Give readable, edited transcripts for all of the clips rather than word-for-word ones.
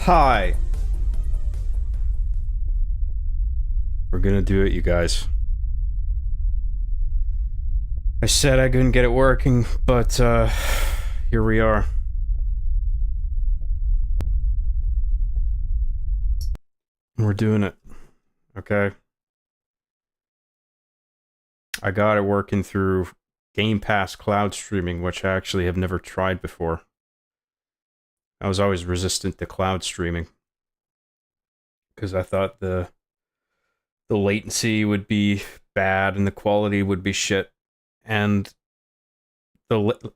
Hi. We're gonna do it, you guys. I said I couldn't get it working, but, here we are. We're doing it. Okay? I got it working through Game Pass cloud streaming, which I actually have never tried before. I was always resistant to cloud streaming. Because I thought the latency would be bad and the quality would be shit. And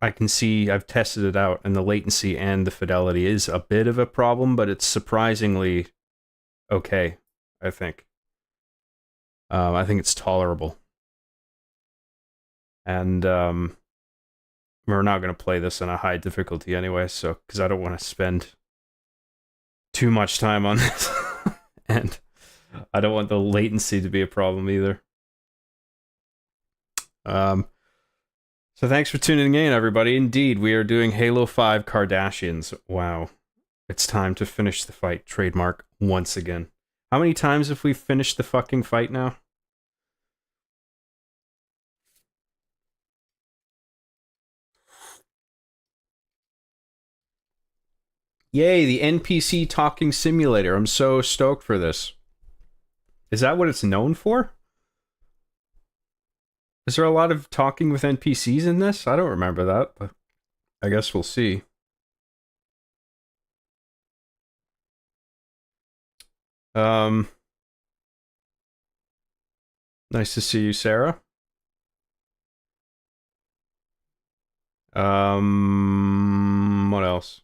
I can see, I've tested it out, and the latency and the fidelity is a bit of a problem, but it's surprisingly okay, I think. I think it's tolerable. And we're not going to play this on a high difficulty anyway, so because I don't want to spend too much time on this. And I don't want the latency to be a problem either. So thanks for tuning in, everybody. Indeed, we are doing Halo 5 Kardashians. Wow. It's time to finish the fight, trademark, once again. How many times have we finished the fucking fight now? Yay, the NPC talking simulator. I'm so stoked for this. Is that what it's known for? Is there a lot of talking with NPCs in this? I don't remember that, but I guess we'll see. Nice to see you, Sarah. What else?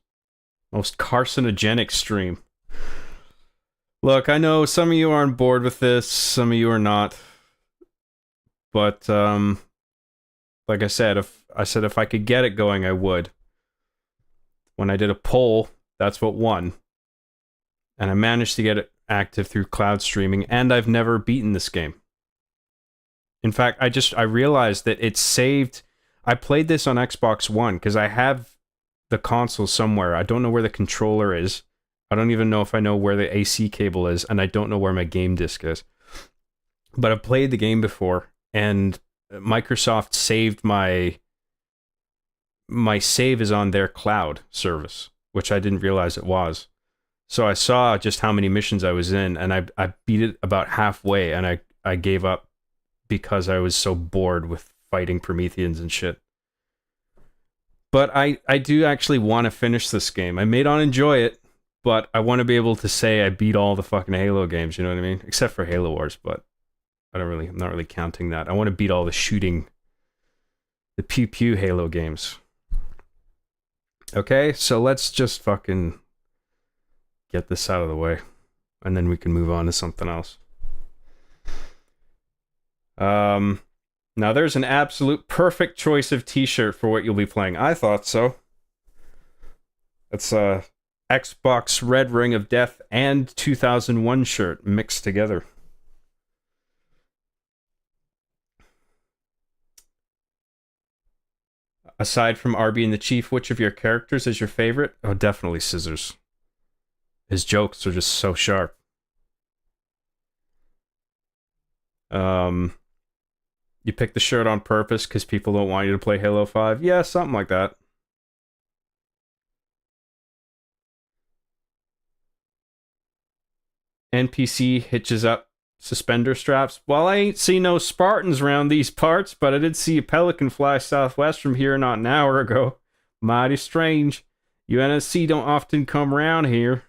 Most carcinogenic stream. Look, I know some of you are on board with this, some of you are not. But, like I said, if I could get it going, I would. When I did a poll, that's what won. And I managed to get it active through cloud streaming, and I've never beaten this game. In fact, I realized that it's saved. I played this on Xbox One, because I have the console somewhere. I don't know where the controller is. I don't even know if I know where the AC cable is, and I don't know where my game disc is. But I've played the game before, and Microsoft saved my save is on their cloud service, which I didn't realize it was. So I saw just how many missions I was in, and I beat it about halfway, and I gave up because I was so bored with fighting Prometheans and shit. But I do actually want to finish this game. I may not enjoy it, but I want to be able to say I beat all the fucking Halo games, you know what I mean? Except for Halo Wars, but I'm not really counting that. I want to beat all the shooting, the pew pew Halo games. Okay, so let's just fucking get this out of the way, and then we can move on to something else. Now there's an absolute perfect choice of t-shirt for what you'll be playing. I thought so. It's a Xbox Red Ring of Death and 2001 shirt mixed together. Aside from Arby and the Chief, which of your characters is your favorite? Oh, definitely Scissors. His jokes are just so sharp. You picked the shirt on purpose because people don't want you to play Halo 5? Yeah, something like that. NPC hitches up suspender straps. Well, I ain't seen no Spartans around these parts, but I did see a pelican fly southwest from here not an hour ago. Mighty strange. UNSC don't often come around here.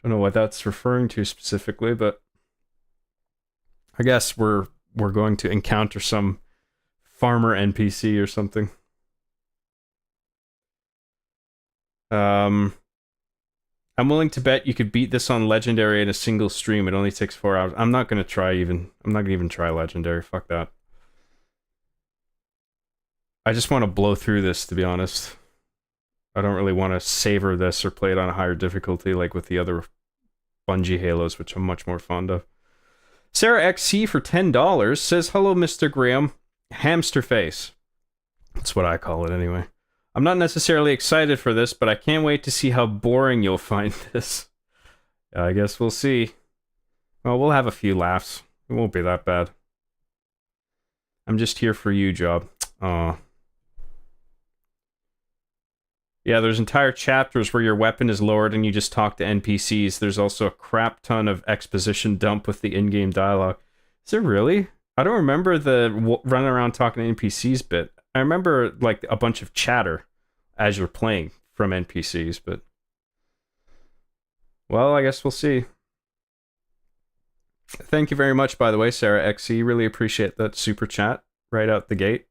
Don't know what that's referring to specifically, but I guess we're going to encounter some farmer NPC or something. I'm willing to bet you could beat this on Legendary in a single stream. It only takes 4 hours. I'm not going to even try Legendary. Fuck that. I just want to blow through this, to be honest. I don't really want to savor this or play it on a higher difficulty like with the other Bungie Halos, which I'm much more fond of. Sarah XC for $10 says, "Hello, Mr. Graham. Hamster face." That's what I call it anyway. I'm not necessarily excited for this, but I can't wait to see how boring you'll find this. I guess we'll see. Well, we'll have a few laughs. It won't be that bad. I'm just here for you, Job. Aw. Yeah, there's entire chapters where your weapon is lowered and you just talk to NPCs. There's also a crap ton of exposition dump with the in-game dialogue. Is there really? I don't remember the running around talking to NPCs bit. I remember like a bunch of chatter as you're playing from NPCs, but well, I guess we'll see. Thank you very much, by the way, Sarah XE. Really appreciate that super chat right out the gate.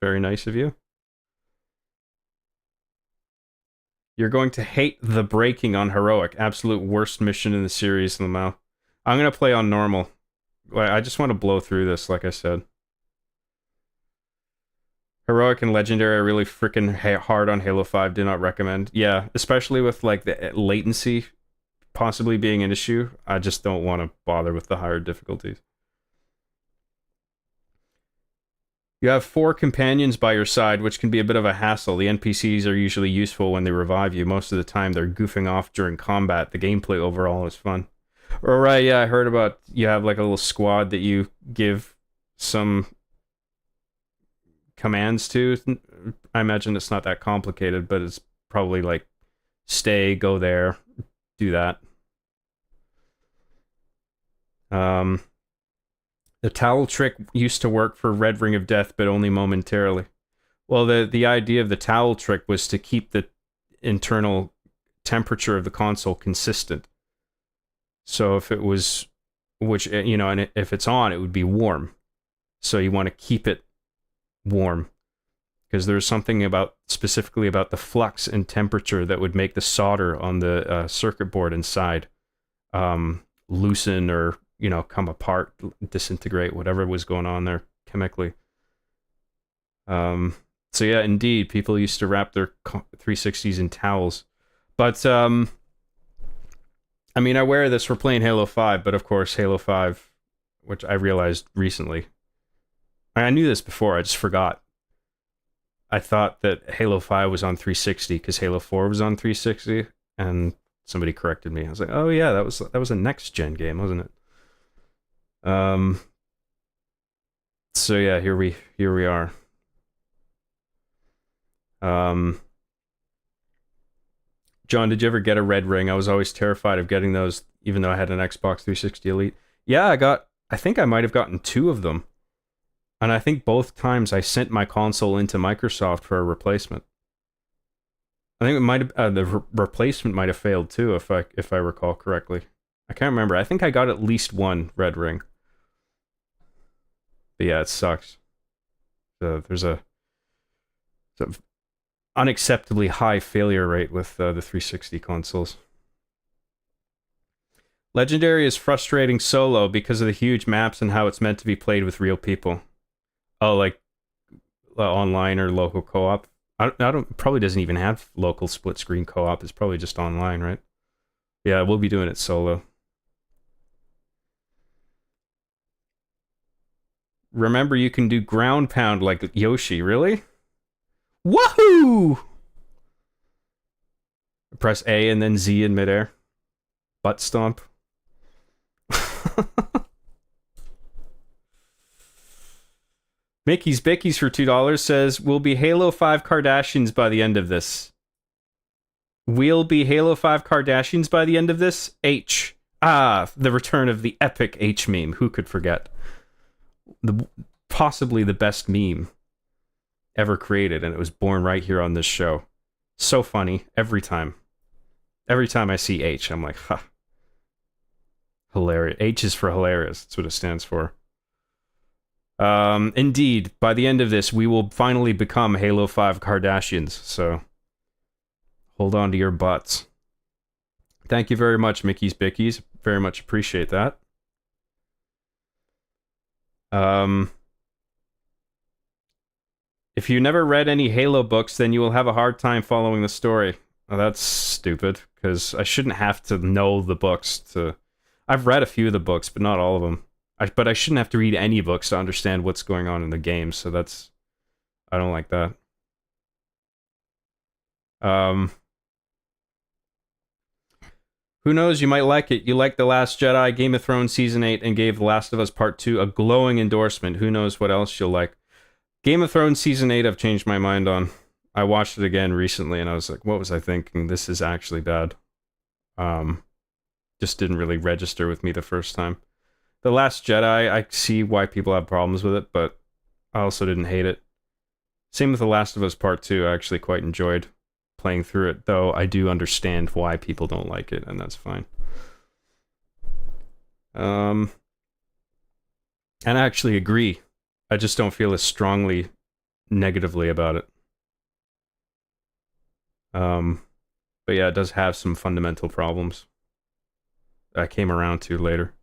Very nice of you. You're going to hate the breaking on heroic. Absolute worst mission in the series, Lamau. I'm going to play on normal. I just want to blow through this, like I said. Heroic and Legendary are really freaking hard on Halo 5. Do not recommend. Yeah, especially with like the latency possibly being an issue. I just don't want to bother with the higher difficulties. You have 4 companions by your side, which can be a bit of a hassle. The NPCs are usually useful when they revive you. Most of the time, they're goofing off during combat. The gameplay overall is fun. Alright, yeah, I heard about you have like a little squad that you give some commands to. I imagine it's not that complicated, but it's probably like stay, go there, do that. The towel trick used to work for Red Ring of Death, but only momentarily. Well, the idea of the towel trick was to keep the internal temperature of the console consistent. So if it was, which, you know, and if it's on, it would be warm. So you want to keep it warm. Because there's something about, specifically about the flux and temperature that would make the solder on the circuit board inside loosen or, you know, come apart, disintegrate, whatever was going on there chemically. So yeah, indeed, people used to wrap their 360s in towels. But, I mean, I wear this for playing Halo 5, but of course, Halo 5, which I realized recently. I knew this before, I just forgot. I thought that Halo 5 was on 360 because Halo 4 was on 360, and somebody corrected me. I was like, oh yeah, that was a next-gen game, wasn't it? So yeah, here we are. John, did you ever get a red ring? I was always terrified of getting those, even though I had an Xbox 360 Elite. Yeah, I think I might have gotten 2 of them. And I think both times I sent my console into Microsoft for a replacement. I think it might have, the replacement might have failed too, if I recall correctly. I can't remember. I think I got at least 1 red ring. But yeah, it sucks. There's a unacceptably high failure rate with the 360 consoles. Legendary is frustrating solo because of the huge maps and how it's meant to be played with real people. Oh, like online or local co-op. I don't probably doesn't even have local split screen co-op. It's probably just online, right? Yeah, we'll be doing it solo. Remember, you can do ground pound like Yoshi. Really? Woohoo! Press A and then Z in midair. Butt stomp. Mickey's Bickies for $2 says, we'll be Halo 5 Kardashians by the end of this. We'll be Halo 5 Kardashians by the end of this? H. Ah, the return of the epic H meme. Who could forget? Possibly the best meme ever created, and it was born right here on this show. So funny every time. Every time I see H, I'm like, ha. Hilarious. H is for hilarious. That's what it stands for. Indeed, by the end of this, we will finally become Halo 5 Kardashians, so hold on to your butts. Thank you very much, Mickey's Bickies. Very much appreciate that. If you never read any Halo books, then you will have a hard time following the story. Oh, that's stupid, because I shouldn't have to know the books to... I've read a few of the books, but not all of them. But I shouldn't have to read any books to understand what's going on in the game, so that's... I don't like that. Um, who knows? You might like it. You like The Last Jedi, Game of Thrones Season 8, and gave The Last of Us Part 2 a glowing endorsement. Who knows what else you'll like? Game of Thrones Season 8, I've changed my mind on. I watched it again recently, and I was like, what was I thinking? This is actually bad. Just didn't really register with me the first time. The Last Jedi, I see why people have problems with it, but I also didn't hate it. Same with The Last of Us Part 2, I actually quite enjoyed playing through it, though I do understand why people don't like it, and that's fine. And I actually agree. I just don't feel as strongly negatively about it. But yeah, it does have some fundamental problems I came around to later.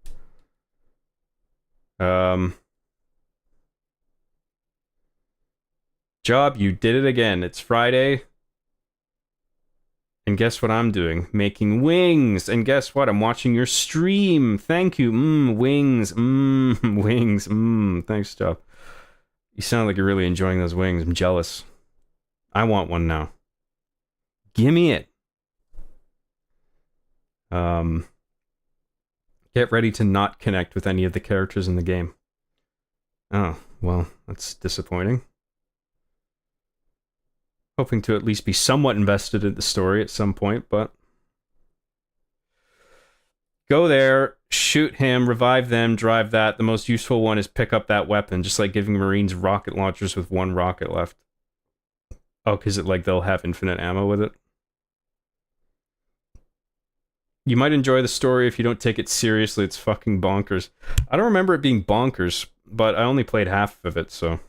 Job, you did it again. It's Friday. And guess what I'm doing? Making wings. And guess what? I'm watching your stream. Thank you. Wings. Wings. Thanks, Job. You sound like you're really enjoying those wings. I'm jealous. I want one now. Gimme it. Get ready to not connect with any of the characters in the game. Oh, well, that's disappointing. Hoping to at least be somewhat invested in the story at some point, but... Go there, shoot him, revive them, drive that. The most useful one is pick up that weapon, just like giving Marines rocket launchers with one rocket left. Oh, because they'll have infinite ammo with it. You might enjoy the story if you don't take it seriously. It's fucking bonkers. I don't remember it being bonkers, but I only played half of it, so...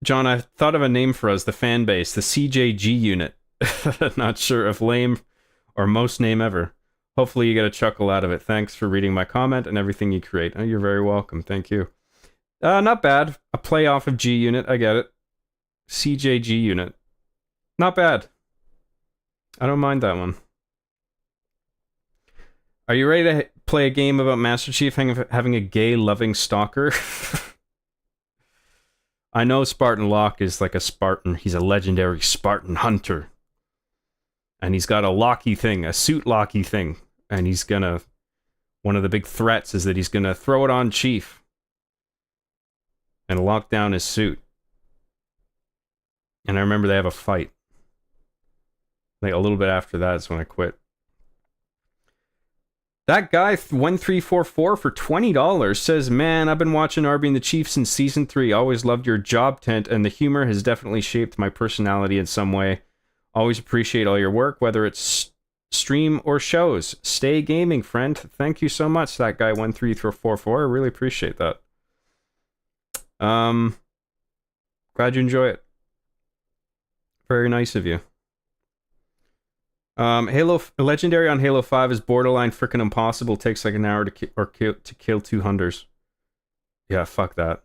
John, I thought of a name for us, the fan base, the CJG unit. Not sure if lame or most name ever. Hopefully you get a chuckle out of it. Thanks for reading my comment and everything you create. Oh, you're very welcome. Thank you. Not bad. A play off of G unit. I get it. CJG unit. Not bad. I don't mind that one. Are you ready to play a game about Master Chief having a gay loving stalker? I know Spartan Locke is like a Spartan. He's a legendary Spartan hunter. And he's got a locky thing, a suit locky thing. And he's gonna... One of the big threats is that he's gonna throw it on Chief. And lock down his suit. And I remember they have a fight. Like a little bit after that is when I quit. That guy, 1344 for $20 says, man, I've been watching Arby and the Chief since Season 3. Always loved your job tent, and the humor has definitely shaped my personality in some way. Always appreciate all your work, whether it's stream or shows. Stay gaming, friend. Thank you so much, that guy, 1344. I really appreciate that. Glad you enjoy it. Very nice of you. Halo Legendary on Halo 5 is borderline freaking impossible. Takes like an hour to kill 2 hunters. Yeah, fuck that.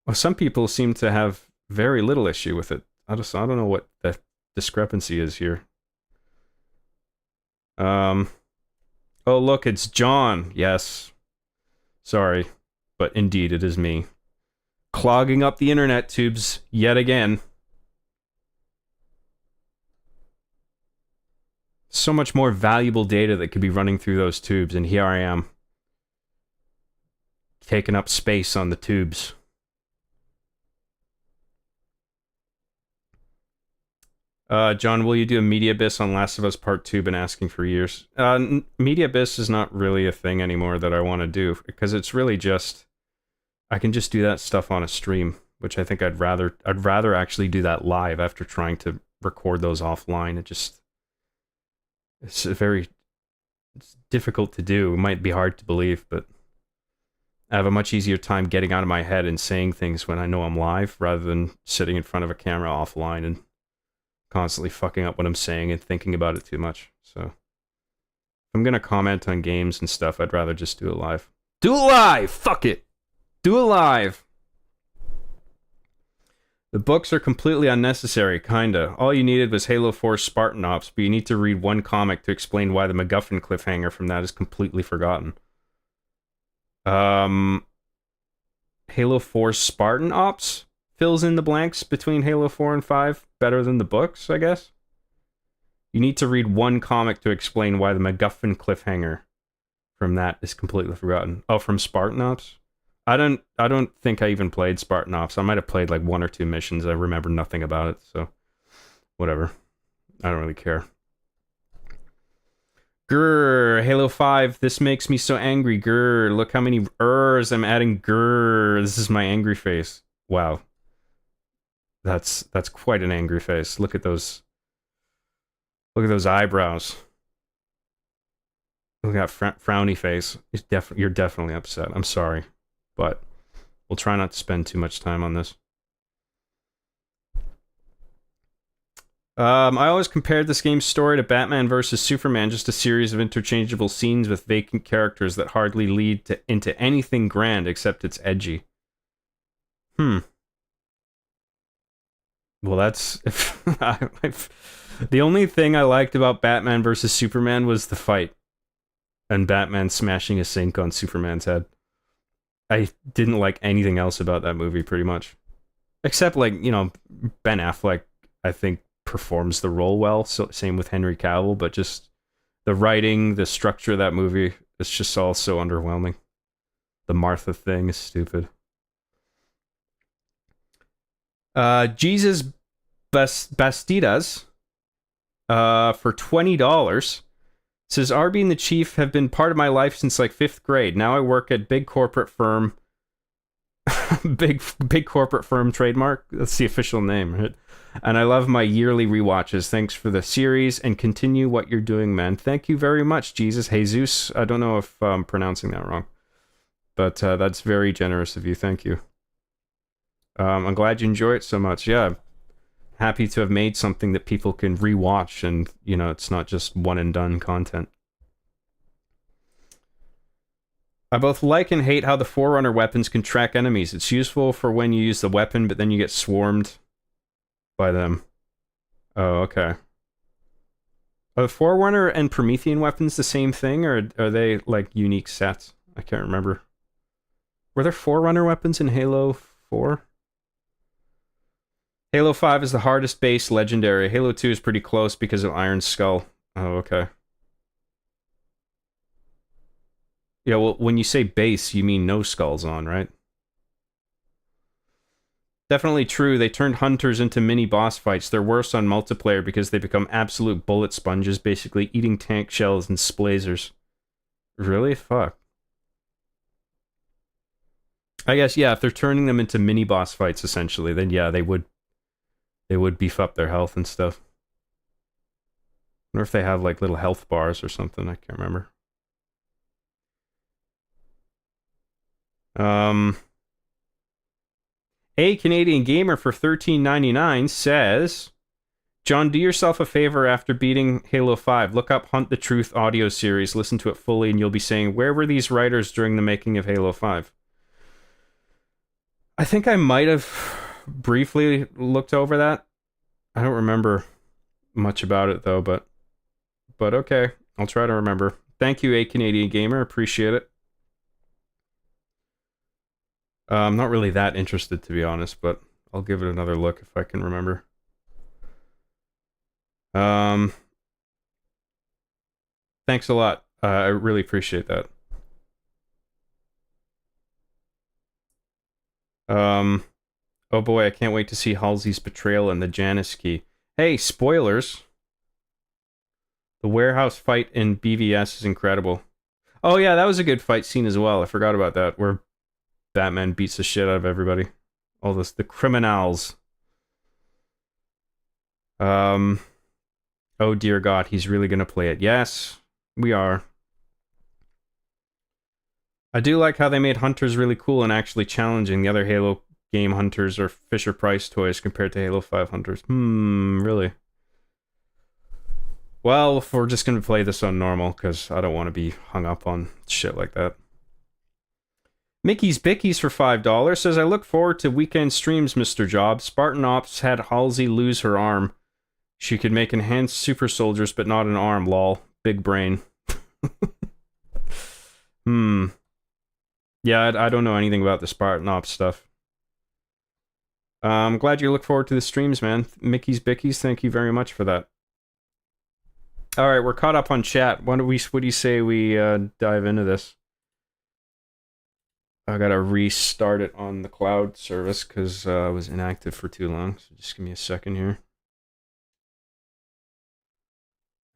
Well, some people seem to have very little issue with it. I don't know what the discrepancy is here. Oh look, it's John. Yes. Sorry, but indeed it is me. Clogging up the internet tubes yet again. So much more valuable data that could be running through those tubes, and here I am. Taking up space on the tubes. John, will you do a Media Abyss on Last of Us Part 2? Been asking for years. Media Abyss is not really a thing anymore that I want to do, because it's really just... I can just do that stuff on a stream, which I think I'd rather actually do that live after trying to record those offline. It's difficult to do. It might be hard to believe, but I have a much easier time getting out of my head and saying things when I know I'm live, rather than sitting in front of a camera offline and constantly fucking up what I'm saying and thinking about it too much. So if I'm gonna comment on games and stuff, I'd rather just do it live. Do it live! Fuck it! Do it live! The books are completely unnecessary, kinda. All you needed was Halo 4 Spartan Ops, but you need to read one comic to explain why the MacGuffin cliffhanger from that is completely forgotten. Halo 4 Spartan Ops? fills in the blanks between Halo 4 and 5 better than the books, I guess. You need to read one comic to explain why the MacGuffin cliffhanger from that is completely forgotten. Oh, from Spartan Ops? I don't think I even played Spartan Ops. I might have played like 1 or 2 missions. I remember nothing about it, so whatever. I don't really care. Grrr, Halo 5, this makes me so angry. Grrr, look how many ers I'm adding. Grrr, this is my angry face. Wow. That's quite an angry face. Look at those eyebrows. Look at that frowny face. You're definitely upset. I'm sorry. But we'll try not to spend too much time on this. I always compared this game's story to Batman vs. Superman, just a series of interchangeable scenes with vacant characters that hardly lead into anything grand except it's edgy. Well, that's... the only thing I liked about Batman vs. Superman was the fight. And Batman smashing a sink on Superman's head. I didn't like anything else about that movie, pretty much. Except, like, you know, Ben Affleck, I think, performs the role well. So same with Henry Cavill, but just the writing, the structure of that movie, it's just all so underwhelming. The Martha thing is stupid. Jesus Bastidas for $20 says, Arby and the Chief have been part of my life since like 5th grade. Now I work at big corporate firm. big corporate firm trademark. That's the official name, right? And I love my yearly rewatches. Thanks for the series and continue what you're doing, man. Thank you very much, Jesus. Jesus. I don't know if I'm pronouncing that wrong, but that's very generous of you. Thank you. I'm glad you enjoy it so much. Yeah. Happy to have made something that people can rewatch and, you know, it's not just one and done content. I both like and hate how the Forerunner weapons can track enemies. It's useful for when you use the weapon, but then you get swarmed by them. Oh, okay. Are the Forerunner and Promethean weapons the same thing, or are they, like, unique sets? I can't remember. Were there Forerunner weapons in Halo 4? Halo 5 is the hardest base legendary. Halo 2 is pretty close because of Iron Skull. Oh, okay. Yeah, well, when you say base, you mean no skulls on, right? Definitely true. They turned hunters into mini boss fights. They're worse on multiplayer because they become absolute bullet sponges, basically eating tank shells and splazers. Really? Fuck. I guess, yeah, if they're turning them into mini boss fights, essentially, then yeah, they would beef up their health and stuff. I wonder if they have, like, little health bars or something. I can't remember. A Canadian Gamer for $13.99 says, John, do yourself a favor after beating Halo 5. Look up Hunt the Truth audio series, listen to it fully, and you'll be saying, where were these writers during the making of Halo 5? I think I might have briefly looked over that. I don't remember much about it, though, but okay. I'll try to remember. Thank you, A Canadian Gamer. Appreciate it. I'm not really that interested, to be honest, but I'll give it another look if I can remember. Thanks a lot. I really appreciate that. Oh boy, I can't wait to see Halsey's betrayal and the Janus key. Hey, spoilers! The warehouse fight in BVS is incredible. Oh yeah, that was a good fight scene as well. I forgot about that, where Batman beats the shit out of everybody. All this, the criminals. Oh dear God, he's really gonna play it. Yes, we are. I do like how they made Hunters really cool and actually challenging. The other Halo game Hunters are Fisher-Price toys compared to Halo 5 Hunters. Really? Well, if we're just gonna play this on normal, because I don't want to be hung up on shit like that. Mickey's Bickies for $5 says, I look forward to weekend streams, Mr. Jobs. Spartan Ops had Halsey lose her arm. She could make enhanced super soldiers, but not an arm, lol. Big brain. Yeah, I don't know anything about the Spartan Ops stuff. I'm glad you look forward to the streams, man. Mickey's Bickies, thank you very much for that. All right, we're caught up on chat. What do you say we dive into this? I gotta restart it on the cloud service because I was inactive for too long. So just give me a second here.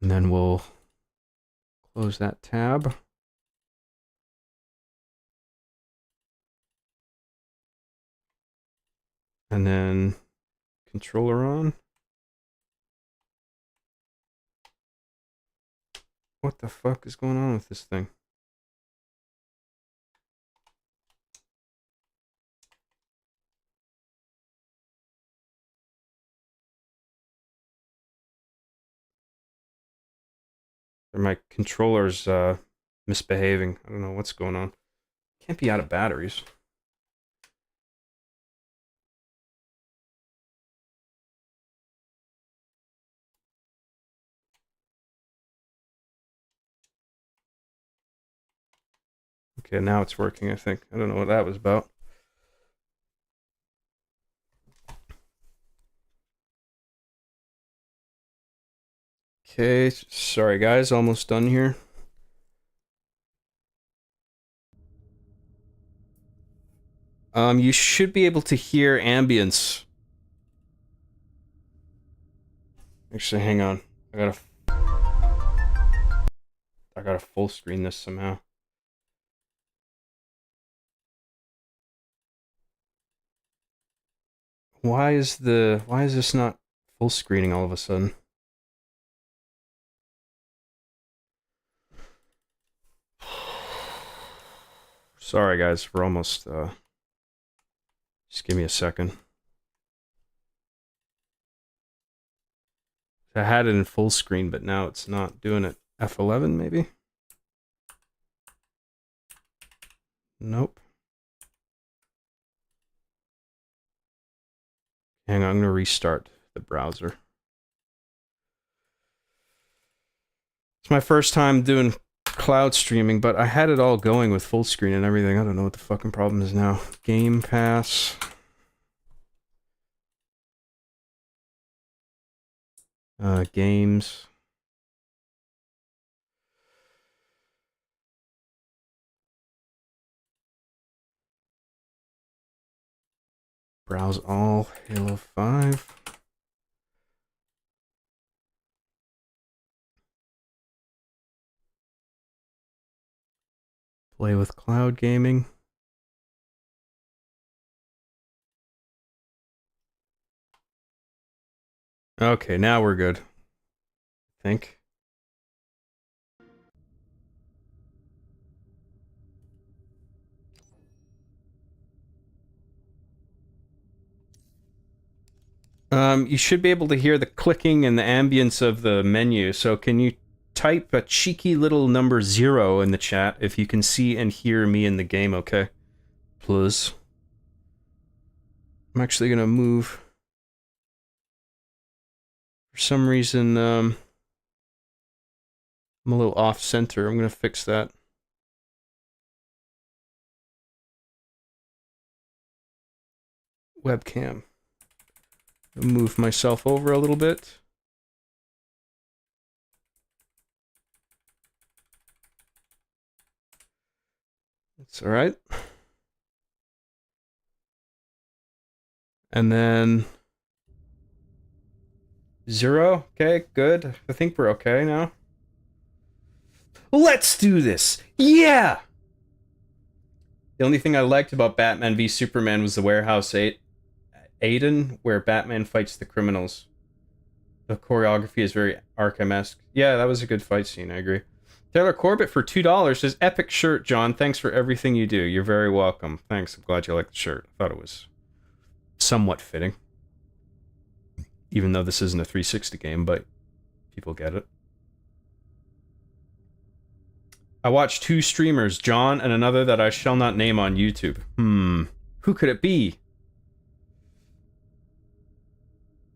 And then we'll close that tab. And then controller on. What the fuck is going on with this thing? My controller's misbehaving. I don't know what's going on. Can't be out of batteries. Okay, now it's working, I think. I don't know what that was about. Okay, sorry guys, almost done here. You should be able to hear ambience. Actually, hang on. I gotta full screen this somehow. Why is this not full screening all of a sudden? Sorry guys, we're almost just give me a second. I had it in full screen, but now it's not doing it. F11 maybe? Nope. Hang on, I'm gonna restart the browser. It's my first time doing cloud streaming, but I had it all going with full screen and everything. I don't know what the fucking problem is now. Game Pass. Games. Browse all. Halo 5. Play with cloud gaming. Okay, now we're good. I think. You should be able to hear the clicking and the ambience of the menu. So can you type a cheeky little number 0 in the chat if you can see and hear me in the game, okay? Please. I'm actually gonna move. For some reason, I'm a little off center. I'm gonna fix that. Webcam. Move myself over a little bit. That's all right. And then 0. Okay, good. I think we're okay now. Let's do this. Yeah. The only thing I liked about Batman v Superman was the Warehouse 8 Aiden, where Batman fights the criminals. The choreography is very Arkham-esque. Yeah, that was a good fight scene, I agree. Taylor Corbett for $2 says, epic shirt, John. Thanks for everything you do. You're very welcome. Thanks. I'm glad you liked the shirt. I thought it was somewhat fitting. Even though this isn't a 360 game, but people get it. I watched 2 streamers, John and another that I shall not name on YouTube. Who could it be?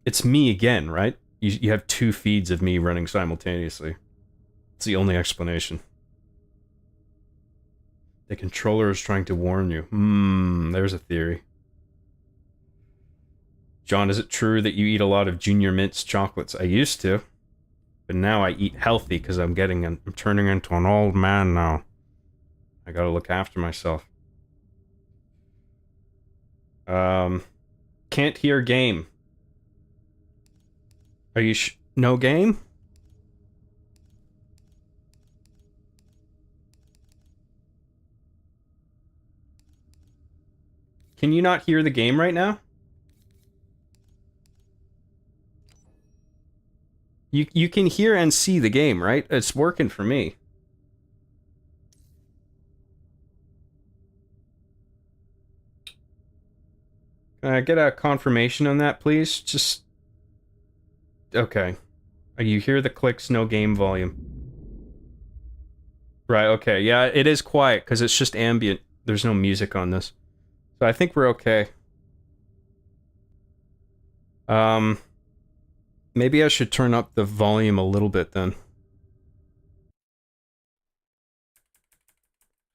It's me again, right? You have 2 feeds of me running simultaneously. It's the only explanation. The controller is trying to warn you. There's a theory. John, is it true that you eat a lot of Junior Mints chocolates? I used to, but now I eat healthy because I'm turning into an old man now. I gotta look after myself. Can't hear game. Are you no game? Can you not hear the game right now? You can hear and see the game, right? It's working for me. Can I get a confirmation on that, please? Just... Okay. You hear the clicks, no game volume. Right, okay. Yeah, it is quiet, because it's just ambient. There's no music on this. So I think we're okay. Maybe I should turn up the volume a little bit then.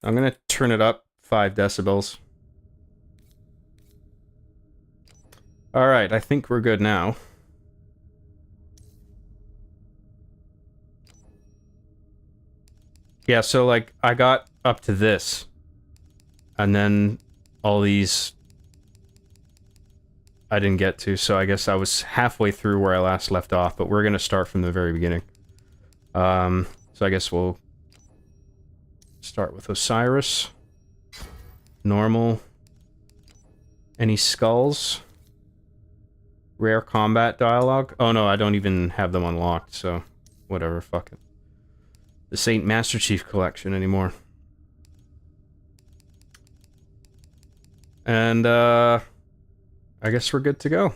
I'm gonna turn it up 5 decibels. Alright, I think we're good now. Yeah, so like, I got up to this. And then all these I didn't get to, so I guess I was halfway through where I last left off, but we're gonna start from the very beginning. So I guess we'll start with Osiris. Normal. Any skulls? Rare combat dialogue? Oh no, I don't even have them unlocked, so whatever, fuck it. This ain't Master Chief Collection anymore. And, I guess we're good to go.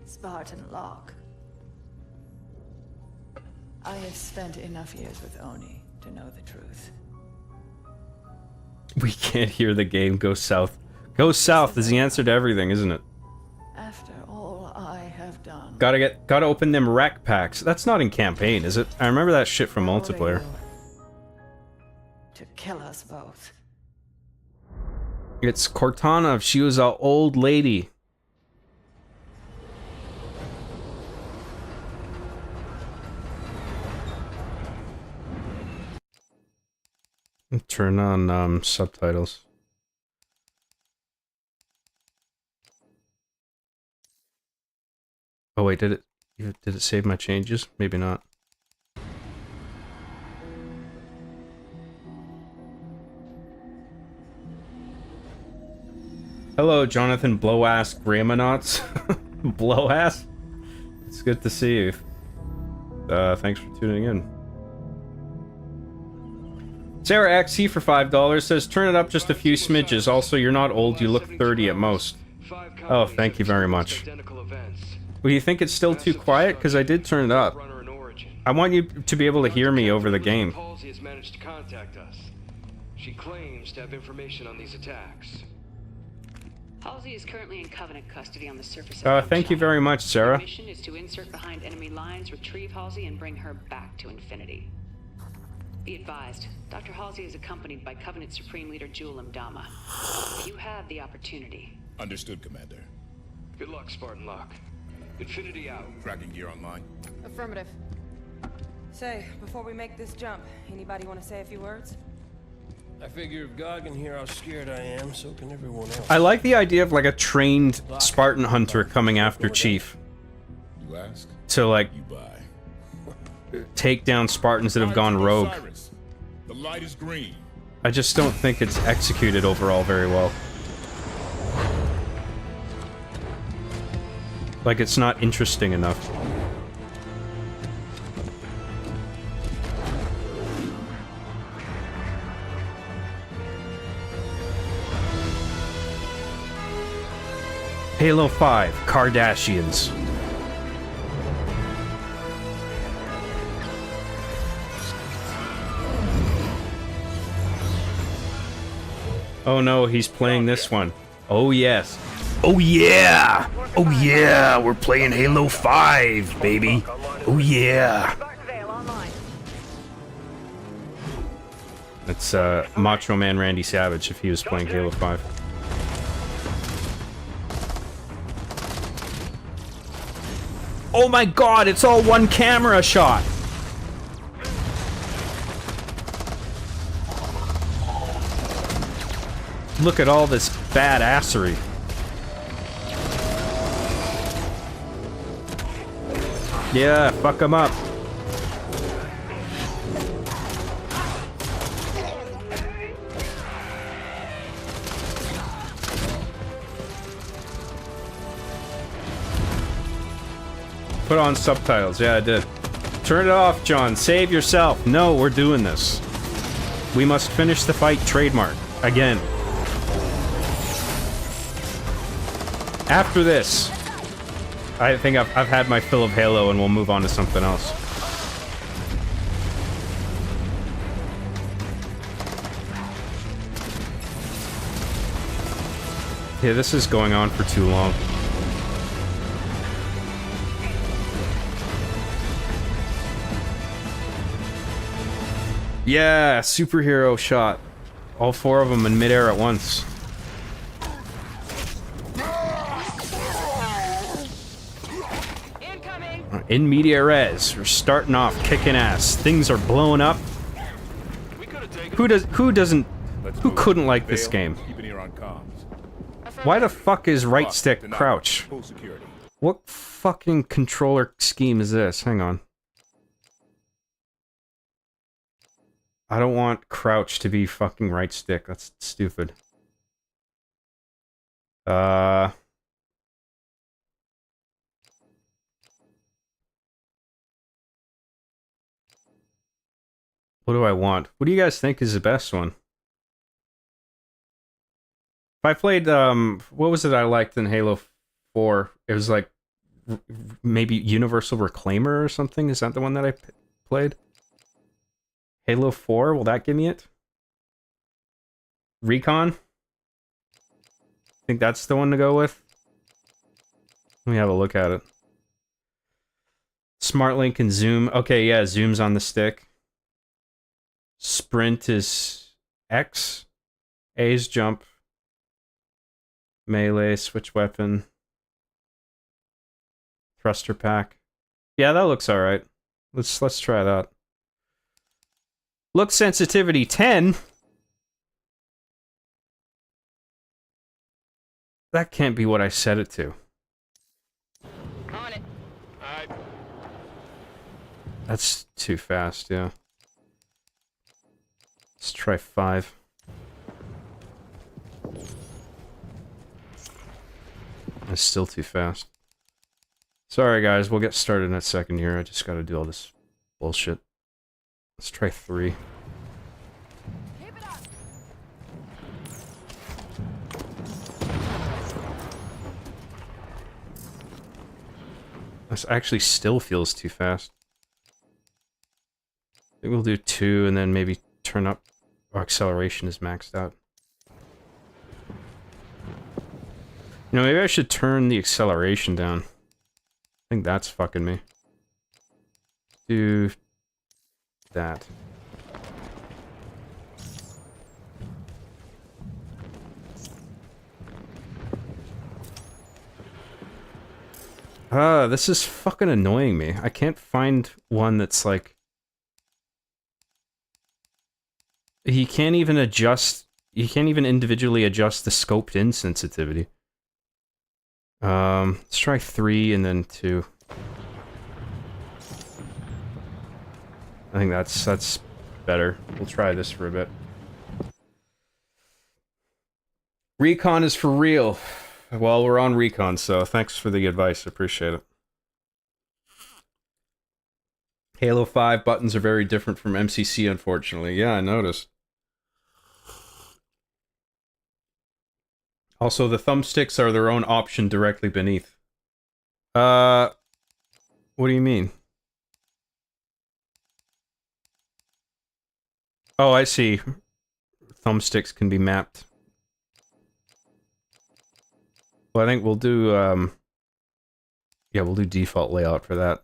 Spartan Locke. I have spent enough years with Oni to know the truth. We can't hear the game. Go south. Go south is the answer to everything, isn't it? After all I have done. Gotta open them rec packs. That's not in campaign, is it? I remember that shit from multiplayer. To kill us both. It's Cortana. She was an old lady. Turn on subtitles. Oh wait, did it save my changes? Maybe not. Hello, Jonathan Blowass Gramonauts. Blowass? It's good to see you. Thanks for tuning in. Sarah XC for $5 says, turn it up just a few smidges. Also, you're not old, you look 30 at most. Oh, thank you very much. Well, you think it's still too quiet? Because I did turn it up. I want you to be able to hear me over the game. Halsey has managed to contact us. She claims to have information on these attacks. Halsey is currently in Covenant custody on the surface of thank you very much, Sarah. The mission is to insert behind enemy lines, retrieve Halsey, and bring her back to Infinity. Be advised, Dr. Halsey is accompanied by Covenant Supreme Leader Jul 'Mdama. You have the opportunity. Understood, Commander. Good luck, Spartan Locke. Infinity out. Tracking gear online. Affirmative. Say, before we make this jump, anybody want to say a few words? I figure if God can hear how scared I am, so can everyone else. I like the idea of like a trained Spartan hunter coming after Chief. You ask? To like you buy. Take down Spartans that have gone rogue. The light is green. I just don't think it's executed overall very well. Like, it's not interesting enough. Halo 5, Kardashians. Oh no, he's playing this one. Oh yes. Oh yeah! Oh yeah! We're playing Halo 5, baby! Oh yeah! That's Macho Man Randy Savage if he was playing Halo 5. Oh my god, it's all one camera shot! Look at all this badassery. Yeah, fuck him up. Put on subtitles. Yeah, I did. Turn it off, John. Save yourself. No, we're doing this. We must finish the fight trademark. Again. After this, I think I've had my fill of Halo and we'll move on to something else. Yeah, this is going on for too long. Yeah, superhero shot. All four of them in midair at once. In media res, we're starting off kicking ass. Things are blowing up. Who couldn't like this game? Why the fuck is right stick crouch? What fucking controller scheme is this? Hang on. I don't want crouch to be fucking right stick. That's stupid. What do I want? What do you guys think is the best one? If I played, what was it I liked in Halo 4? It was like, maybe Universal Reclaimer or something? Is that the one that I played? Halo 4, will that give me it? Recon? Think that's the one to go with? Let me have a look at it. Smart Link and Zoom. Okay, yeah, Zoom's on the stick. Sprint is X. A is jump. Melee, switch weapon. Thruster pack. Yeah, that looks alright. Let's try that. Look sensitivity 10. That can't be what I set it to. On it. That's too fast, yeah. Let's try 5. That's still too fast. Sorry guys, we'll get started in a second here. I just gotta do all this bullshit. Let's try 3. This actually still feels too fast. I think we'll do 2 and then maybe turn up. Our acceleration is maxed out. You know, maybe I should turn the acceleration down. I think that's fucking me. Do that. This is fucking annoying me. I can't find one that's like... You can't even adjust... You can't even individually adjust the scoped in sensitivity. Let's try 3 and then 2. I think that's better. We'll try this for a bit. Recon is for real. Well, we're on Recon, so thanks for the advice. Appreciate it. Halo 5 buttons are very different from MCC, unfortunately. Yeah, I noticed. Also, the thumbsticks are their own option directly beneath. What do you mean? Oh, I see. Thumbsticks can be mapped. Well, I think we'll do, yeah, we'll do default layout for that.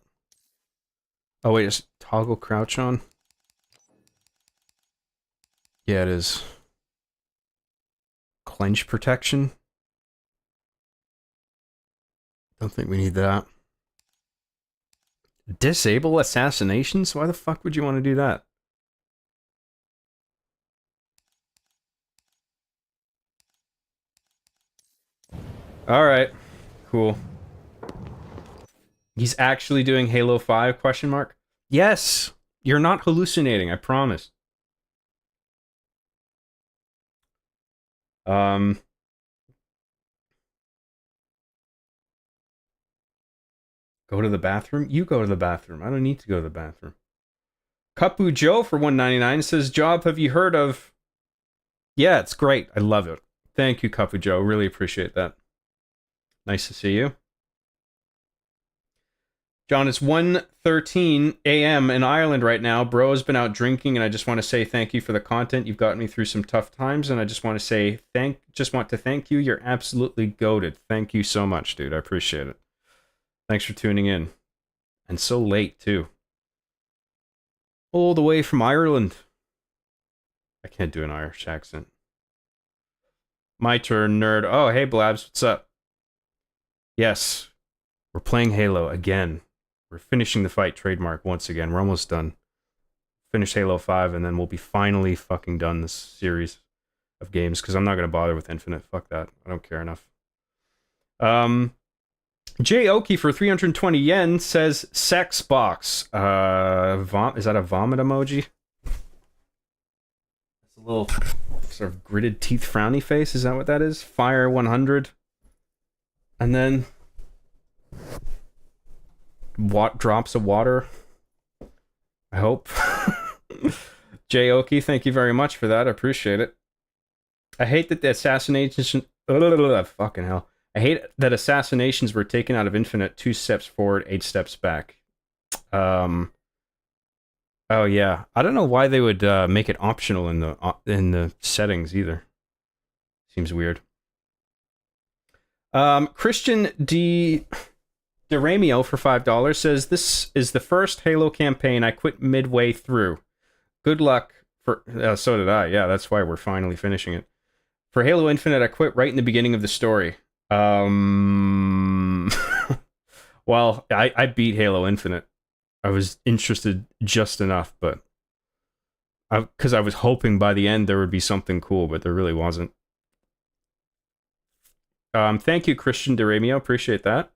Oh, wait, is toggle crouch on? Yeah, it is. Clench protection? Don't think we need that. Disable assassinations? Why the fuck would you want to do that? Alright. Cool. He's actually doing Halo 5, question mark? Yes! You're not hallucinating, I promise. Go to the bathroom? You go to the bathroom. I don't need to go to the bathroom. Kapu Joe for $1.99 says, Job, have you heard of... Yeah, it's great. I love it. Thank you, Kapu Joe. Really appreciate that. Nice to see you. John, it's 1:13 a.m. in Ireland right now. Bro's been out drinking, and I just want to say thank you for the content. You've gotten me through some tough times, and I just want to say thank you. You're absolutely goated. Thank you so much, dude. I appreciate it. Thanks for tuning in. And so late, too. All the way from Ireland. I can't do an Irish accent. My turn, nerd. Oh, hey, Blabs, what's up? Yes, we're playing Halo again. We're finishing the fight trademark once again. We're almost done. Finish Halo 5, and then we'll be finally fucking done this series of games, because I'm not going to bother with Infinite. Fuck that. I don't care enough. Jay Oki for 320 yen says, sex box. Is that a vomit emoji? It's a little sort of gritted teeth frowny face. Is that what that is? Fire 100. And then... drops of water. I hope. Jay Oki, thank you very much for that. I appreciate it. I hate that the assassination... Fucking hell. I hate that assassinations were taken out of Infinite 2 steps forward, 8 steps back. Oh yeah. I don't know why they would make it optional in the settings either. Seems weird. Christian DeRamio for $5 says, this is the first Halo campaign I quit midway through. Good luck for... so did I. Yeah, that's why we're finally finishing it. For Halo Infinite, I quit right in the beginning of the story. Well, I beat Halo Infinite. I was interested just enough, but... because I was hoping by the end there would be something cool, but there really wasn't. Thank you, Christian DeRamio. Appreciate that.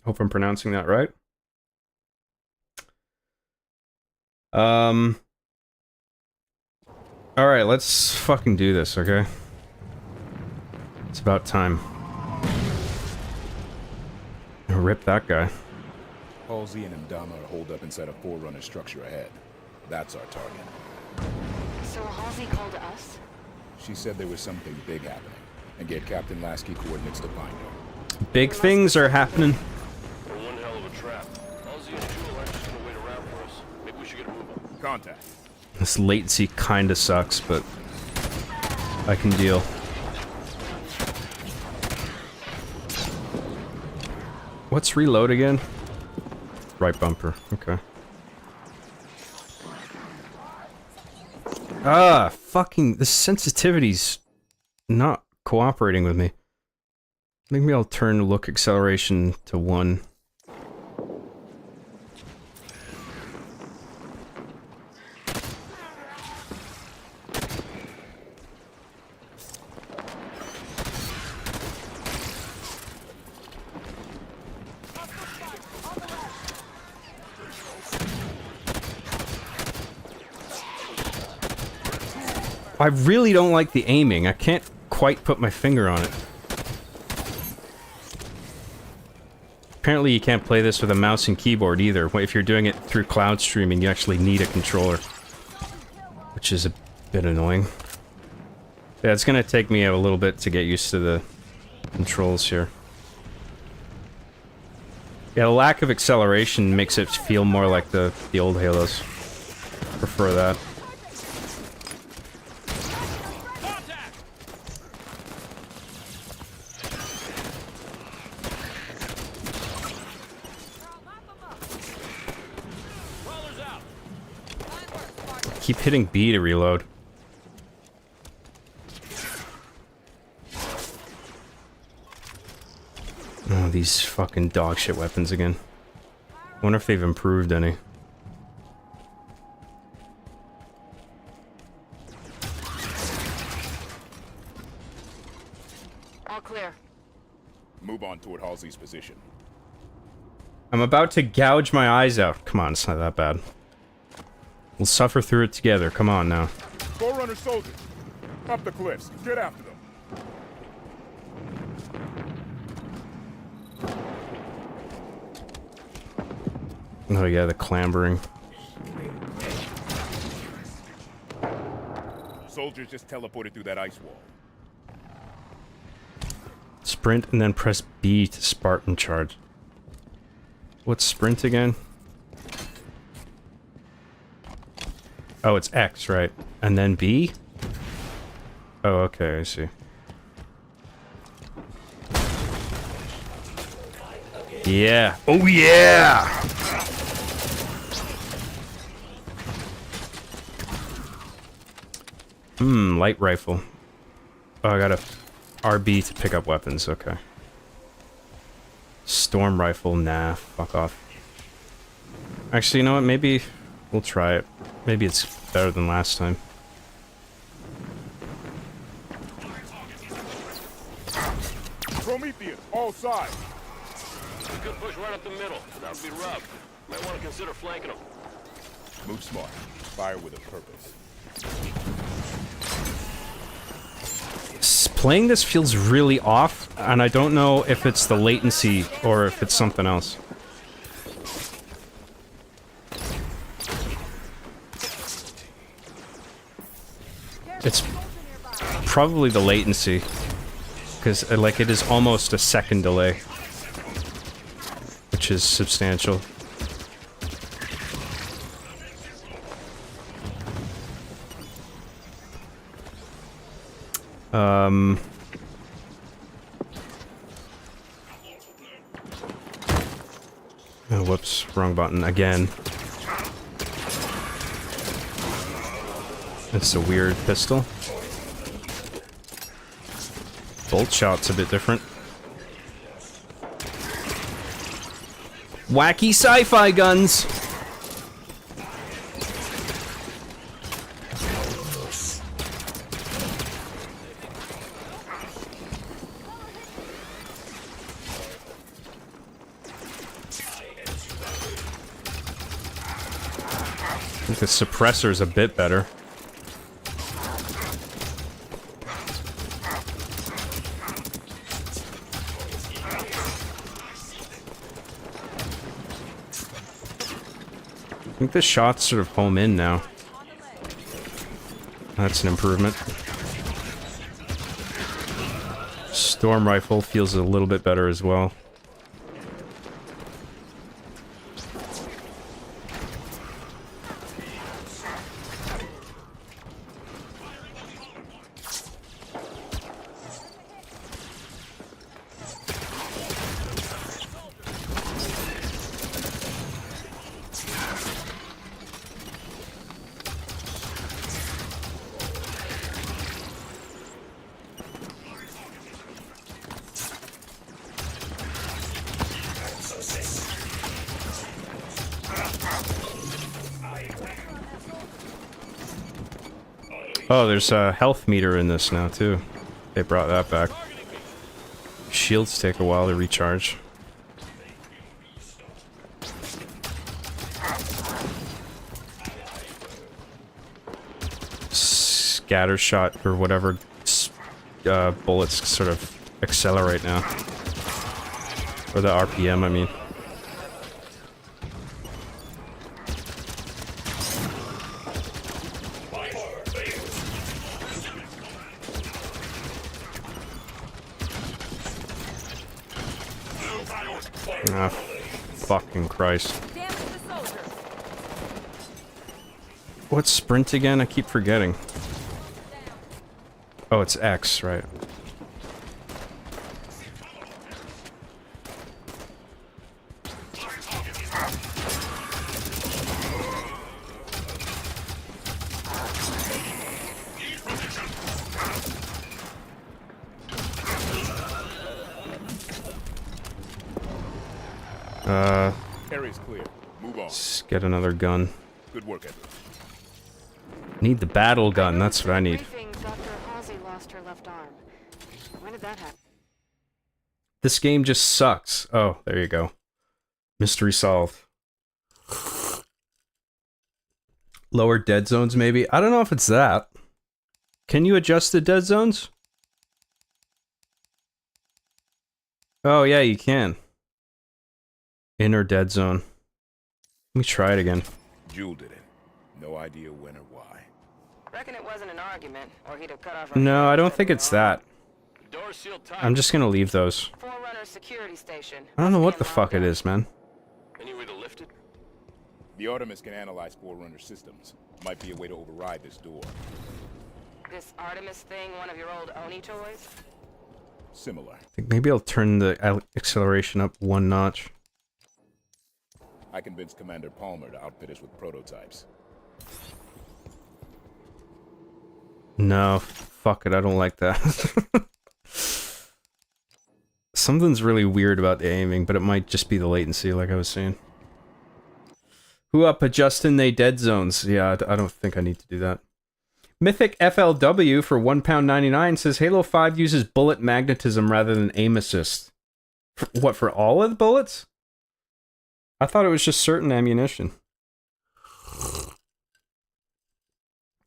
Hope I'm pronouncing that right. Alright, let's fucking do this, okay? It's about time. Rip that guy. Halsey and Ndama are holed up inside a Forerunner structure ahead. That's our target. So Halsey called us? She said there was something big happening, and gave Captain Lasky coordinates to find her. Big things are happening. We're one hell of a trap. Halsey and Jewel aren't just gonna wait around for us. Maybe we should get a move on. Contact. This latency kinda sucks, but I can deal. What's reload again? Right bumper. Okay. Ah, fucking... the sensitivity's not cooperating with me. Maybe I'll turn look acceleration to 1. I really don't like the aiming. I can't quite put my finger on it. Apparently you can't play this with a mouse and keyboard either. If you're doing it through cloud streaming, you actually need a controller. Which is a bit annoying. Yeah, it's gonna take me a little bit to get used to the controls here. Yeah, the lack of acceleration makes it feel more like the old Halos. Prefer that. Keep hitting B to reload. Oh, these fucking dog shit weapons again. Wonder if they've improved any. All clear. Move on toward Halsey's position. I'm about to gouge my eyes out. Come on, it's not that bad. We'll suffer through it together. Come on now. Forerunner soldiers, up the cliffs. Get after them. Oh yeah, the clambering. Soldiers just teleported through that ice wall. Sprint and then press B to Spartan charge. What's sprint again? Oh, it's X, right? And then B? Oh, okay, I see. Yeah. Oh, yeah! Light rifle. Oh, I got a RB to pick up weapons, okay. Storm rifle, nah, fuck off. Actually, you know what, maybe we'll try it. Maybe it's better than last time. Prometheus, all sides. We could push right up the middle. That would be rough. Might want to consider flanking them. Move smart. Fire with a purpose. Playing this feels really off, and I don't know if it's the latency or if it's something else. It's probably the latency, because like it is almost a second delay, which is substantial. Oh, whoops, wrong button again. It's a weird pistol. Bolt shot's a bit different. Wacky sci-fi guns! I think the suppressor's a bit better. I think the shots sort of home in now. That's an improvement. Storm rifle feels a little bit better as well. Oh, there's a health meter in this now, too. They brought that back. Shields take a while to recharge. Scatter shot, or whatever, bullets sort of accelerate now. Or the RPM, I mean. Ah, fucking Christ. Damage the soldier. What's sprint again? I keep forgetting. Oh, it's X, right. Area's clear. Move on. Let's get another gun. Good work, Edward. Need the battle gun, that's what I need. Briefing, Dr. Halsey lost her left arm. When did that happen? This game just sucks. Oh, there you go. Mystery solved. Lower dead zones, maybe? I don't know if it's that. Can you adjust the dead zones? Oh, yeah, you can. Inner dead zone. Let me try it again. Jewel did it. No idea when or why. Reckon it wasn't an argument, or he'd have cut off her No, I hands don't think it's that. Door sealed tight. I'm just gonna leave those. Forerunner security station. I don't know what Must the be fuck it unlocked. is, man. Any way to lift it? The Artemis can analyze Forerunner systems. Might be a way to override this door. This Artemis thing, one of your old Oni toys? Similar. I think maybe I'll turn the acceleration up one notch. I convinced Commander Palmer to outfit us with prototypes. No, fuck it, I don't like that. Something's really weird about the aiming, but it might just be the latency, like I was saying. Who up adjusting they dead zones? Yeah, I don't think I need to do that. Mythic FLW for £1.99 says Halo 5 uses bullet magnetism rather than aim assist. What, for all of the bullets? I thought it was just certain ammunition.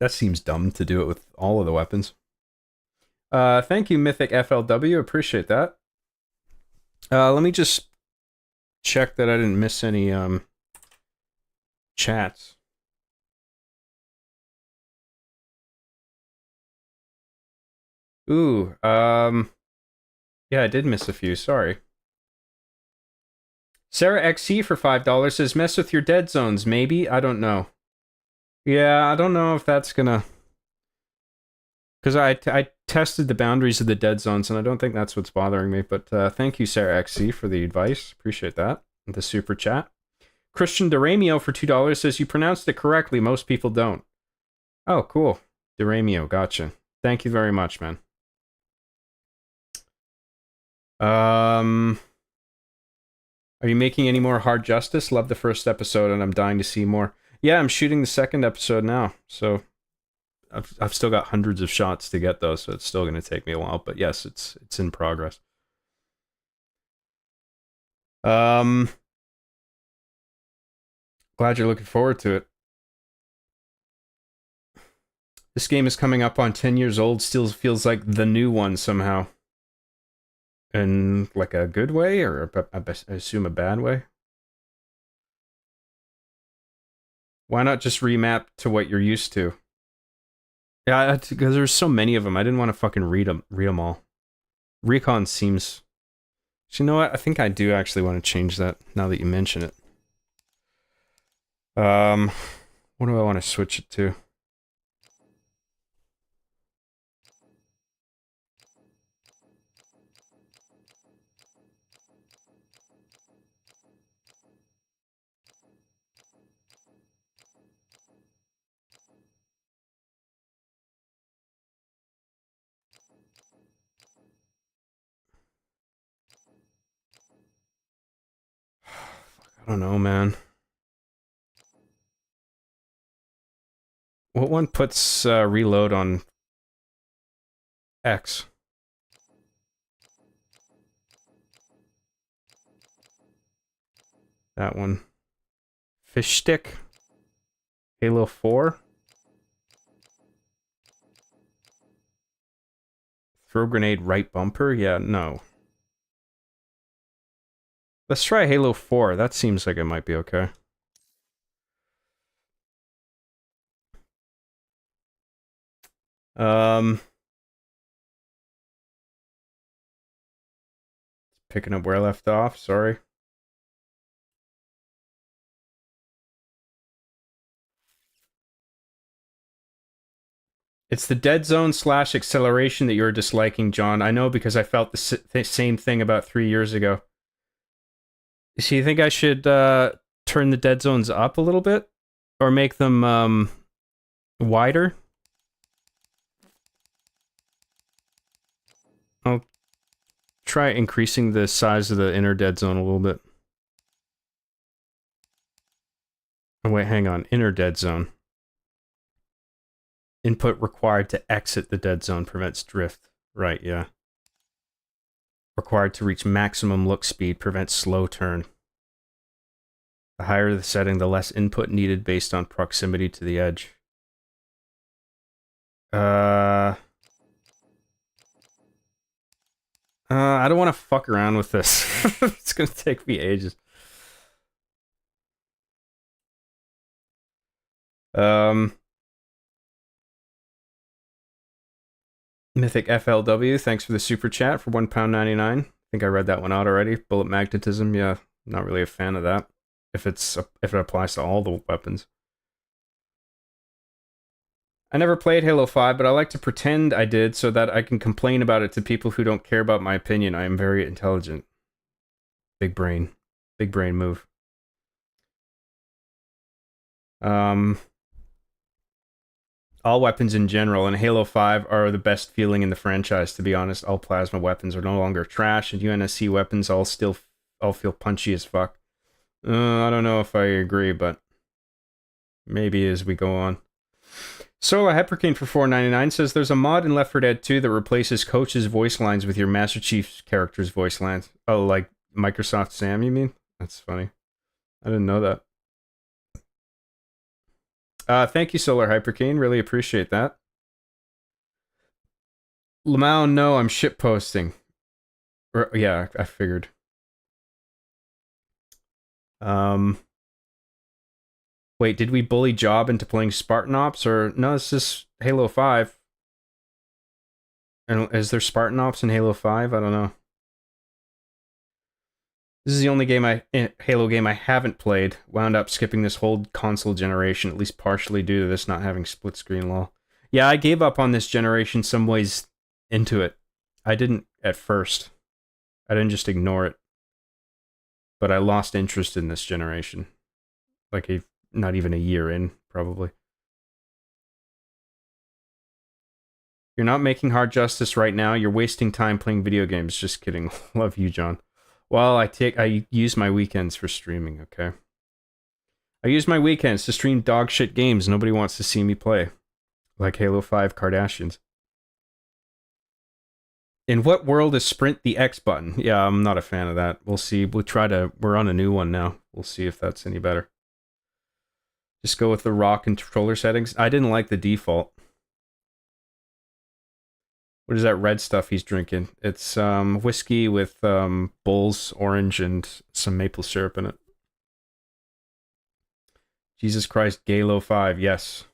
That seems dumb to do it with all of the weapons. Thank you, Mythic FLW. Appreciate that. Let me just check that I didn't miss any chats. Ooh, yeah, I did miss a few. Sorry. Sarah XC for $5 says, mess with your dead zones, maybe? I don't know. Yeah, I don't know if that's gonna... Because I tested the boundaries of the dead zones, and I don't think that's what's bothering me. But thank you, Sarah XC, for the advice. Appreciate that. And the super chat. Christian Deramio for $2 says, you pronounced it correctly. Most people don't. Oh, cool. Deramio, gotcha. Thank you very much, man. Are you making any more Hard Justice? Love the first episode, and I'm dying to see more. Yeah, I'm shooting the second episode now, so I've still got hundreds of shots to get though, so it's still going to take me a while. But yes, it's in progress. Glad you're looking forward to it. This game is coming up on 10 years old. Still feels like the new one somehow. In like a good way, or I assume a bad way? Why not just remap to what you're used to? Yeah, because there's so many of them. I didn't want to fucking read them all. Recon seems... You know what? I think I do actually want to change that now that you mention it. What do I want to switch it to? I don't know, man. What one puts reload on X? That one. Fish stick. Halo 4. Throw grenade right bumper? Yeah, no. Let's try Halo 4. That seems like it might be okay. Picking up where I left off, sorry. It's the dead zone / acceleration that you're disliking, John. I know because I felt the same thing about 3 years ago. So you think I should turn the dead zones up a little bit? Or make them wider? I'll try increasing the size of the inner dead zone a little bit. Oh, wait, hang on. Inner dead zone. Input required to exit the dead zone prevents drift. Right, yeah. Required to reach maximum look speed prevents slow turn. The higher the setting, the less input needed based on proximity to the edge. I don't want to fuck around with this. It's gonna take me ages. Mythic FLW, thanks for the super chat for £1.99. I think I read that one out already. Bullet magnetism, yeah, not really a fan of that. If it applies to all the weapons. I never played Halo 5, but I like to pretend I did so that I can complain about it to people who don't care about my opinion. I am very intelligent. Big brain. Big brain move. All weapons in general and Halo 5 are the best feeling in the franchise, to be honest. All plasma weapons are no longer trash, and UNSC weapons all feel punchy as fuck. I don't know if I agree, but maybe as we go on. Solar Hypercane for $4.99 says there's a mod in Left 4 Dead 2 that replaces Coach's voice lines with your Master Chief's character's voice lines. Oh, like Microsoft Sam, you mean? That's funny. I didn't know that. Thank you, Solar Hypercane. Really appreciate that. Lamau, no, I'm shitposting. Yeah, I figured. Wait, did we bully Job into playing Spartan Ops? Or no, it's just Halo 5. And is there Spartan Ops in Halo 5? I don't know. This is the only Halo game I haven't played. Wound up skipping this whole console generation, at least partially due to this not having split screen law. Yeah, I gave up on this generation some ways into it. I didn't at first. I didn't just ignore it. But I lost interest in this generation. Like not even a year in, probably. You're not making hard justice right now. You're wasting time playing video games. Just kidding. Love you, John. Well, I use my weekends for streaming, okay? I use my weekends to stream dog shit games nobody wants to see me play. Like Halo 5 Kardashians. In what world is sprint the X button? Yeah, I'm not a fan of that. We'll see. We're on a new one now. We'll see if that's any better. Just go with the raw controller settings. I didn't like the default. What is that red stuff he's drinking? It's whiskey with Bull's orange and some maple syrup in it. Jesus Christ, Halo 5, yes.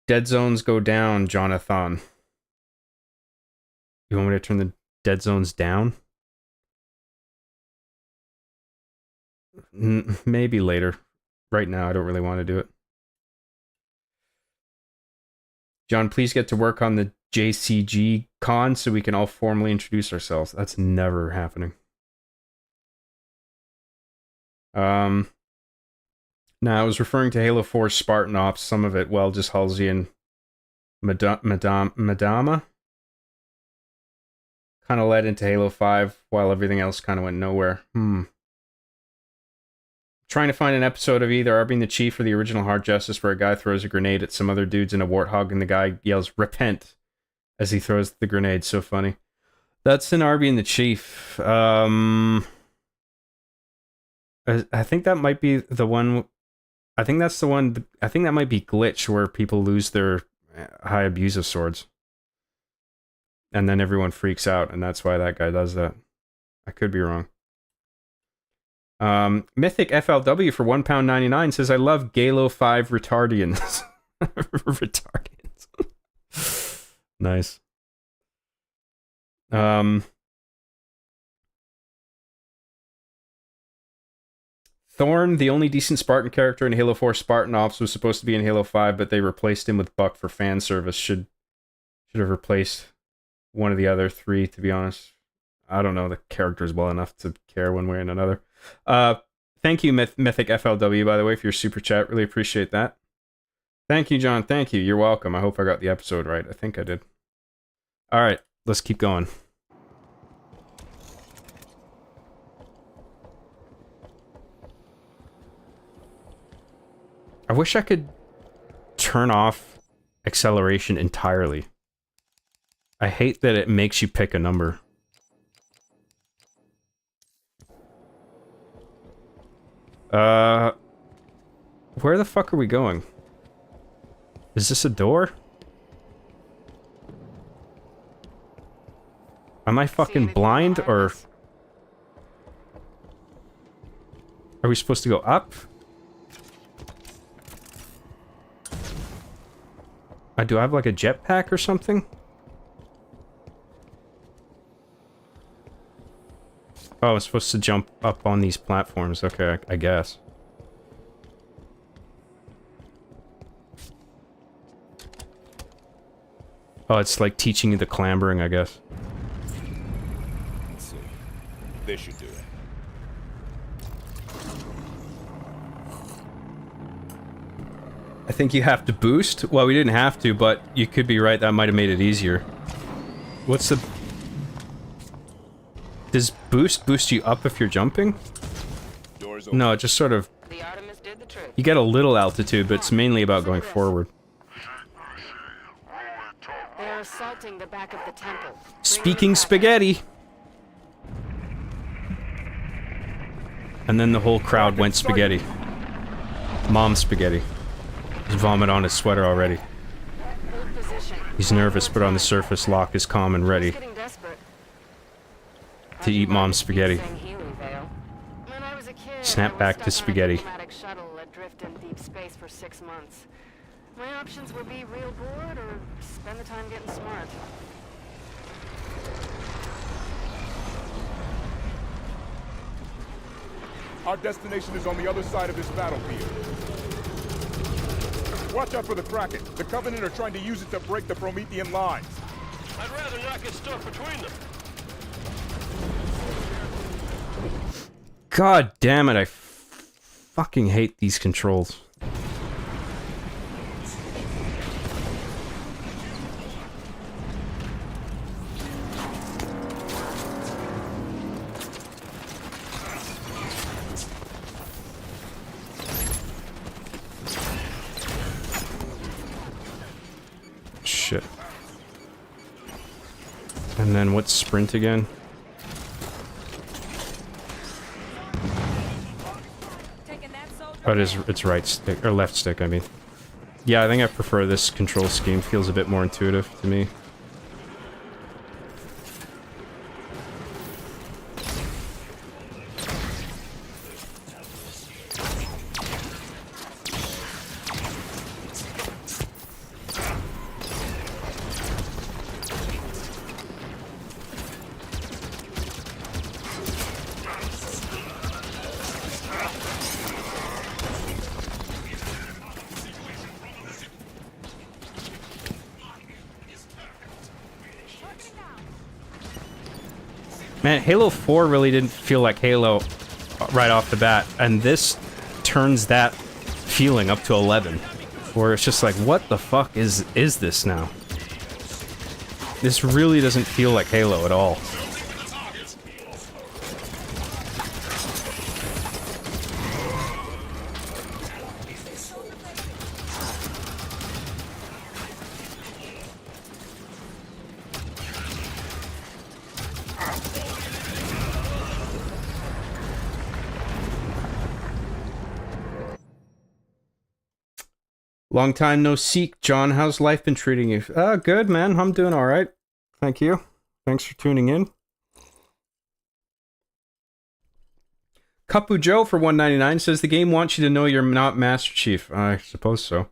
Dead zones go down, Jonathan. You want me to turn the dead zones down? Maybe later. Right now, I don't really want to do it. John, please get to work on the JCG con so we can all formally introduce ourselves. That's never happening. Now, I was referring to Halo 4 Spartan Ops, some of it, well, just Halsey and Madama. Kind of led into Halo 5, while everything else kind of went nowhere. Trying to find an episode of either Arby and the Chief or the original Hard Justice where a guy throws a grenade at some other dudes in a warthog and the guy yells, "Repent," as he throws the grenade. So funny. That's in Arby and the Chief. I think that might be the one... I think that's the one... I think that might be Glitch, where people lose their high abusive swords. And then everyone freaks out, and that's why that guy does that. I could be wrong. Mythic FLW for £1.99 says, I love Halo 5 retardians. Retardians. Nice. Thorn, the only decent Spartan character in Halo 4 Spartan Ops, was supposed to be in Halo 5, but they replaced him with Buck for fan service. Should have replaced one of the other three, to be honest. I don't know the characters well enough to care one way or another. Thank you, Mythic FLW, by the way, for your super chat. Really appreciate that. Thank you, John. Thank you. You're welcome. I hope I got the episode right. I think I did. All right, let's keep going. I wish I could turn off acceleration entirely. I hate that it makes you pick a number. Where the fuck are we going? Is this a door? Am I fucking blind, or... Are we supposed to go up? Do I have like a jetpack or something? Oh, I'm supposed to jump up on these platforms. Okay, I guess. Oh, it's like teaching you the clambering, I guess. Let's see. This should do it. I think you have to boost. Well, we didn't have to, but you could be right. That might have made it easier. What's the... Does boost you up if you're jumping? Doors open. No, it just sort of... The Artemis did the trick. You get a little altitude, but it's mainly about going forward. They're assaulting the back of the temple. Speaking spaghetti! And then the whole crowd went spaghetti. Mom spaghetti. He's vomit on his sweater already. He's nervous, but on the surface, Locke is calm and ready to eat mom's spaghetti. Snap back to spaghetti. Shuttle adrift in deep space for 6 months. My options would be real bored or spend the time getting smart. Our destination is on the other side of this battlefield. Watch out for the Kraken. The Covenant are trying to use it to break the Promethean lines. I'd rather not get stuck between them. God damn it, I fucking hate these controls. Shit. And then what's sprint again? Oh, it's right stick, or left stick, I mean. Yeah, I think I prefer this control scheme. Feels a bit more intuitive to me. Man, Halo 4 really didn't feel like Halo right off the bat, and this turns that feeling up to 11, where it's just like, what the fuck is this now? This really doesn't feel like Halo at all. Long time no seek, John. How's life been treating you? Good, man. I'm doing all right. Thank you. Thanks for tuning in. Kapu Joe for $1.99 says the game wants you to know you're not Master Chief. I suppose so.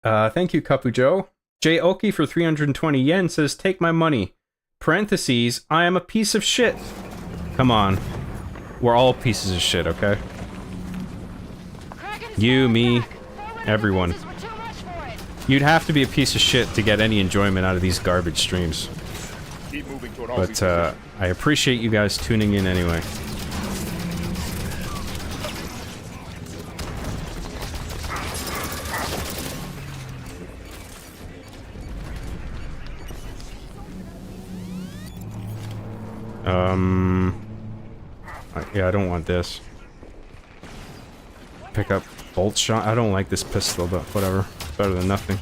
Thank you, Kapu Joe. Jay Oki for 320 yen says, take my money. Parentheses, I am a piece of shit. Come on. We're all pieces of shit, okay? You, me, everyone. You'd have to be a piece of shit to get any enjoyment out of these garbage streams. Keep moving toward But, I appreciate you guys tuning in anyway. Yeah, I don't want this. Pick up bolt shot. I don't like this pistol, but whatever. Better than nothing.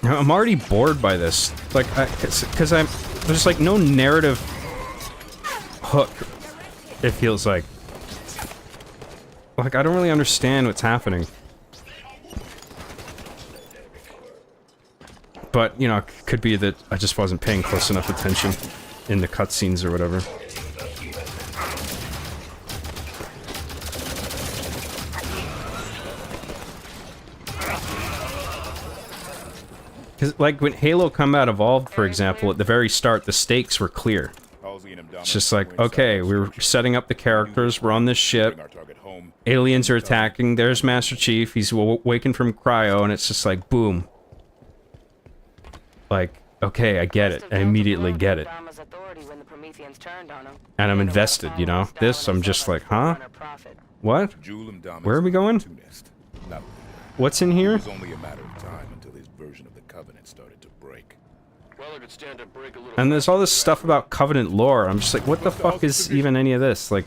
I'm already bored by this. Like, because there's like no narrative hook, it feels like. Like, I don't really understand what's happening. But, you know, it could be that I just wasn't paying close enough attention in the cutscenes or whatever. Because, like, when Halo Combat Evolved, for example, at the very start, the stakes were clear. It's just like, okay, we're setting up the characters, we're on this ship, aliens are attacking, there's Master Chief, he's waking from cryo, and it's just like, boom. Like, okay, I get it, I immediately get it. And I'm invested, you know? This, I'm just like, huh? What? Where are we going? What's in here? And there's all this stuff about Covenant lore. I'm just like, what the fuck is even any of this? Like,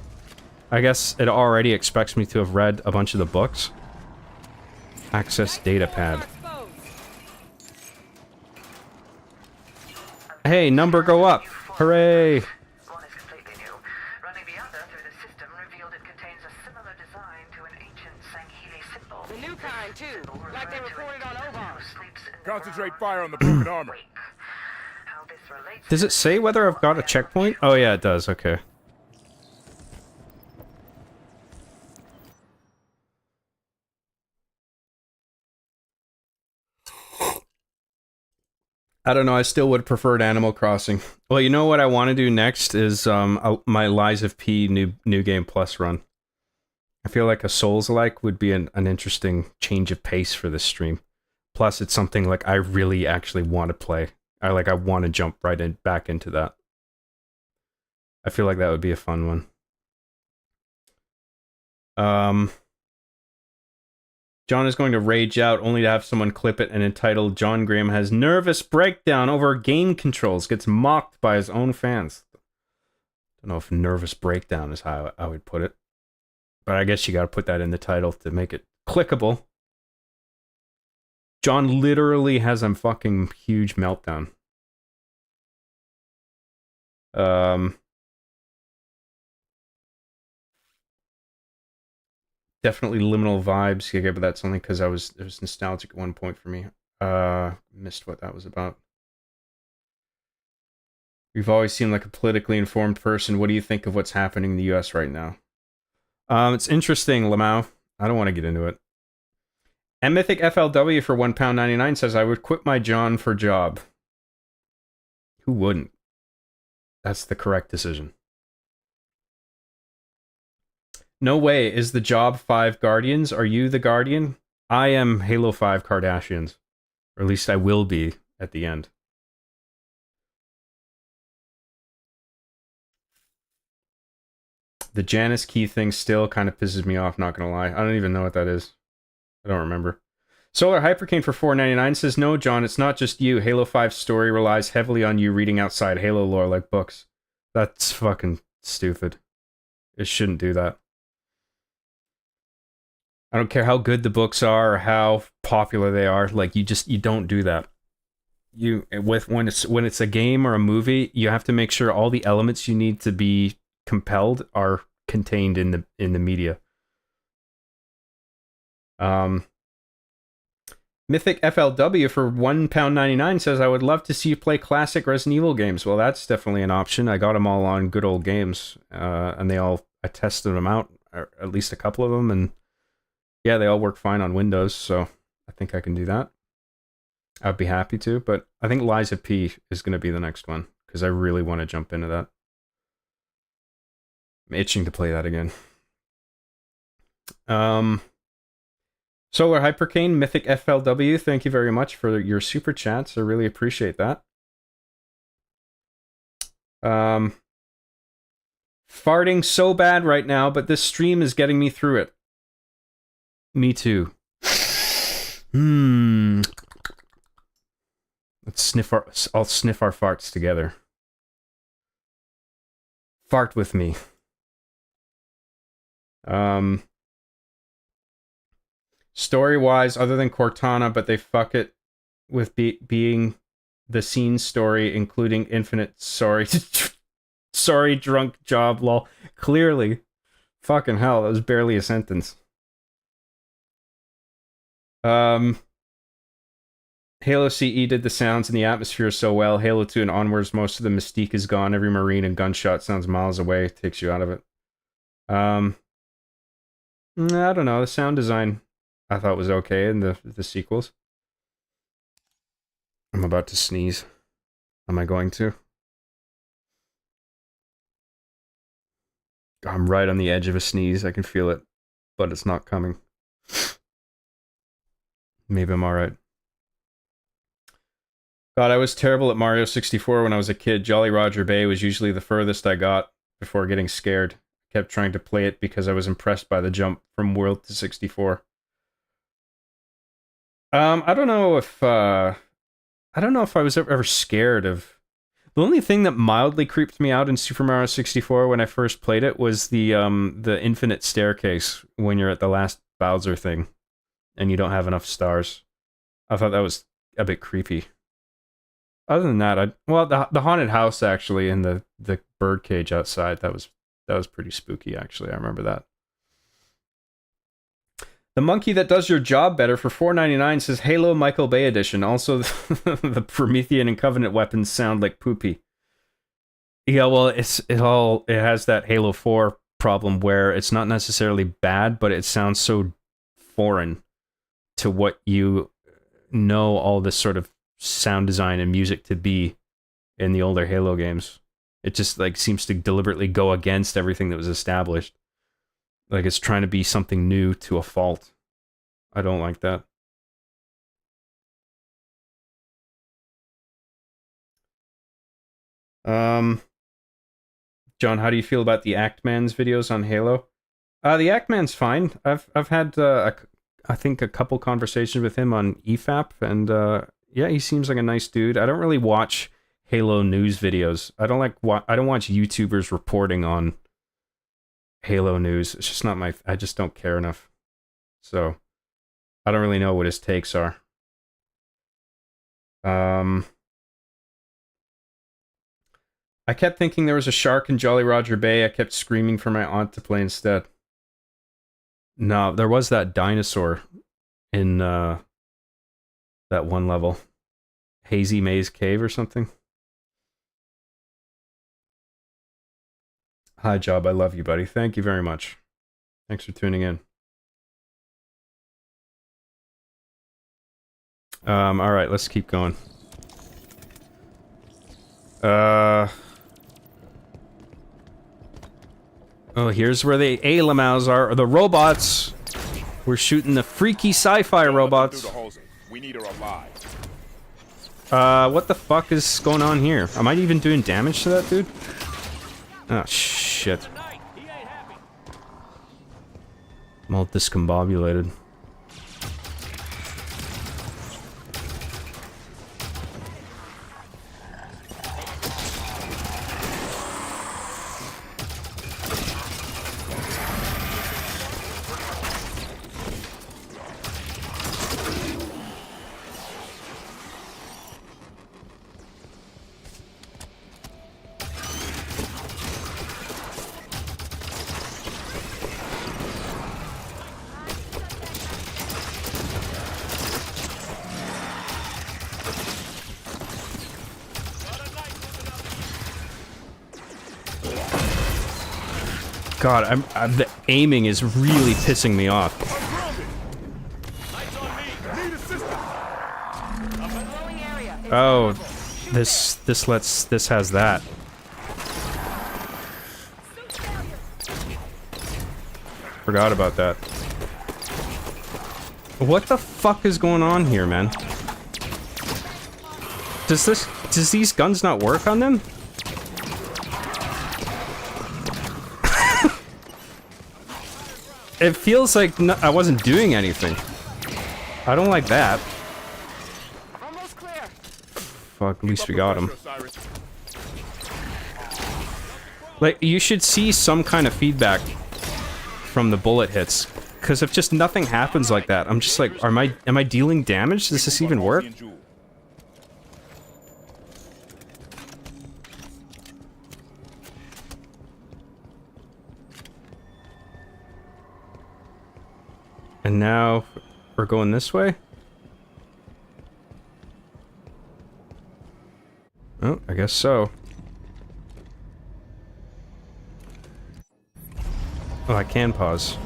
I guess it already expects me to have read a bunch of the books. Access data pad. Hey, number go up! Hooray! The new kind, too. Like they reported on Oban. Concentrate fire on the broken armor. Does it say whether I've got a checkpoint? Oh yeah, it does, okay. I don't know, I still would have preferred Animal Crossing. Well, you know what I want to do next is my Lies of P New Game Plus run. I feel like a Souls-like would be an interesting change of pace for this stream. Plus, it's something like I really actually want to play. I want to jump right back into that. I feel like that would be a fun one. John is going to rage out only to have someone clip it and entitle John Graham has nervous breakdown over game controls. Gets mocked by his own fans. Don't know if nervous breakdown is how I would put it. But I guess you gotta put that in the title to make it clickable. John literally has a fucking huge meltdown. Definitely liminal vibes. Yeah, but that's only because it was nostalgic at one point for me. Missed what that was about. You've always seemed like a politically informed person. What do you think of what's happening in the US right now? It's interesting, Lamau. I don't want to get into it. And Mythic FLW for £1.99 says, I would quit my John for job. Who wouldn't? That's the correct decision. No way. Is the job 5 Guardians? Are you the Guardian? I am Halo 5 Kardashians. Or at least I will be at the end. The Janice Key thing still kind of pisses me off, not gonna lie. I don't even know what that is. I don't remember. Solar Hypercane for $4.99 says, no, John, it's not just you. Halo 5's story relies heavily on you reading outside Halo lore like books. That's fucking stupid. It shouldn't do that. I don't care how good the books are or how popular they are. Like, you don't do that. When it's a game or a movie, you have to make sure all the elements you need to be compelled are contained in the media. Mythic FLW for £1.99 says, I would love to see you play classic Resident Evil games. Well, that's definitely an option. I got them all on Good Old Games, and I tested them out, or at least a couple of them, and yeah, they all work fine on Windows, so I think I can do that. I'd be happy to, but I think Lies of P is going to be the next one, because I really want to jump into that. I'm itching to play that again. Solar Hypercane, Mythic FLW, thank you very much for your super chats. I really appreciate that. Farting so bad right now, but this stream is getting me through it. Me too. Let's sniff I'll sniff our farts together. Fart with me. Story-wise, other than Cortana, but they fuck it with being the scene story, including infinite sorry drunk job, lol. Clearly. Fucking hell, that was barely a sentence. Halo CE did the sounds and the atmosphere so well. Halo 2 and onwards, most of the mystique is gone. Every marine and gunshot sounds miles away. Takes you out of it. I don't know. The sound design I thought was okay in the sequels. I'm about to sneeze. Am I going to? I'm right on the edge of a sneeze. I can feel it, but it's not coming. Maybe I'm alright. God, I was terrible at Mario 64 when I was a kid. Jolly Roger Bay was usually the furthest I got before getting scared. I kept trying to play it because I was impressed by the jump from World to 64. I don't know if I was ever scared of. The only thing that mildly creeped me out in Super Mario 64 when I first played it was the infinite staircase when you're at the last Bowser thing and you don't have enough stars. I thought that was a bit creepy. Other than that, the haunted house actually and the bird cage outside, that was pretty spooky actually. I remember that. The monkey that does your job better for $4.99 says Halo Michael Bay edition. Also, the Promethean and Covenant weapons sound like poopy. Yeah, well, it has that Halo 4 problem where it's not necessarily bad, but it sounds so foreign to what you know all this sort of sound design and music to be in the older Halo games. It just like seems to deliberately go against everything that was established. Like it's trying to be something new to a fault. I don't like that. John, how do you feel about the Actman's videos on Halo? The Actman's fine. I've had I think a couple conversations with him on EFAP, and yeah, he seems like a nice dude. I don't really watch Halo news videos. I don't watch YouTubers reporting on Halo news. It's just not I just don't care enough. So I don't really know what his takes are. I kept thinking there was a shark in Jolly Roger Bay. I kept screaming for my aunt to play instead. No, there was that dinosaur in that one level. Hazy Maze Cave or something. Hi, Job. I love you, buddy. Thank you very much. Thanks for tuning in. All right, let's keep going. Oh, here's where the A-Lamals are, or the robots. We're shooting the freaky sci-fi robots. We need her alive. What the fuck is going on here? Am I even doing damage to that dude? Oh, shit. I'm all discombobulated. God, the aiming is really pissing me off. Oh, this has that. Forgot about that. What the fuck is going on here, man? Does these guns not work on them? It feels like I wasn't doing anything. I don't like that. Almost clear. Fuck, at least we got him. Like, you should see some kind of feedback from the bullet hits. Because if just nothing happens like that, I'm just like, am I dealing damage? Does this even work? And now we're going this way? Oh, I guess so. Oh, I can pause.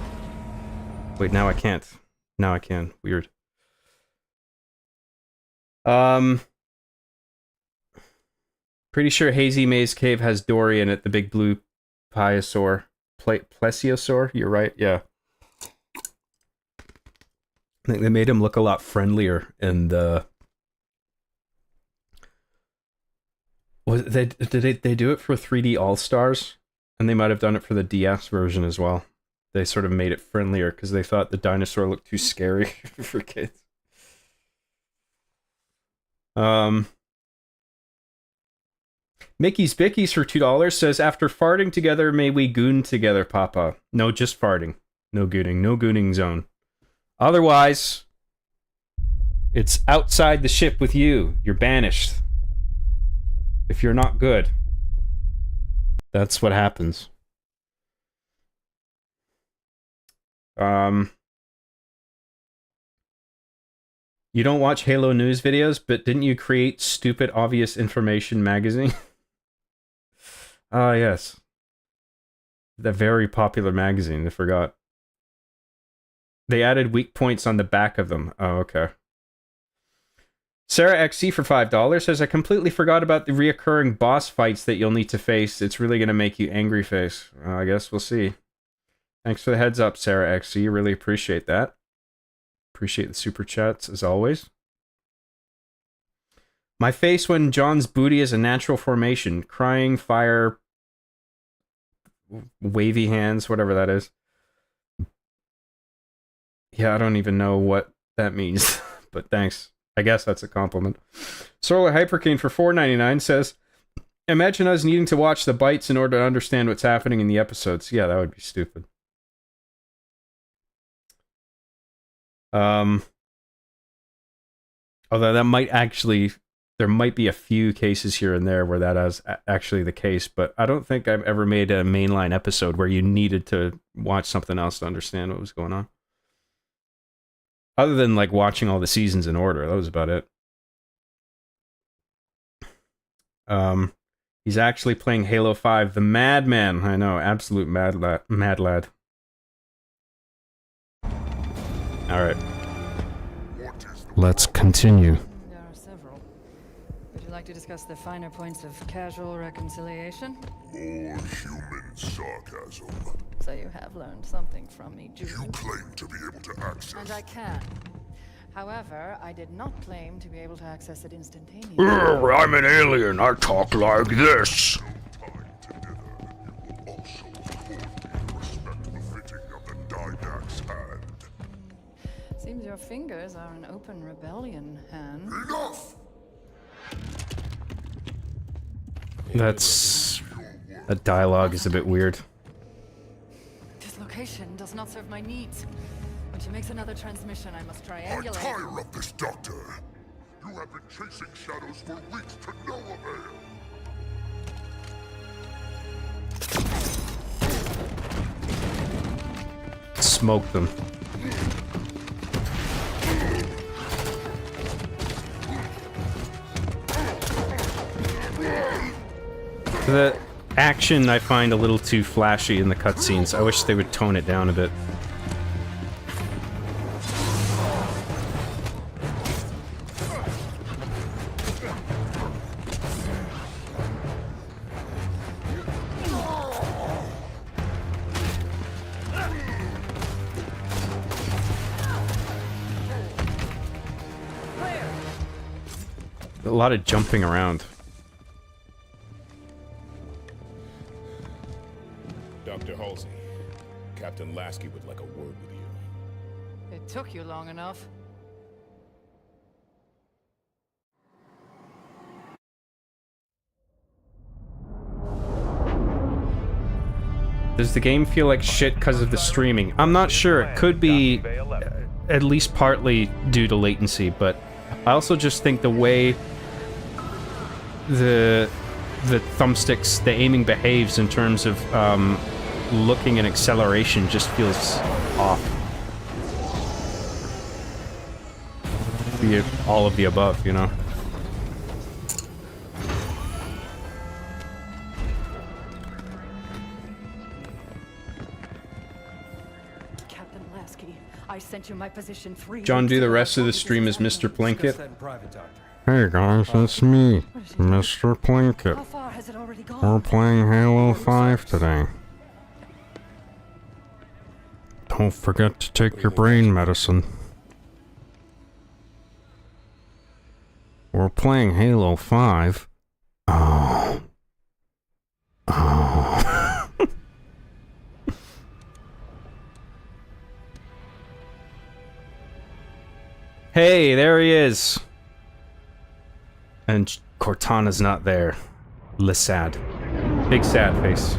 Wait, now I can't. Now I can. Weird. Pretty sure Hazy Maze Cave has Dory in it, the big blue pliosaur. Plesiosaur? You're right, yeah. I think they made him look a lot friendlier in the... Did they do it for 3D All-Stars? And they might have done it for the DS version as well. They sort of made it friendlier because they thought the dinosaur looked too scary for kids. Mickey's Bickies for $2 says, after farting together, may we goon together, Papa. No, just farting. No gooning. No gooning zone. Otherwise, it's outside the ship with you. You're banished. If you're not good. That's what happens. You don't watch Halo News videos, but didn't you create Stupid Obvious Information magazine? Ah, yes. The very popular magazine, I forgot. They added weak points on the back of them. Oh, okay. Sarah XC for $5 says, I completely forgot about the reoccurring boss fights that you'll need to face. It's really going to make you angry face. I guess we'll see. Thanks for the heads up, Sarah XC. Really appreciate that. Appreciate the super chats, as always. My face when John's booty is a natural formation. Crying, fire, wavy hands, whatever that is. Yeah, I don't even know what that means, but thanks. I guess that's a compliment. Solar Hypercane for $4.99 says, imagine us needing to watch the bites in order to understand what's happening in the episodes. Yeah, that would be stupid. Although that might actually, there might be a few cases here and there where that is actually the case, but I don't think I've ever made a mainline episode where you needed to watch something else to understand what was going on. Other than, like, watching all the seasons in order. That was about it. He's actually playing Halo 5. The madman. I know. Absolute mad lad. Alright. Let's continue. There are several. Would you like to discuss the finer points of casual reconciliation? More human sarcasm. So you have learned something from me, You Julian. claim to be able to access... And I can. However, I did not claim to be able to access it instantaneously. I'm an alien. I talk like this. No time to dither. You will also afford me respect befitting of the Didact's hand. Seems your fingers are an open rebellion, Han. Enough! That dialogue is a bit weird. This location does not serve my needs. When she makes another transmission, I must I triangulate. tire of this, Doctor. You have been chasing shadows for weeks to no avail. Smoke them. action I find a little too flashy in the cutscenes. I wish they would tone it down a bit. A lot of jumping around. Dr. Halsey, Captain Lasky would like a word with you. It took you long enough. Does the game feel like shit because of the streaming? I'm not sure. It could be at least partly due to latency, but I also just think the way the thumbsticks, the aiming behaves in terms of looking and acceleration just feels off. Be it all of the above, you know? Captain Lasky, I sent you my position 3. John, do the rest of the stream as Mr. Plinkett. Private, Doctor. Hey guys, it's me, Mr. Plinkett. How far has it already gone? We're playing Halo 5 today. Don't forget to take your brain medicine. We're playing Halo 5. Oh. Oh. Hey, there he is. And Cortana's not there. Sad. Big sad face.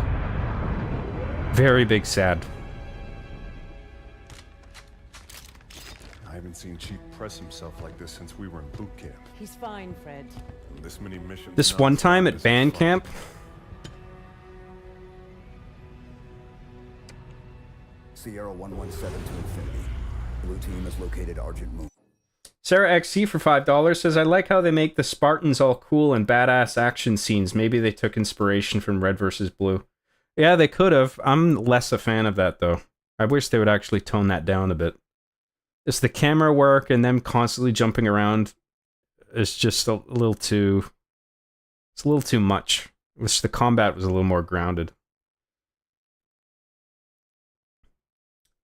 Very big sad. I haven't seen Chief press himself like this since we were in boot camp. He's fine, Fred. This many missions. This one time at band camp, Sierra 117 to infinity. Blue team has located Argent Moon. Sarah XC for $5 says, I like how they make the Spartans all cool and badass action scenes. Maybe they took inspiration from Red vs. Blue. Yeah, they could have. I'm less a fan of that, though. I wish they would actually tone that down a bit. It's the camera work and them constantly jumping around is just a little too... It's a little too much. Wish the combat was a little more grounded.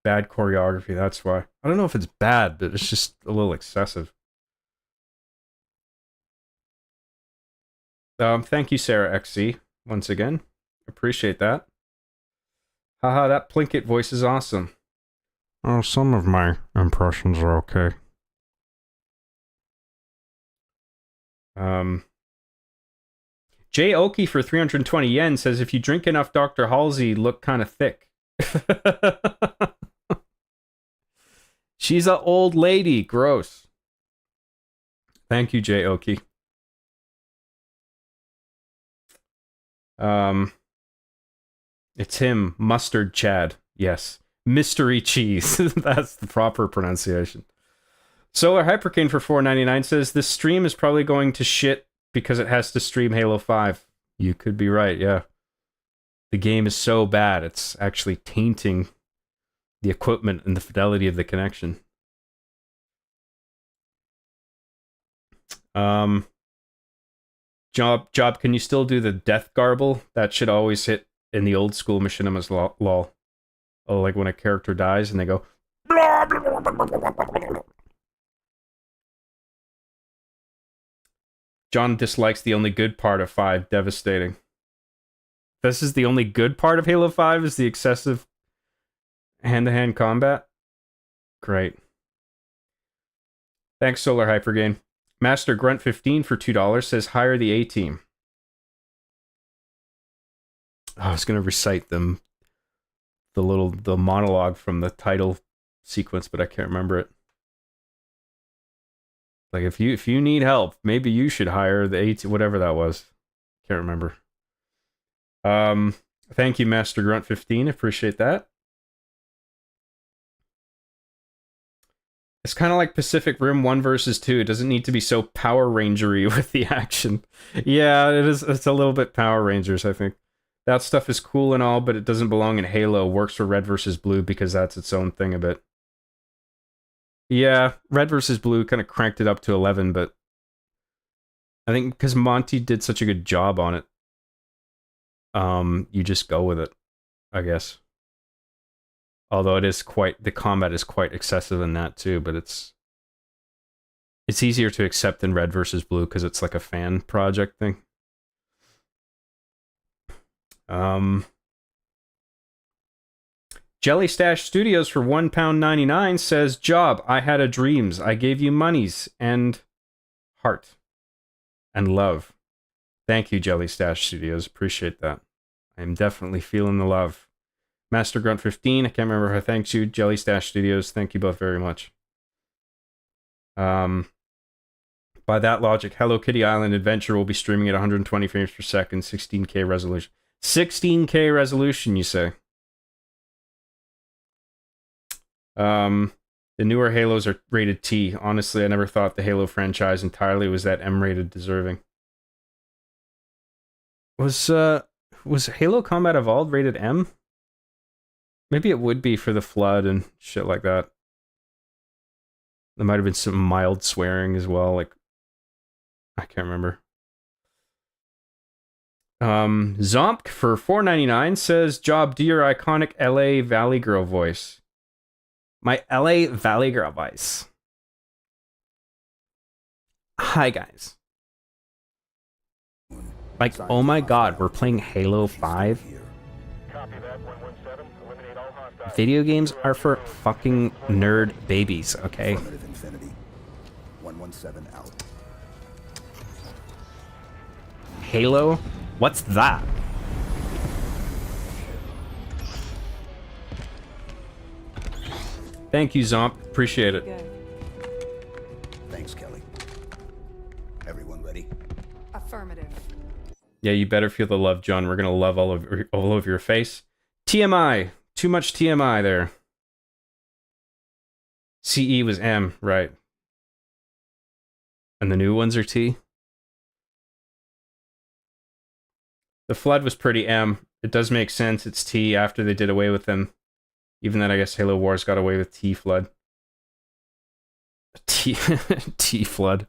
Bad choreography, that's why. I don't know if it's bad, but it's just a little excessive. Thank you, Sarah XC, once again. Appreciate that. Haha, that Plinkett voice is awesome. Oh, some of my impressions are okay. Jay Oki for 320 yen says, if you drink enough Dr. Halsey, look kind of thick. She's an old lady. Gross. Thank you, Jay Oki. It's him, Mustard Chad. Yes. Mystery cheese. That's the proper pronunciation. Solar Hypercane for $4.99 says, this stream is probably going to shit because it has to stream Halo 5. You could be right, yeah. The game is so bad, it's actually tainting the equipment and the fidelity of the connection. Job, can you still do the death garble? That should always hit in the old school machinimas lol. Oh, like when a character dies and they go blah, blah, blah, blah, blah, blah, blah. John dislikes the only good part of 5, devastating. This is the only good part of Halo 5 is the excessive hand-to-hand combat? Great. Thanks, Solar Hypergame. Master Grunt 15 for $2 says, hire the A-Team. I was going to recite them, the monologue from the title sequence, but I can't remember it. Like, if you need help, maybe you should hire the A-Team, whatever that was. Can't remember. Thank you, Master Grunt 15. Appreciate that. It's kind of like Pacific Rim 1 versus 2. It doesn't need to be so Power Ranger-y with the action. Yeah, it is. It's a little bit Power Rangers, I think. That stuff is cool and all, but it doesn't belong in Halo. Works for Red versus Blue because that's its own thing a bit. Yeah, Red versus Blue kind of cranked it up to 11, but I think because Monty did such a good job on it, you just go with it, I guess. Although it is the combat is quite excessive in that too, but it's easier to accept than Red versus Blue because it's like a fan project thing. Jelly Stash Studios for £1.99 says, Job, I had a dreams. I gave you monies and heart and love. Thank you, Jelly Stash Studios. Appreciate that. I'm definitely feeling the love. Master Grunt 15, I can't remember if I thanked you. Jelly Stash Studios, thank you both very much. By that logic, Hello Kitty Island Adventure will be streaming at 120 frames per second, 16K resolution. 16K resolution, you say? The newer Halos are rated T. Honestly, I never thought the Halo franchise entirely was that M-rated deserving. Was Halo Combat Evolved rated M? Maybe it would be for the Flood and shit like that. There might have been some mild swearing as well, like I can't remember. Zompk for $4.99 says, Job, do your iconic LA Valley Girl voice. My LA Valley Girl voice. Hi, guys. Like, oh my god, we're playing Halo 5? Video games are for fucking nerd babies, okay? Infinity. 117 out. Halo? What's that? Thank you, Zomp. Appreciate it. Thanks, Kelly. Everyone ready? Affirmative. Yeah, you better feel the love, John. We're gonna love all over your face. TMI. Too much TMI there. CE was M, right. And the new ones are T. The Flood was pretty M. It does make sense. It's T after they did away with them. Even then, I guess Halo Wars got away with T Flood. T Flood.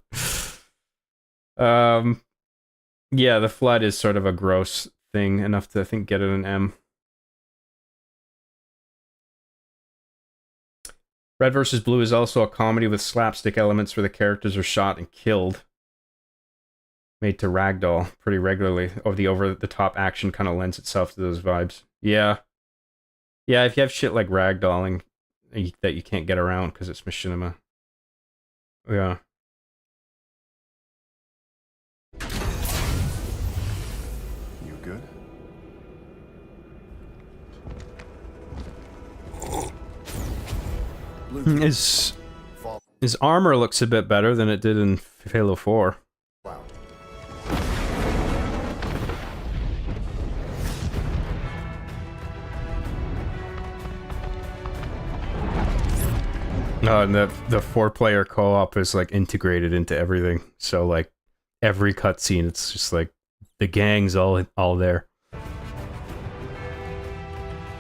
Yeah, the Flood is sort of a gross thing enough to, I think, get it an M. Red vs. Blue is also a comedy with slapstick elements where the characters are shot and killed. Made to ragdoll pretty regularly. Oh, the over-the-top action kind of lends itself to those vibes. Yeah. Yeah, if you have shit like ragdolling that you can't get around because it's machinima. Yeah. You good? His armor looks a bit better than it did in Halo 4. Wow. And the 4-player co-op is like integrated into everything. So like every cutscene, it's just like the gang's all there. The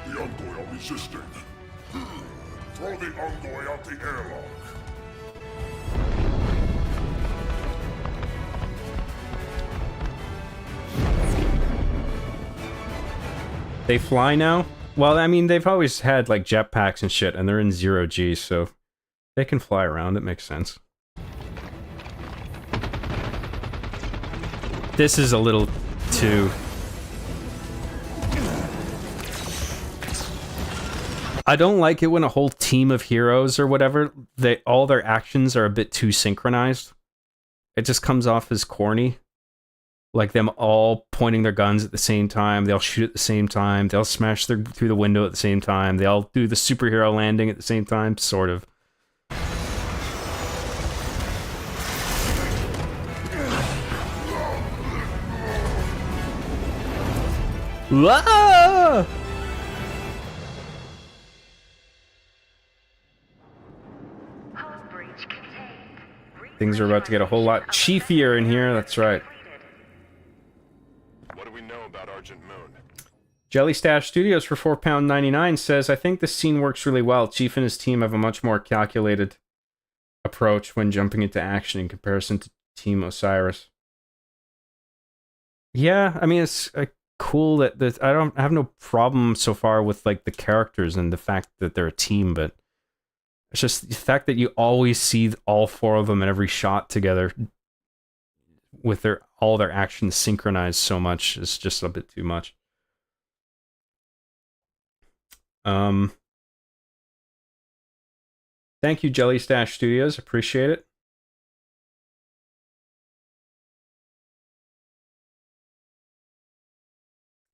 Ungoy are resisting. Throw the Ungoy out the airlock. They fly now? Well, I mean, they've always had like jetpacks and shit, and they're in 0G, so they can fly around. It makes sense. This is a little too... I don't like it when a whole team of heroes or whatever, all their actions are a bit too synchronized. It just comes off as corny. Like them all pointing their guns at the same time, they'll shoot at the same time, they'll smash through the window at the same time, they all do the superhero landing at the same time, sort of. Whoa! Things are about to get a whole lot chiefier in here, that's right. What do we know about Argent Moon? Jelly Stash Studios for £4.99 says, I think this scene works really well. Chief and his team have a much more calculated approach when jumping into action in comparison to Team Osiris. Yeah, I mean, it's cool that I have no problem so far with like the characters and the fact that they're a team, but it's just the fact that you always see all four of them in every shot together with all their actions synchronized so much is just a bit too much. Thank you, Jelly Stash Studios. Appreciate it.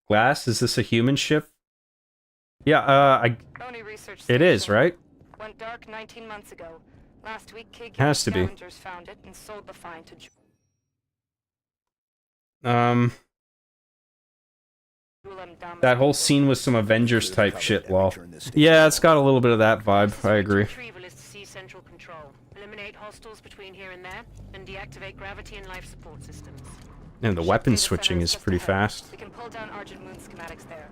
Glass, is this a human ship? Yeah, it is, right? Went dark 19 months ago. Last week, Kig Has to be. Scavengers found it and sold the find to That whole scene was some Avengers type shit, lol. Yeah, it's got a little bit of that vibe. I agree. Retrievalists see central control. Eliminate hostiles between here and there, and deactivate gravity and life support systems. And the weapon switching is pretty fast. We can pull down Argent Moon schematics there.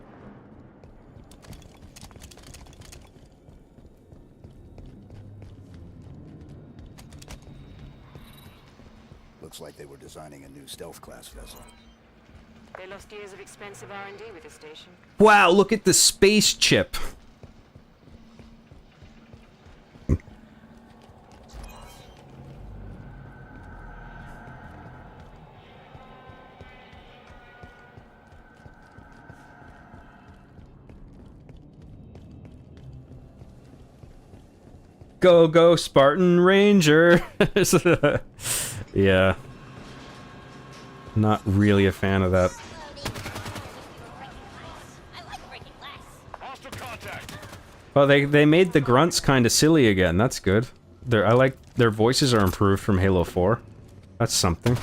Looks like they were designing a new stealth class vessel. They lost years of expensive R&D with this station. Wow, look at the space chip. Go, go, Spartan Ranger! Yeah. Not really a fan of that. Well, they made the grunts kind of silly again. That's good. I like their voices are improved from Halo 4. That's something.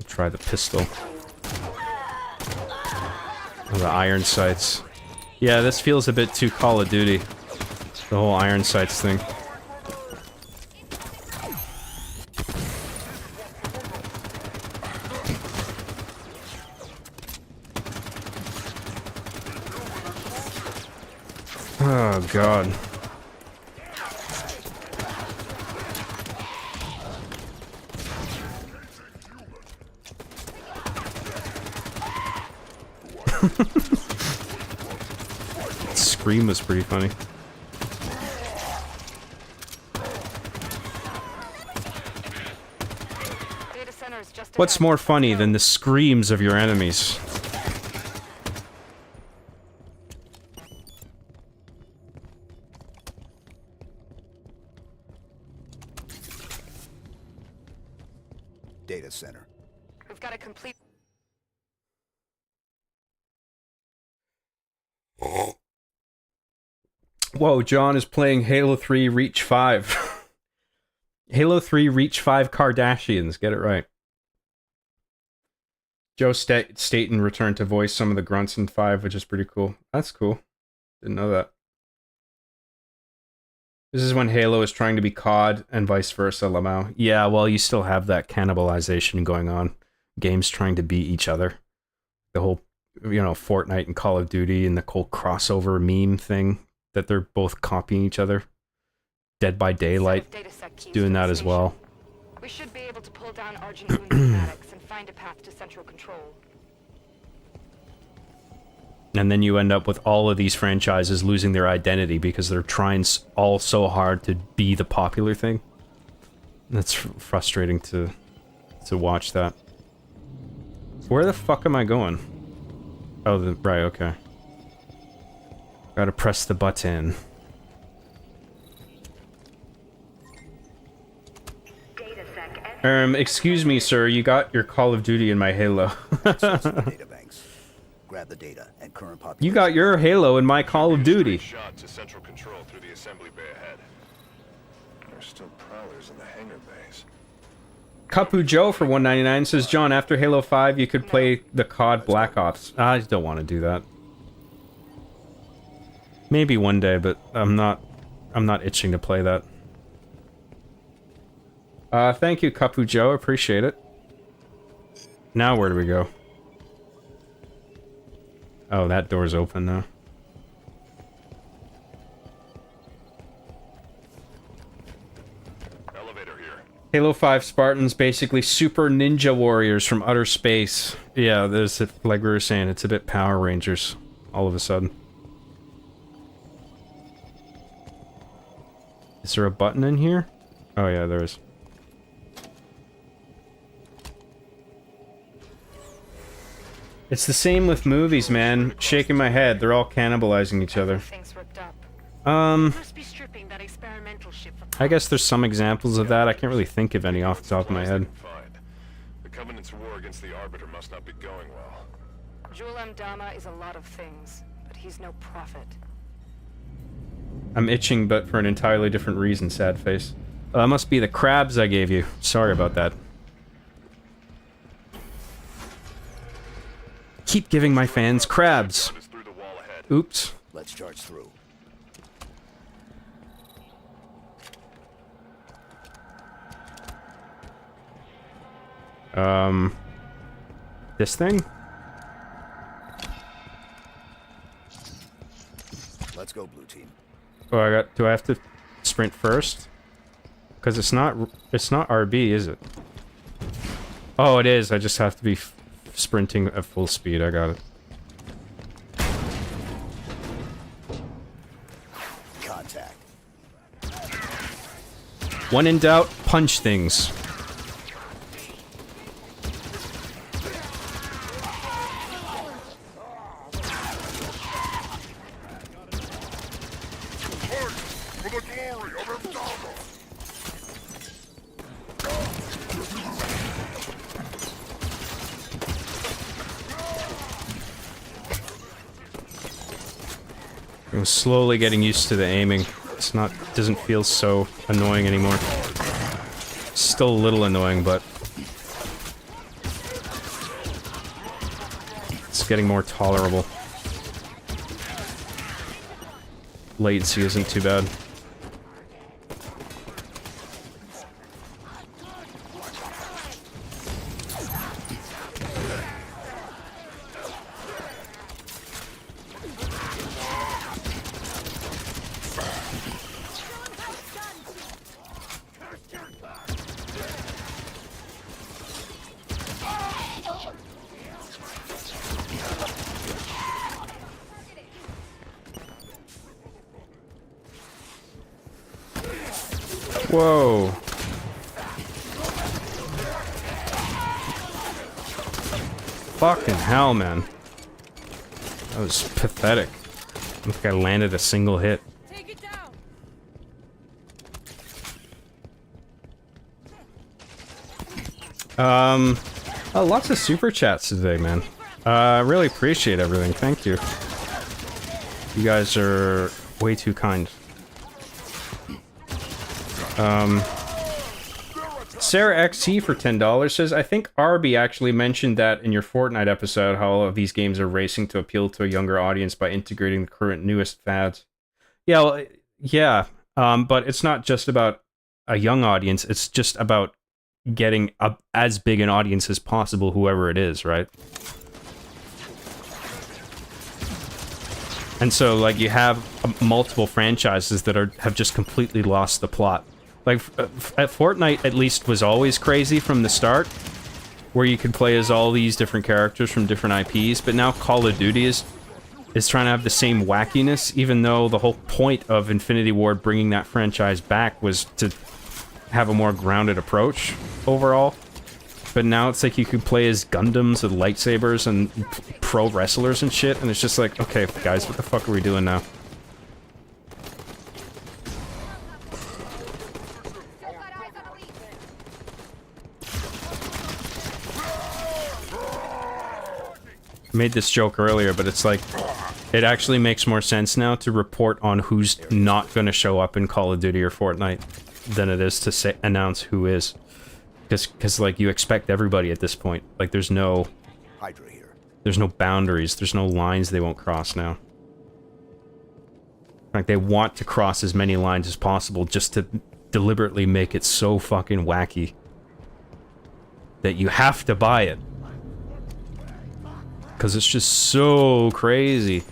Try the pistol. Oh, the iron sights. Yeah, this feels a bit too Call of Duty. The whole iron sights thing. Oh, God. Scream was pretty funny. What's more funny than the screams of your enemies? Data center. We've got a complete... Whoa, John is playing Halo 3 Reach 5. Halo 3 Reach 5 Kardashians, get it right. Joe Staten returned to voice some of the grunts in 5, which is pretty cool. That's cool. Didn't know that. This is when Halo is trying to be COD and vice versa, Lamau. Yeah, well, you still have that cannibalization going on. Games trying to beat each other. The whole, Fortnite and Call of Duty and the whole crossover meme thing that they're both copying each other. Dead by Daylight doing that as well. We should be able to pull down Argent Moon schematics and find a path to central control. And then you end up with all of these franchises losing their identity because they're trying all so hard to be the popular thing. That's frustrating to watch that. Where the fuck am I going? Oh, right, okay. Gotta press the button. Excuse me, sir, you got your Call of Duty in my Halo. Grab the data and current population. You got your Halo in my Call of Duty. Shot to central control through the assembly bay ahead. There's still prowlers in the hangar bays. Kapu Joe for $1.99 says, John, after Halo 5, you could play the COD Black Ops. I don't want to do that. Maybe one day, but I'm not I'm not itching to play that. Thank you, Kapu Joe. Appreciate it. Now where do we go? Oh, that door's open now. Elevator here. Halo 5 Spartans, basically super ninja warriors from outer space. Yeah, there's, like we were saying, it's a bit Power Rangers all of a sudden. Is there a button in here? Oh yeah, there is. It's the same with movies, man. Shaking my head. They're all cannibalizing each other. Must be stripping that experimental ship for I guess there's some examples of that. I can't really think of any off the top of my head. The Covenant's war against the Arbiter must not be going well. Jul-M Dama is a lot of things, but he's no prophet. I'm itching, but for an entirely different reason, sad face. That must be the crabs I gave you. Sorry about that. Keep giving my fans crabs. Oops. Let's charge through. This thing? Let's go, blue team. Oh, do I have to sprint first? Because it's not RB, is it? Oh, it is. I just have to be sprinting at full speed. I got it. Contact. When in doubt, punch things. For the glory of Imdama! I'm slowly getting used to the aiming. It's not, doesn't feel so annoying anymore. Still a little annoying, but it's getting more tolerable. Latency isn't too bad. Whoa. Fucking hell, man. That was pathetic. I don't think I landed a single hit. Take it down. Lots of super chats today, man. I really appreciate everything. Thank you. You guys are way too kind. Sarah XT for $10 says, I think Arby actually mentioned that in your Fortnite episode, how all of these games are racing to appeal to a younger audience by integrating the current newest fads. Yeah, well, yeah, but it's not just about a young audience, it's just about getting as big an audience as possible, whoever it is, right? And so, like, you have multiple franchises that have just completely lost the plot. Like, at Fortnite, at least, was always crazy from the start, where you could play as all these different characters from different IPs, but now Call of Duty is trying to have the same wackiness, even though the whole point of Infinity Ward bringing that franchise back was to have a more grounded approach overall. But now it's like you can play as Gundams with lightsabers and pro wrestlers and shit, and it's just like, okay, guys, what the fuck are we doing now? I made this joke earlier, but it's like, it actually makes more sense now to report on who's not going to show up in Call of Duty or Fortnite than it is to announce who is. Because, like, you expect everybody at this point. Like, there's no boundaries, there's no lines they won't cross now. Like, they want to cross as many lines as possible just to deliberately make it so fucking wacky that you have to buy it. Because it's just so crazy.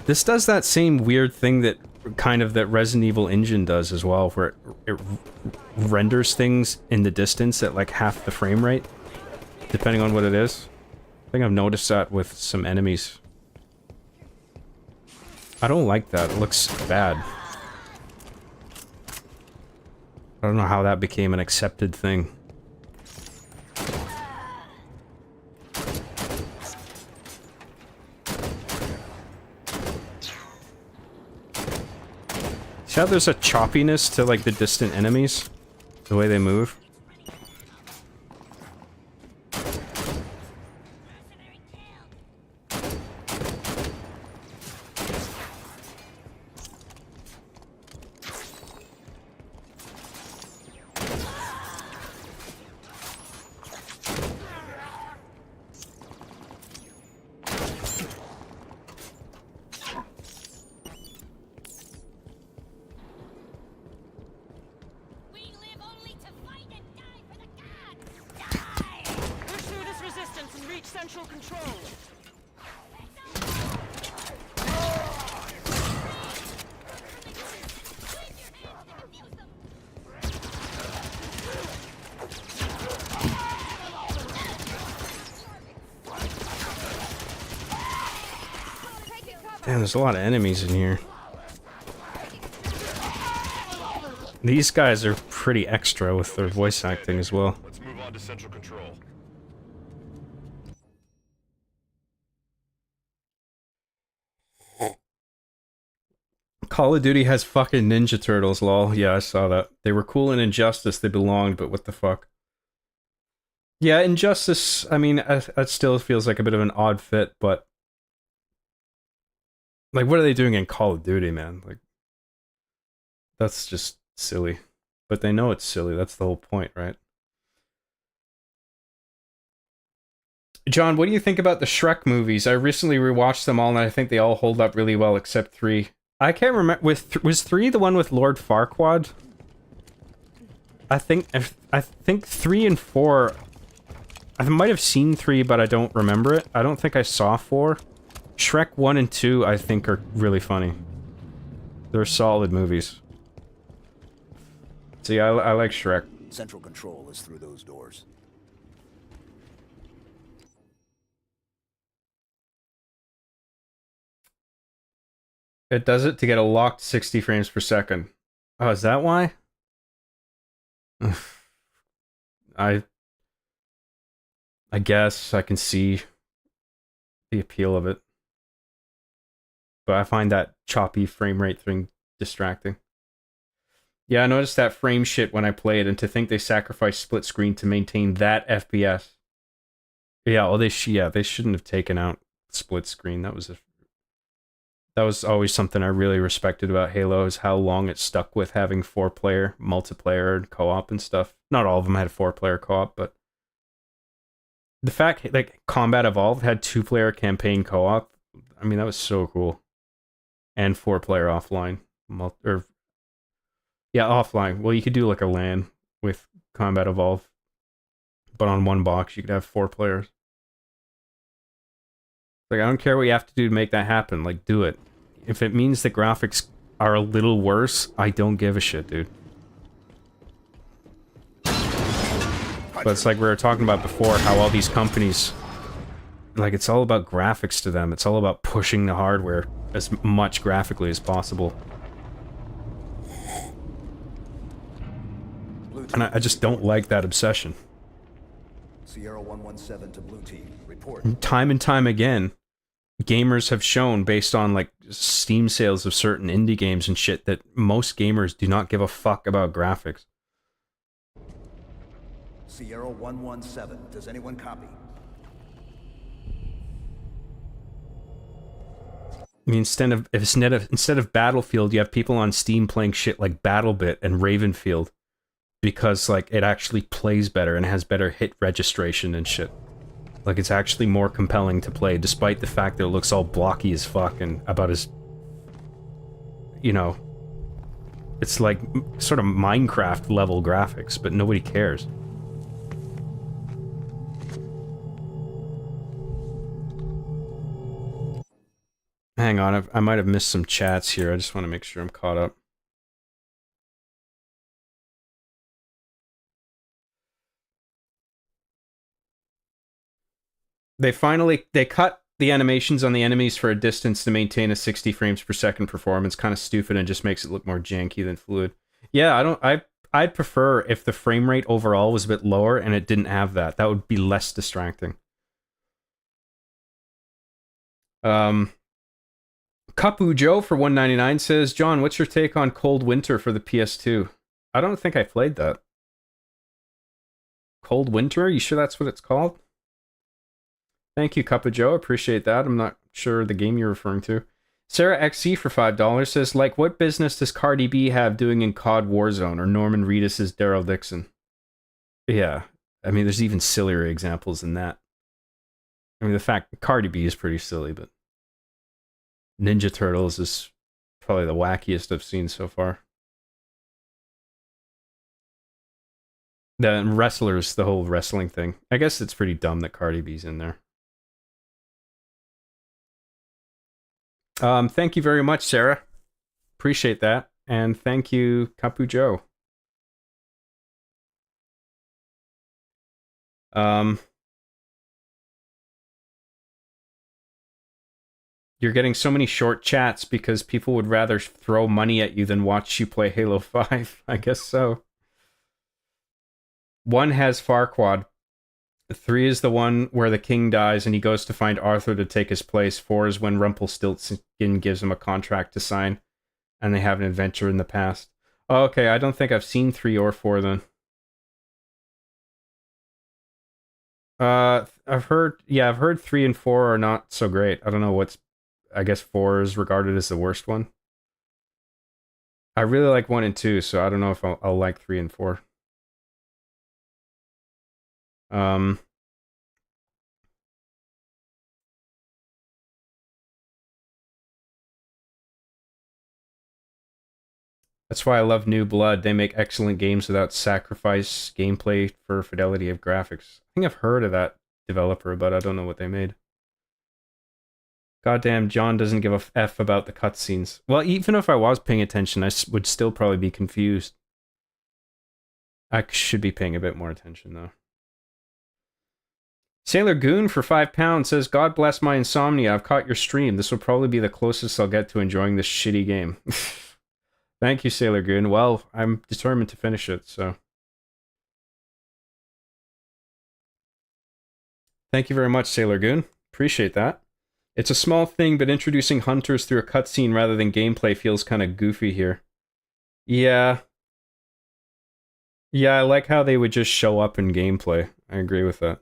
This does that same weird thing that that Resident Evil engine does as well, where it renders things in the distance at like half the frame rate, depending on what it is. I think I've noticed that with some enemies. I don't like that. It looks bad. I don't know how that became an accepted thing. See how there's a choppiness to, like, the distant enemies? The way they move? Damn, there's a lot of enemies in here. These guys are pretty extra with their voice acting as well. Let's move on to central control. Call of Duty has fucking Ninja Turtles, lol. Yeah, I saw that. They were cool in Injustice, they belonged, but what the fuck. Yeah, Injustice, I mean, that still feels like a bit of an odd fit, but... Like, what are they doing in Call of Duty, man? Like, that's just silly. But they know it's silly, that's the whole point, right? John, what do you think about the Shrek movies? I recently rewatched them all, and I think they all hold up really well, except 3. I can't remember, was 3 the one with Lord Farquaad? I think 3 and 4... I might have seen 3, but I don't remember it. I don't think I saw 4. Shrek 1 and 2, I think, are really funny. They're solid movies. See, I like Shrek. Central control is through those doors. It does it to get a locked 60 frames per second. Oh, is that why? I guess I can see the appeal of it. But I find that choppy frame rate thing distracting. Yeah, I noticed that frame shit when I play it, and to think they sacrificed split screen to maintain that FPS. Yeah, well, they shouldn't have taken out split screen. That was always something I really respected about Halo, is how long it stuck with having 4-player multiplayer and co-op and stuff. Not all of them had 4-player co-op, but the fact like Combat Evolved had 2-player campaign co-op, I mean, that was so cool. And 4-player offline. Offline. Well, you could do like a LAN with Combat Evolved. But on one box, you could have 4 players. Like, I don't care what you have to do to make that happen. Like, do it. If it means the graphics are a little worse, I don't give a shit, dude. But it's like we were talking about before, how all these companies... Like, it's all about graphics to them. It's all about pushing the hardware as much graphically as possible. And I just don't like that obsession. Sierra 117 to Blue Team. Report. Time and time again, gamers have shown, based on like Steam sales of certain indie games and shit, that most gamers do not give a fuck about graphics. Sierra 117. Does anyone copy? I mean, instead of Battlefield, you have people on Steam playing shit like BattleBit and Ravenfield because like it actually plays better and has better hit registration and shit. Like it's actually more compelling to play, despite the fact that it looks all blocky as fuck and about as, you know, it's like sort of Minecraft level graphics, but nobody cares. Hang on, I might have missed some chats here. I just want to make sure I'm caught up. They cut the animations on the enemies for a distance to maintain a 60 frames per second performance. Kind of stupid and just makes it look more janky than fluid. Yeah, I'd prefer if the frame rate overall was a bit lower and it didn't have that. That would be less distracting. Kapu Joe for $1.99 says, John, what's your take on Cold Winter for the PS2? I don't think I played that. Cold Winter? You sure that's what it's called? Thank you, Kapu Joe. Appreciate that. I'm not sure the game you're referring to. Sarah XC for $5 says, like, what business does Cardi B have doing in COD Warzone or Norman Reedus' Daryl Dixon? Yeah. I mean, there's even sillier examples than that. I mean, the fact Cardi B is pretty silly, but Ninja Turtles is probably the wackiest I've seen so far. The wrestlers, the whole wrestling thing. I guess it's pretty dumb that Cardi B's in there. Thank you very much, Sarah. Appreciate that. And thank you, Kapu Joe. You're getting so many short chats because people would rather throw money at you than watch you play Halo 5. I guess so. 1 has Farquaad. 3 is the one where the king dies and he goes to find Arthur to take his place. 4 is when Rumpelstiltskin gives him a contract to sign and they have an adventure in the past. Oh, okay, I don't think I've seen 3 or 4 then. I've heard 3 and 4 are not so great. I don't know what's, I guess 4 is regarded as the worst one. I really like 1 and 2, so I don't know if I'll like 3 and 4. That's why I love New Blood. They make excellent games without sacrifice gameplay for fidelity of graphics. I think I've heard of that developer, but I don't know what they made. Goddamn, John doesn't give a F about the cutscenes. Well, even if I was paying attention, I would still probably be confused. I should be paying a bit more attention, though. Sailor Goon for £5 says, God bless my insomnia. I've caught your stream. This will probably be the closest I'll get to enjoying this shitty game. Thank you, Sailor Goon. Well, I'm determined to finish it, so. Thank you very much, Sailor Goon. Appreciate that. It's a small thing, but introducing hunters through a cutscene rather than gameplay feels kind of goofy here. Yeah. Yeah, I like how they would just show up in gameplay. I agree with that.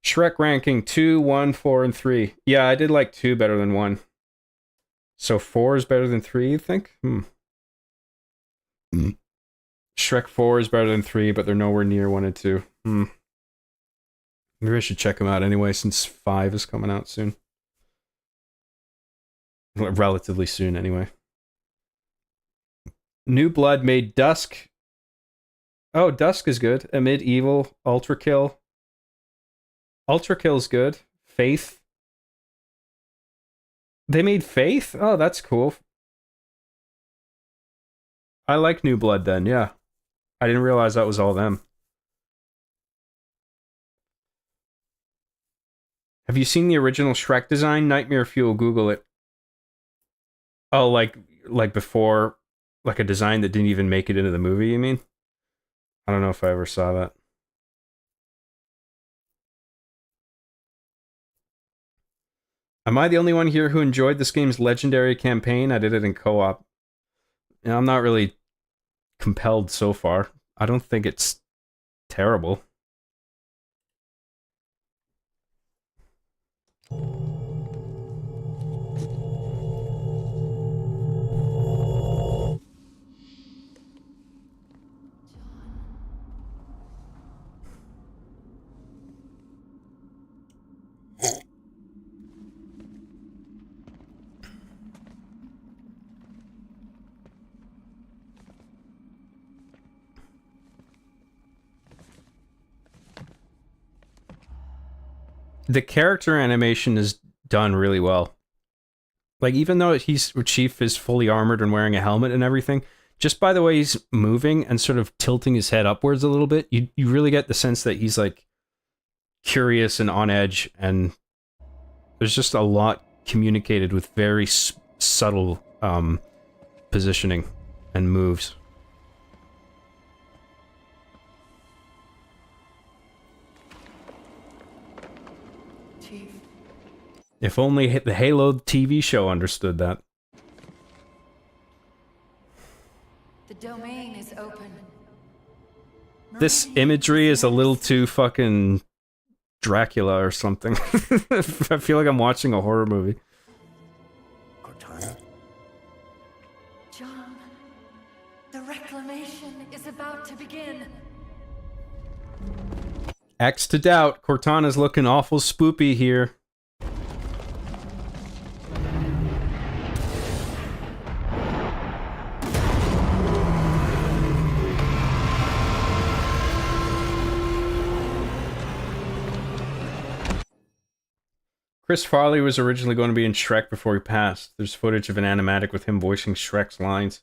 Shrek ranking 2, 1, 4, and 3. Yeah, I did like 2 better than 1. So 4 is better than 3, you think? Shrek 4 is better than 3, but they're nowhere near 1 and 2. Maybe I should check them out anyway, since 5 is coming out soon. Relatively soon, anyway. New Blood made Dusk. Oh, Dusk is good. Amid Evil, Ultra Kill. Ultra Kill's good. Faith. They made Faith? Oh, that's cool. I like New Blood then, yeah. I didn't realize that was all them. Have you seen the original Shrek design? Nightmare Fuel, Google it. Oh, like before, like a design that didn't even make it into the movie, you mean? I don't know if I ever saw that. Am I the only one here who enjoyed this game's legendary campaign? I did it in co-op. And I'm not really compelled so far. I don't think it's terrible. The character animation is done really well. Like, even though Chief is fully armored and wearing a helmet and everything, just by the way he's moving and sort of tilting his head upwards a little bit, you really get the sense that he's like curious and on edge, and there's just a lot communicated with very subtle positioning and moves. If only the Halo TV show understood that. The domain is open. This imagery is a little too fucking Dracula or something. I feel like I'm watching a horror movie. Cortana? John, the reclamation is about to begin. X to doubt. Cortana's looking awful spoopy here. Chris Farley was originally going to be in Shrek before he passed. There's footage of an animatic with him voicing Shrek's lines.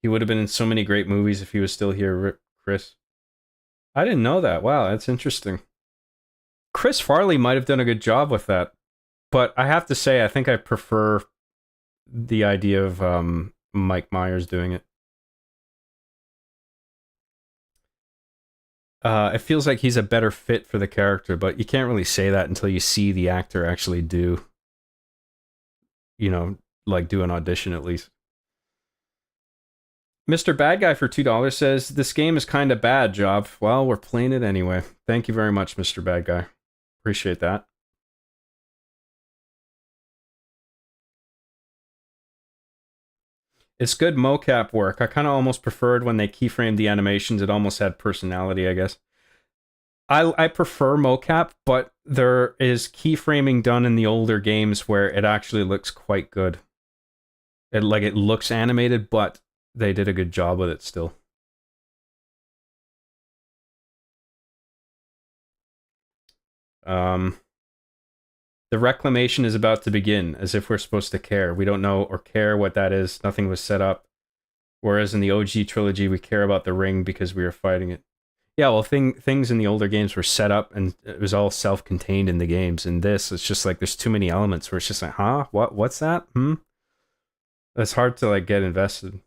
He would have been in so many great movies if he was still here, Chris. I didn't know that. Wow, that's interesting. Chris Farley might have done a good job with that. But I have to say, I think I prefer the idea of Mike Myers doing it. It feels like he's a better fit for the character, but you can't really say that until you see the actor actually do, you know, like do an audition at least. Mr. Bad Guy for $2 says, this game is kind of bad, Job. Well, we're playing it anyway. Thank you very much, Mr. Bad Guy. Appreciate that. It's good mocap work. I kind of almost preferred when they keyframed the animations. It almost had personality, I guess. I prefer mocap, but there is keyframing done in the older games where it actually looks quite good. It looks animated, but they did a good job with it still. The reclamation is about to begin, as if we're supposed to care. We don't know or care what that is. Nothing was set up. Whereas in the OG trilogy, we care about the ring because we are fighting it. Yeah, well, things in the older games were set up and it was all self-contained in the games. In this, it's just like there's too many elements where it's just like, huh? What's that? It's hard to like get invested.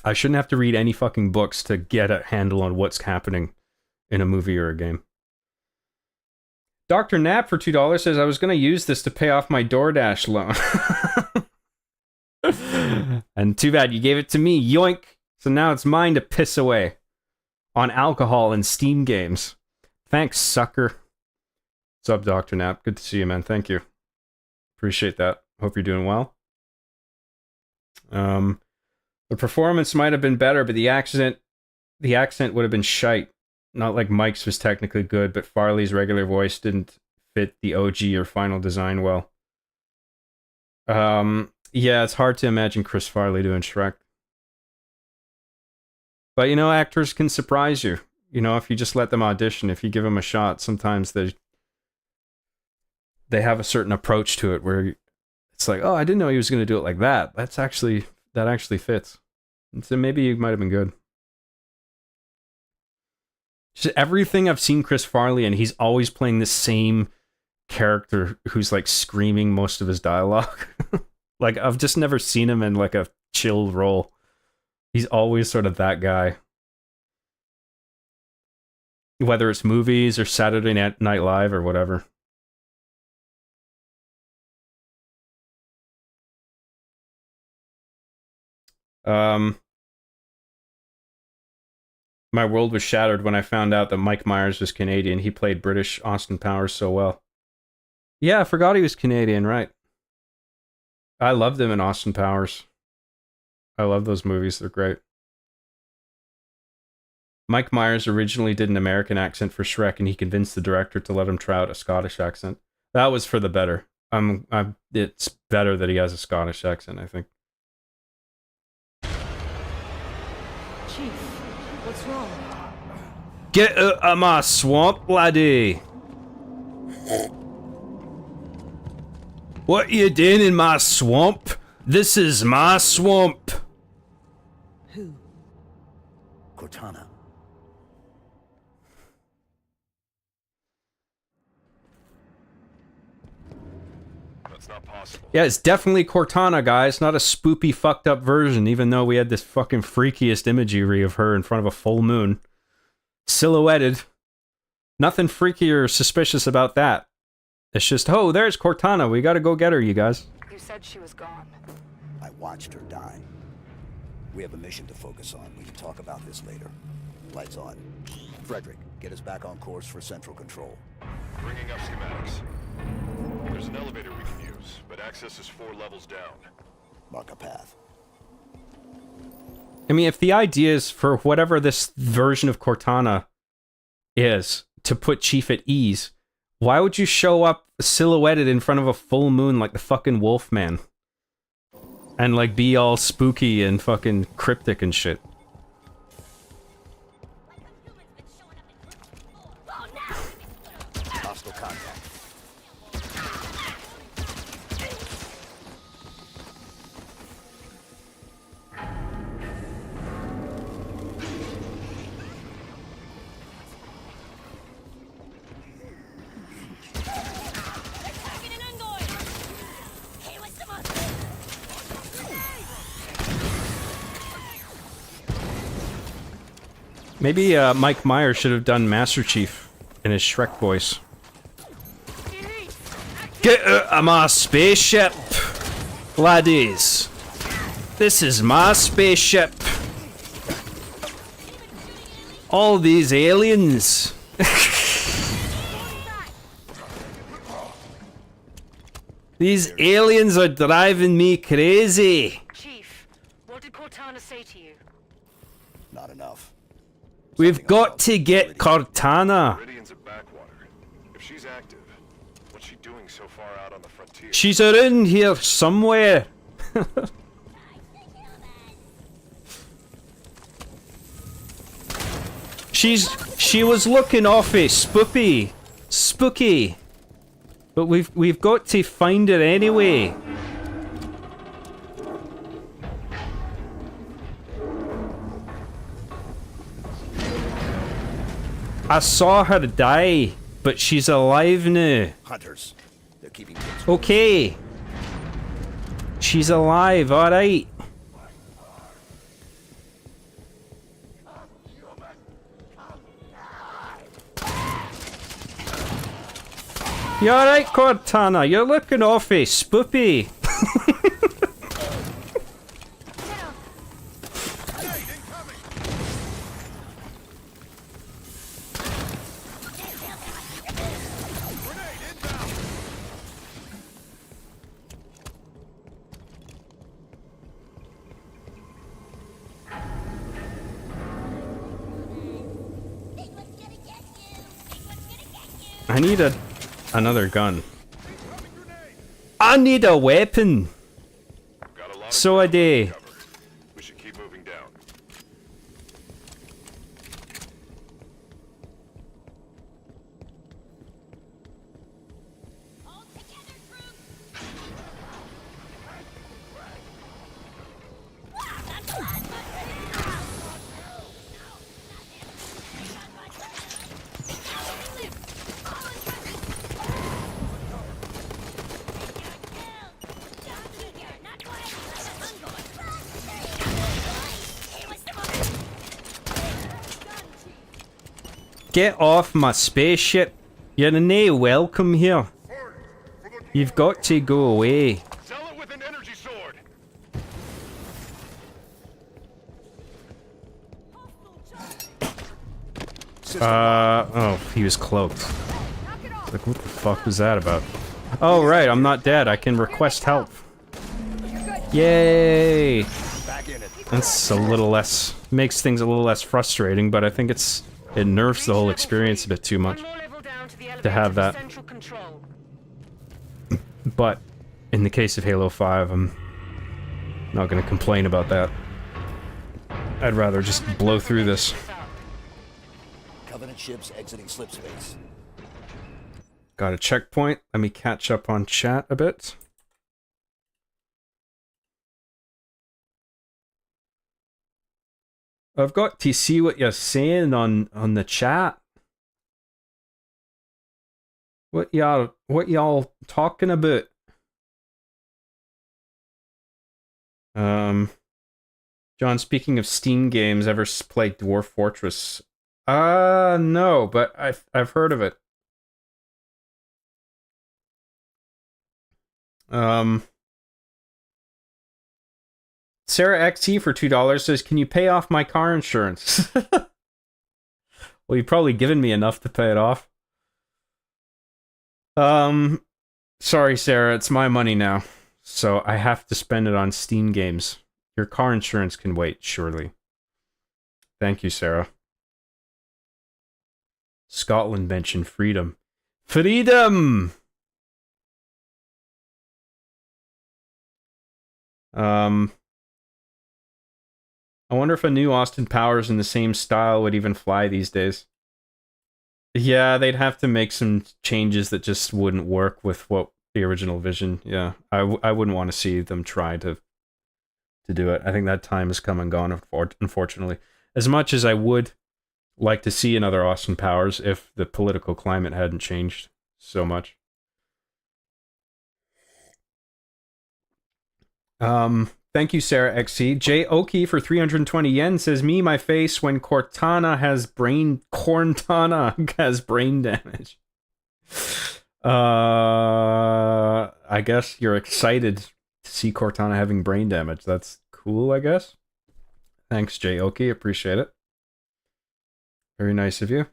I shouldn't have to read any fucking books to get a handle on what's happening in a movie or a game. Dr. Knapp for $2 says, I was going to use this to pay off my DoorDash loan. And too bad you gave it to me, yoink. So now it's mine to piss away on alcohol and Steam games. Thanks, sucker. What's up, Dr. Knapp? Good to see you, man. Thank you. Appreciate that. Hope you're doing well. The performance might have been better, but the accent would have been shite. Not like Mike's was technically good, but Farley's regular voice didn't fit the OG or final design well. Yeah, it's hard to imagine Chris Farley doing Shrek. But, you know, actors can surprise you. You know, if you just let them audition, if you give them a shot, sometimes they have a certain approach to it where it's like, oh, I didn't know he was going to do it like that. That actually fits. And so maybe he might have been good. Just everything I've seen Chris Farley in, he's always playing the same character who's like screaming most of his dialogue. Like, I've just never seen him in like a chill role. He's always sort of that guy. Whether it's movies or Saturday Night Live or whatever. My world was shattered when I found out that Mike Myers was Canadian. He played British Austin Powers so well. Yeah, I forgot he was Canadian, right. I loved him in Austin Powers. I love those movies, they're great. Mike Myers originally did an American accent for Shrek, and he convinced the director to let him try out a Scottish accent. That was for the better. It's better that he has a Scottish accent, I think. Chief, what's wrong? Get out of my swamp, laddie! What you doing in my swamp? This is my swamp! Who? Cortana. That's not possible. Yeah, it's definitely Cortana, guys. Not a spoopy, fucked up version, even though we had this fucking freakiest imagery of her in front of a full moon. Silhouetted. Nothing freaky or suspicious about that. It's just, oh, there's Cortana. We gotta go get her, you guys. You said she was gone. I watched her die. We have a mission to focus on. We can talk about this later. Lights on. Frederick, get us back on course for central control. Bringing up schematics. There's an elevator we can use, but access is 4 levels down. Mark a path. I mean, if the idea is for whatever this version of Cortana is, to put Chief at ease, why would you show up silhouetted in front of a full moon like the fucking Wolfman? And like be all spooky and fucking cryptic and shit. Hostile contact. Maybe Mike Myers should have done Master Chief in his Shrek voice. Get out of my spaceship, laddies. This is my spaceship. All these aliens. These aliens are driving me crazy. Chief, what did Cortana say to you? Not enough. We've got to get Cortana. Meridian's a backwater. If she's active, what's she doing so far out on the frontier? She's around here somewhere. She was looking awfully spooky. But we've got to find her anyway. I saw her die, but she's alive now. Hunters. They're keeping kids. Okay. She's alive, alright. You alright, Cortana? You're looking awfully spoopy. I need another gun. I need a weapon. So I do. We should keep moving down. Get off my spaceship. You're no welcome here. You've got to go away. Sell it with an energy sword. Oh, he was cloaked. Like, what the fuck was that about? Oh, right, I'm not dead. I can request help. Yay! That's a little less... makes things a little less frustrating, but I think it nerfs the whole experience a bit too much to have that. But, in the case of Halo 5, I'm not gonna complain about that. I'd rather just blow through this. Covenant ships exiting slip space. Got a checkpoint. Let me catch up on chat a bit. I've got to see what you're saying on the chat. What y'all talking about? John, speaking of Steam games, ever played Dwarf Fortress? No, but I've heard of it. Sarah XT for $2 says, "Can you pay off my car insurance?" Well, you've probably given me enough to pay it off. Sorry, Sarah, it's my money now, so I have to spend it on Steam games. Your car insurance can wait, surely. Thank you, Sarah. Scotland mentioned freedom. Freedom! I wonder if a new Austin Powers in the same style would even fly these days. Yeah, they'd have to make some changes that just wouldn't work with what the original vision. Yeah, I wouldn't want to see them try to do it. I think that time has come and gone, unfortunately. As much as I would like to see another Austin Powers if the political climate hadn't changed so much. Thank you, Sarah XC. Jay Oki for 320 yen says, "Me, my face when Cortana has brain damage." I guess you're excited to see Cortana having brain damage. That's cool, I guess. Thanks, Jay Oki. Appreciate it. Very nice of you.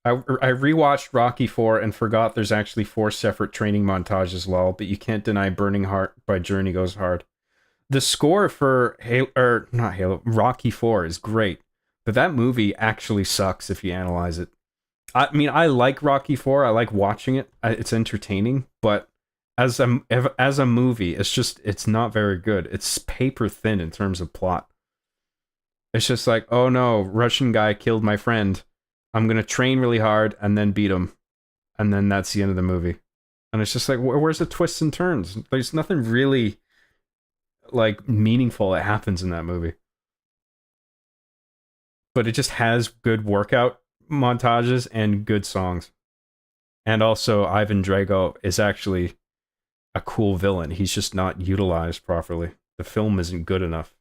I rewatched Rocky 4 and forgot there's actually 4 separate training montages, lol, but you can't deny Burning Heart by Journey Goes Hard. The score for Rocky 4 is great, but that movie actually sucks if you analyze it. I mean, I like Rocky 4, I like watching it, it's entertaining, but as a movie, it's not very good. It's paper thin in terms of plot. It's just like, oh no, Russian guy killed my friend. I'm going to train really hard and then beat him. And then that's the end of the movie. And it's just like, where's the twists and turns? There's nothing really, like, meaningful that happens in that movie. But it just has good workout montages and good songs. And also, Ivan Drago is actually a cool villain. He's just not utilized properly. The film isn't good enough.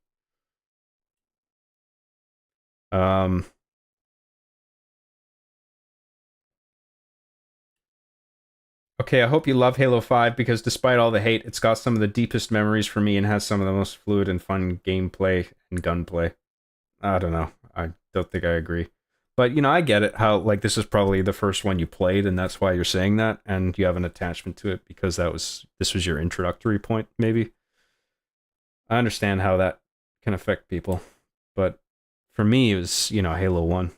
Okay, I hope you love Halo 5 because despite all the hate, it's got some of the deepest memories for me and has some of the most fluid and fun gameplay and gunplay. I don't know. I don't think I agree. But, you know, I get it, how, like, this is probably the first one you played, and that's why you're saying that, and you have an attachment to it because this was your introductory point, maybe. I understand how that can affect people, but for me, it was, you know, Halo 1.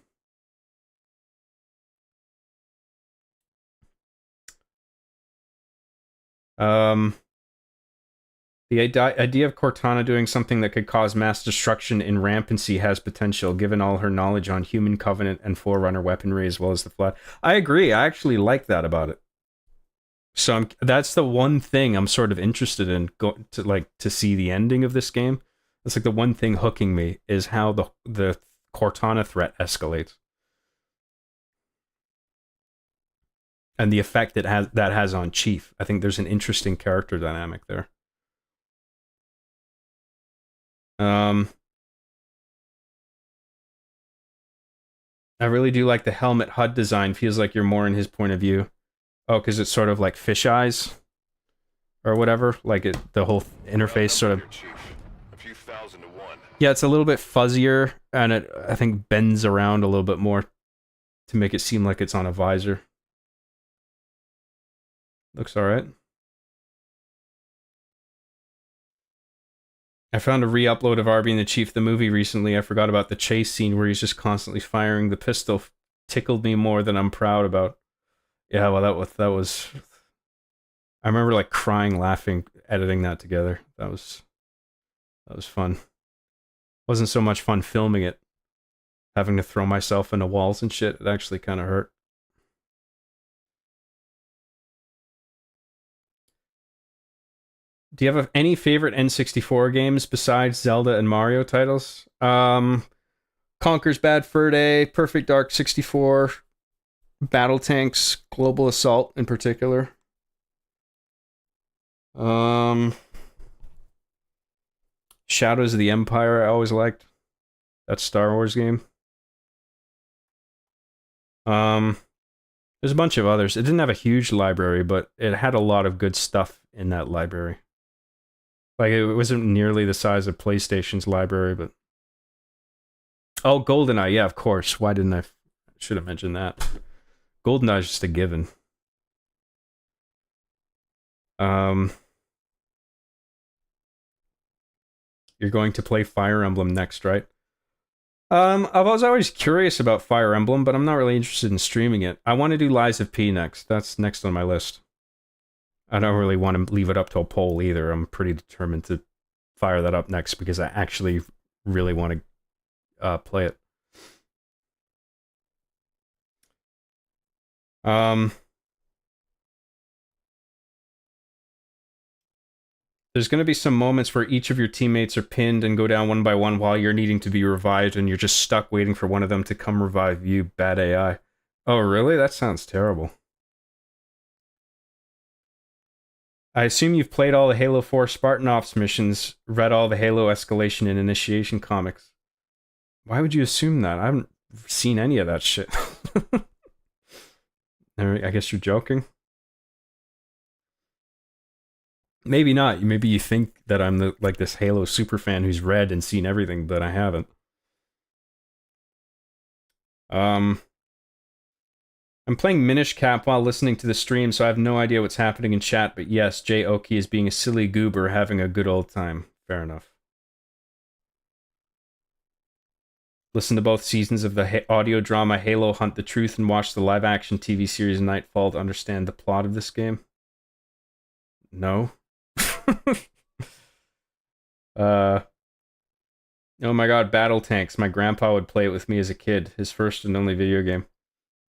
The idea of Cortana doing something that could cause mass destruction in rampancy has potential, given all her knowledge on human covenant and Forerunner weaponry as well as the Flood. I agree. I actually like that about it. So that's the one thing I'm sort of interested in to see the ending of this game. It's like the one thing hooking me is how the Cortana threat escalates. And the effect that has on Chief. I think there's an interesting character dynamic there. I really do like the helmet HUD design. Feels like you're more in his point of view. Oh, because it's sort of like fish eyes or whatever. Like the whole interface sort of. A few thousand to one. Yeah, it's a little bit fuzzier, and it, I think, bends around a little bit more to make it seem like it's on a visor. Looks alright. I found a re-upload of R being the Chief, the movie, recently. I forgot about the chase scene where he's just constantly firing the pistol. Tickled me more than I'm proud about. Yeah, well, that was... I remember, like, crying, laughing, editing that together. That was fun. Wasn't so much fun filming it. Having to throw myself into walls and shit. It actually kind of hurt. Do you have any favorite N64 games besides Zelda and Mario titles? Conker's Bad Fur Day, Perfect Dark 64, Battle Tanks, Global Assault in particular. Shadows of the Empire I always liked. That Star Wars game. There's a bunch of others. It didn't have a huge library, but it had a lot of good stuff in that library. Like, it wasn't nearly the size of PlayStation's library, but... Oh, GoldenEye, yeah, of course. Why didn't I... Should have mentioned that. GoldenEye's just a given. You're going to play Fire Emblem next, right? I was always curious about Fire Emblem, but I'm not really interested in streaming it. I want to do Lies of P next. That's next on my list. I don't really want to leave it up to a poll either. I'm pretty determined to fire that up next because I actually really want to play it. There's going to be some moments where each of your teammates are pinned and go down one by one while you're needing to be revived, and you're just stuck waiting for one of them to come revive you. Bad AI. Oh, really? That sounds terrible. I assume you've played all the Halo 4 Spartan Ops missions, read all the Halo Escalation and Initiation comics. Why would you assume that? I haven't seen any of that shit. I guess you're joking. Maybe not. Maybe you think that I'm like this Halo superfan who's read and seen everything, but I haven't. I'm playing Minish Cap while listening to the stream, so I have no idea what's happening in chat, but yes, Jay Oki is being a silly goober having a good old time. Fair enough. Listen to both seasons of the audio drama Halo Hunt the Truth and watch the live-action TV series Nightfall to understand the plot of this game. No. Oh my god, Battle Tanks. My grandpa would play it with me as a kid. His first and only video game.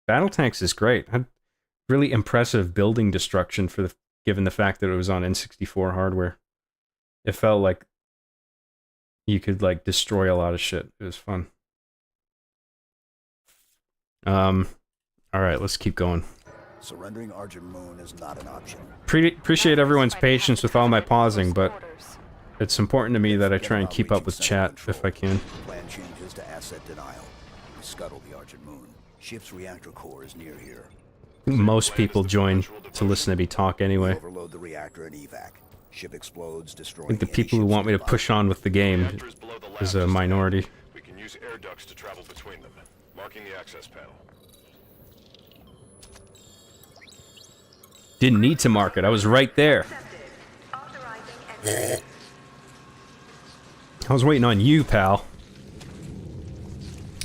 Battle Tanks is great. Had really impressive building destruction for given the fact that it was on N64 hardware. It felt like you could like destroy a lot of shit. It was fun. All right, let's keep going. Surrendering Argent Moon is not an option. Appreciate everyone's patience with all my pausing, but it's important to me that I try and keep up with chat if I can. Plan changes to asset denial. We scuttle the Argent Moon. Ship's reactor core is near here. Most people join to listen to me talk anyway. Overload the reactor and evac. Ship explodes, I destroying think the people who want me to push on with the game is a minority. We can use air ducts to travel between them. Marking the access panel. Didn't need to mark it. I was right there. I was waiting on you, pal.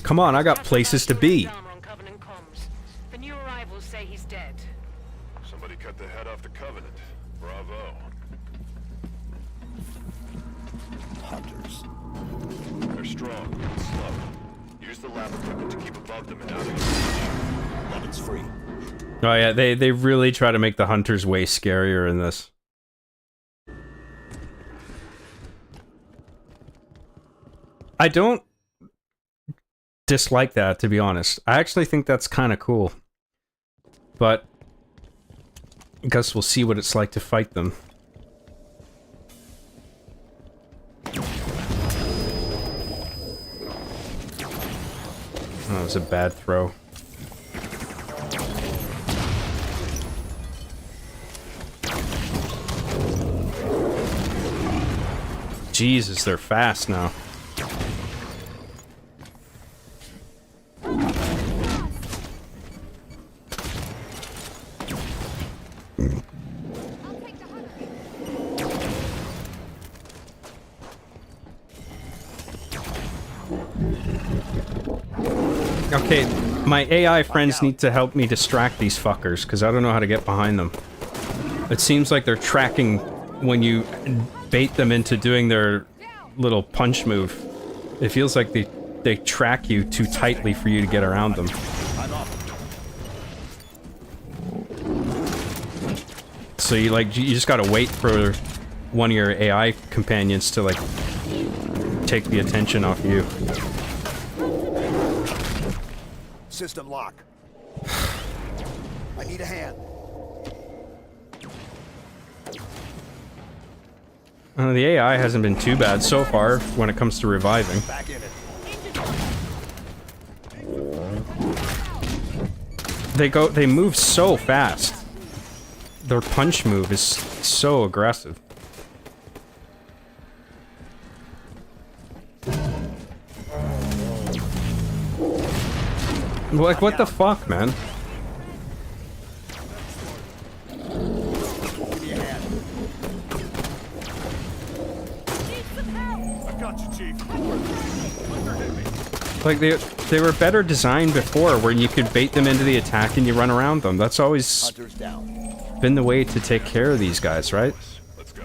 Come on, I got places to be. The new arrivals say he's dead. Somebody cut the head off the Covenant. Bravo. Hunters. They're strong and slow. Use the lab equipment to keep above them and out of reach. Weapons free. Oh yeah, they really try to make the hunters way scarier in this. I don't dislike that, to be honest. I actually think that's kind of cool. But I guess we'll see what it's like to fight them. Oh, was a bad throw. Jesus, they're fast now. Okay, my AI friends need to help me distract these fuckers, because I don't know how to get behind them. It seems like they're tracking when you bait them into doing their little punch move. It feels like they track you too tightly for you to get around them. So you just gotta wait for one of your AI companions to like take the attention off you. System lock. I need a hand. The AI hasn't been too bad so far when it comes to reviving. Back in it. They move so fast. Their punch move is so aggressive. Like, what the fuck, man? Like, they were better designed before, where you could bait them into the attack and you run around them. That's always been the way to take care of these guys, right? Let's go.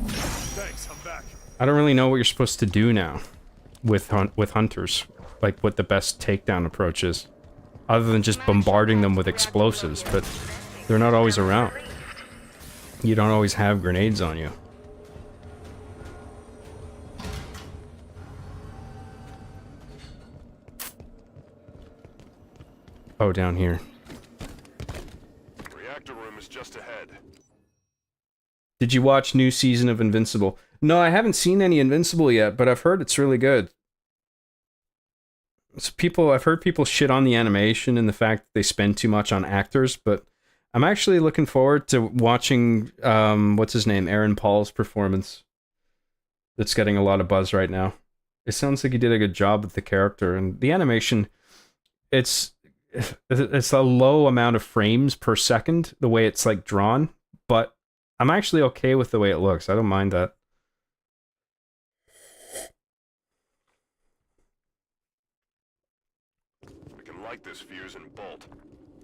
Thanks, I'm back. I don't really know what you're supposed to do now with hunters. Like, what the best takedown approach is. Other than just bombarding them with explosives, but they're not always around. You don't always have grenades on you. Oh, down here. Reactor room is just ahead. Did you watch new season of Invincible? No, I haven't seen any Invincible yet, but I've heard it's really good. I've heard people shit on the animation and the fact that they spend too much on actors, but I'm actually looking forward to watching, what's his name, Aaron Paul's performance. That's getting a lot of buzz right now. It sounds like he did a good job with the character, and the animation, it's a low amount of frames per second, the way it's like drawn, but I'm actually okay with the way it looks. I don't mind that. This fuse and bolt.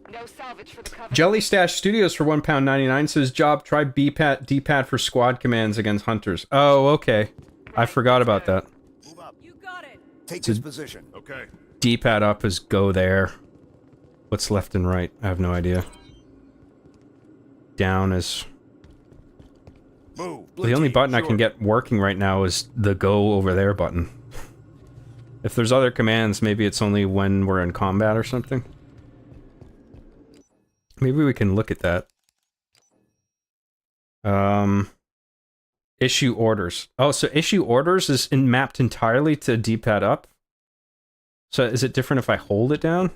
No salvage for the cover. Jelly Stash Studios for £1.99 says, Job, try D-pad for squad commands against hunters. Oh, okay. I forgot about that. Move up. You got it. Take this position. Okay. D-pad up is go there. What's left and right? I have no idea. Down is... Move. The only button I can get working right now is the go over there button. If there's other commands, maybe it's only when we're in combat or something. Maybe we can look at that. Issue orders. Oh, so issue orders is mapped entirely to D-pad up? So is it different if I hold it down?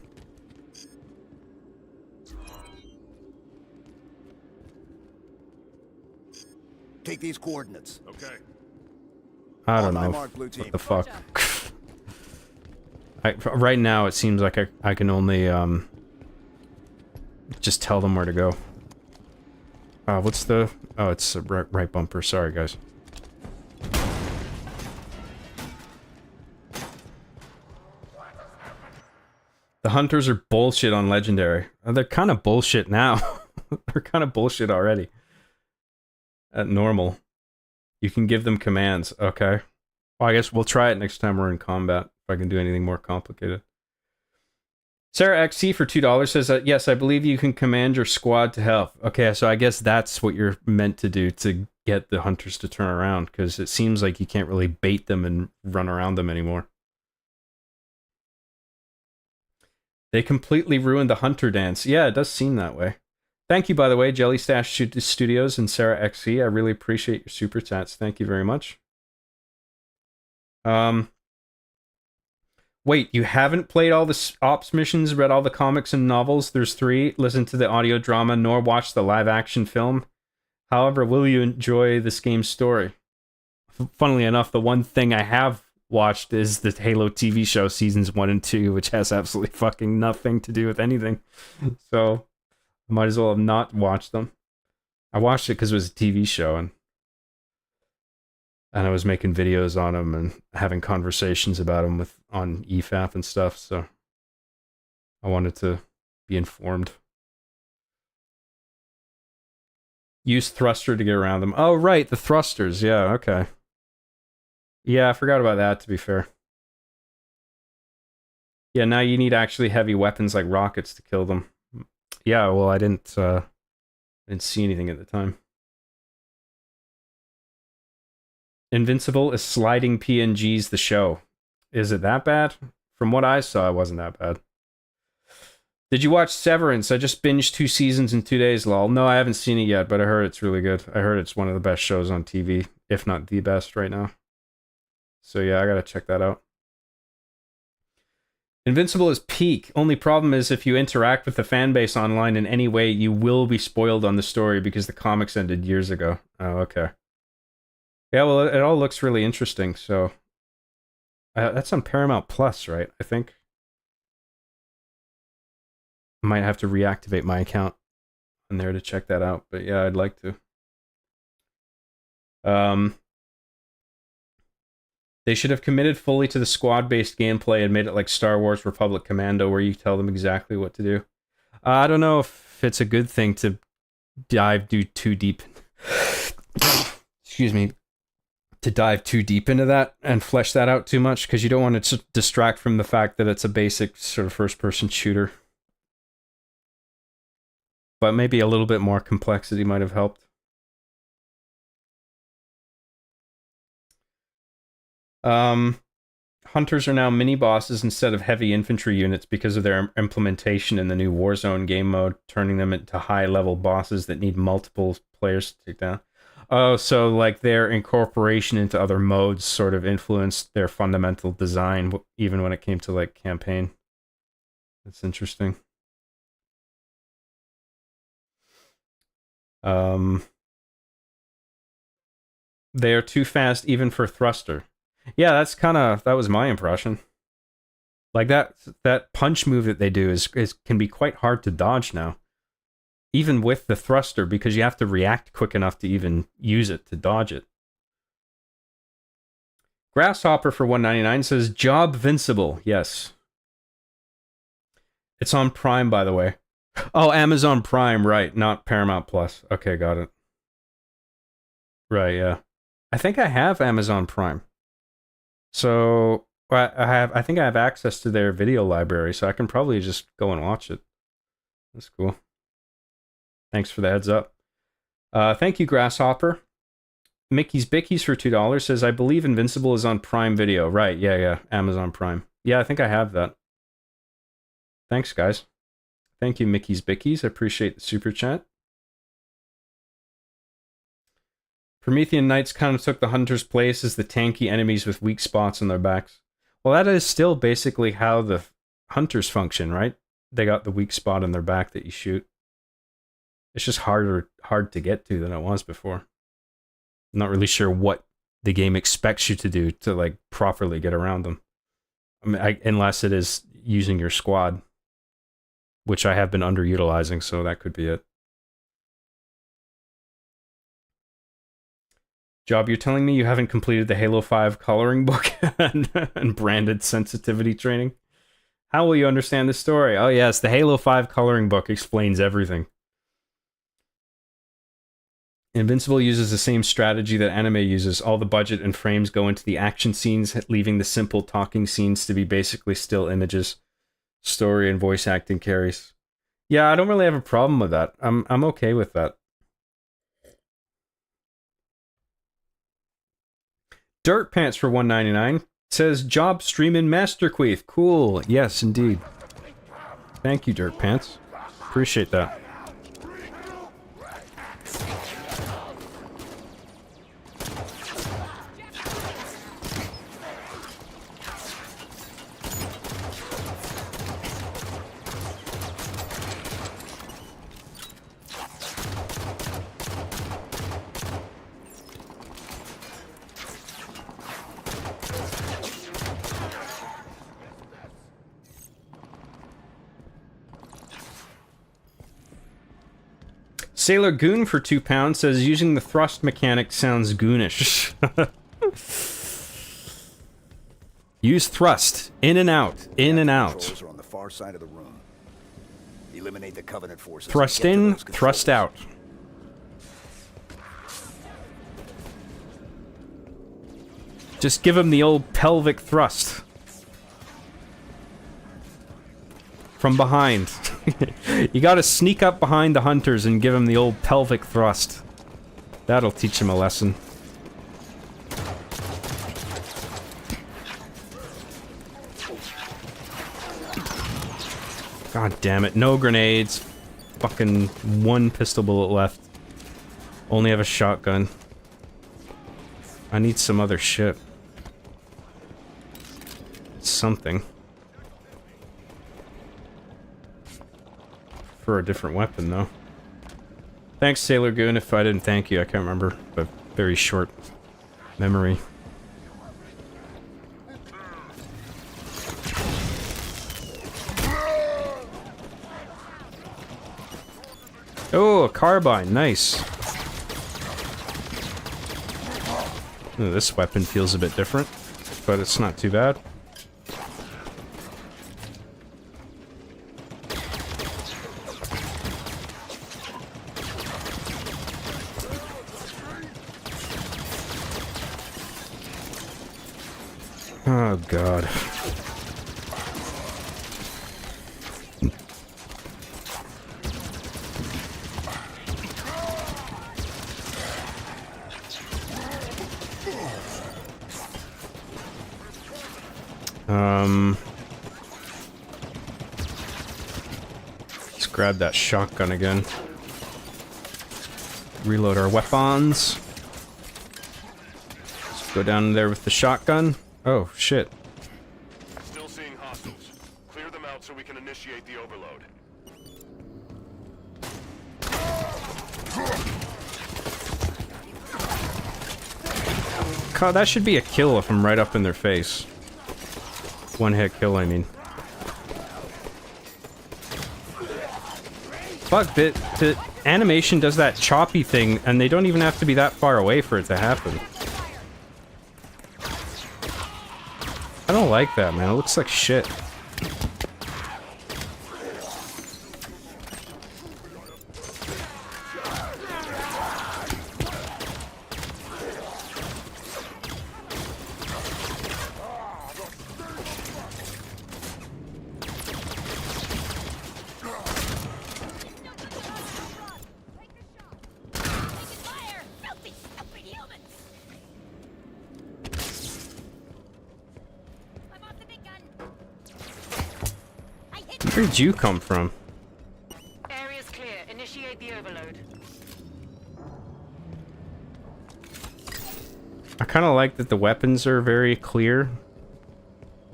Take these coordinates. Okay. I don't know. What the fuck? Right now, it seems like I can only, just tell them where to go. What's the... Oh, it's a right bumper. Sorry, guys. The hunters are bullshit on Legendary. They're kind of bullshit now. They're kind of bullshit already. At normal. You can give them commands. Okay. Well, I guess we'll try it next time we're in combat. If I can do anything more complicated. Sarah XC for $2 says that, yes, I believe you can command your squad to help. Okay, so I guess that's what you're meant to do to get the hunters to turn around, because it seems like you can't really bait them and run around them anymore. They completely ruined the hunter dance. Yeah, it does seem that way. Thank you, by the way, Jelly Stash Studios and Sarah XC. I really appreciate your super chats. Thank you very much. Wait, you haven't played all the ops missions, read all the comics and novels? There's 3. Listened to the audio drama, nor watched the live-action film? However, will you enjoy this game's story? Funnily enough, the one thing I have watched is the Halo TV show seasons 1 and 2, which has absolutely fucking nothing to do with anything. So, I might as well have not watched them. I watched it because it was a TV show, and I was making videos on them and having conversations about them on EFAP and stuff, so I wanted to be informed. Use thruster to get around them. Oh, right, the thrusters. Yeah, okay. Yeah, I forgot about that, to be fair. Yeah, now you need actually heavy weapons like rockets to kill them. Yeah, well, I didn't see anything at the time. Invincible is sliding PNGs the show. Is it that bad? From what I saw, it wasn't that bad. Did you watch Severance? I just binged 2 seasons in 2 days, lol. No, I haven't seen it yet, but I heard it's really good. I heard it's one of the best shows on TV, if not the best right now. So yeah, I gotta check that out. Invincible is peak. Only problem is if you interact with the fan base online in any way, you will be spoiled on the story because the comics ended years ago. Oh, okay. Yeah, well, it all looks really interesting, so... that's on Paramount Plus, right? I think. I might have to reactivate my account on there to check that out, but yeah, I'd like to. They should have committed fully to the squad-based gameplay and made it like Star Wars Republic Commando, where you tell them exactly what to do. I don't know if it's a good thing to do too deep. Excuse me. To dive too deep into that and flesh that out too much, because you don't want to distract from the fact that it's a basic sort of first-person shooter. But maybe a little bit more complexity might have helped. Hunters are now mini-bosses instead of heavy infantry units because of their implementation in the new Warzone game mode, turning them into high-level bosses that need multiple players to take down. Oh, so like their incorporation into other modes sort of influenced their fundamental design, even when it came to like campaign. That's interesting. They are too fast even for thruster. Yeah, that was my impression. Like that punch move that they do can be quite hard to dodge now. Even with the thruster, because you have to react quick enough to even use it to dodge it. Grasshopper for $1.99 says, Job Vincible. Yes. It's on Prime, by the way. Oh, Amazon Prime, right. Not Paramount Plus. Okay, got it. Right, yeah. I think I have Amazon Prime. So, I think I have access to their video library, so I can probably just go and watch it. That's cool. Thanks for the heads up. Thank you, Grasshopper. Mickey's Bickies for $2 says, I believe Invincible is on Prime Video. Right, yeah, Amazon Prime. Yeah, I think I have that. Thanks, guys. Thank you, Mickey's Bickies. I appreciate the super chat. Promethean Knights kind of took the Hunter's place as the tanky enemies with weak spots on their backs. Well, that is still basically how the Hunters function, right? They got the weak spot on their back that you shoot. It's just hard to get to than it was before. I'm not really sure what the game expects you to do to like properly get around them. I mean, unless it is using your squad, which I have been underutilizing, so that could be it. Job, you're telling me you haven't completed the Halo 5 coloring book and branded sensitivity training? How will you understand this story? Oh yes, the Halo 5 coloring book explains everything. Invincible uses the same strategy that anime uses. All the budget and frames go into the action scenes, leaving the simple talking scenes to be basically still images. Story and voice acting carries. Yeah, I don't really have a problem with that. I'm okay with that. Dirt Pants for $1.99 says, Job streaming Masterqueef. Cool. Yes, indeed. Thank you, Dirt Pants. Appreciate that. Sailor Goon for £2 says using the thrust mechanic sounds goonish. Use thrust. In and out. In and out. Controls are on the far side of the room. Eliminate the Covenant forces. Thrust in, thrust out. Just give him the old pelvic thrust. From behind. You gotta sneak up behind the hunters and give him the old pelvic thrust. That'll teach him a lesson. God damn it, no grenades. Fucking one pistol bullet left. Only have a shotgun. I need some other shit. Something. For a different weapon, though. Thanks, Sailor Goon. If I didn't thank you, I can't remember. But very short memory. Oh, a carbine. Nice. Ooh, this weapon feels a bit different, but it's not too bad. Oh, God. Let's grab that shotgun again. Reload our weapons. Let's go down there with the shotgun. Oh, shit. Still seeing hostiles. Clear them out so we can initiate the overload. God, that should be a kill if I'm right up in their face. One hit kill, I mean. Fuck, the animation does that choppy thing, and they don't even have to be that far away for it to happen. I don't like that, man. It looks like shit. Where did you come from? Area's clear. Initiate the overload. I kind of like that the weapons are very clear.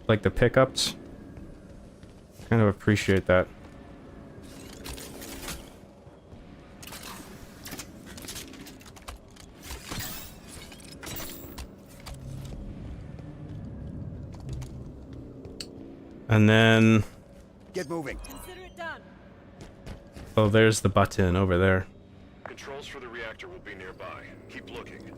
Like the pickups. Kind of appreciate that. And then... Get moving. Consider it done. Oh, there's the button over there. Controls for the reactor will be nearby. Keep looking.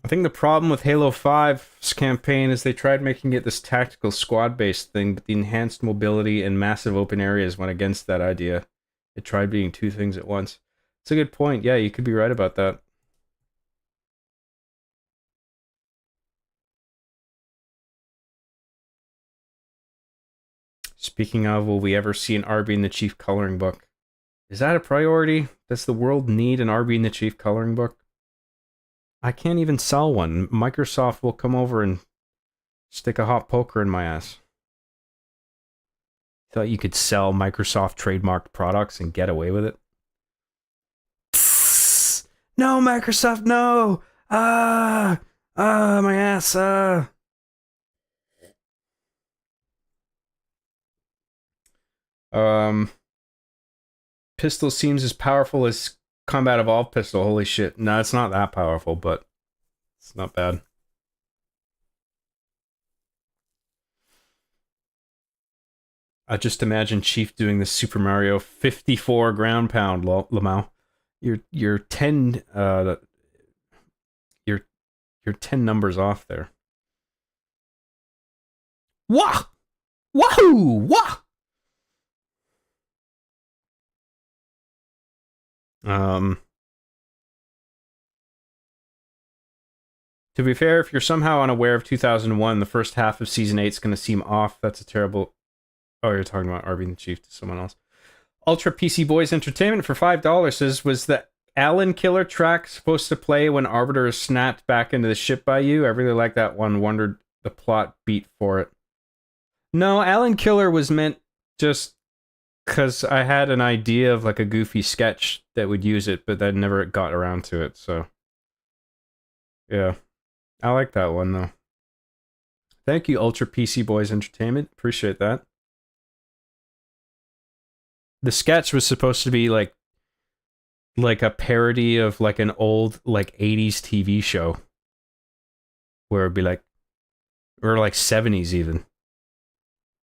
I think the problem with Halo 5's campaign is they tried making it this tactical squad-based thing, but the enhanced mobility and massive open areas went against that idea. It tried being two things at once. It's a good point. Yeah, you could be right about that. Speaking of, will we ever see an Arby and the Chief coloring book? Is that a priority? Does the world need an Arby and the Chief coloring book? I can't even sell one. Microsoft will come over and stick a hot poker in my ass. Thought you could sell Microsoft trademarked products and get away with it? Psst. No, Microsoft, no! My ass, Pistol seems as powerful as Combat Evolved pistol. Holy shit. No, it's not that powerful, but it's not bad. I just imagine Chief doing the Super Mario 54 ground pound, Lamau. You're 10 you're 10 numbers off there. Wah! Wahoo! Wah! To be fair, if you're somehow unaware of 2001, the first half of season 8 is going to seem off. That's a terrible... Oh, you're talking about Arby the Chief to someone else. Ultra PC Boys Entertainment for $5 says, was the Allen Killer track supposed to play when Arbiter is snapped back into the ship by you? I really like that one. Wondered the plot beat for it. No, Allen Killer was meant just because I had an idea of like a goofy sketch that would use it, but then never got around to it, so... Yeah. I like that one, though. Thank you, Ultra PC Boys Entertainment. Appreciate that. The sketch was supposed to be like a parody of like an old like 80s TV show. Where it'd be like, or like 70s even.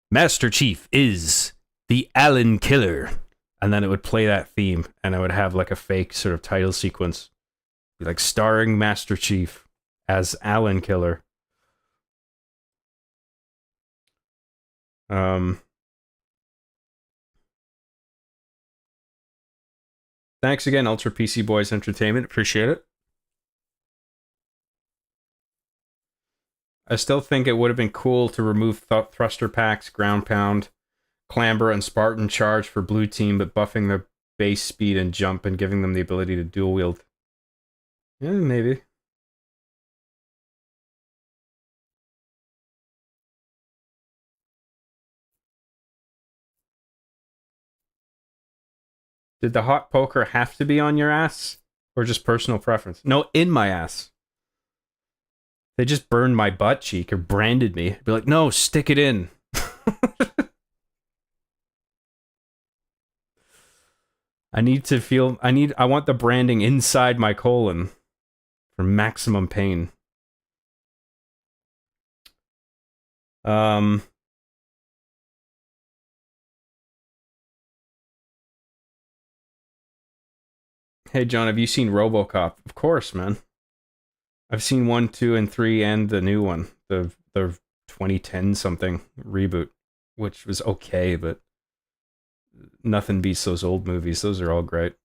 Master Chief is the Allen Killer. And then it would play that theme, and I would have like a fake sort of title sequence. Be like starring Master Chief as Allen Killer. Thanks again, Ultra PC Boys Entertainment. Appreciate it. I still think it would have been cool to remove thruster packs, ground pound, clamber, and Spartan charge for blue team, but buffing their base speed and jump and giving them the ability to dual wield. Yeah, maybe. Did the hot poker have to be on your ass? Or just personal preference? No, in my ass. They just burned my butt cheek or branded me. I'd be like, no, stick it in. I want the branding inside my colon for maximum pain. Hey, John, have you seen RoboCop? Of course, man. I've seen 1, 2, and 3, and the new one, the 2010 something reboot, which was okay, but nothing beats those old movies. Those are all great.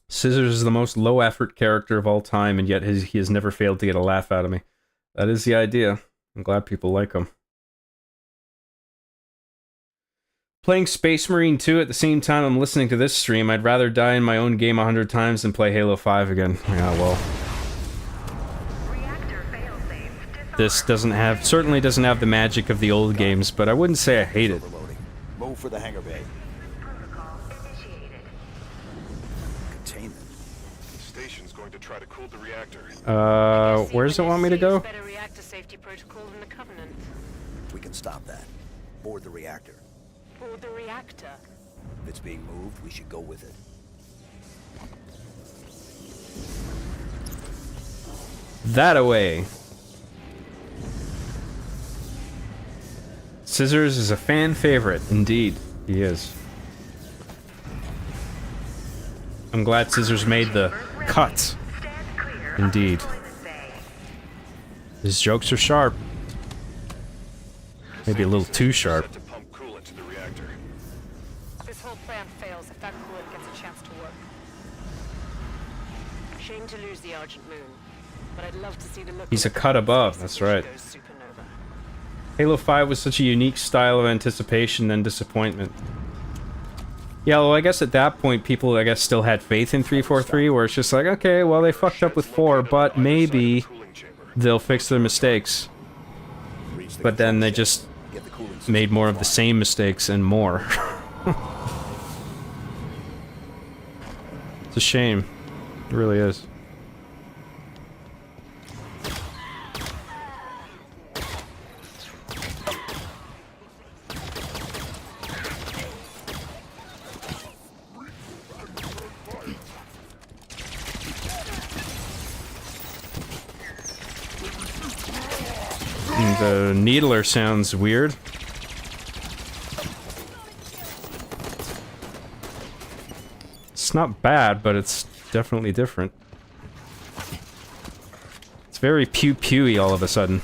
Scissors is the most low-effort character of all time, and yet he has never failed to get a laugh out of me. That is the idea. I'm glad people like him. Playing Space Marine 2 at the same time I'm listening to this stream. I'd rather die in my own game 100 times than play Halo 5 again. Yeah, well. This certainly doesn't have the magic of the old games, but I wouldn't say I hate it. Move for the hangar bay. Containment. The station's going to try to cool the reactor. Where does it want me to go? Better reactor safety protocol than the Covenant. We can stop that. Board the reactor. Board the reactor. If it's being moved, we should go with it. That away. Scissors is a fan favorite, indeed. He is. I'm glad Scissors made the cut. Indeed. His jokes are sharp. Maybe a little too sharp. This whole plan fails if that coolant gets a chance to work. Shame to lose the Argent Moon, but I'd love to see the look. He's a cut above, that's right. Halo 5 was such a unique style of anticipation and disappointment. Yeah, well, I guess at that point, people, still had faith in 343, where it's just like, okay, well, they fucked up with 4, but maybe they'll fix their mistakes. But then they just made more of the same mistakes and more. It's a shame. It really is. the needler sounds weird. It's not bad, but it's definitely different. It's very pew-pewy all of a sudden.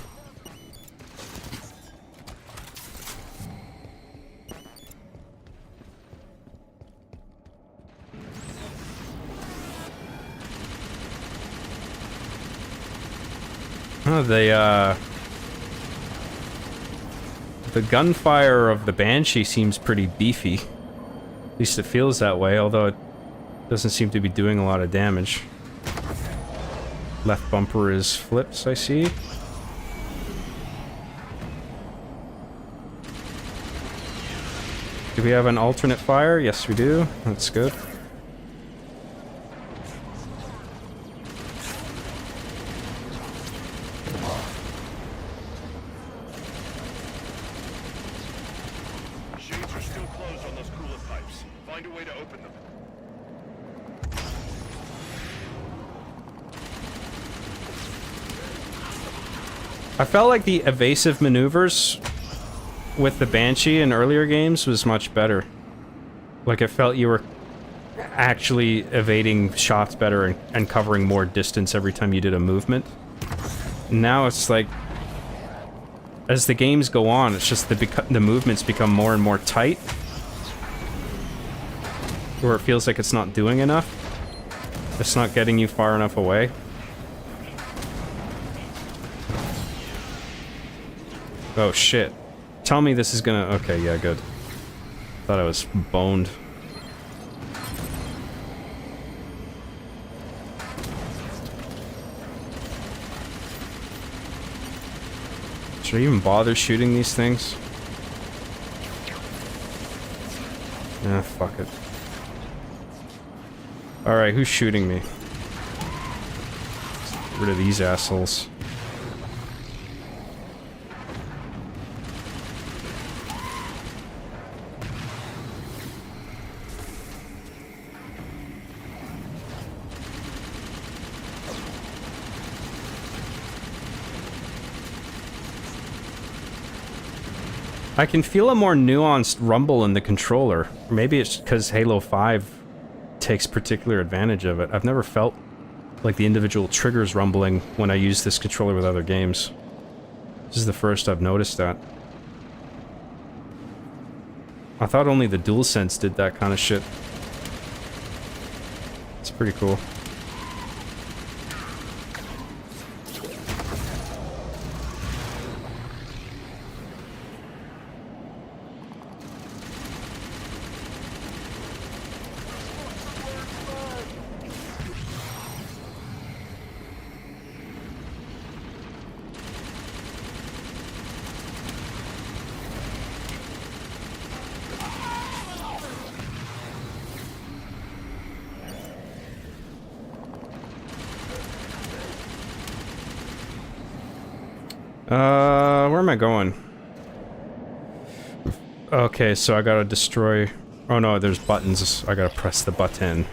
Oh, the gunfire of the Banshee seems pretty beefy. At least it feels that way, although it doesn't seem to be doing a lot of damage. Left bumper is flips, I see. Do we have an alternate fire? Yes, we do. That's good. Shades are still closed on those coolant pipes. Find a way to open them. I felt like the evasive maneuvers with the Banshee in earlier games was much better. Like, it felt you were actually evading shots better and covering more distance every time you did a movement. Now it's like, as the games go on, it's just the movements become more and more tight. Where it feels like it's not doing enough. It's not getting you far enough away. Oh shit. Tell me this is gonna... Okay, yeah, good. Thought I was boned. Should I even bother shooting these things? Nah, fuck it. Alright, who's shooting me? Get rid of these assholes. I can feel a more nuanced rumble in the controller. Maybe it's because Halo 5 takes particular advantage of it. I've never felt like the individual triggers rumbling when I use this controller with other games. This is the first I've noticed that. I thought only the DualSense did that kind of shit. It's pretty cool. Where am I going? Okay, so I gotta destroy... Oh no, there's buttons. I gotta press the button.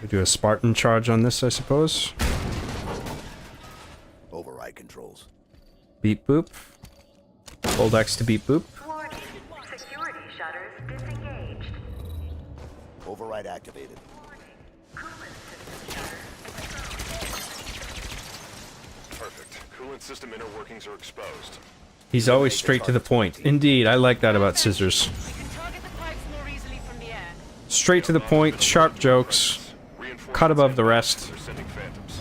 Do a Spartan charge on this, I suppose. Override controls. Beep boop. Hold X to beep boop. Warning. Security shutters disengaged. Override activated. Perfect. Coolant system inner workings are exposed. He's always straight to the point. Indeed, I like that about Scissors. We can target the pipes more easily from the air. Straight to the point, sharp jokes, cut above the rest. They're sending phantoms.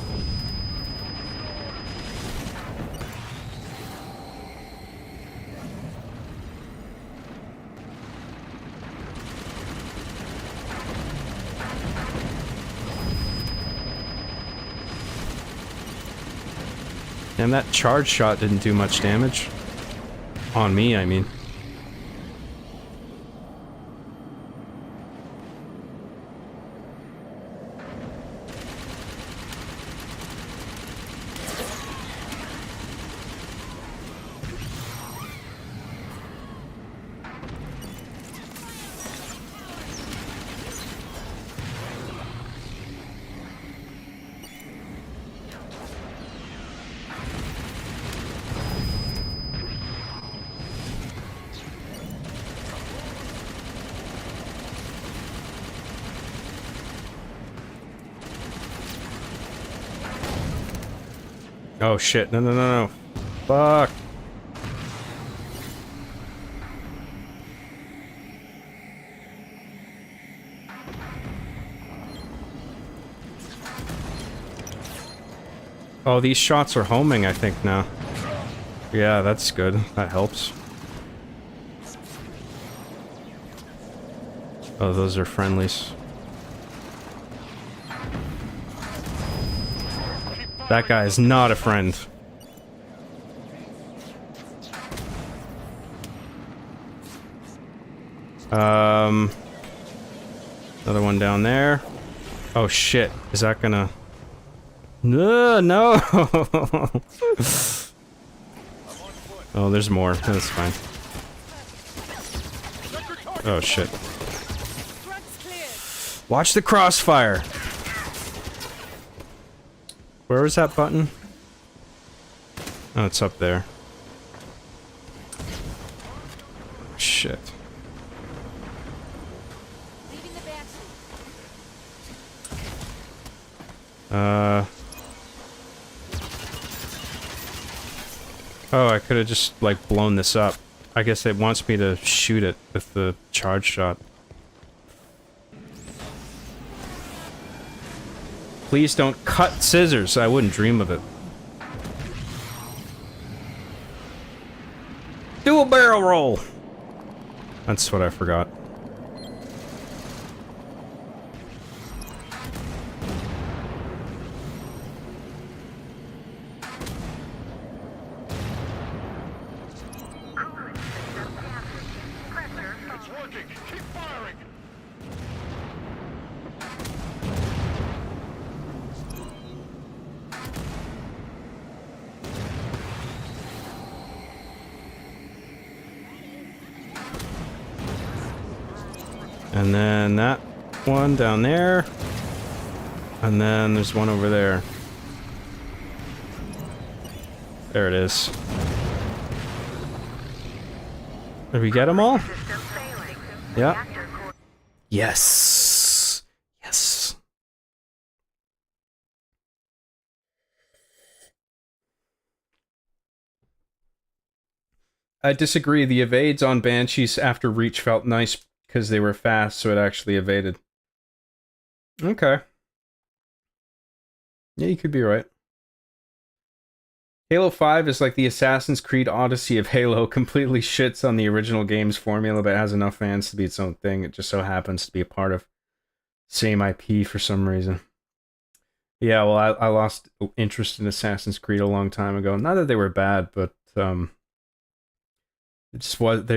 And that charge shot didn't do much damage. On me, I mean. Oh shit, no, no, no, no. Fuck. Oh, these shots are homing, I think, now. Yeah, that's good. That helps. Oh, those are friendlies. That guy is not a friend. Another one down there. Oh shit, is that gonna... No, no! Oh, there's more. That's fine. Oh shit. Watch the crossfire! Where was that button? Oh, it's up there. Shit. Oh, I could have just, like, blown this up. I guess it wants me to shoot it with the charge shot. Please don't cut scissors. I wouldn't dream of it. Do a barrel roll! That's what I forgot. It's working. Keep firing. And then that one down there. And then there's one over there. There it is. Did we get them all? Yeah. Yes. Yes. I disagree. The evades on Banshees after Reach felt nice because they were fast, so it actually evaded. Okay. Yeah, you could be right. Halo 5 is like the Assassin's Creed Odyssey of Halo, completely shits on the original game's formula, but has enough fans to be its own thing. It just so happens to be a part of same IP for some reason. Yeah, well, I lost interest in Assassin's Creed a long time ago. Not that they were bad, but there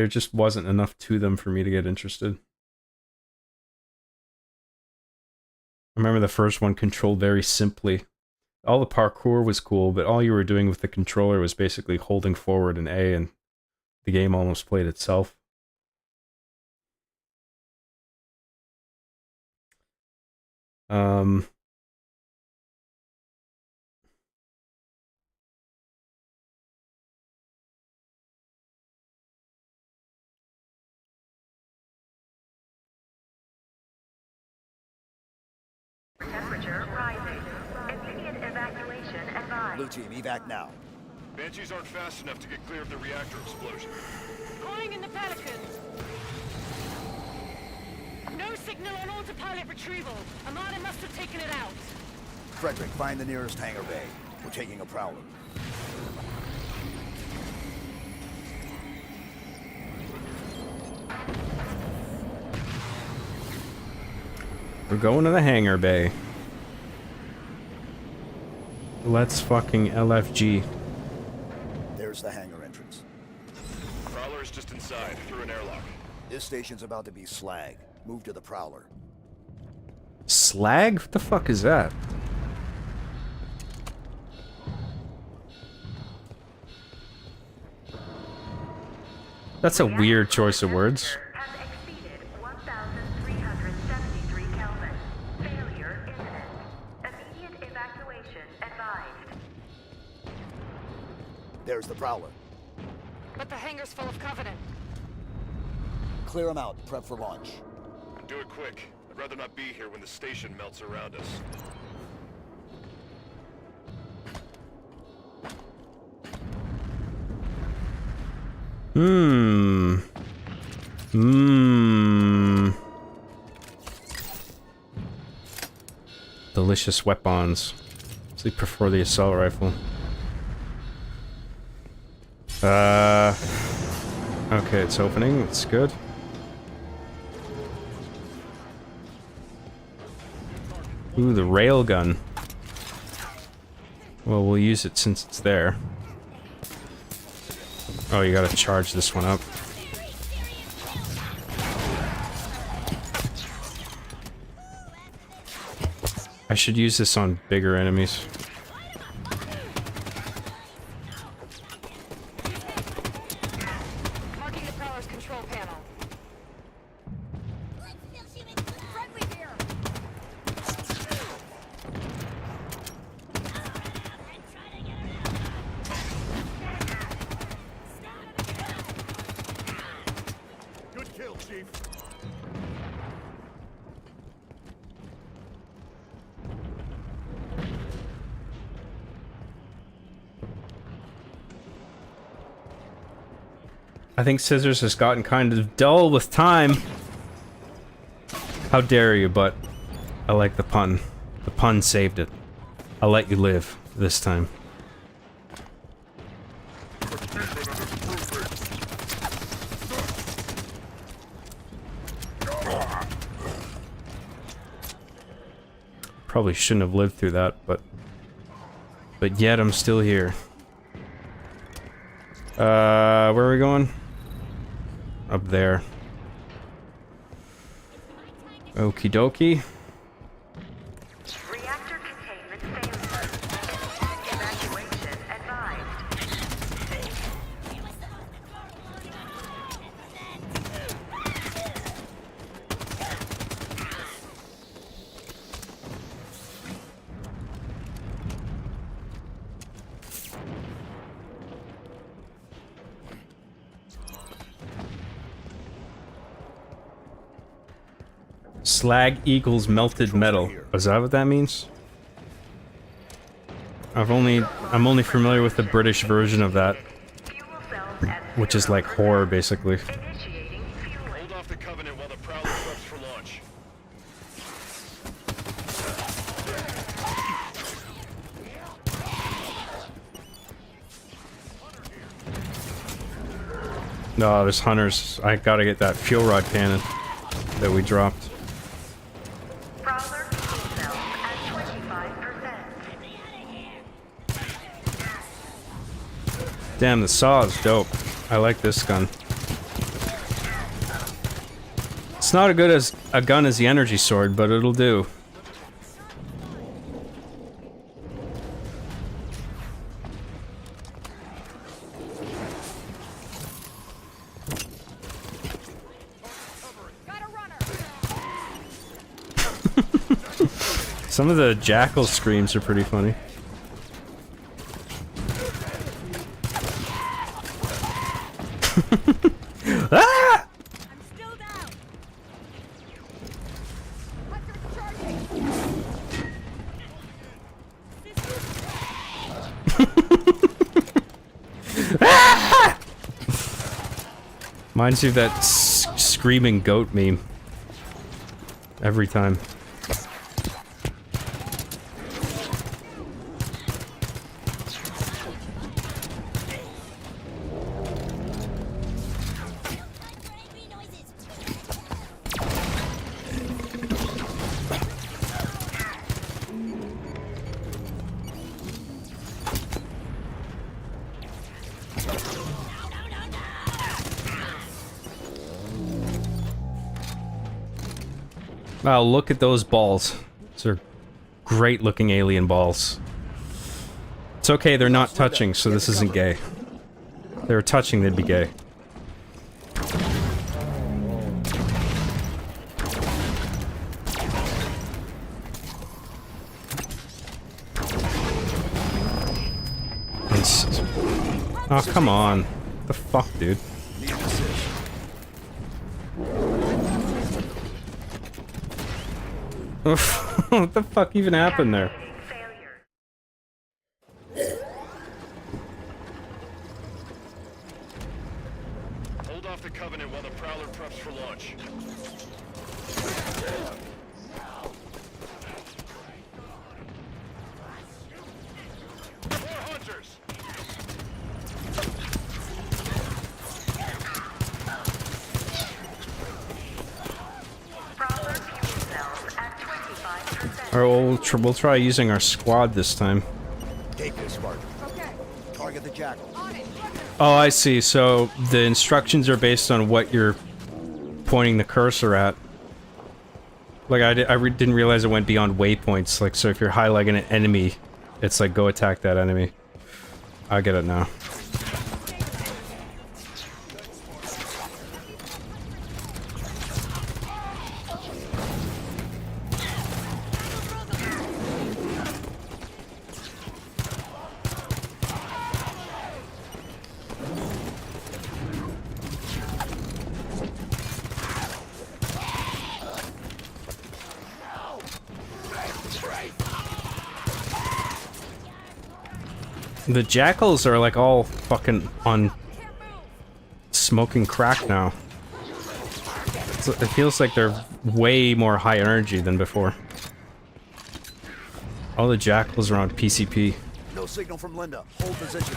just wasn't enough to them for me to get interested. I remember the first one controlled very simply. All the parkour was cool, but all you were doing with the controller was basically holding forward an A, and the game almost played itself. Temperature rising. Immediate evacuation advised. Blue team, evac now. Banshees aren't fast enough to get clear of the reactor explosion. Calling in the Pelican. No signal on autopilot retrieval. Armada must have taken it out. Frederick, find the nearest hangar bay. We're taking a prowler. We're going to the hangar bay. Let's fucking LFG. There's the hangar entrance. Prowler is just inside, through an airlock. This station's about to be slag. Move to the prowler. Slag? What the fuck is that? That's a weird choice of words. Has exceeded 1,373 Kelvin. Failure imminent. Immediate evacuation advised. There's the prowler. But the hangar's full of Covenant. Clear them out. Prep for launch. Do it quick. I'd rather not be here when the station melts around us. Hmm. Hmm. Delicious weapons. So you prefer the assault rifle. Okay, it's opening. It's good. Ooh, the railgun. Well, we'll use it since it's there. Oh, you gotta charge this one up. I should use this on bigger enemies. Marking the prowler's control panel. Friendly here. Good kill, Chief. I think Scissors has gotten kind of dull with time. How dare you, but I like the pun. The pun saved it. I'll let you live this time. Probably shouldn't have lived through that, but yet I'm still here. Where are we going? Up there. Okie dokie. Reactor containment failure. Evacuation advised. Slag equals melted metal. Is that what that means? I'm only familiar with the British version of that, which is like horror, basically. Hold off the Covenant while the Prowler preps for launch. No, there's hunters. I gotta get that fuel rod cannon that we dropped. Prowler fuel cells at 25%. Damn, the saw is dope. I like this gun. It's not as good as a gun as the energy sword, but it'll do. Some of the jackal screams are pretty funny. Ah! I'm still down. Ah! Reminds you of that screaming goat meme. Every time. Wow, look at those balls. Those are great looking alien balls. It's okay, they're not touching, so this isn't gay. If they were touching, they'd be gay. Oh, come on. What the fuck, dude? What the fuck even happened there? off the Covenant while the Prowler preps for launch. More hunters! Prowler fuel cells at 25%. Alright, we'll try using our squad this time. Take this, Spartan. Target the Jackal. Oh, I see. So the instructions are based on what you're pointing the cursor at. Like, I didn't realize it went beyond waypoints. Like, so if you're highlighting an enemy, it's like, go attack that enemy. I get it now. The jackals are like all fucking on smoking crack now. It feels like they're way more high energy than before. All the jackals are on PCP. No signal from Linda. Hold position.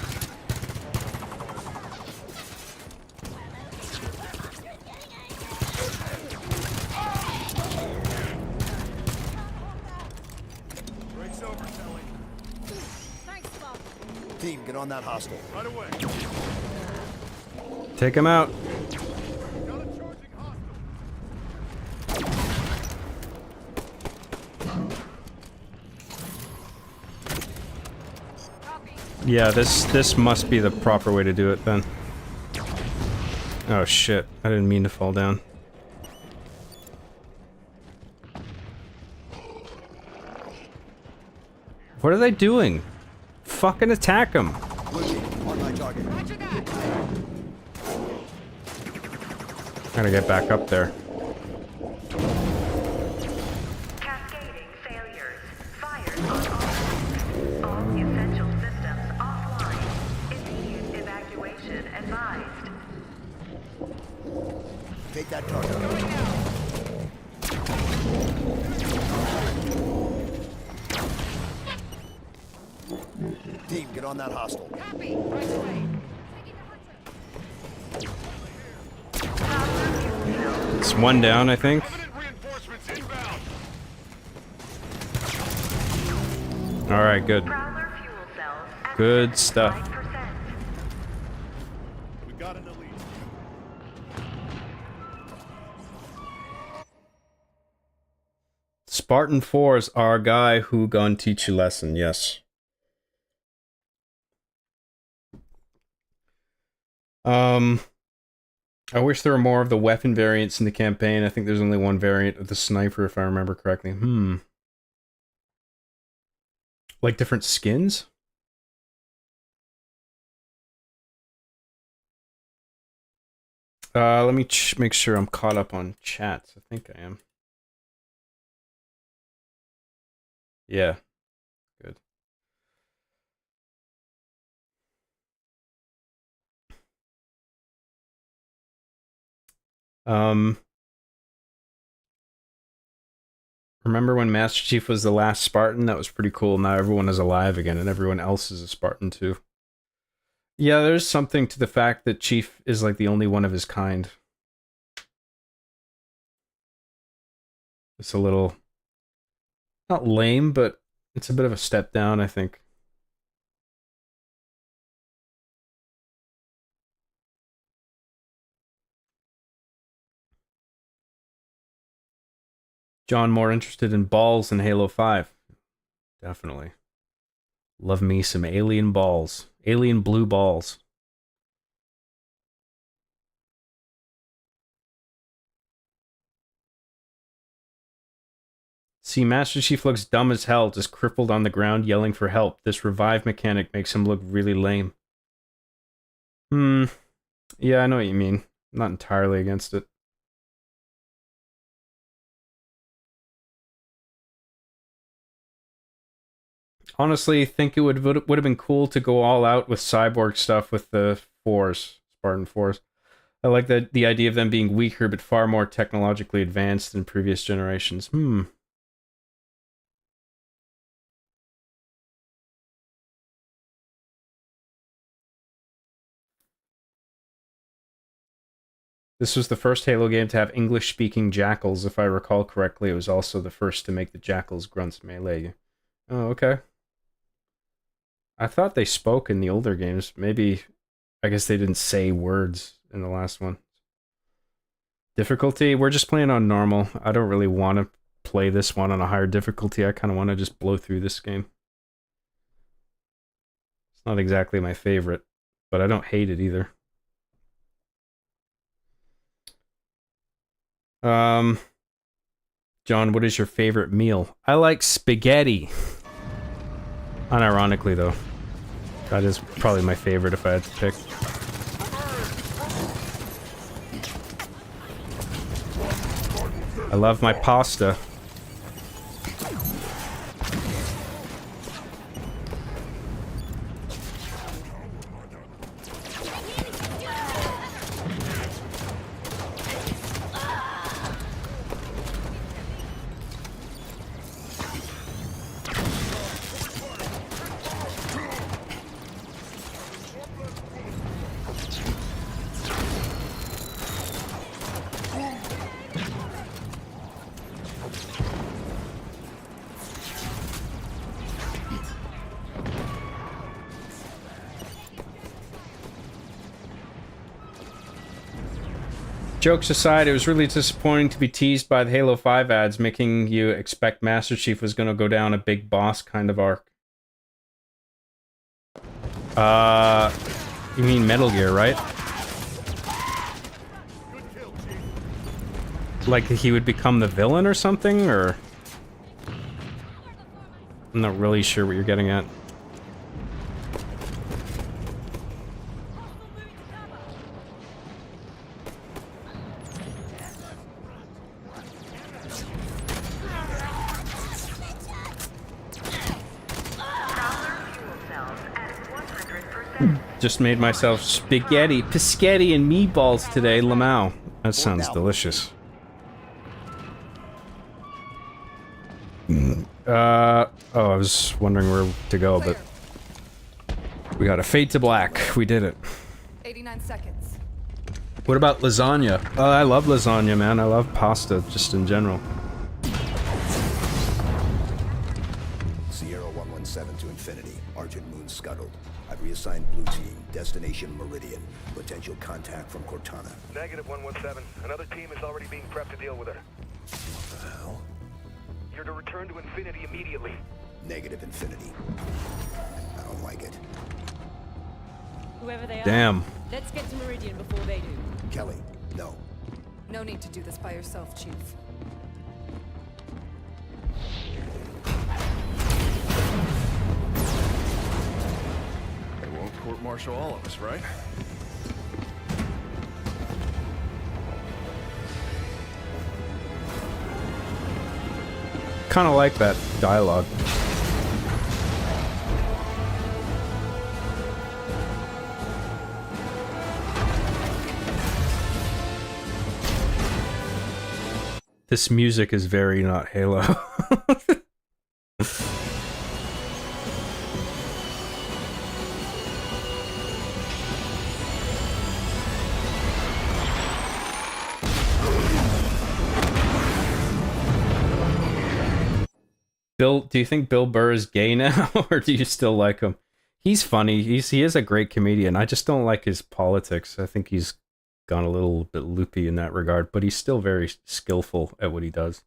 Breaks over, Telly. Team, get on that hostile. Right away. Take him out. Got a charging hostile. Yeah, this must be the proper way to do it then. Oh shit, I didn't mean to fall down. What are they doing? Fucking attack them. On my target. Gotta get back up there. Cascading failures. Fires on all essential systems offline. Immediate evacuation advised. Take that target. Team, get on that hostile. It's one down, I think. Reinforcements inbound. Alright, good. Prowler fuel cells at Good stuff. 5%. We got an elite. Spartan 4 is our guy who gonna teach you lesson, yes. I wish there were more of the weapon variants in the campaign. I think there's only one variant of the sniper, if I remember correctly. Like different skins? Let me make sure I'm caught up on chats. I think I am. Yeah. Good. Remember when Master Chief was the last Spartan? That was pretty cool. Now everyone is alive again, and everyone else is a Spartan too. Yeah, there's something to the fact that Chief is like the only one of his kind. It's a little... not lame, but it's a bit of a step down, I think. John more interested in balls than Halo 5. Definitely. Love me some alien balls. Alien blue balls. See, Master Chief looks dumb as hell, just crippled on the ground yelling for help. This revive mechanic makes him look really lame. Yeah, I know what you mean. I'm not entirely against it. Honestly, think it would have been cool to go all out with cyborg stuff with the Spartan 4s. I like the idea of them being weaker but far more technologically advanced than previous generations. This was the first Halo game to have English-speaking jackals. If I recall correctly, it was also the first to make the jackals grunts melee. Oh, okay. I thought they spoke in the older games. Maybe, I guess they didn't say words in the last one. Difficulty? We're just playing on normal. I don't really want to play this one on a higher difficulty. I kind of want to just blow through this game. It's not exactly my favorite, but I don't hate it either. John, what is your favorite meal? I like spaghetti. Unironically, though. That is probably my favorite if I had to pick. I love my pasta. Jokes aside, it was really disappointing to be teased by the Halo 5 ads, making you expect Master Chief was going to go down a big boss kind of arc. You mean Metal Gear, right? Like he would become the villain or something, or... I'm not really sure what you're getting at. Just made myself spaghetti, piscetti, and meatballs today, Lamau. That sounds delicious. Oh, I was wondering where to go, but we got a fade to black. We did it. 89 seconds. What about lasagna? I love lasagna, man. I love pasta, just in general. Sierra 117 to Infinity. Argent Moon scuttled. I've reassigned Blue Team. Destination Meridian. Potential contact from Cortana. Negative 117. Another team is already being prepped to deal with her. What the hell? You're to return to Infinity immediately. Negative Infinity. I don't like it. Whoever they Damn. are, let's get to Meridian before they do. Kelly, no. No need to do this by yourself, Chief. They won't court-martial all of us, right? Kind of like that dialogue. This music is very not Halo. Bill, do you think Bill Burr is gay now, or do you still like him? He's funny. He is a great comedian. I just don't like his politics. I think he's gone a little bit loopy in that regard, but he's still very skillful at what he does.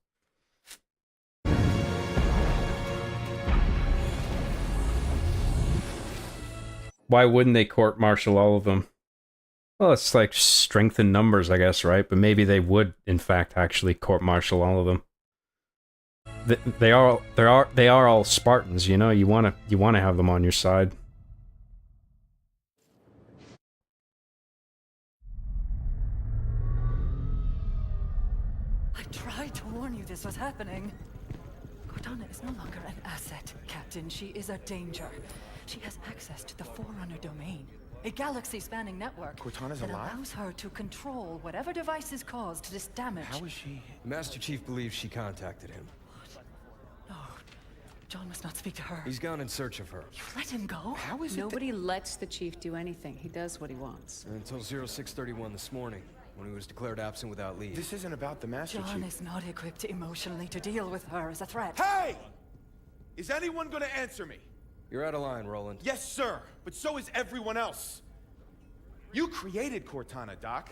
Why wouldn't they court-martial all of them? Well, it's like strength in numbers, I guess, right? But maybe they would, in fact, actually court-martial all of them. They are all Spartans, you know. You wanna have them on your side. I tried to warn you this was happening. Cortana is no longer an asset, Captain. She is a danger. She has access to the Forerunner domain. A galaxy-spanning network Cortana's that alive? allows her to control whatever devices caused this damage. How is she? Master Chief believes she contacted him. No, John must not speak to her. He's gone in search of her. You let him go? How is it Nobody lets the chief do anything. He does what he wants. Until 0631 this morning, when he was declared absent without leave. This isn't about the Master John Chief. is not equipped emotionally to deal with her as a threat. Hey! Is anyone gonna answer me? You're out of line, Roland. Yes, sir, but so is everyone else. You created Cortana, Doc.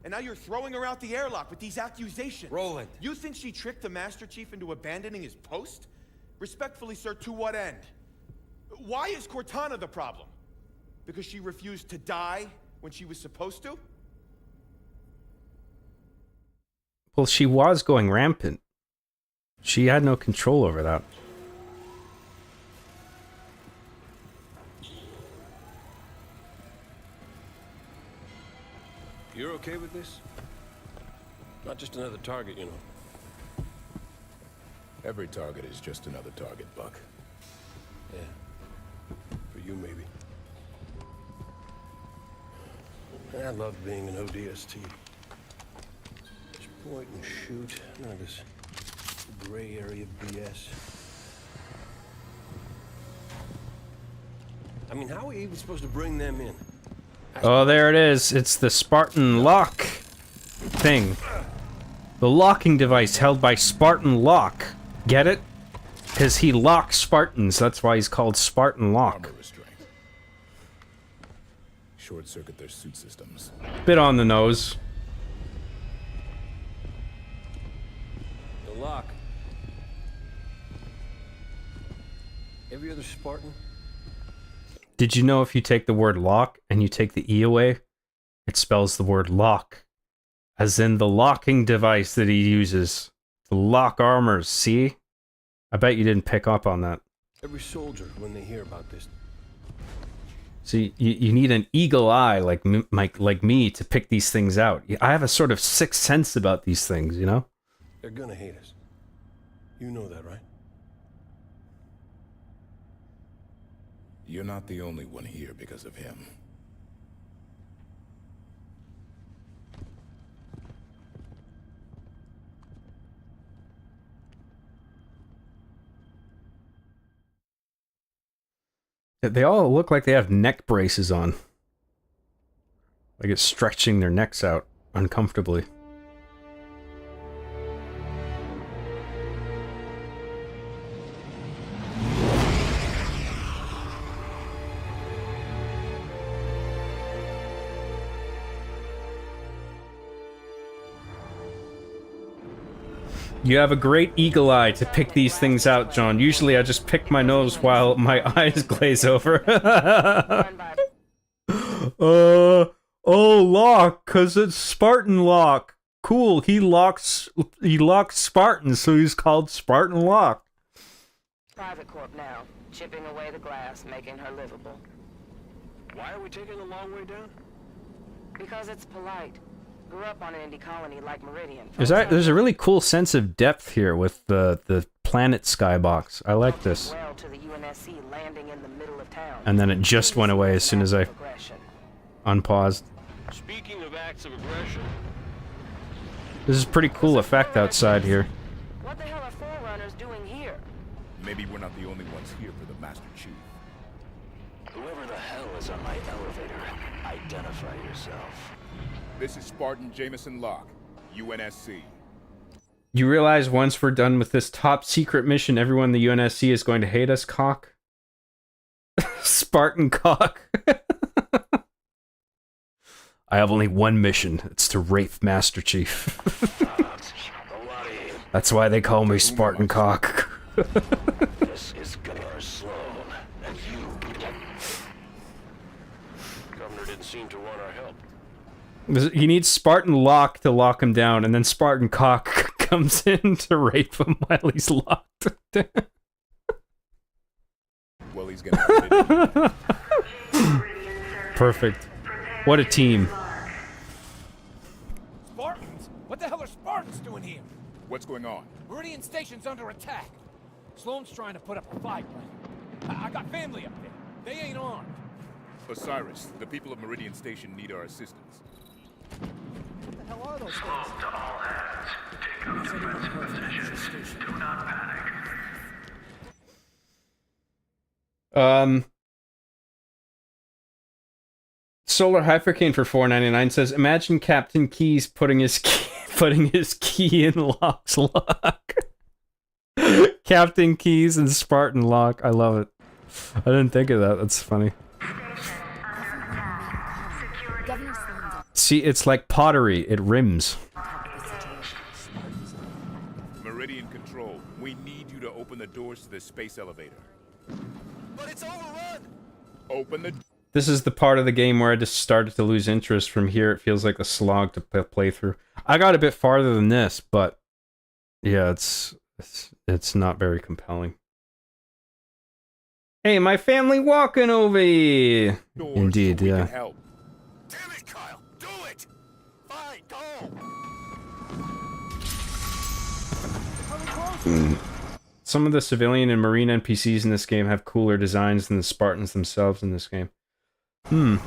And now you're throwing her out the airlock with these accusations. Roland. You think she tricked the Master Chief into abandoning his post? Respectfully, sir, to what end? Why is Cortana the problem? Because she refused to die when she was supposed to? Well, she was going rampant. She had no control over that. You're okay with this? Not just another target, you know. Every target is just another target, Buck. Yeah. For you, maybe. I love being an ODST. Just point and shoot. None of this gray area BS. I mean, how are we even supposed to bring them in? Oh, there it is. It's the Spartan lock thing. The locking device held by Spartan Locke. Get it? Because he locks Spartans. That's why he's called Spartan Locke. Armor restraint. Short circuit their suit systems. Bit on the nose. The lock. Every other Spartan? Did you know if you take the word lock and you take the E away, it spells the word lock? As in the locking device that he uses to lock armors, see? I bet you didn't pick up on that. Every soldier, when they hear about this. See, you need an eagle eye like me to pick these things out. I have a sort of sixth sense about these things, you know? They're gonna hate us. You know that, right? You're not the only one here because of him. They all look like they have neck braces on. Like it's stretching their necks out uncomfortably. You have a great eagle eye to pick these things out, John. Usually I just pick my nose while my eyes glaze over. Oh, Locke, 'cause it's Spartan Locke. Cool, he locks Spartans, so he's called Spartan Locke. Private Corp now, chipping away the glass, making her livable. Why are we taking a long way down? Because it's polite. Grew up on an indie colony like Meridian. There's a really cool sense of depth here with the planet skybox. I like this. Well to the UNSC landing in the middle of town. And then it just went away as soon as I unpaused. Speaking of acts of aggression. This is a pretty cool effect outside here. What the hell are Forerunners doing here? Maybe we're not the only ones here for the Master Chief. Whoever the hell is on my elevator, identify yourself. This is Spartan Jameson Locke, UNSC. You realize once we're done with this top secret mission, everyone in the UNSC is going to hate us, cock? Spartan cock. I have only one mission. It's to rape Master Chief. That's why they call me Spartan cock. This is Governor Sloan, and you. Governor didn't seem to want our help. He needs Spartan Locke to lock him down, and then Spartan Cock comes in to rape him while he's locked down. Well, he's gonna. Perfect. What a team. Spartans? What the hell are Spartans doing here? What's going on? Meridian Station's under attack. Sloan's trying to put up a fight, but I got family up there. They ain't armed. Osiris, the people of Meridian Station need our assistance. What the hell are those things? Smoke to all hands. Take up defensive positions. Do not panic. Solar Hypercane for $4.99 says, imagine Captain Keyes putting his key in Locke's lock. Captain Keyes and Spartan Locke. I love it. I didn't think of that. That's funny. See, it's like pottery. It rims. Meridian Control, we need you to open the doors to the space elevator. But it's overrun! Open the... This is the part of the game where I just started to lose interest. From here, it feels like a slog to play through. I got a bit farther than this, but yeah, it's not very compelling. Hey, my family walking over here. Indeed, so we yeah. can help. Damn it, Kyle! Do it! Fine, go! Some of the civilian and marine NPCs in this game have cooler designs than the Spartans themselves in this game. Case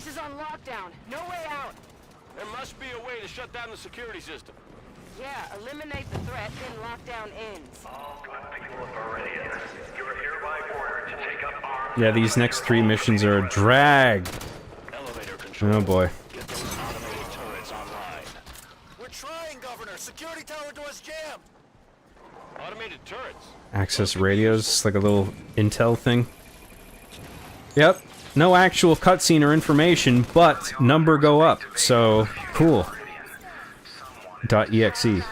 is on lockdown. No way out. There must be a way to shut down the security system. Yeah, eliminate the threat, then lockdown ends. All good people of Meridian, you are hereby ordered to take up arms. Yeah, these next 3 missions are a drag. Elevator control. Oh boy. Get those automated turrets online. We're trying, Governor! Security tower doors jammed! Automated turrets? Access radios, it's like a little intel thing. Yep. No actual cutscene or information, but number go up. So, cool. .exe.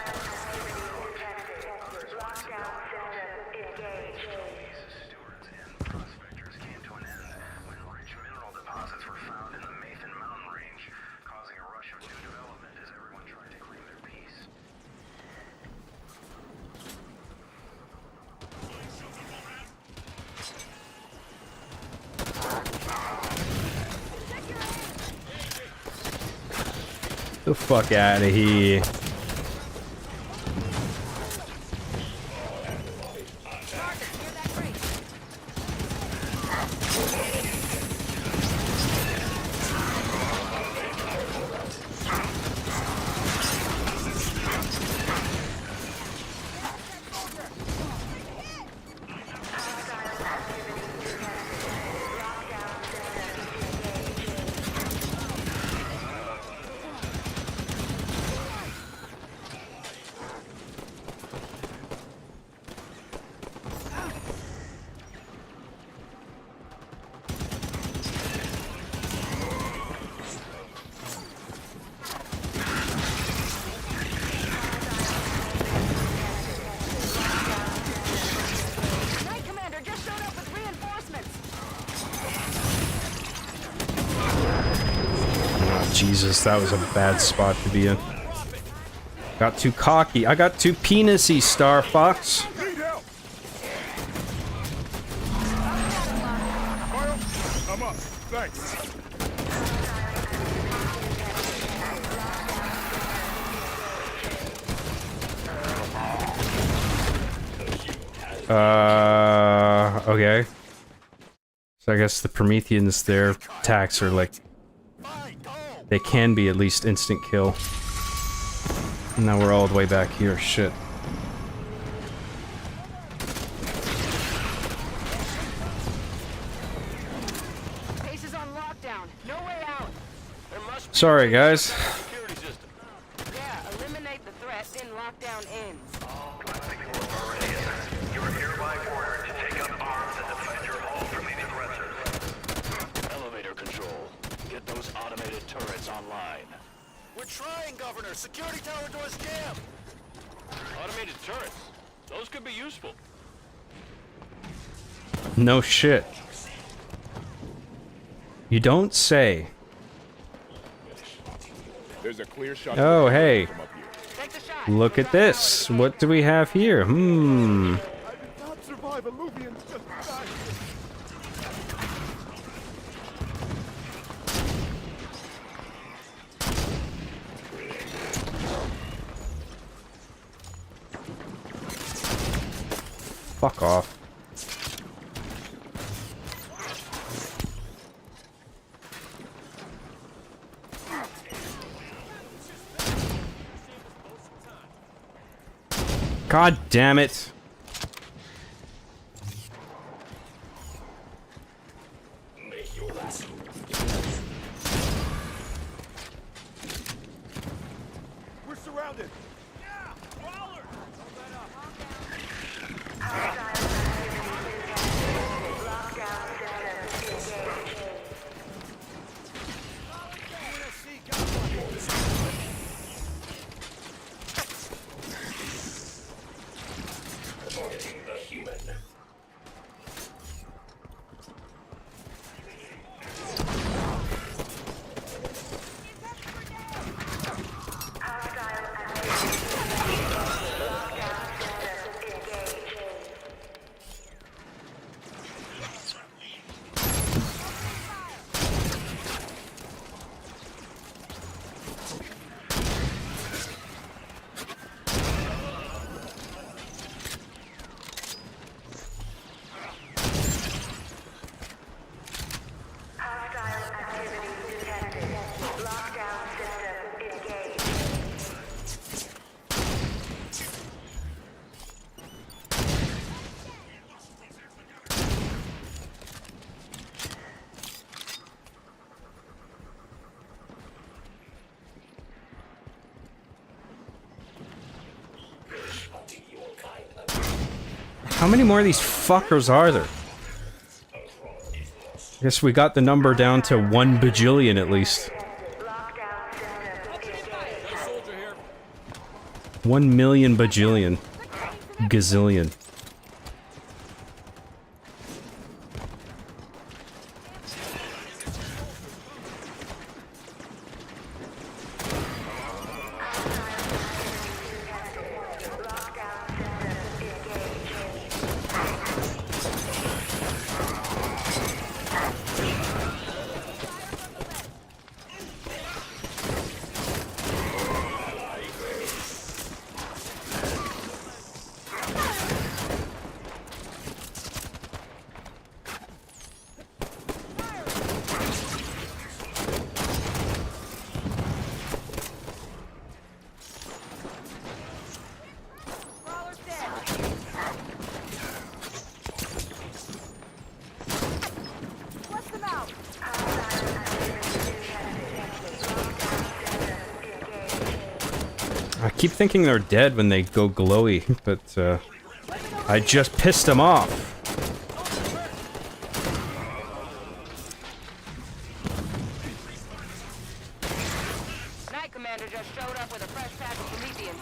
The fuck out of here. Knight Commander just showed up with reinforcements. Oh, Jesus, that was a bad spot to be in. Got too cocky. I got too penisy, Star Fox. Need help! Kyle, I'm up. Thanks. Okay. So I guess the Prometheans, their attacks are like... They can be at least instant kill. And now we're all the way back here. Shit. Case is on lockdown. No way out. Sorry, guys. Yeah, eliminate the threat, then lockdown ends. All good people of Meridian, you are hereby ordered to take up arms and defend your home from these aggressors. Elevator control. Get those automated turrets online. We're trying, Governor! Security tower doors jammed! Automated turrets? Those could be useful. No shit. You don't say. There's a clear shot. Oh, hey. Look at this. What do we have here? I did not survive a movie and just died. Fuck off. God damn it. We're surrounded. How many more of these fuckers are there? I guess we got the number down to 1 bajillion at least. 1 million bajillion. Gazillion. I keep thinking they're dead when they go glowy, but I just pissed them off. Night Commander just showed up with a fresh pack of Prometheans.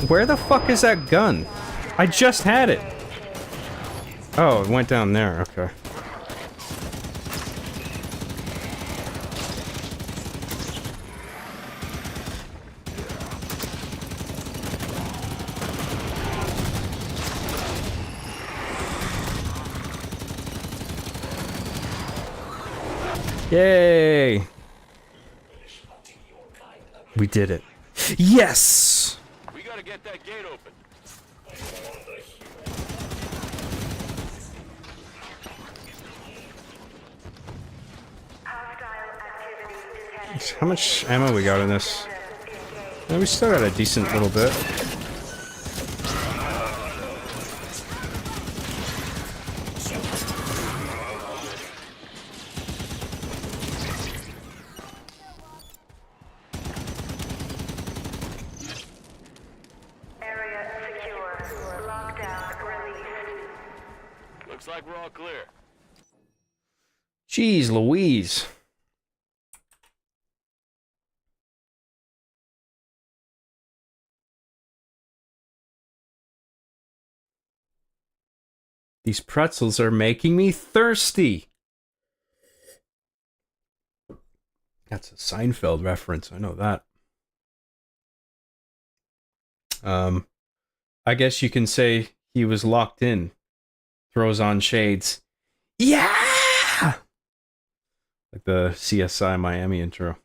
Where the fuck is that gun? I just had it. Oh, it went down there. Okay. Yay! We did it. Yes! We gotta get that gate open. How much ammo we got in this? Yeah, we still got a decent little bit. Looks like we're all clear. Jeez Louise. These pretzels are making me thirsty. That's a Seinfeld reference, I know that. I guess you can say he was locked in. Throws on shades. Yeah! Like the CSI Miami intro.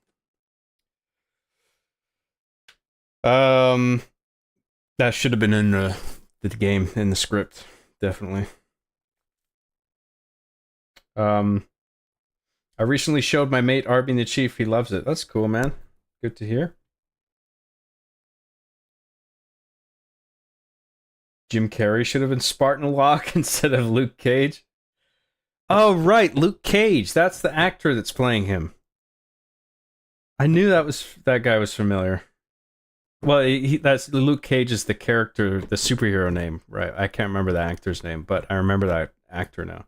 That should have been in the game, in the script, definitely. I recently showed my mate Arby the Chief. He loves it. That's cool, man. Good to hear. Jim Carrey should have been Spartan Locke instead of Luke Cage. Oh, right, Luke Cage. That's the actor that's playing him. I knew that guy was familiar. Well, that's Luke Cage is the character, the superhero name, right? I can't remember the actor's name, but I remember that actor now.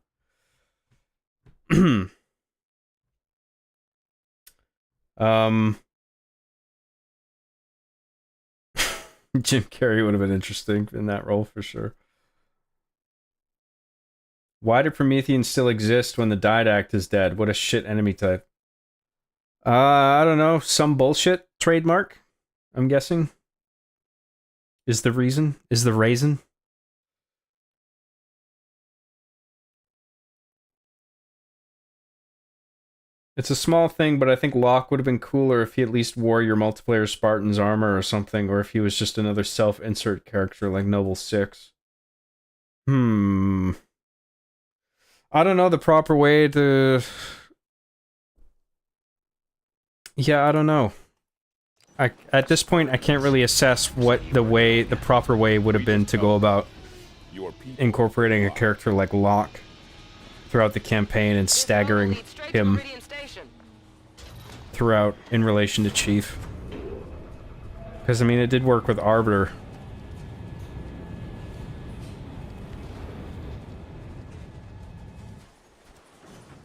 Jim Carrey would have been interesting in that role for sure. Why do Prometheans still exist when the Didact is dead? What a shit enemy type. I don't know. Some bullshit trademark, I'm guessing. Is the reason? Is the raisin? It's a small thing, but I think Locke would have been cooler if he at least wore your multiplayer Spartan's armor or something, or if he was just another self-insert character like Noble Six. I don't know the proper way to... Yeah, I don't know. At this point, I can't really assess what the proper way would have been to go about incorporating a character like Locke throughout the campaign and staggering him throughout in relation to Chief. Because, I mean, it did work with Arbiter.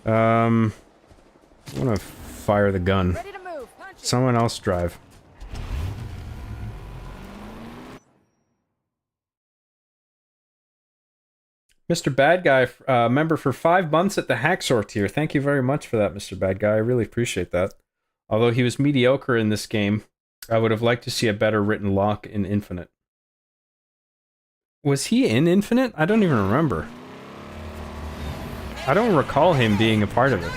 I want to fire the gun. Someone else drive. Mr. Bad Guy, member for 5 months at the Hacksaw tier. Thank you very much for that, Mr. Bad Guy. I really appreciate that. Although he was mediocre in this game, I would have liked to see a better written Locke in Infinite. Was he in Infinite? I don't even remember. I don't recall him being a part of it.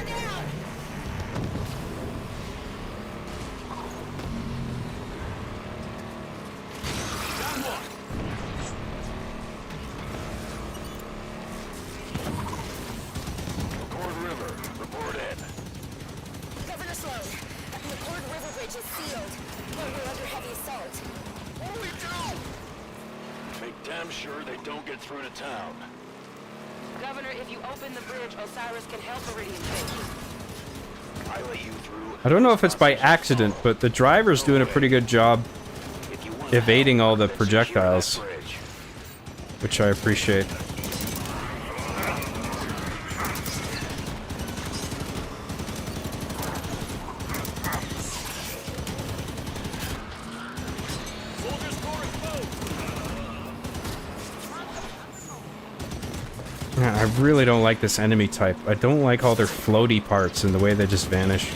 I don't know if it's by accident, but the driver's doing a pretty good job evading all the projectiles, which I appreciate. I really don't like this enemy type. I don't like all their floaty parts and the way they just vanish.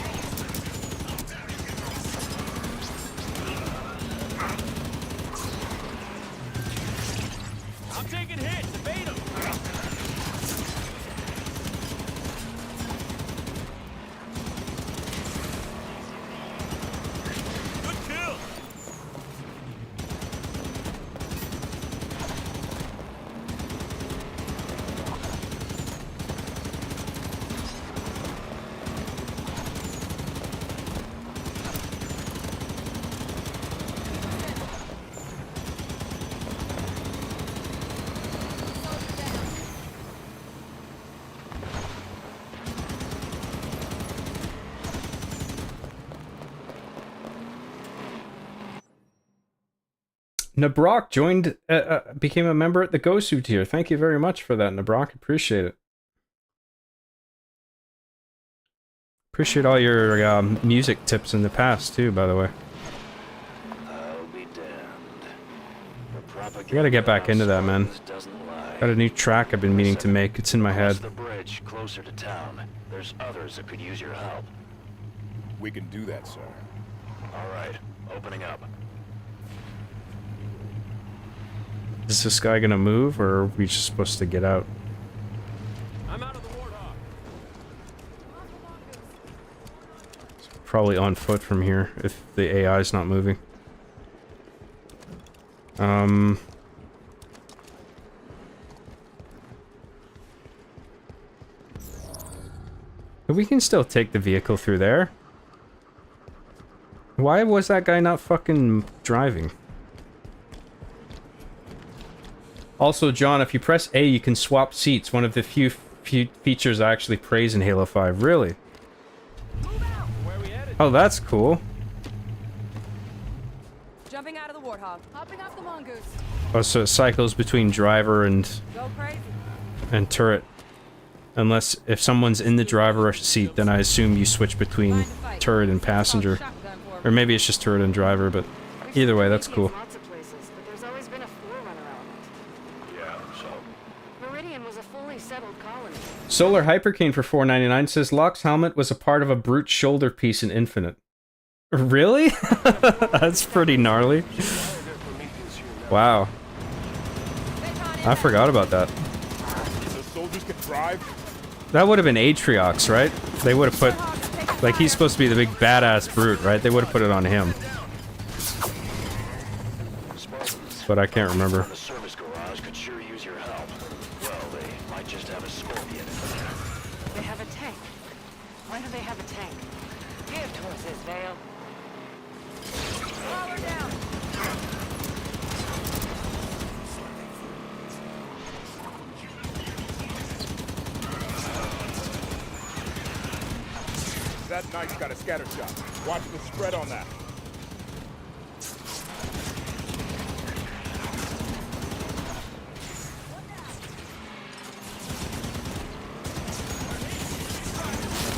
Nabrock joined, became a member at the Gosu tier. Thank you very much for that, Nabrock. Appreciate it. Appreciate all your music tips in the past, too, by the way. I gotta get back into that, man. Got a new track I've been meaning to make. It's in my head. The bridge closer to town. There's others that could use your help. We can do that, sir. All right, opening up. Is this guy gonna move, or are we just supposed to get out? I'm out of the Warthog. Probably on foot from here, if the AI is not moving. But we can still take the vehicle through there. Why was that guy not fucking driving? Also, John, if you press A, you can swap seats. One of the few features I actually praise in Halo 5. Really? Oh, that's cool. Jumping out of the Warthog. Hopping off the mongoose. Oh, so it cycles between driver and Go crazy. turret. Unless if someone's in the driver seat, then I assume you switch between turret and passenger. Or maybe it's just turret and driver, but either way, that's cool. Lots of places, but there's always been a forerunner element. Yeah, so. Meridian was a fully settled colony. Solar Hypercane for $4.99 says Locke's helmet was a part of a brute shoulder piece in Infinite. Really? That's pretty gnarly. Wow. I forgot about that. So soldiers can drive? That would have been Atriox, right? They would have put... Like, he's supposed to be the big badass brute, right? They would have put it on him. But I can't remember. The service garage could sure use your help. Well, they might just have a Scorpion in there. They have a tank. Why do they have a tank? Give to us, Isvale. Power down. That knight's got a scatter shot. Watch the spread on that.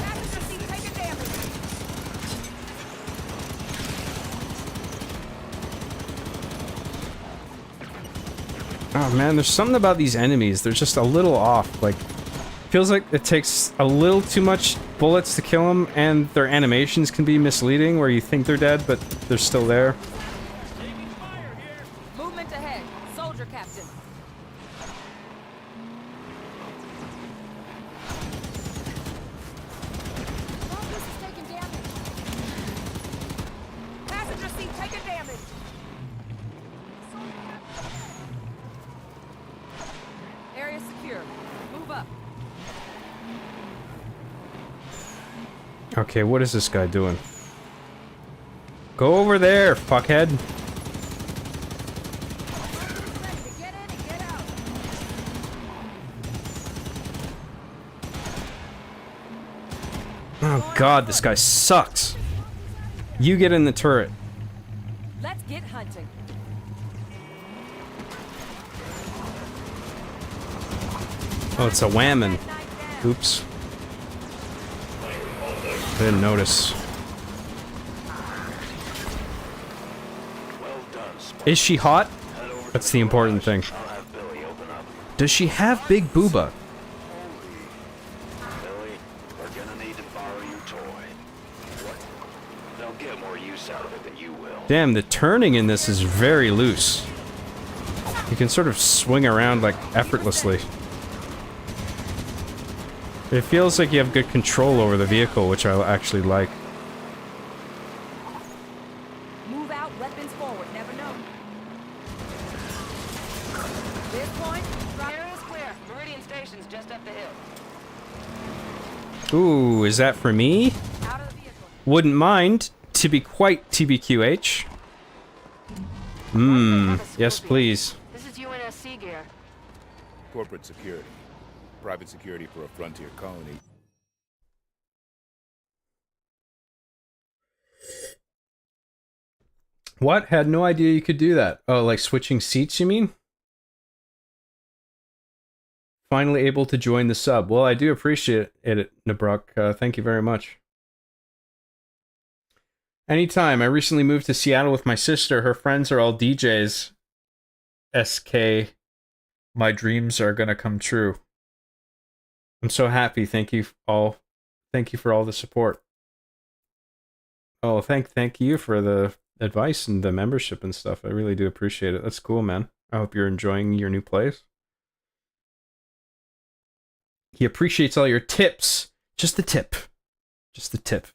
Passenger seat taking damage. Oh man, there's something about these enemies. They're just a little off. Like, feels like it takes a little too much bullets to kill them, and their animations can be misleading, where you think they're dead, but they're still there. Movement ahead. Soldier captain. Mongoose is taking damage. Passenger seat taking damage. Area secure. Move up. Okay, what is this guy doing? Go over there, fuckhead. Get in and get out. Oh god, this guy sucks. You get in the turret. Let's get hunting. Oh, it's a whammon. Oops. I didn't notice. Is she hot? That's the important thing. Does she have big booba? Billy, we're gonna need to borrow your toy. What? They'll get more use out of it than you will. Damn, the turning in this is very loose. You can sort of swing around like effortlessly. It feels like you have good control over the vehicle, which I actually like. Move out, weapons forward. Never know. This point, Area's clear. Meridian Station's just up the hill. Ooh, is that for me? out of the vehicle. Wouldn't mind, to be quite TBQH. Yes please. This is UNSC gear. Corporate security. Private security for a frontier colony. What? Had no idea you could do that. Oh, like switching seats, you mean? Finally able to join the sub. Well, I do appreciate it, Nabruk. Thank you very much. Anytime. I recently moved to Seattle with my sister. Her friends are all DJs. SK. My dreams are gonna come true. I'm so happy. Thank you all. Thank you for all the support. Oh, thank you for the advice and the membership and stuff. I really do appreciate it. That's cool, man. I hope you're enjoying your new place. He appreciates all your tips. Just a tip. Just a tip.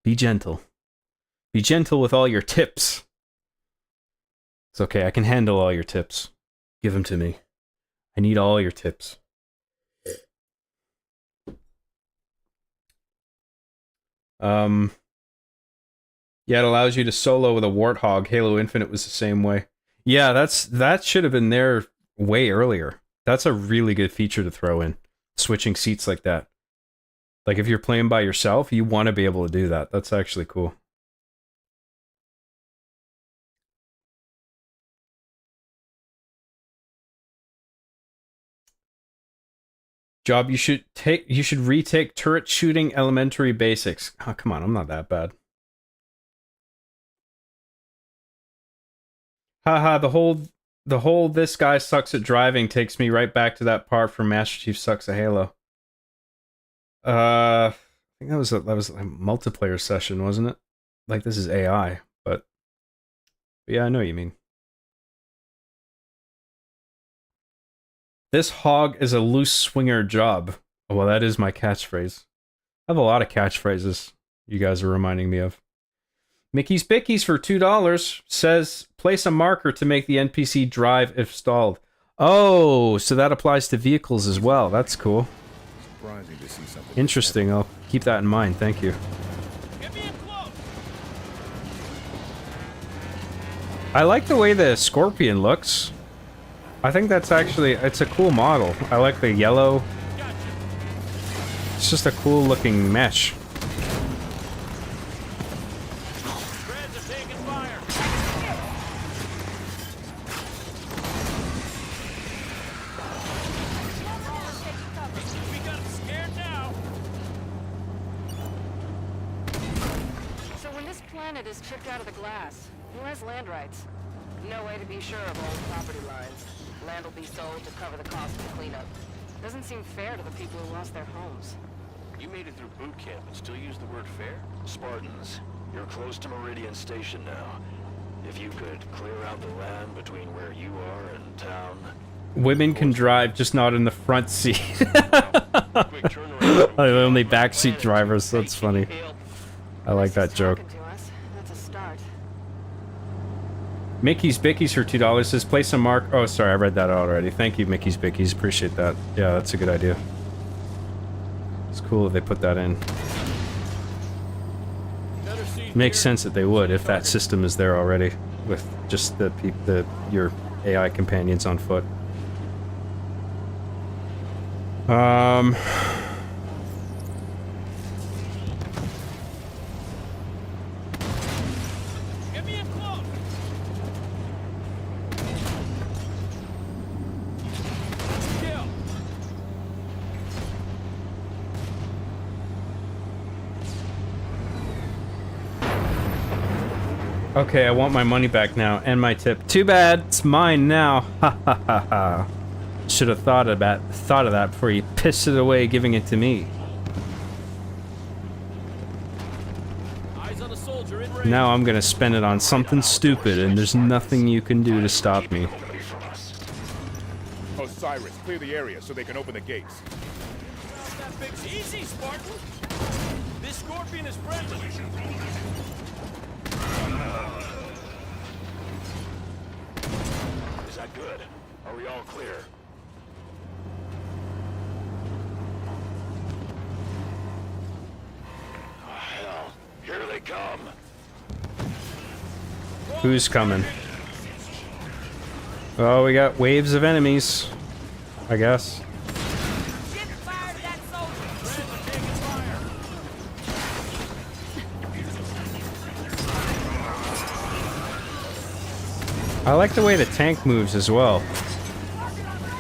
Be gentle. Be gentle with all your tips. It's okay, I can handle all your tips. Give them to me. I need all your tips. Yeah, it allows you to solo with a Warthog. Halo Infinite was the same way. Yeah, that should have been there way earlier. That's a really good feature to throw in. Switching seats like that. Like if you're playing by yourself, you want to be able to do that. That's actually cool. Job, you should retake turret shooting elementary basics. Oh, come on, I'm not that bad. Haha, the whole this guy sucks at driving takes me right back to that part from Master Chief Sucks at Halo. I think that was a multiplayer session, wasn't it? Like this is AI, but yeah, I know what you mean. This hog is a loose swinger job. Oh, well, that is my catchphrase. I have a lot of catchphrases you guys are reminding me of. Mickey's Bickies for $2 says, place a marker to make the NPC drive if stalled. Oh, so that applies to vehicles as well. That's cool. Surprising to see something. Interesting. I'll keep that in mind. Thank you. I like the way the Scorpion looks. I think that's actually, it's a cool model. I like the yellow. It's just a cool looking mesh. So when this planet is chipped out of the glass, who has land rights? No way to be sure of old property lines. Land will be sold to cover the cost of cleanup. Doesn't seem fair to the people who lost their homes. You made it through boot camp and still use the word fair? Spartans, you're close to Meridian Station now. If you could clear out the land between where you are and town... Women can drive, just not in the front seat. Only backseat drivers, that's funny. I like that joke. Mickey's Bickies for $2 says place a mark. Oh, sorry, I read that already. Thank you, Mickey's Bickies. Appreciate that. Yeah, that's a good idea. It's cool that they put that in. Makes sense that they would if that system is there already with just your AI companions on foot. Okay, I want my money back now, and my tip. Too bad, it's mine now. Ha ha ha ha. Should have thought of that before you pissed it away giving it to me. Now I'm gonna spend it on something stupid, and there's nothing you can do to stop me. Osiris, clear the area so they can open the gates. That fix easy, Spartan. This Scorpion is friendly. Is that good? Are we all clear? Oh, hell. Here they come. Who's coming? Oh, we got waves of enemies, I guess. I like the way the tank moves as well.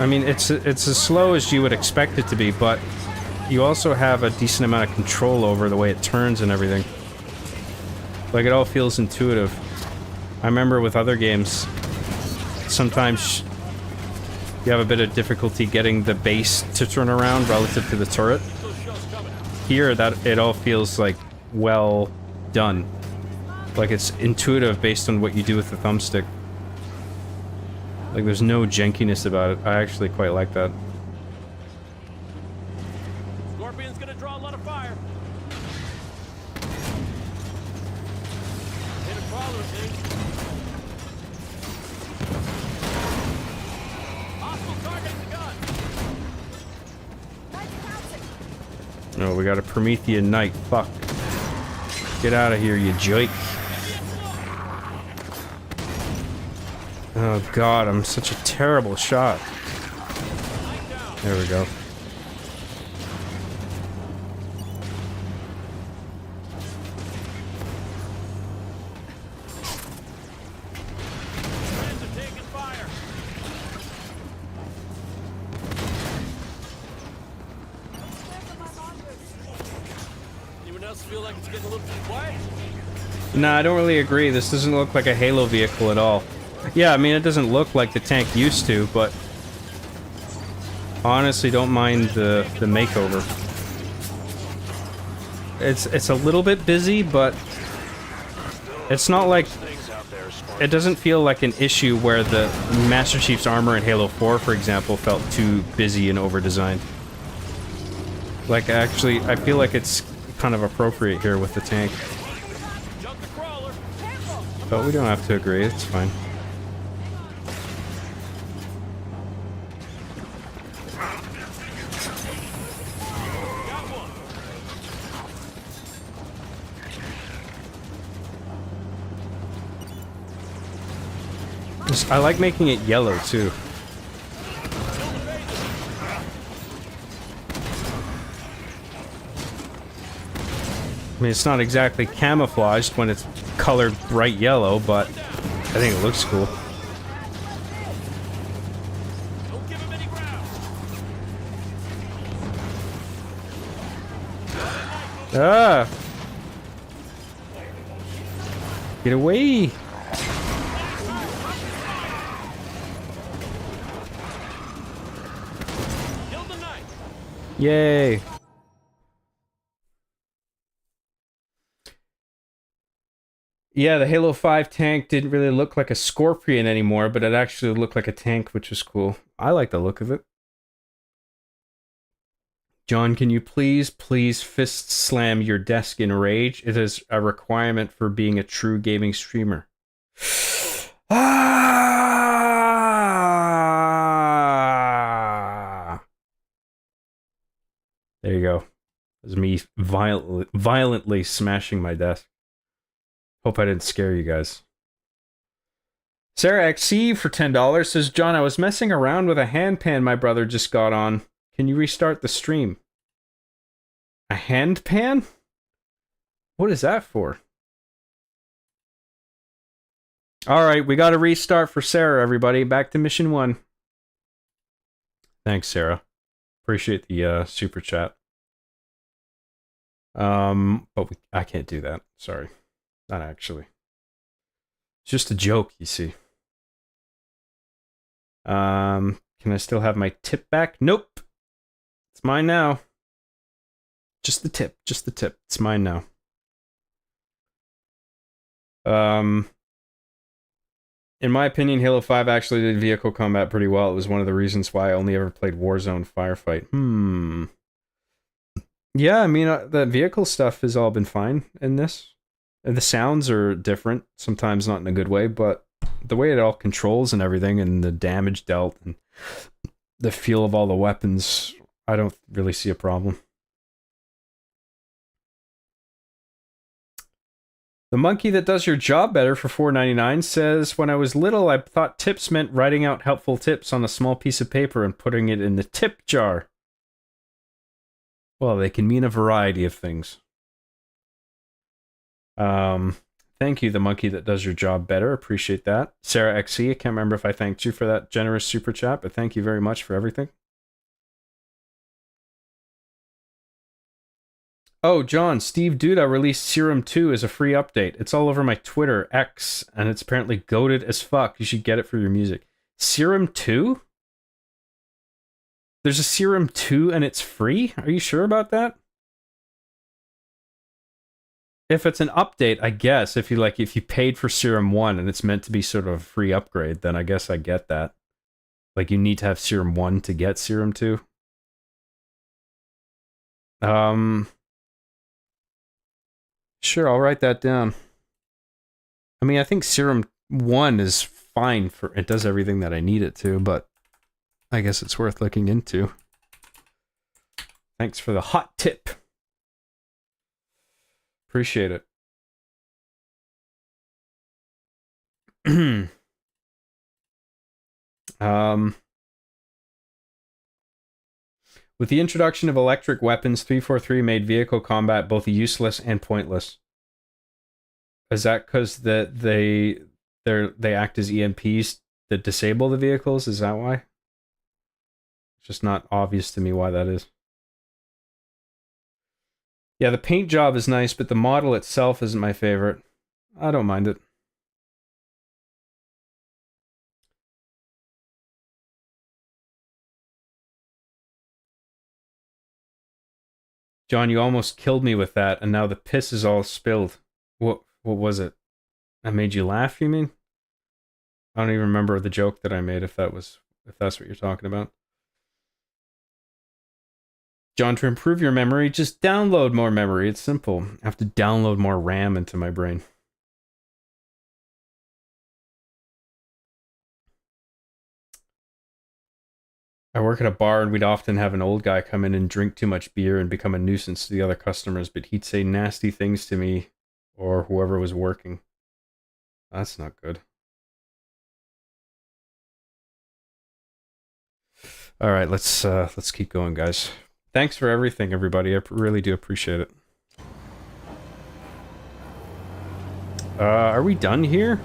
I mean, it's as slow as you would expect it to be, but you also have a decent amount of control over the way it turns and everything. Like, it all feels intuitive. I remember with other games, sometimes you have a bit of difficulty getting the base to turn around relative to the turret. Here, it all feels like well done. Like it's intuitive based on what you do with the thumbstick. Like, there's no jankiness about it. I actually quite like that. Scorpion's gonna draw a lot of fire. Hit a crawler, Big. Hostile targeting the gun. No, we got a Promethean Knight. Fuck. Get out of here, you joke. Oh god, I'm such a terrible shot. There we go. Friends are taking fire. Anyone else feel like it's getting a little too quiet? Nah, I don't really agree. This doesn't look like a Halo vehicle at all. Yeah, I mean, it doesn't look like the tank used to, but honestly, don't mind the makeover. It's a little bit busy, but it's not like... It doesn't feel like an issue where the Master Chief's armor in Halo 4, for example, felt too busy and over-designed. Like, actually, I feel like it's kind of appropriate here with the tank. But we don't have to agree, it's fine. I like making it yellow, too. I mean, it's not exactly camouflaged when it's colored bright yellow, but I think it looks cool. Ah! Get away! Yay! Yeah, the Halo 5 tank didn't really look like a Scorpion anymore, but it actually looked like a tank, which was cool. I like the look of it. John, can you please fist slam your desk in rage? It is a requirement for being a true gaming streamer. Ah! There you go. It was me violently smashing my desk. Hope I didn't scare you guys. Sarah XC for $10 says, John, I was messing around with a handpan my brother just got on. Can you restart the stream? A handpan? What is that for? Alright, we got a restart for Sarah, everybody. Back to mission 1. Thanks, Sarah. Appreciate the super chat. But I can't do that. Sorry. Not actually. It's just a joke, you see. Can I still have my tip back? Nope. It's mine now. Just the tip. Just the tip. It's mine now. In my opinion, Halo 5 actually did vehicle combat pretty well. It was one of the reasons why I only ever played Warzone Firefight. Yeah, I mean, the vehicle stuff has all been fine in this. And the sounds are different, sometimes not in a good way, but the way it all controls and everything, and the damage dealt, and the feel of all the weapons, I don't really see a problem. The monkey that does your job better for $4.99 says, when I was little, I thought tips meant writing out helpful tips on a small piece of paper and putting it in the tip jar. Well, they can mean a variety of things. Thank you, the monkey that does your job better. Appreciate that. Sarah XC, I can't remember if I thanked you for that generous super chat, but thank you very much for everything. Oh, John, Steve Duda released Serum 2 as a free update. It's all over my Twitter, X, and it's apparently goated as fuck. You should get it for your music. Serum 2? There's a Serum 2 and it's free? Are you sure about that? If it's an update, I guess, if you paid for Serum 1 and it's meant to be sort of a free upgrade, then I guess I get that. Like, you need to have Serum 1 to get Serum 2. Sure, I'll write that down. I mean, I think Serum 1 is fine for... It does everything that I need it to, but I guess it's worth looking into. Thanks for the hot tip. Appreciate it. With the introduction of electric weapons, 343 made vehicle combat both useless and pointless. Is that because they act as EMPs that disable the vehicles? Is that why? It's just not obvious to me why that is. Yeah, the paint job is nice, but the model itself isn't my favorite. I don't mind it. John, you almost killed me with that, and now the piss is all spilled. What was it? I made you laugh, you mean? I don't even remember the joke that I made, if that's what you're talking about. John, to improve your memory, just download more memory. It's simple. I have to download more RAM into my brain. I work at a bar, and we'd often have an old guy come in and drink too much beer and become a nuisance to the other customers, but he'd say nasty things to me or whoever was working. That's not good. All right, let's keep going, guys. Thanks for everything, everybody. I really do appreciate it. Are we done here?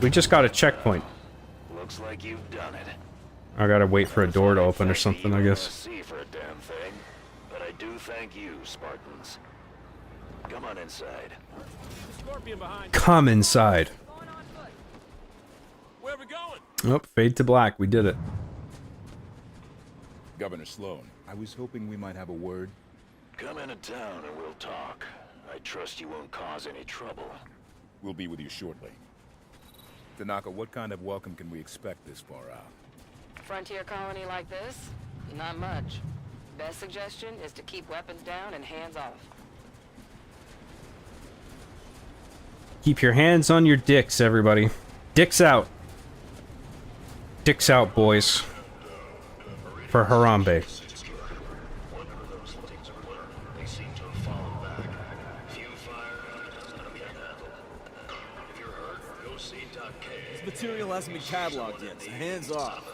We just got a checkpoint. Looks like you've done it. I gotta wait for a door to open or something, I guess. See for a damn thing, but I do thank you, Spartans. Come on inside. Come inside. Where are we going? Oh, fade to black. We did it. Governor Sloan, I was hoping we might have a word. Come into town and we'll talk. I trust you won't cause any trouble. We'll be with you shortly. Tanaka, what kind of welcome can we expect this far out? Frontier colony like this? Not much. Best suggestion is to keep weapons down and hands off. Keep your hands on your dicks, everybody. Dicks out. Dicks out, boys. For Harambe. This material hasn't been cataloged yet, so hands off.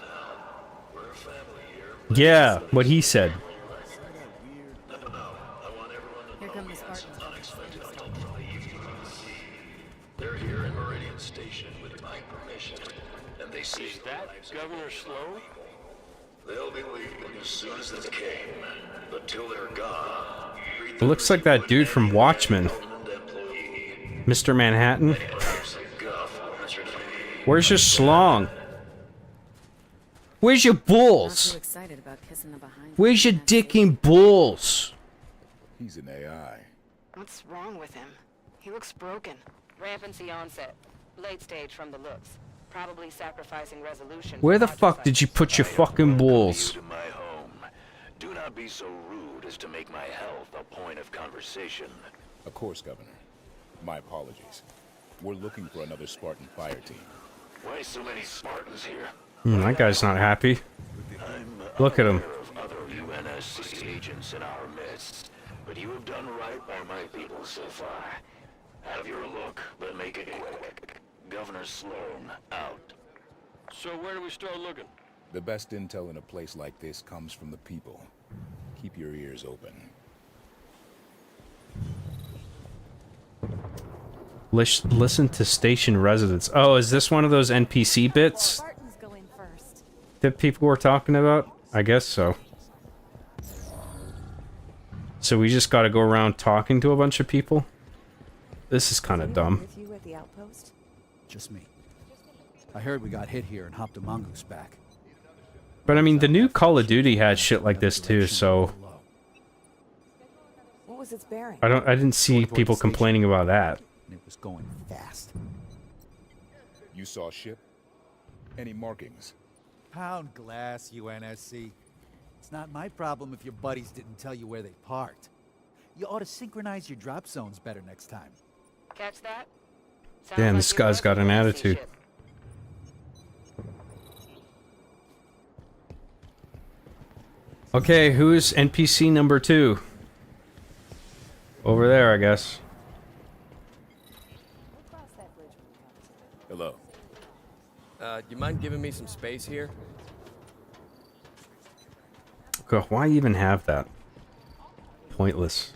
Yeah, what he said. Here come the Spartans. They're here in Meridian Station with my permission, and they see that Governor Sloan? they'll be leaving as soon as they came. But till they're gone, It looks like that dude from Watchmen. Mr. Manhattan. Where's your slong? Where's your balls? Not too excited about kissing the behind. Where's your dicking balls? He's an AI. What's wrong with him? He looks broken. Rampancy onset. Late stage from the looks. Probably sacrificing resolution. Where the fuck did you put your fucking balls? To my home. Do not be so rude as to make my health a point of conversation. Of course, Governor. My apologies. We're looking for another Spartan fire team. Why so many Spartans here? That guy's not happy. Look at him. Of other UNSC agents in our midst, but you have done right by my people so far. Have your look, but make it quick. Governor Sloan, out. So where do we start looking? The best intel in a place like this comes from the people. Keep your ears open. Listen to station residents. Oh, is this one of those NPC bits that people were talking about? I guess so. So we just gotta go around talking to a bunch of people? This is kind of dumb. With you at the outpost? Just me. I heard we got hit here and hopped a mongoose back. But I mean, the new Call of Duty had shit like this too, so What was its bearing? I didn't see people complaining about that. And it was going fast. You saw a ship? Any markings? Pound glass, UNSC. It's not my problem if your buddies didn't tell you where they parked. You ought to synchronize your drop zones better next time. Catch that? Sounds Damn, like this you're guy's got an working on attitude. ship. Okay, who's NPC number 2? Over there, I guess. Hello. You mind giving me some space here? God, why even have that? Pointless.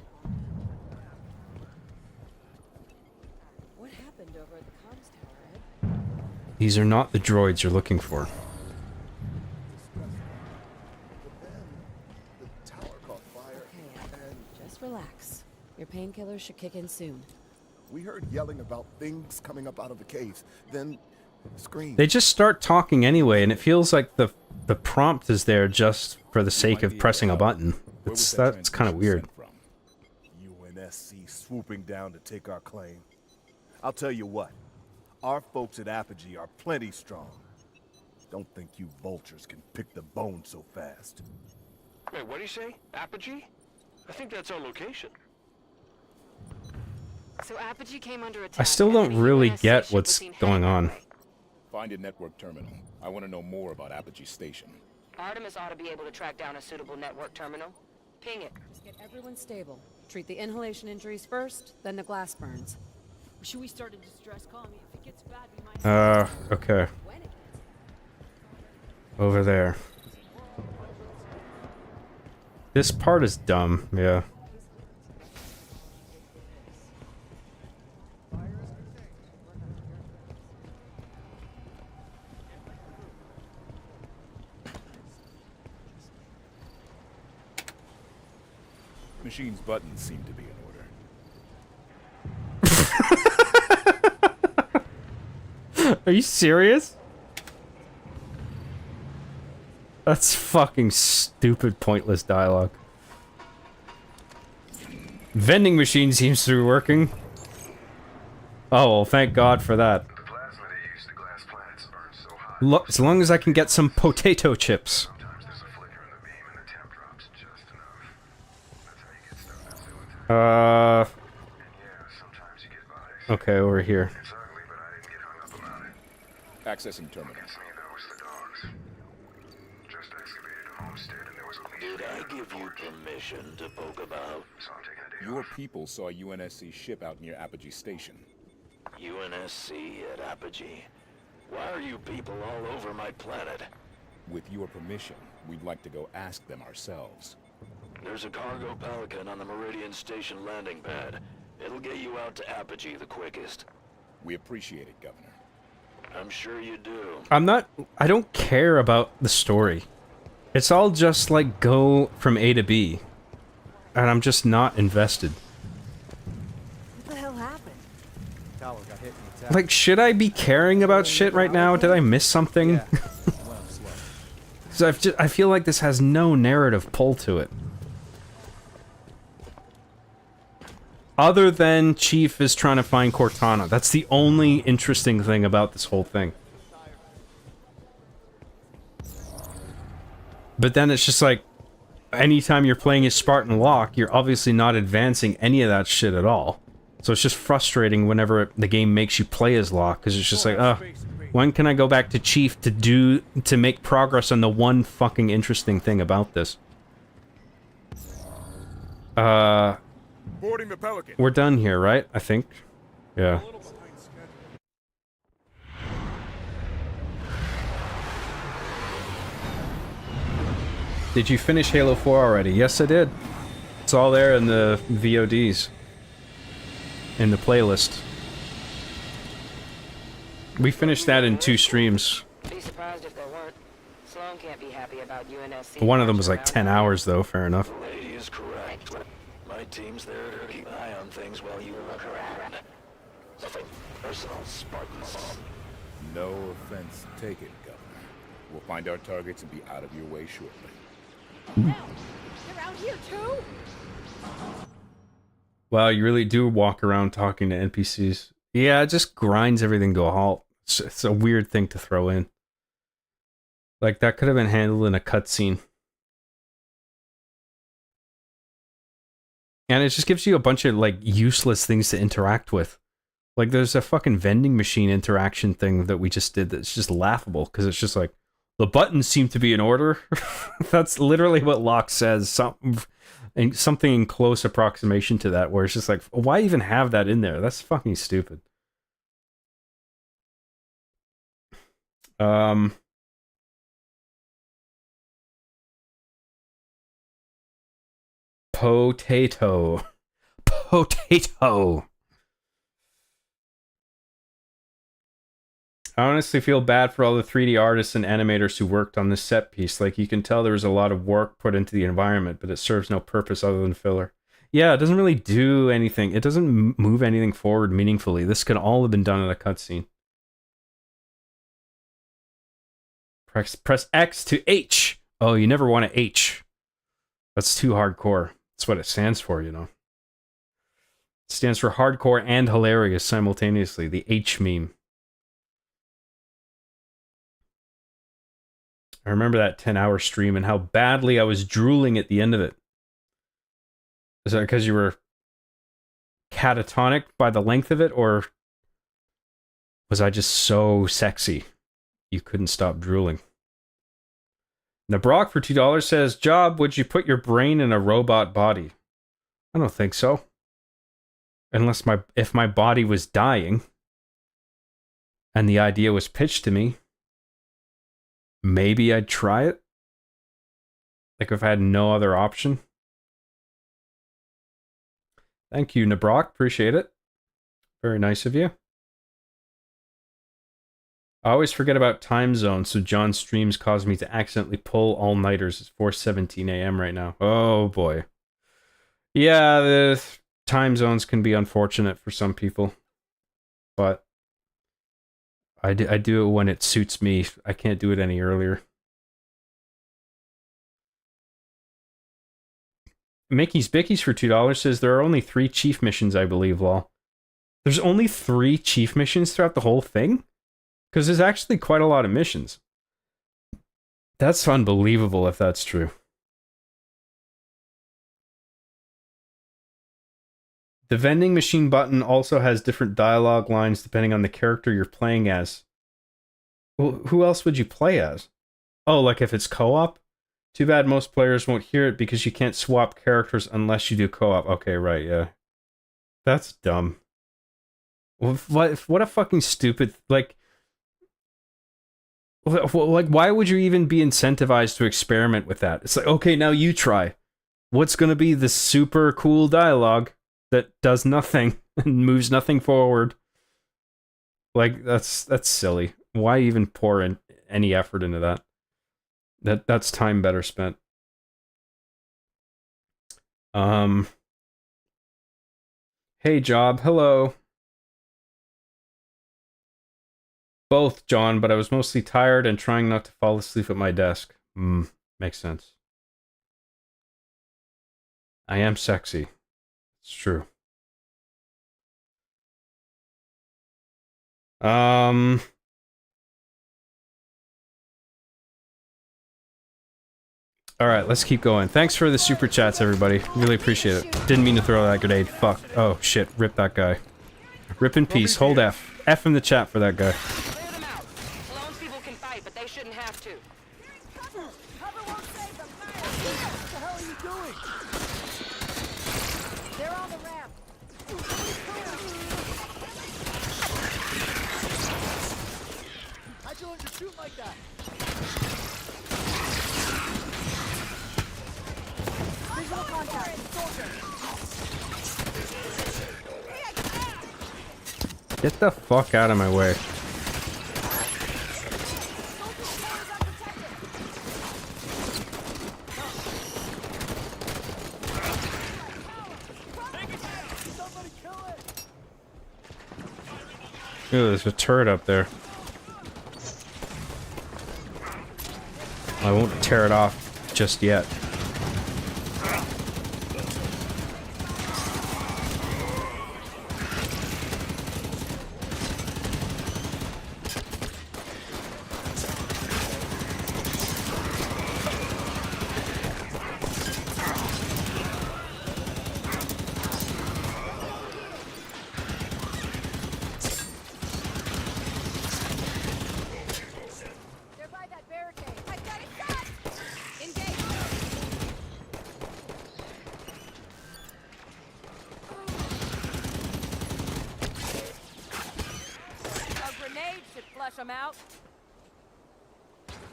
What happened over at the comms tower, Ed? These are not the droids you're looking for. Just relax. Your painkillers should kick in soon. We heard yelling about things coming up out of the caves, then screams. They just start talking anyway, and it feels like the prompt is there just for the sake of pressing a button. That's kind of weird. UNSC swooping down to take our claim. I'll tell you what, our folks at Apogee are plenty strong. Don't think you vultures can pick the bone so fast. Wait, what do you say? Apogee? I think that's our location. So Apogee came under attack. I still don't really get what's going on. Find a network terminal. I want to know more about Apogee Station. Artemis ought to be able to track down a suitable network terminal. Ping it. Get everyone stable. Treat the inhalation injuries first, then the glass burns. Should we start a distress call? I mean, if it gets bad, we might... Okay. Over there. This part is dumb, yeah. Machine's buttons seem to be in order. Are you serious? That's fucking stupid, pointless dialogue. Vending machine seems to be working. Oh, well, thank God for that. Look, as long as I can get some potato chips. Okay, over here. Accessing terminal. Did I give you permission to poke about? Your people saw UNSC ship out near Apogee Station. UNSC at Apogee? Why are you people all over my planet? With your permission, we'd like to go ask them ourselves. There's a cargo Pelican on the Meridian Station landing pad. It'll get you out to Apogee the quickest. We appreciate it, Governor. I'm sure you do. I don't care about the story. It's all just like go from A to B. And I'm just not invested. What the hell happened? Tower got hit in the attack. Like, should I be caring about shit right now? Did I miss something? So I feel like this has no narrative pull to it. Other than Chief is trying to find Cortana. That's the only interesting thing about this whole thing. But then it's just like, anytime you're playing as Spartan Locke, you're obviously not advancing any of that shit at all. So it's just frustrating whenever the game makes you play as Locke, because it's just like, when can I go back to Chief to make progress on the one fucking interesting thing about this? Boarding the Pelican. We're done here, right? I think. Yeah. Did you finish Halo 4 already? Yes, I did. It's all there in the VODs. In the playlist. We finished that in 2 streams. Be surprised if there weren't. Sloan can't be happy about UNSC. One of them was like 10 hours, though. Fair enough. The lady is correct. My team's there to keep an eye on things while you look around. Nothing personal, Spartans. No offense taken, Governor. We'll find our targets and be out of your way shortly. You're out here too? Wow, you really do walk around talking to NPCs. Yeah, it just grinds everything to a halt. It's a weird thing to throw in. Like, that could have been handled in a cutscene. And it just gives you a bunch of, like, useless things to interact with. Like, there's a fucking vending machine interaction thing that we just did that's just laughable, because it's just like, the buttons seem to be in order. That's literally what Locke says. Something in close approximation to that, where it's just like, why even have that in there? That's fucking stupid. Potato. I honestly feel bad for all the 3D artists and animators who worked on this set piece. Like, you can tell there was a lot of work put into the environment, but it serves no purpose other than filler. Yeah, it doesn't really do anything. It doesn't move anything forward meaningfully. This could all have been done in a cutscene. Press X to H. Oh, you never want to H. That's too hardcore. That's what it stands for, you know. It stands for hardcore and hilarious simultaneously. The H meme. I remember that 10-hour stream and how badly I was drooling at the end of it. Is that because you were catatonic by the length of it, or was I just so sexy you couldn't stop drooling? Nabrock for $2 says, Job, would you put your brain in a robot body? I don't think so. Unless if my body was dying and the idea was pitched to me, maybe I'd try it. Like if I had no other option. Thank you, Nabrock. Appreciate it. Very nice of you. I always forget about time zones, so John's streams cause me to accidentally pull all-nighters. It's 4:17 a.m. right now. Oh, boy. Yeah, the time zones can be unfortunate for some people. But I do it when it suits me. I can't do it any earlier. Mickey's Bickies for $2 says there are only 3 chief missions, I believe, lol. There's only 3 chief missions throughout the whole thing? Because there's actually quite a lot of missions. That's unbelievable if that's true. The vending machine button also has different dialogue lines depending on the character you're playing as. Well, who else would you play as? Oh, like if it's co-op? Too bad most players won't hear it because you can't swap characters unless you do co-op. Okay, right, yeah. That's dumb. What a fucking stupid... Like, why would you even be incentivized to experiment with that? It's like, okay, now you try. What's going to be the super cool dialogue that does nothing and moves nothing forward? Like, that's silly. Why even pour in any effort into that? That's time better spent. Hey, Job. Hello. Both, John, but I was mostly tired and trying not to fall asleep at my desk. Makes sense. I am sexy. It's true. Alright, let's keep going. Thanks for the super chats, everybody. Really appreciate it. Didn't mean to throw that grenade. Fuck. Oh, shit. Rip that guy. Rip in peace. Hold F. F in the chat for that guy. Clear them out. Clones people can fight, but they shouldn't have to. Cover won't save them. What the hell are you doing? They're on the ramp. How'd you learn to shoot like that? Visual contact. Get the fuck out of my way. Ooh, there's a turret up there. I won't tear it off just yet. them out?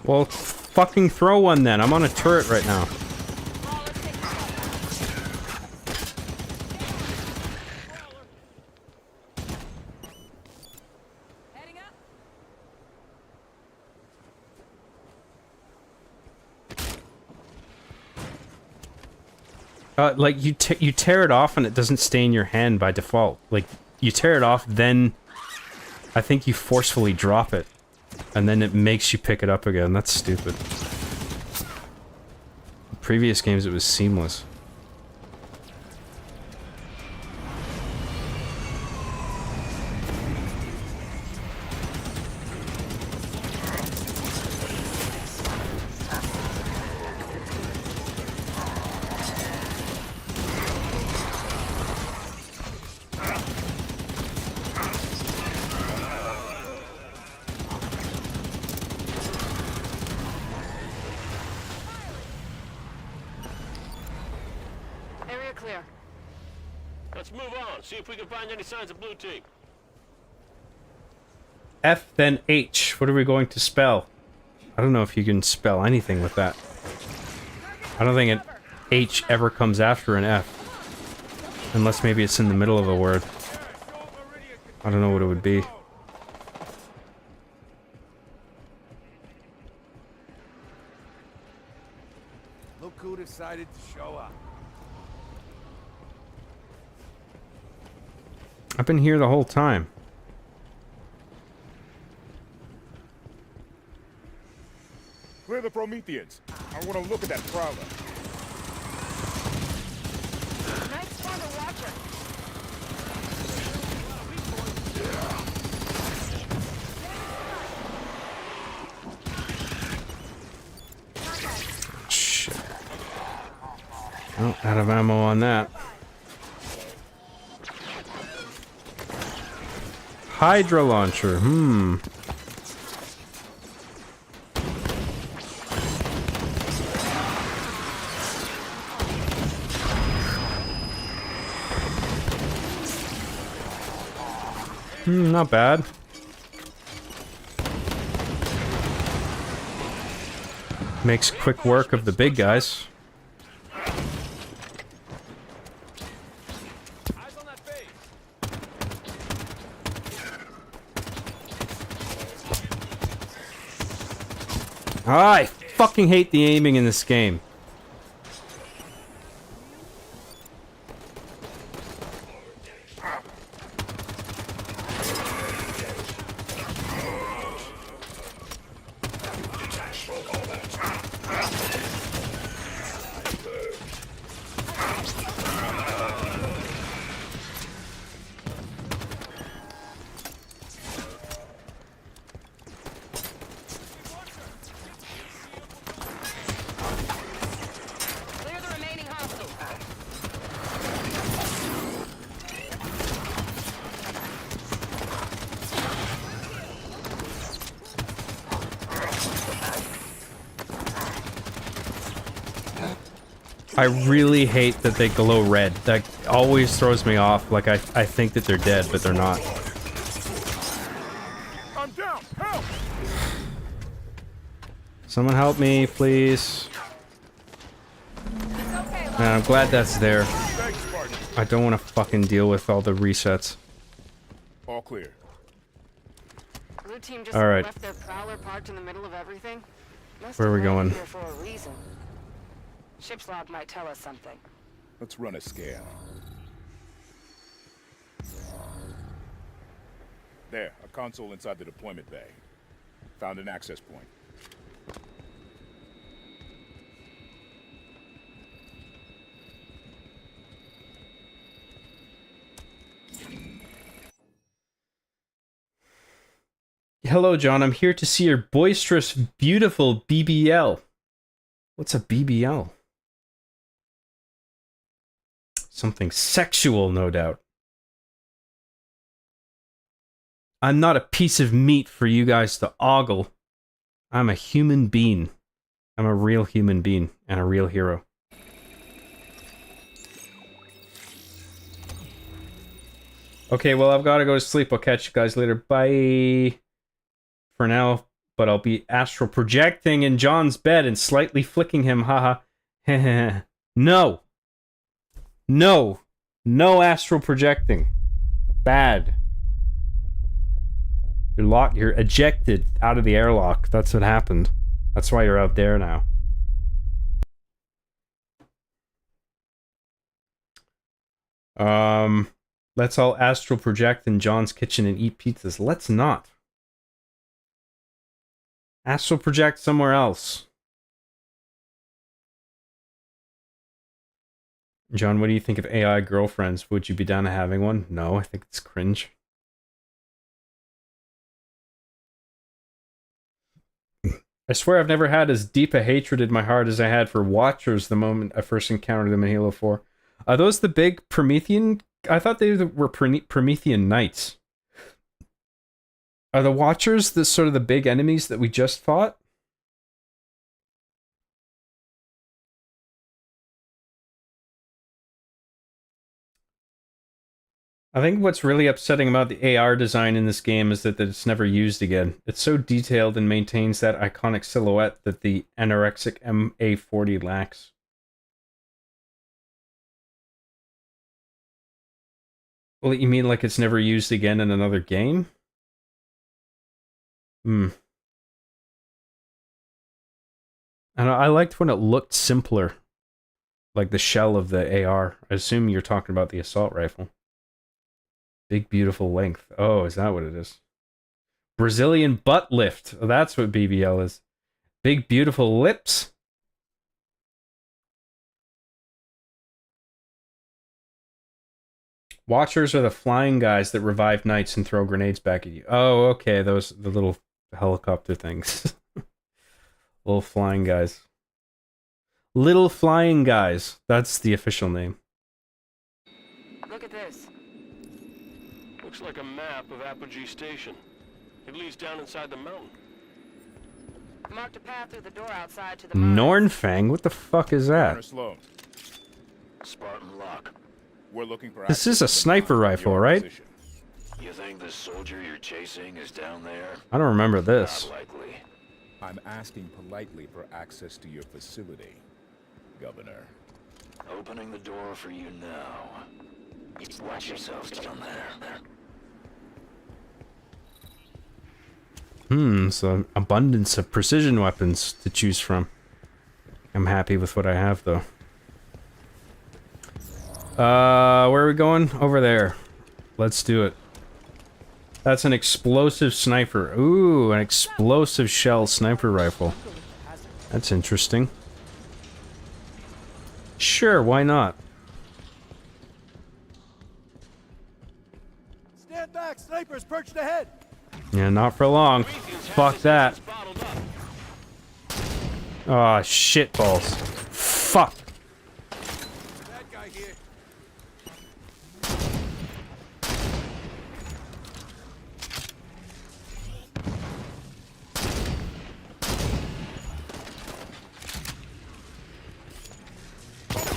Well, fucking throw one then. I'm on a turret right now. Like you tear it off and it doesn't stay in your hand by default. Like you tear it off, then I think you forcefully drop it, and then it makes you pick it up again. That's stupid. In previous games it was seamless. See if we can find any signs of blue team. F then H. What are we going to spell? I don't know if you can spell anything with that. I don't think an H ever comes after an F. Unless maybe it's in the middle of a word. I don't know what it would be. Look who decided to show up. I've been here the whole time. Clear the Prometheans. I want to look at that prowler. Nice spot to watch her. Shit. Oh, out of ammo on that. Hydra launcher, not bad. Makes quick work of the big guys. I fucking hate the aiming in this game. I really hate that they glow red. That always throws me off. Like, I think that they're dead, but they're not. I'm down. Help! Someone help me, please. Man, I'm glad that's there. I don't want to fucking deal with all the resets. All clear. Blue team just All right. left their prowler parked in the middle of everything. Must Where are we have landed going? here for a reason. Ship's log might tell us something. Let's run a scan. There, a console inside the deployment bay. Found an access point. Hello, John. I'm here to see your boisterous, beautiful BBL. What's a BBL? Something sexual, no doubt. I'm not a piece of meat for you guys to ogle. I'm a human being. I'm a real human being and a real hero. Okay, well, I've got to go to sleep. I'll catch you guys later. Bye. for now, but I'll be astral projecting in John's bed and slightly flicking him, haha. No. No. No astral projecting. Bad. You're ejected out of the airlock. That's what happened. That's why you're out there now. Let's all astral project in John's kitchen and eat pizzas. Let's not. Astral project somewhere else. John, what do you think of AI girlfriends? Would you be down to having one? No, I think it's cringe. I swear I've never had as deep a hatred in my heart as I had for Watchers the moment I first encountered them in Halo 4. Are those the big Promethean? I thought they were Promethean Knights. Are the Watchers the sort of the big enemies that we just fought? I think what's really upsetting about the AR design in this game is that it's never used again. It's so detailed and maintains that iconic silhouette that the anorexic MA40 lacks. Well, you mean like it's never used again in another game? Hmm. And I liked when it looked simpler. Like the shell of the AR. I assume you're talking about the assault rifle. Big, beautiful length. Oh, is that what it is? Brazilian butt lift. Oh, that's what BBL is. Big, beautiful lips. Watchers are the flying guys that revive knights and throw grenades back at you. Oh, okay. Those, the little helicopter things. Little flying guys. Little flying guys. That's the official name. Look at this. Looks like a map of Apogee Station. It leads down inside the mountain. Marked a path through the door outside to the mine. Nornfang? What the fuck is that? Sloan. Spartan Lock. We're looking for This is a sniper rifle, right? You think the soldier you're chasing is down there? I don't remember this. Not likely. I'm asking politely for access to your facility, Governor. Opening the door for you now. Watch yourselves down there. So abundance of precision weapons to choose from. I'm happy with what I have, though. Where are we going? Over there. Let's do it. That's an explosive sniper. Ooh, an explosive shell sniper rifle. That's interesting. Sure, why not? Stand back, snipers perched ahead. Yeah, not for long. Fuck that. Aw, shit balls. Fuck. That guy here.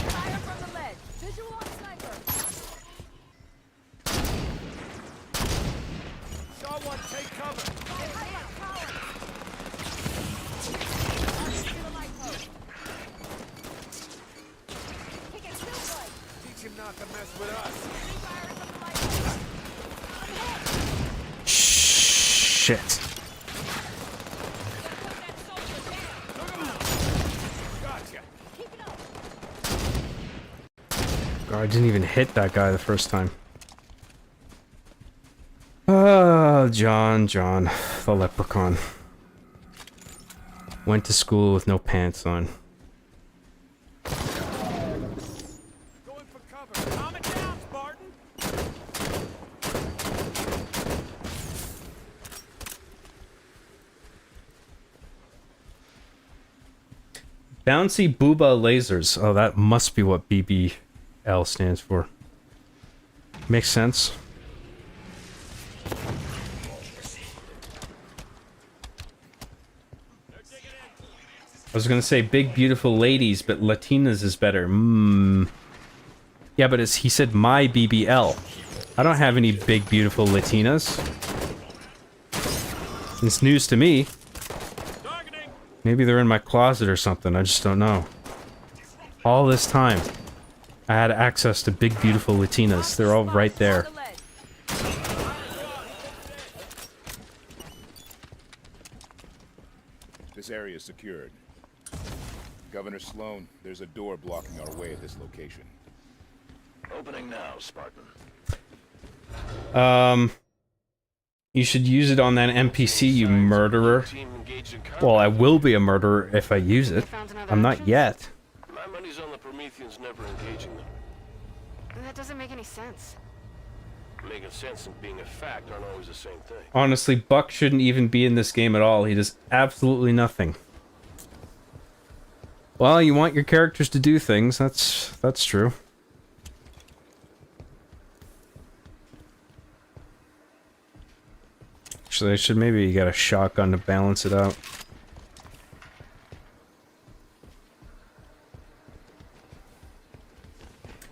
Fire from the ledge. Visual on sniper. Someone take cover. Teach him not to mess with us. Shit. Gotcha. God, I didn't even hit that guy the first time. Oh, John, the leprechaun. Went to school with no pants on. Going for cover. Calm it down, Spartan. Bouncy Booba lasers. Oh, that must be what BBL stands for. Makes sense. I was gonna say big beautiful ladies, but Latinas is better. Yeah, but he said my BBL. I don't have any big beautiful Latinas. It's news to me. Maybe they're in my closet or something, I just don't know. All this time, I had access to big, beautiful Latinas. They're all right there. This area is secured. Governor Sloan, there's a door blocking our way at this location. Opening now, Spartan. You should use it on that NPC, you murderer. Well, I will be a murderer if I use it. I'm not yet. My money's on the Prometheans never engaging them. That doesn't make any sense. Making sense and being a fact aren't always the same thing. Honestly, Buck shouldn't even be in this game at all. He does absolutely nothing. Well, you want your characters to do things. That's true. Actually, I should maybe get a shotgun to balance it out.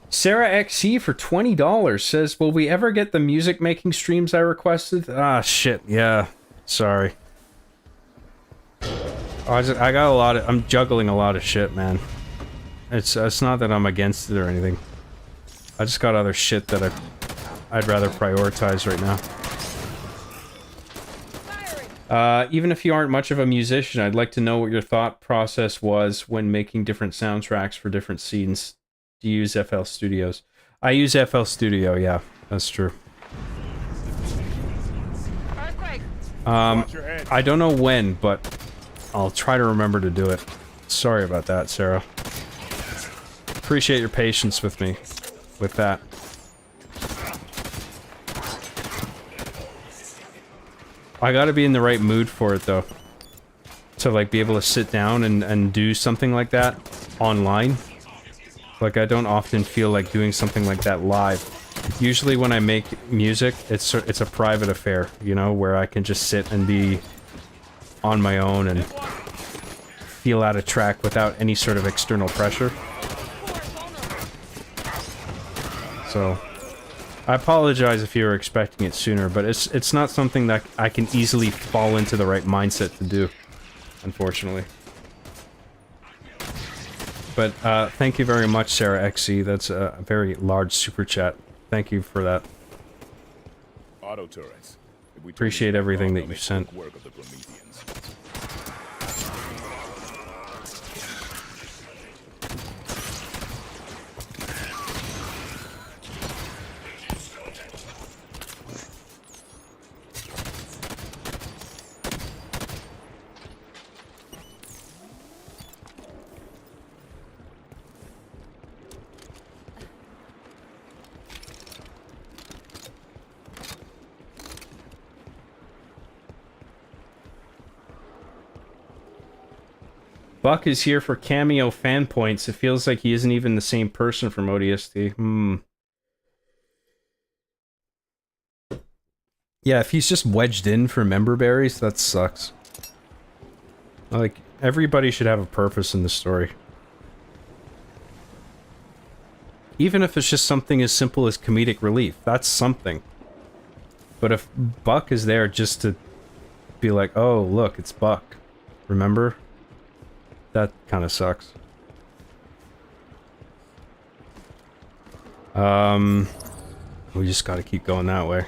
Sarah XC for $20 says, will we ever get the music making streams I requested? Ah, shit, yeah. Sorry. I got a lot of... I'm juggling a lot of shit, man. It's not that I'm against it or anything. I just got other shit that I'd rather prioritize right now. Even if you aren't much of a musician, I'd like to know what your thought process was when making different soundtracks for different scenes. Do you use FL Studios? I use FL Studio, yeah, that's true. I don't know when, but I'll try to remember to do it. Sorry about that, Sarah. Appreciate your patience with me with that. I gotta be in the right mood for it, though. To, like, be able to sit down and do something like that online. Like, I don't often feel like doing something like that live. Usually when I make music, it's a private affair, you know, where I can just sit and be on my own and feel out a track without any sort of external pressure. So, I apologize if you were expecting it sooner, but it's not something that I can easily fall into the right mindset to do, unfortunately. But thank you very much, Sarah XC. That's a very large super chat. Thank you for that. Auto turrets. Appreciate everything that you sent. Work of the Prometheans. Buck is here for cameo fan points. It feels like he isn't even the same person from ODST. Yeah, if he's just wedged in for member berries, that sucks. Like, everybody should have a purpose in the story. Even if it's just something as simple as comedic relief, that's something. But if Buck is there just to be like, oh, look, it's Buck. Remember? That kind of sucks. We just gotta keep going that way.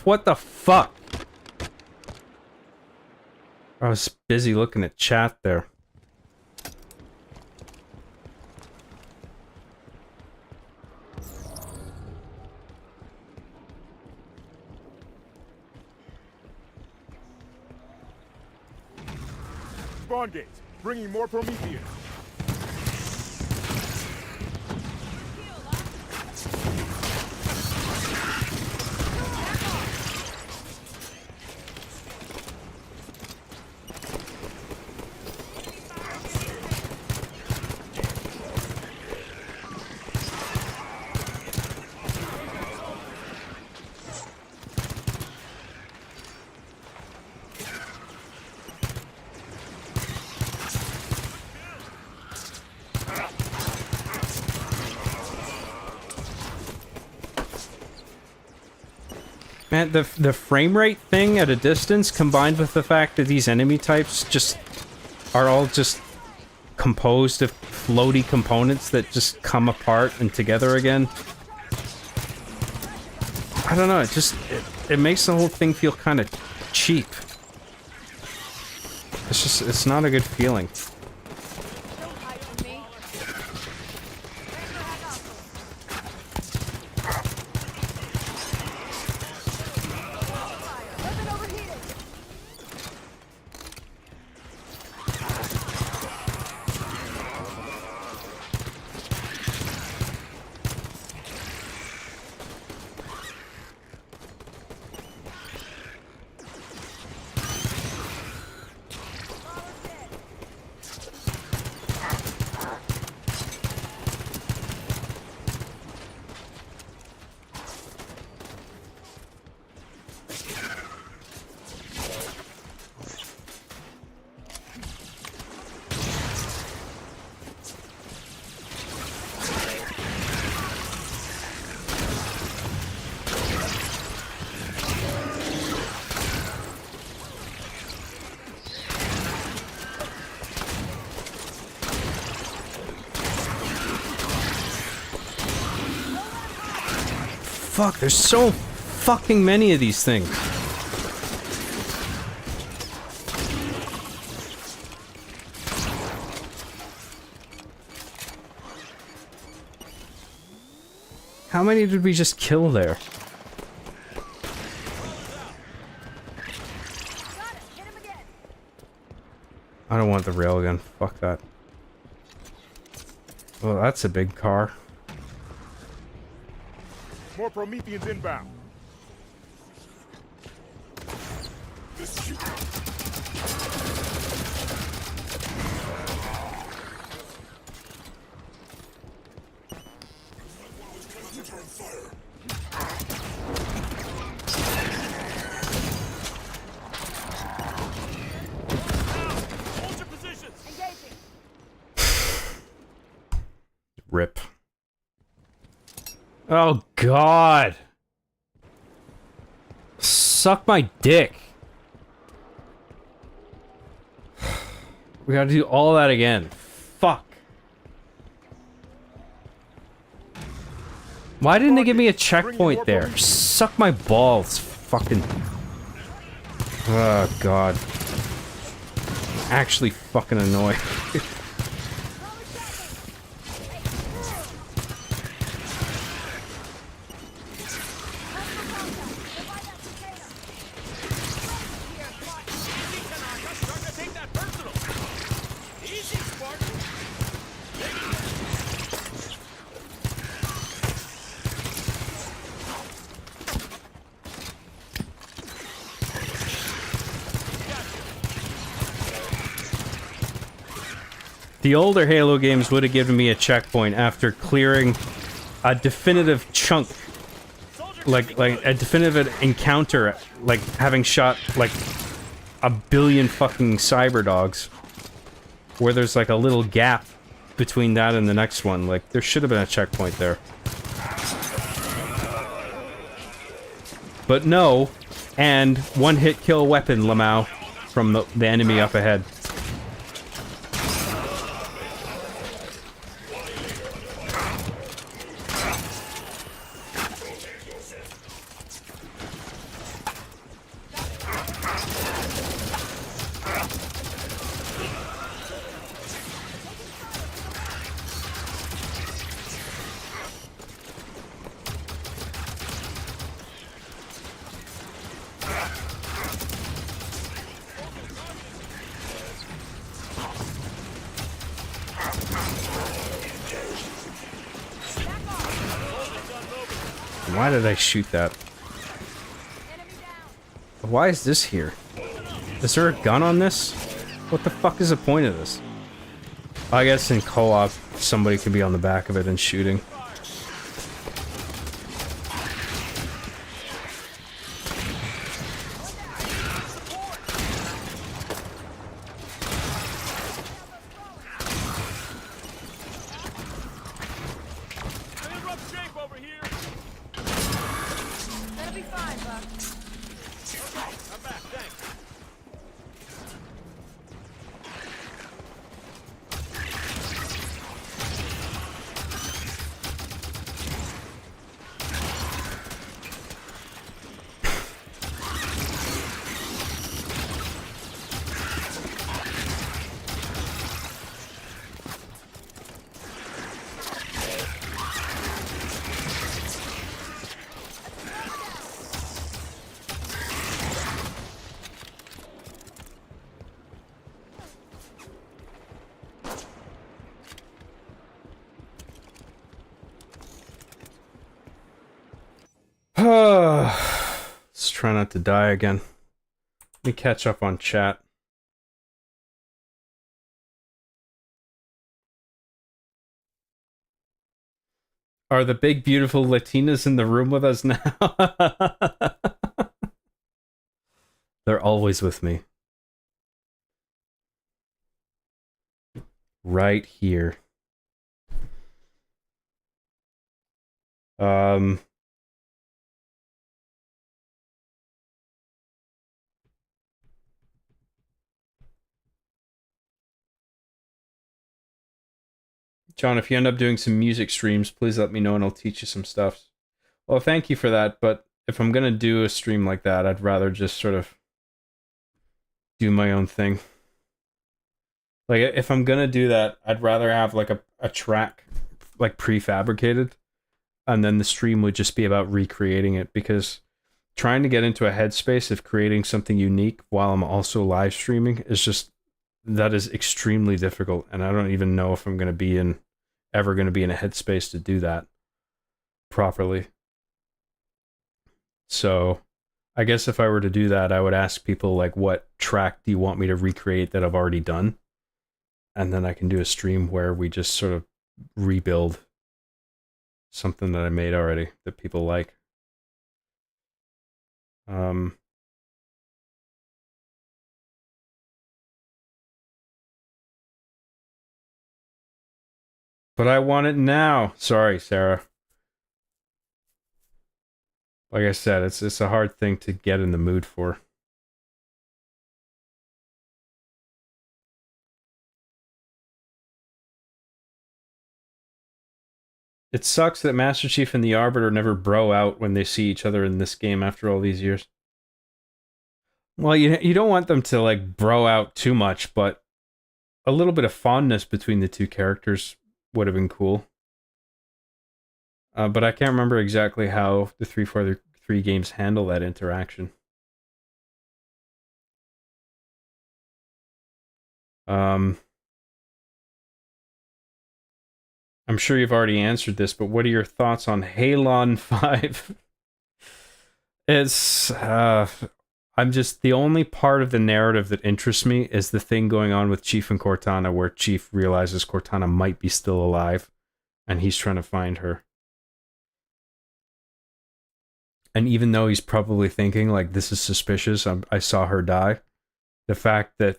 What the fuck? I was busy looking at chat there. Spawn gates, bringing more Prometheans. Man, the frame rate thing at a distance, combined with the fact that these enemy types just are all just composed of floaty components that just come apart and together again. I don't know, it makes the whole thing feel kind of cheap. It's not a good feeling. Fuck, there's so fucking many of these things. How many did we just kill there? I don't want the railgun. Fuck that. Well, that's a big car. More Prometheans inbound. Rip. Oh God. Suck my dick. We gotta do all that again. Fuck. Why didn't they give me a checkpoint there? Suck my balls. Fucking. Oh God. Actually fucking annoying. The older Halo games would have given me a checkpoint after clearing a definitive chunk, like a definitive encounter, like having shot like a billion fucking cyber dogs, where there's like a little gap between that and the next one. Like there should have been a checkpoint there, but no, and one hit kill weapon Lamau from the enemy up ahead. Why did I shoot that? Why is this here? Is there a gun on this? What the fuck is the point of this? I guess in co-op, somebody could be on the back of it and shooting. That'll be fine, bud. I'm back, thanks. Let's try not to die again. Let me catch up on chat. Are the big beautiful Latinas in the room with us now? They're always with me. Right here. John, if you end up doing some music streams, please let me know and I'll teach you some stuff. Well, thank you for that, but if I'm gonna do a stream like that, I'd rather just sort of do my own thing. Like, if I'm gonna do that, I'd rather have like a track like prefabricated, and then the stream would just be about recreating it, because trying to get into a headspace of creating something unique while I'm also live streaming is just, that is extremely difficult, and I don't even know if I'm going to be ever going to be in a headspace to do that properly. So I guess if I were to do that, I would ask people, like, what track do you want me to recreate that I've already done? And then I can do a stream where we just sort of rebuild something that I made already that people like. But I want it now. Sorry, Sarah. Like I said, it's a hard thing to get in the mood for. It sucks that Master Chief and the Arbiter never bro out when they see each other in this game after all these years. Well, you don't want them to, like, bro out too much, but a little bit of fondness between the two characters would have been cool. But I can't remember exactly how the 343 games handle that interaction. I'm sure you've already answered this, but what are your thoughts on Halon 5? It's, I'm just, the only part of the narrative that interests me is the thing going on with Chief and Cortana, where Chief realizes Cortana might be still alive, and he's trying to find her. And even though he's probably thinking, like, this is suspicious, I saw her die, the fact that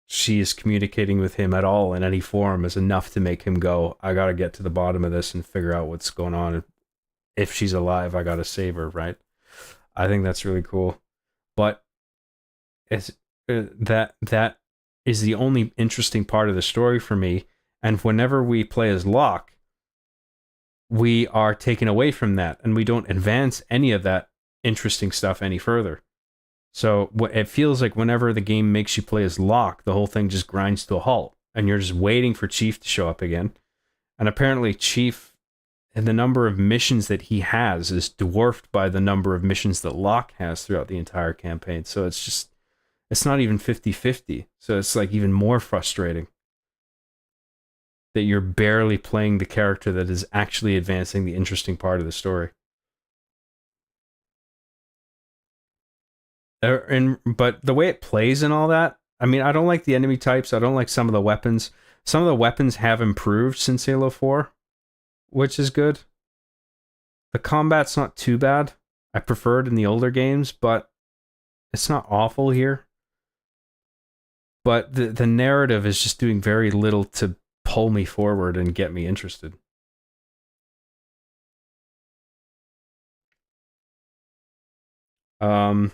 she is communicating with him at all in any form is enough to make him go, I gotta get to the bottom of this and figure out what's going on. If she's alive, I gotta save her, right? I think that's really cool. But it's, that is the only interesting part of the story for me. And whenever we play as Locke, we are taken away from that, and we don't advance any of that interesting stuff any further. So it feels like whenever the game makes you play as Locke, the whole thing just grinds to a halt, and you're just waiting for Chief to show up again. And apparently Chief, and the number of missions that he has is dwarfed by the number of missions that Locke has throughout the entire campaign. So it's not even 50-50. So it's like even more frustrating that you're barely playing the character that is actually advancing the interesting part of the story. But the way it plays and all that, I mean, I don't like the enemy types. I don't like some of the weapons. Some of the weapons have improved since Halo 4, which is good. The combat's not too bad. I prefer it in the older games, but it's not awful here. But the narrative is just doing very little to pull me forward and get me interested. After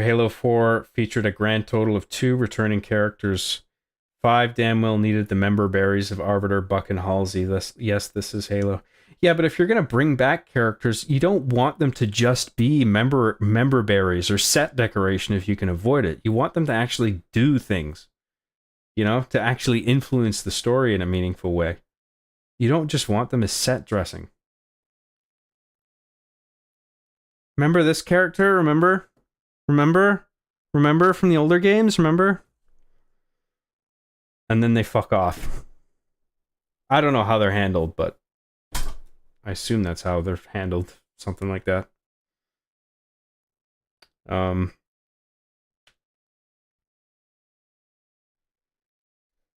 Halo 4 featured a grand total of 2 returning characters, 5 damn well needed the member berries of Arbiter, Buck, and Halsey. Yes, this is Halo. Yeah, but if you're going to bring back characters, you don't want them to just be member berries or set decoration if you can avoid it. You want them to actually do things, you know, to actually influence the story in a meaningful way. You don't just want them as set dressing. Remember this character? Remember from the older games? Remember? And then they fuck off. I don't know how they're handled, but I assume that's how they're handled. Something like that.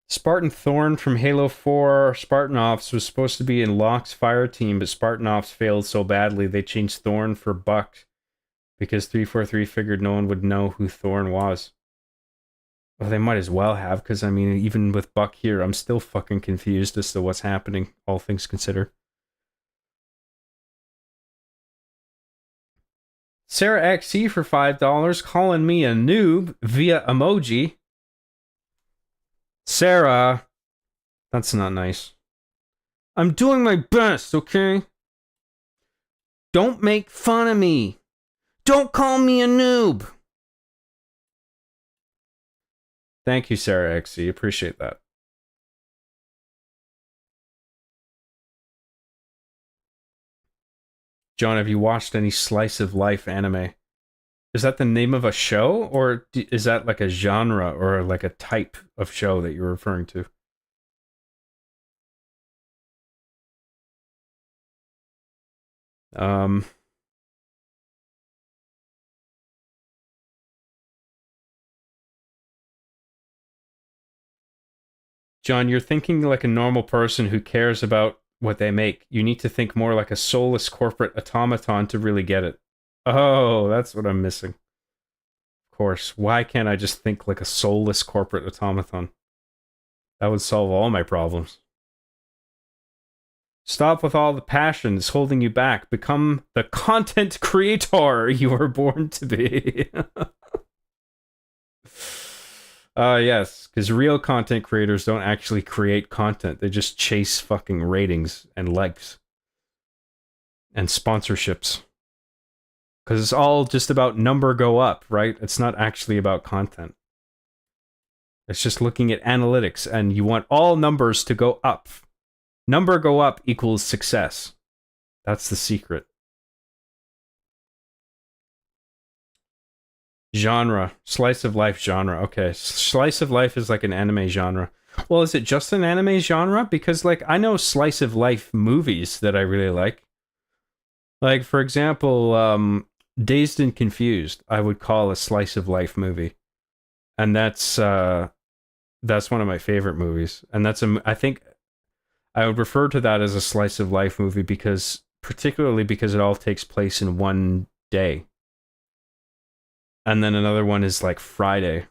Spartan Thorn from Halo 4 Spartanoffs was supposed to be in Locke's fire team, but Spartanoffs failed so badly they changed Thorn for Buck because 343 figured no one would know who Thorn was. Well, they might as well have, because I mean, even with Buck here, I'm still fucking confused as to what's happening, all things considered. Sarah XC for $5, calling me a noob via emoji. Sarah, that's not nice. I'm doing my best, okay? Don't make fun of me. Don't call me a noob. Thank you, Sarah XC. Appreciate that. John, have you watched any slice of life anime? Is that the name of a show, or is that like a genre or like a type of show that you're referring to? John, you're thinking like a normal person who cares about what they make. You need to think more like a soulless corporate automaton to really get it. Oh, that's what I'm missing. Of course. Why can't I just think like a soulless corporate automaton? That would solve all my problems. Stop with all the passion that's holding you back. Become the content creator you were born to be. Yes, because real content creators don't actually create content. They just chase fucking ratings and likes. And sponsorships. Because it's all just about number go up, right? It's not actually about content. It's just looking at analytics, and you want all numbers to go up. Number go up equals success. That's the secret. Genre. Slice of life genre. Okay. Slice of life is like an anime genre. Well, is it just an anime genre? Because, like, I know slice of life movies that I really like. Like, for example, Dazed and Confused, I would call a slice of life movie. And that's one of my favorite movies. And I think I would refer to that as a slice of life movie particularly because it all takes place in one day. And then another one is like Friday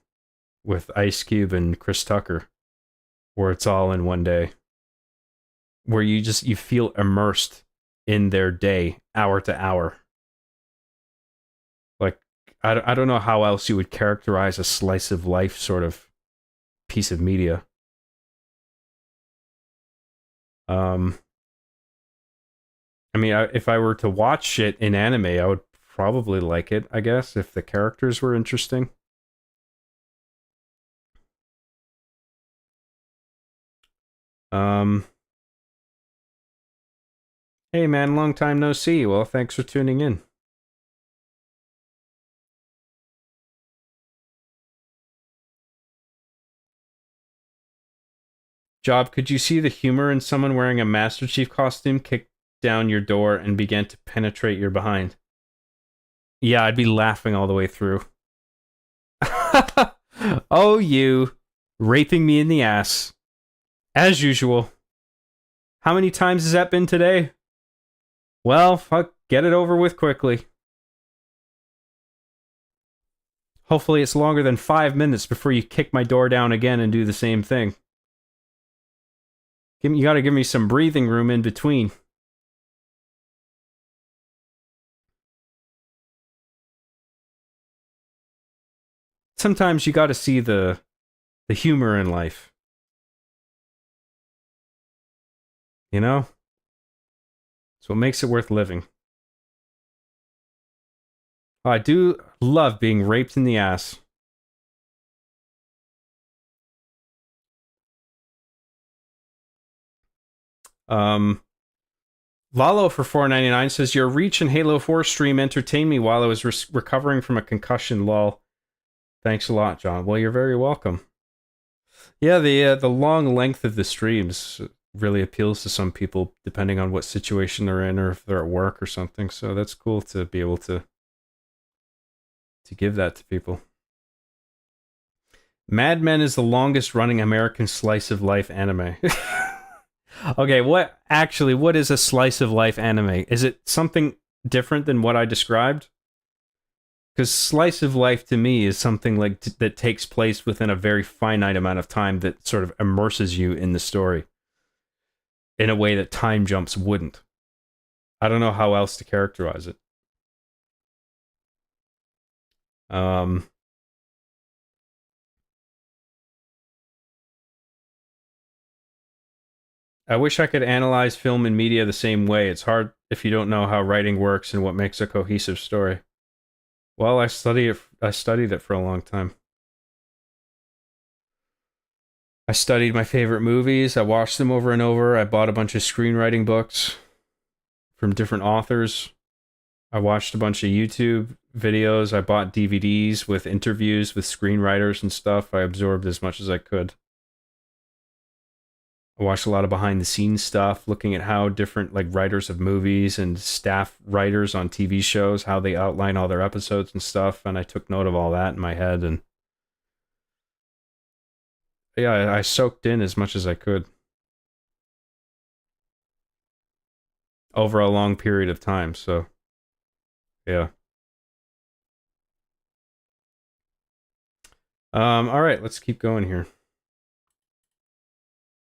with Ice Cube and Chris Tucker, where it's all in one day. Where you feel immersed in their day, hour to hour. Like, I don't know how else you would characterize a slice of life sort of piece of media. I mean, if I were to watch it in anime, I would probably like it, I guess, if the characters were interesting. Hey man, long time no see. Well, thanks for tuning in. Job, could you see the humor in someone wearing a Master Chief costume kick down your door and began to penetrate your behind? Yeah, I'd be laughing all the way through. Oh, you. Raping me in the ass. As usual. How many times has that been today? Well, fuck, get it over with quickly. Hopefully it's longer than 5 minutes before you kick my door down again and do the same thing. You gotta give me some breathing room in between. sometimes you got to see the humor in life. You know? It's what makes it worth living. I do love being raped in the ass. Lalo for $4.99 says, your Reach and Halo 4 stream entertained me while I was recovering from a concussion, lol. Thanks a lot, John. Well, you're very welcome. Yeah, the long length of the streams really appeals to some people, depending on what situation they're in or if they're at work or something. So that's cool to be able to give that to people. Mad Men is the longest running American slice of life anime. Okay, what is a slice of life anime? Is it something different than what I described? Because slice of life to me is something like that takes place within a very finite amount of time that sort of immerses you in the story in a way that time jumps wouldn't. I don't know how else to characterize it. I wish I could analyze film and media the same way. It's hard if you don't know how writing works and what makes a cohesive story. Well, I studied it for a long time. I studied my favorite movies. I watched them over and over. I bought a bunch of screenwriting books from different authors. I watched a bunch of YouTube videos. I bought DVDs with interviews with screenwriters and stuff. I absorbed as much as I could. I watched a lot of behind the scenes stuff, looking at how different like writers of movies and staff writers on TV shows, how they outline all their episodes and stuff, and I took note of all that in my head, and yeah, I soaked in as much as I could over a long period of time, so yeah. All right, let's keep going here.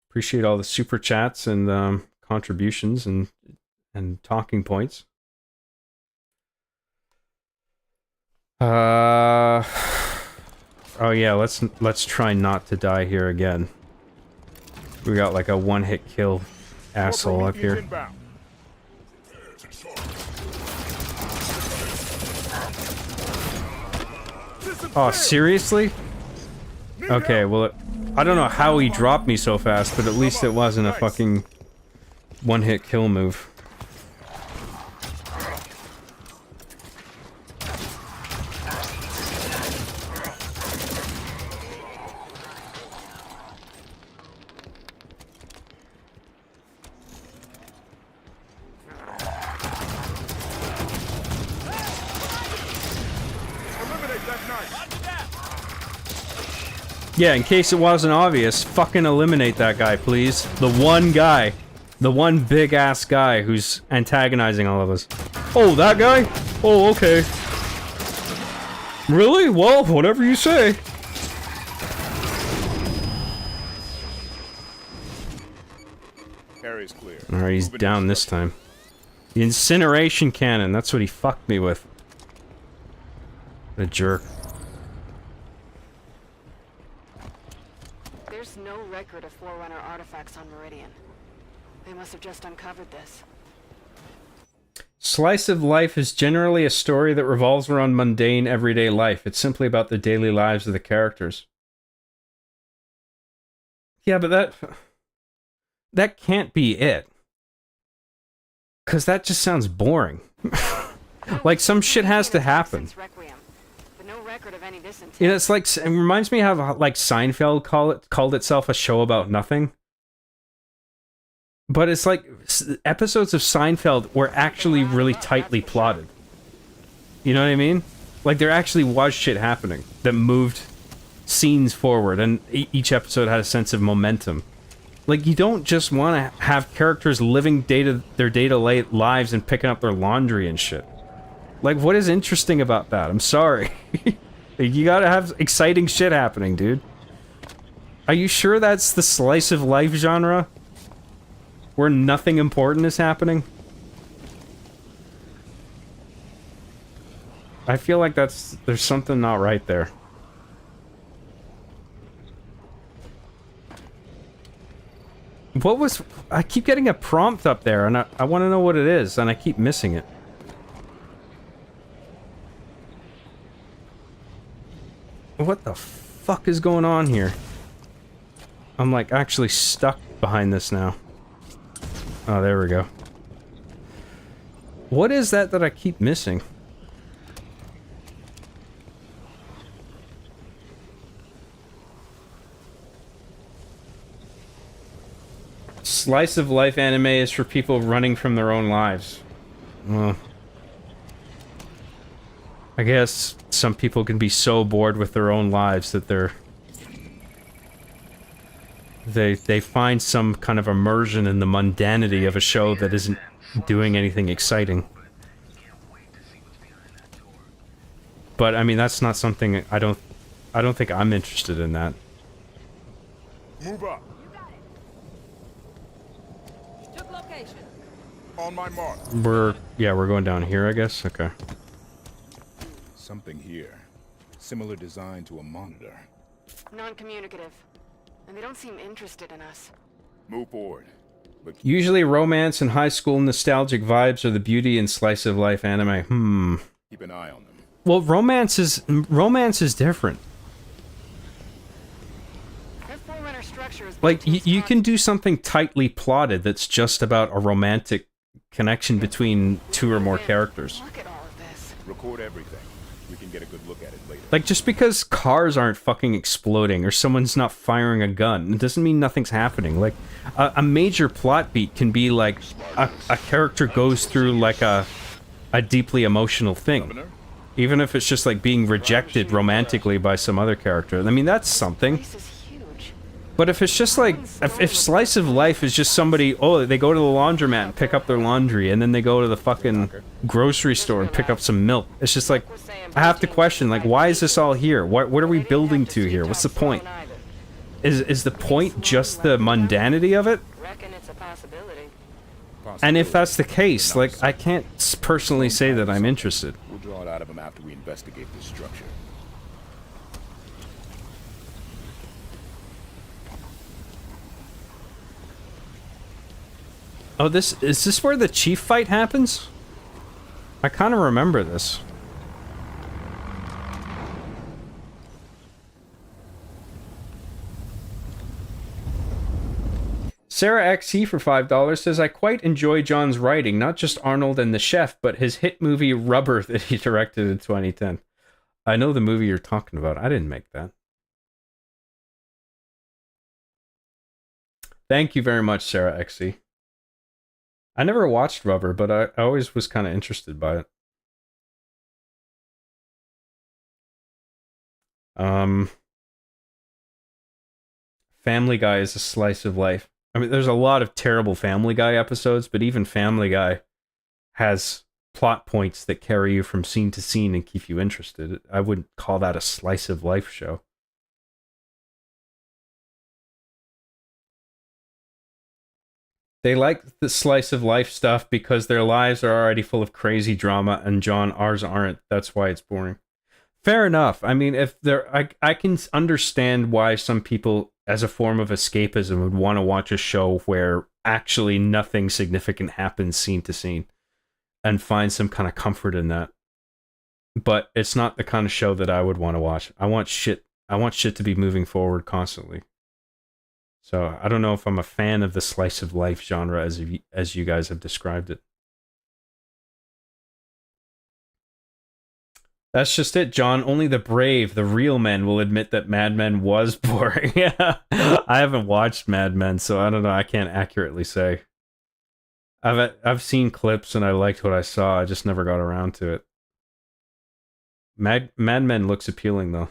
Appreciate all the super chats and contributions and talking points. Oh yeah, let's try not to die here again. We got like a one-hit kill asshole up here. Oh, seriously? Okay, well, I don't know how he dropped me so fast, but at least it wasn't a fucking one-hit kill move. Yeah, in case it wasn't obvious, fucking eliminate that guy, please. The one guy. The one big-ass guy who's antagonizing all of us. Oh, that guy? Oh, okay. Really? Well, whatever you say. Area's clear. Alright, he's down this time. The incineration cannon, that's what he fucked me with. The jerk. There's no record of Forerunner artifacts on Meridian. They must have just uncovered this. Slice of life is generally a story that revolves around mundane, everyday life. It's simply about the daily lives of the characters. Yeah, but that can't be it. 'Cause that just sounds boring. Like, some shit has to happen. You know, it's like, it reminds me of how, like, Seinfeld called itself a show about nothing. But it's like, episodes of Seinfeld were actually really tightly plotted. You know what I mean? Like, there actually was shit happening that moved scenes forward, and each episode had a sense of momentum. Like, you don't just want to have characters living their day-to-day lives and picking up their laundry and shit. Like, what is interesting about that? I'm sorry. You gotta have exciting shit happening, dude. Are you sure that's the slice of life genre? Where nothing important is happening? I feel like there's something not right there. What was... I keep getting a prompt up there, and I want to know what it is, and I keep missing it. What the fuck is going on here? I'm, like, actually stuck behind this now. Oh, there we go. What is that I keep missing? Slice of life anime is for people running from their own lives. Well, I guess some people can be so bored with their own lives that they find some kind of immersion in the mundanity of a show that isn't doing anything exciting. But I mean, that's not something I don't think I'm interested in that. Move up. Took location. On my mark. We're going down here, I guess. Okay. Something here. Similar design to a monitor. Non-communicative. And they don't seem interested in us. Move forward. Usually romance and high school nostalgic vibes are the beauty in slice of life anime. Keep an eye on them. Well, romance is different. Their Forerunner structure is Like, you can do something tightly plotted that's just about a romantic connection between two or more characters. Look at all of this. Record everything. We can get a good look at it later. Like, just because cars aren't fucking exploding or someone's not firing a gun, it doesn't mean nothing's happening. Like, a major plot beat can be like a character goes through like a deeply emotional thing. Even if it's just like being rejected romantically by some other character. I mean, that's something. But if it's just like, if slice of life is just somebody, oh, they go to the laundromat and pick up their laundry, and then they go to the fucking grocery store and pick up some milk. It's just like, I have to question, like, why is this all here? What are we building to here? What's the point? Is the point just the mundanity of it? Reckon it's a possibility. And if that's the case, like, I can't personally say that I'm interested. We'll draw it out of them after we investigate this structure. Oh, is this where the chief fight happens? I kind of remember this. Sarah XE for $5 says, I quite enjoy John's writing, not just Arnold and the Chef, but his hit movie Rubber that he directed in 2010. I know the movie you're talking about. I didn't make that. Thank you very much, Sarah XE. I never watched Rubber, but I always was kind of interested by it. Family Guy is a slice of life. I mean, there's a lot of terrible Family Guy episodes, but even Family Guy has plot points that carry you from scene to scene and keep you interested. I wouldn't call that a slice of life show. They like the slice of life stuff because their lives are already full of crazy drama, and John, ours aren't. That's why it's boring. Fair enough. I mean, if there, I can understand why some people, as a form of escapism, would want to watch a show where actually nothing significant happens scene to scene, and find some kind of comfort in that. But it's not the kind of show that I would want to watch. I want shit to be moving forward constantly. So I don't know if I'm a fan of the slice of life genre as you guys have described it. That's just it, John. Only the brave, the real men, will admit that Mad Men was boring. Yeah, I haven't watched Mad Men, so I don't know. I can't accurately say. I've seen clips and I liked what I saw. I just never got around to it. Mad Men looks appealing though.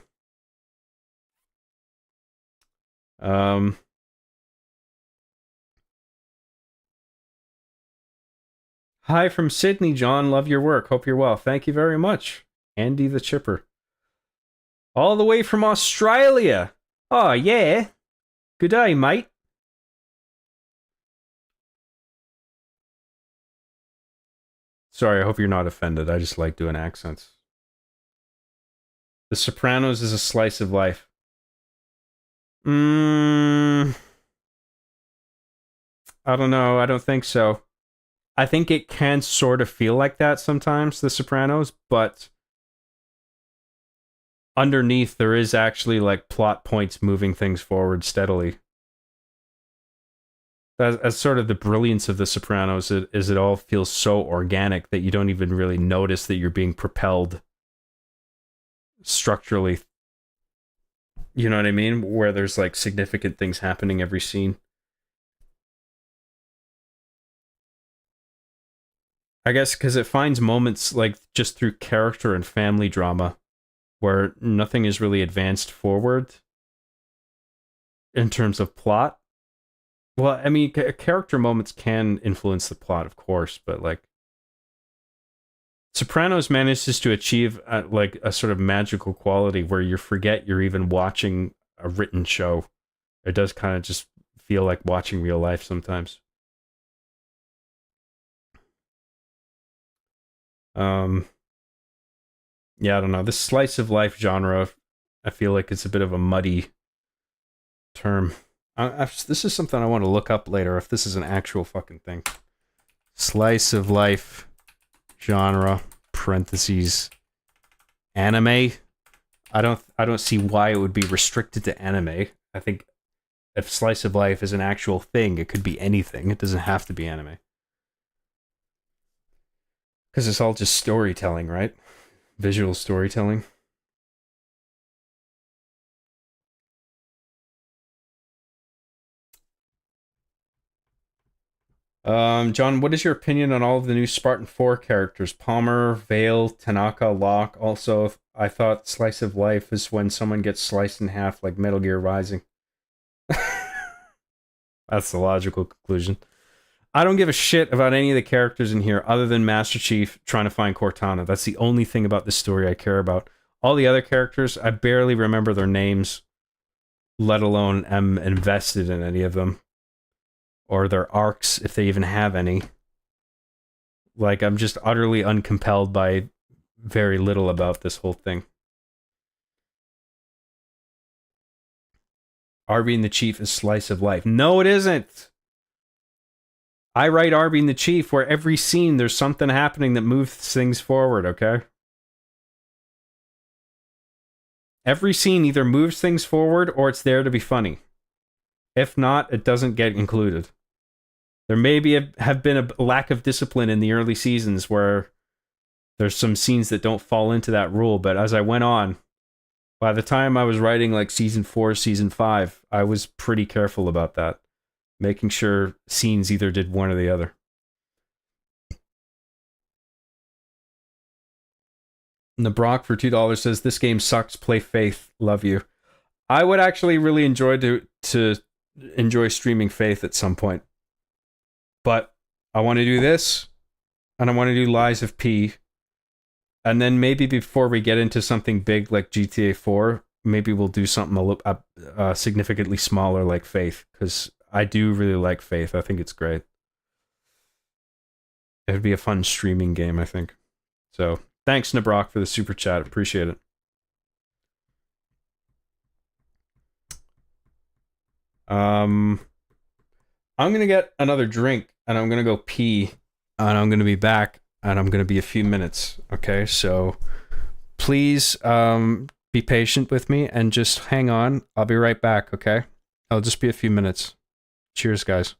Hi from Sydney, John. Love your work. Hope you're well. Thank you very much. Andy the Chipper. All the way from Australia. Oh, yeah. Good day, mate. Sorry, I hope you're not offended. I just like doing accents. The Sopranos is a slice of life. I don't know. I don't think so. I think it can sort of feel like that sometimes, The Sopranos, but underneath there is actually like plot points moving things forward steadily. As sort of the brilliance of The Sopranos is it all feels so organic that you don't even really notice that you're being propelled structurally. You know what I mean? Where there's like significant things happening every scene. I guess because it finds moments like just through character and family drama where nothing is really advanced forward in terms of plot. Well, I mean, character moments can influence the plot, of course, but like Sopranos manages to achieve like a sort of magical quality where you forget you're even watching a written show. It does kind of just feel like watching real life sometimes. Yeah, I don't know. This slice of life genre, I feel like it's a bit of a muddy term. This is something I want to look up later if this is an actual fucking thing. Slice of life genre parentheses anime. I don't see why it would be restricted to anime. I think if slice of life is an actual thing, it could be anything. It doesn't have to be anime. Because it's all just storytelling, right? Visual storytelling. John, what is your opinion on all of the new Spartan 4 characters? Palmer, Vale, Tanaka, Locke. Also, I thought slice of life is when someone gets sliced in half like Metal Gear Rising. That's the logical conclusion. I don't give a shit about any of the characters in here other than Master Chief trying to find Cortana. That's the only thing about this story I care about. All the other characters, I barely remember their names, let alone am invested in any of them. Or their arcs, if they even have any. Like, I'm just utterly uncompelled by very little about this whole thing. Arby and the Chief is slice of life. No, it isn't! I write Arby and the Chief where every scene there's something happening that moves things forward, okay? Every scene either moves things forward or it's there to be funny. If not, it doesn't get included. There may have been a lack of discipline in the early seasons where there's some scenes that don't fall into that rule, but as I went on, by the time I was writing like season 4, season 5, I was pretty careful about that. Making sure scenes either did one or the other. Nabrock for $2 says, this game sucks, play Faith, love you. I would actually really enjoy to enjoy streaming Faith at some point. But I want to do this, and I want to do Lies of P. And then maybe before we get into something big like GTA 4, maybe we'll do something a little significantly smaller like Faith, because I do really like Faith. I think it's great. It would be a fun streaming game, I think. So, thanks, Nabrock, for the super chat. Appreciate it. I'm going to get another drink, and I'm going to go pee, and I'm going to be back, and I'm going to be a few minutes, okay? So, please be patient with me, and just hang on. I'll be right back, okay? I'll just be a few minutes. Cheers, guys.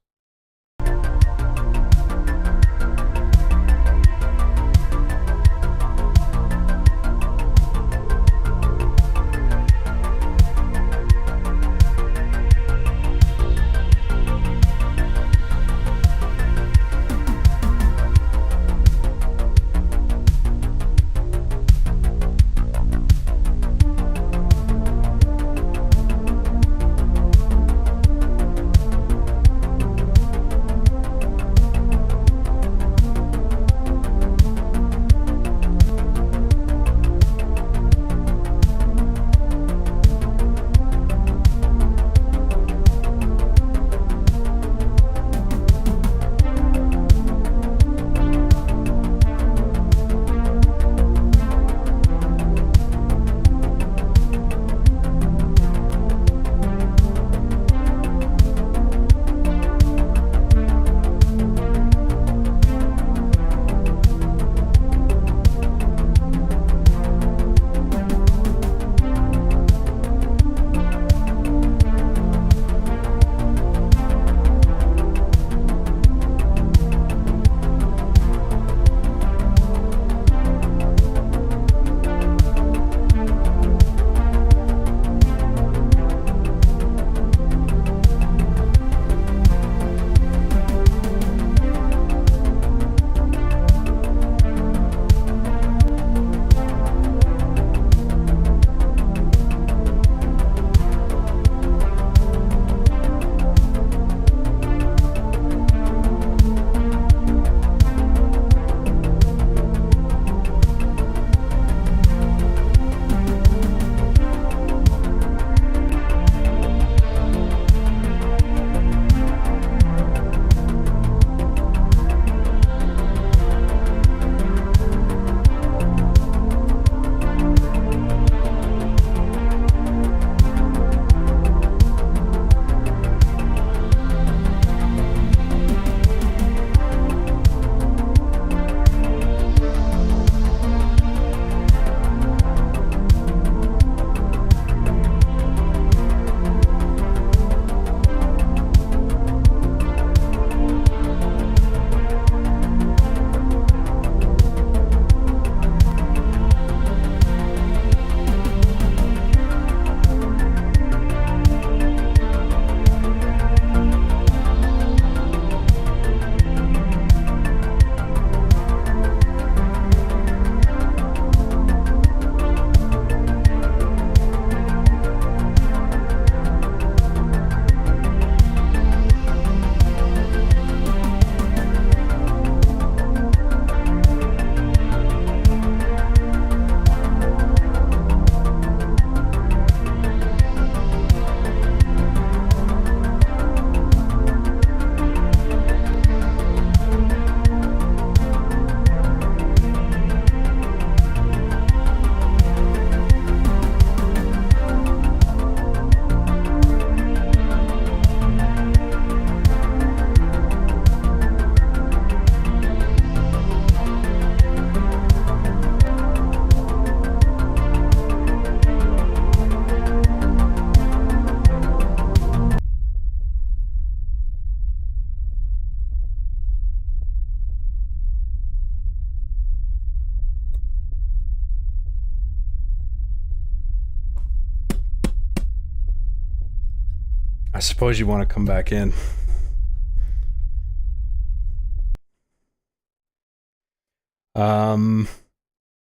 I suppose you want to come back in.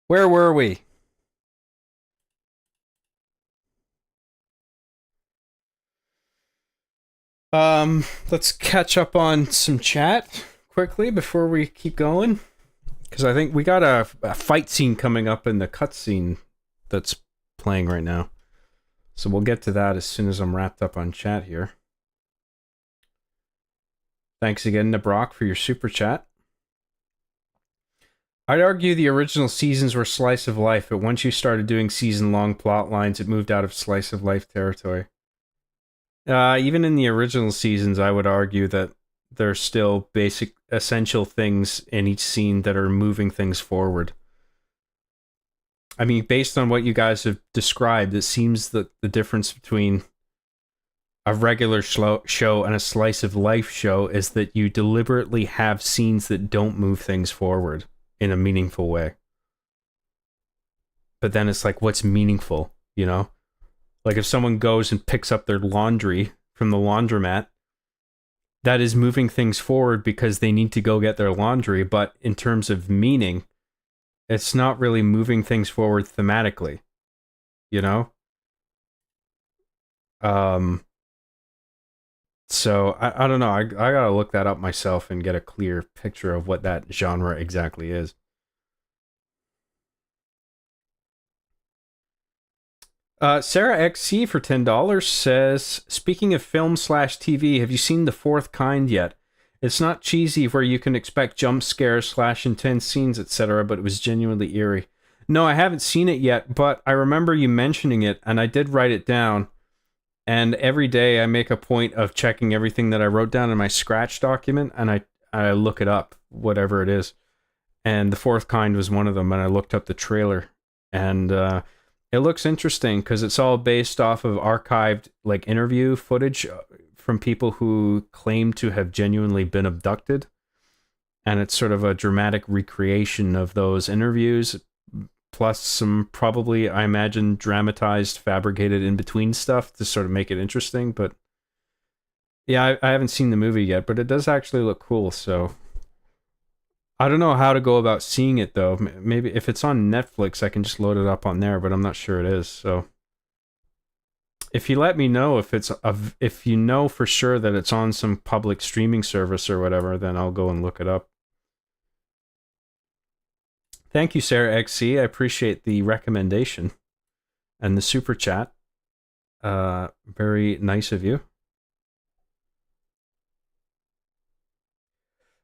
Where were we? Let's catch up on some chat quickly before we keep going. Because I think we got a fight scene coming up in the cutscene that's playing right now. So we'll get to that as soon as I'm wrapped up on chat here. Thanks again to Brock for your super chat. I'd argue the original seasons were slice of life, but once you started doing season-long plot lines, it moved out of slice of life territory. Even in the original seasons, I would argue that there's still basic, essential things in each scene that are moving things forward. I mean, based on what you guys have described, it seems that the difference between a regular show and a slice of life show is that you deliberately have scenes that don't move things forward in a meaningful way. But then it's like, what's meaningful, you know? Like if someone goes and picks up their laundry from the laundromat, that is moving things forward because they need to go get their laundry, but in terms of meaning, it's not really moving things forward thematically, you know? So I don't know. I gotta look that up myself and get a clear picture of what that genre exactly is. Sarah XC for $10 says, speaking of film/TV, have you seen The Fourth Kind yet? It's not cheesy where you can expect jump scares / intense scenes, etc., but it was genuinely eerie. No, I haven't seen it yet, but I remember you mentioning it, and I did write it down. And every day I make a point of checking everything that I wrote down in my Scratch document, and I look it up, whatever it is. And The Fourth Kind was one of them, and I looked up the trailer. And it looks interesting because it's all based off of archived like interview footage from people who claim to have genuinely been abducted. And it's sort of a dramatic recreation of those interviews, plus some probably, I imagine, dramatized, fabricated in-between stuff to sort of make it interesting. But yeah, I haven't seen the movie yet, but it does actually look cool, so I don't know how to go about seeing it, though. Maybe if it's on Netflix, I can just load it up on there, but I'm not sure it is, so if you let me know if you know for sure that it's on some public streaming service or whatever, then I'll go and look it up. Thank you, Sarah XC. I appreciate the recommendation and the super chat. Very nice of you.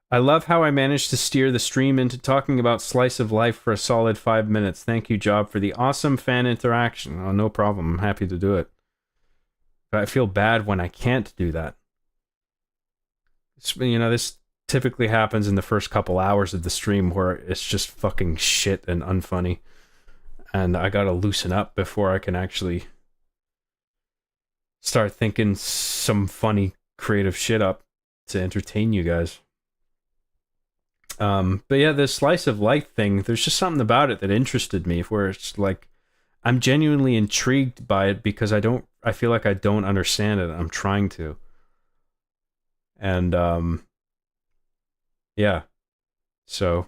I love how I managed to steer the stream into talking about Slice of Life for a solid 5 minutes. Thank you, Job, for the awesome fan interaction. Oh, no problem. I'm happy to do it. But I feel bad when I can't do that. You know, this typically happens in the first couple hours of the stream where it's just fucking shit and unfunny. And I gotta loosen up before I can actually start thinking some funny, creative shit up to entertain you guys. But yeah, this slice of life thing, there's just something about it that interested me where it's like, I'm genuinely intrigued by it because I feel like I don't understand it. I'm trying to. And, yeah. So,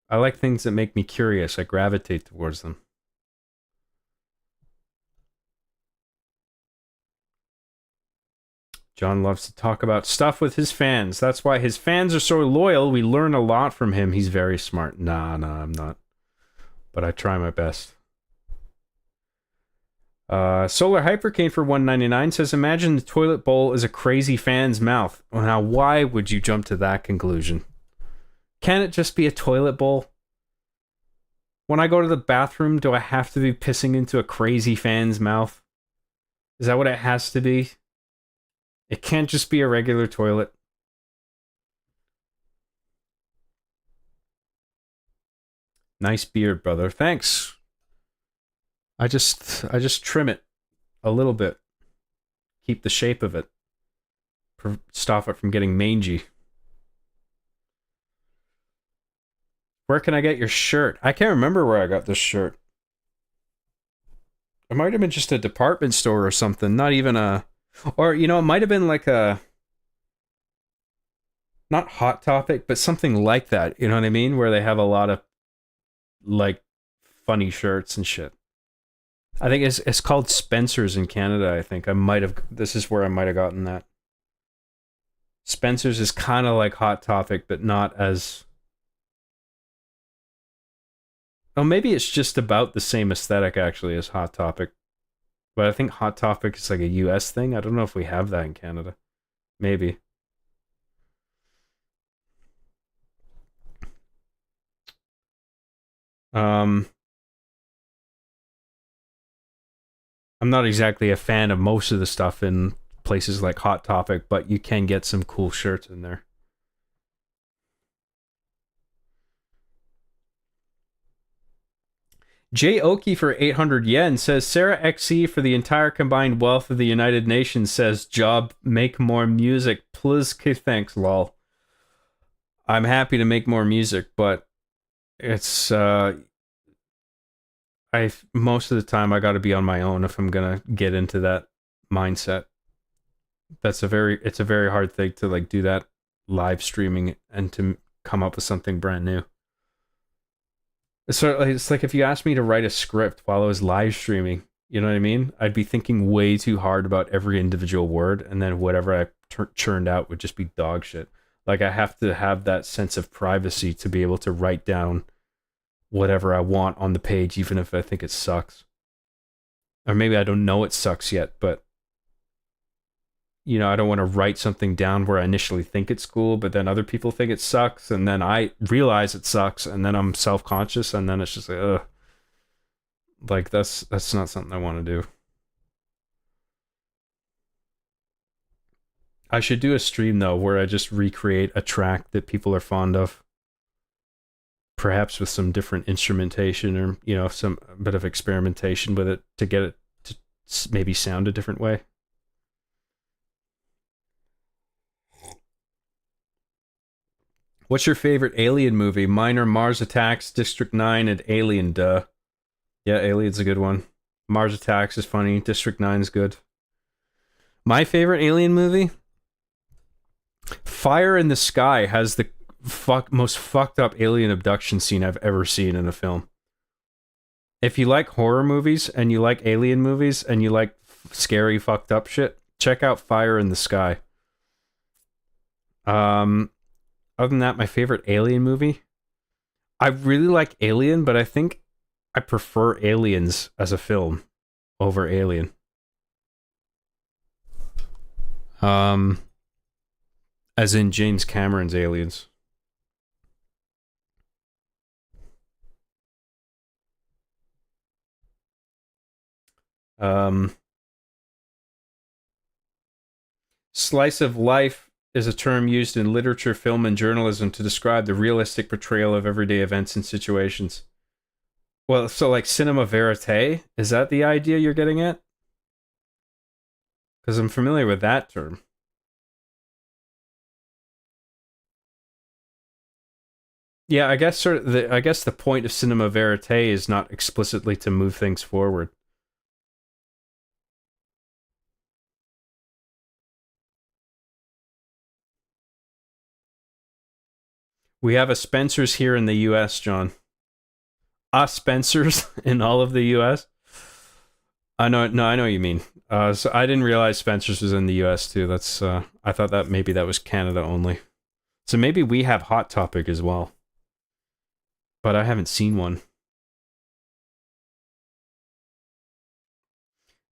I like things that make me curious. I gravitate towards them. John loves to talk about stuff with his fans. That's why his fans are so loyal. We learn a lot from him. He's very smart. Nah, I'm not. But I try my best. Solar Hypercane for $1.99 says, imagine the toilet bowl is a crazy fan's mouth. Well, now, why would you jump to that conclusion? Can it just be a toilet bowl? When I go to the bathroom, do I have to be pissing into a crazy fan's mouth? Is that what it has to be? It can't just be a regular toilet. Nice beard, brother. Thanks. I just trim it a little bit. Keep the shape of it. Stop it from getting mangy. Where can I get your shirt? I can't remember where I got this shirt. It might have been just a department store or something. Not even a... Or, you know, it might have been like a, not Hot Topic, but something like that. You know what I mean? Where they have a lot of like funny shirts and shit. I think it's called Spencer's in Canada. I think this is where I might have gotten that. Spencer's is kind of like Hot Topic, but not as. Oh, maybe it's just about the same aesthetic actually as Hot Topic. But I think Hot Topic is like a US thing. I don't know if we have that in Canada. Maybe. I'm not exactly a fan of most of the stuff in places like Hot Topic, but you can get some cool shirts in there. Jay Oki for 800 yen says, Sarah XE for the entire combined wealth of the United Nations says, job, make more music. Please, thanks, lol. I'm happy to make more music, but it's, most of the time I gotta be on my own if I'm gonna get into that mindset. It's a very hard thing to like do that live streaming and to come up with something brand new. It's like if you asked me to write a script while I was live streaming, you know what I mean? I'd be thinking way too hard about every individual word, and then whatever I churned out would just be dog shit. Like I have to have that sense of privacy to be able to write down whatever I want on the page, even if I think it sucks. Or maybe I don't know it sucks yet, but you know, I don't want to write something down where I initially think it's cool, but then other people think it sucks, and then I realize it sucks, and then I'm self-conscious, and then it's just like, ugh. Like, that's not something I want to do. I should do a stream, though, where I just recreate a track that people are fond of. Perhaps with some different instrumentation or, you know, some bit of experimentation with it to get it to maybe sound a different way. What's your favorite Alien movie? Mine are Mars Attacks, District 9, and Alien, duh. Yeah, Alien's a good one. Mars Attacks is funny. District 9 is good. My favorite Alien movie? Fire in the Sky has the most fucked up alien abduction scene I've ever seen in a film. If you like horror movies, and you like alien movies, and you like scary fucked up shit, check out Fire in the Sky. Other than that, my favorite Alien movie? I really like Alien, but I think I prefer Aliens as a film over Alien. As in James Cameron's Aliens. Slice of life is a term used in literature, film, and journalism to describe the realistic portrayal of everyday events and situations. Well, so like cinema verite, is that the idea you're getting at? Because I'm familiar with that term. Yeah, I guess the point of cinema verite is not explicitly to move things forward. We have a Spencer's here in the US, John. A Spencer's in all of the US? I know what you mean. So I didn't realize Spencer's was in the US too. That's I thought that maybe that was Canada only. So maybe we have Hot Topic as well. But I haven't seen one.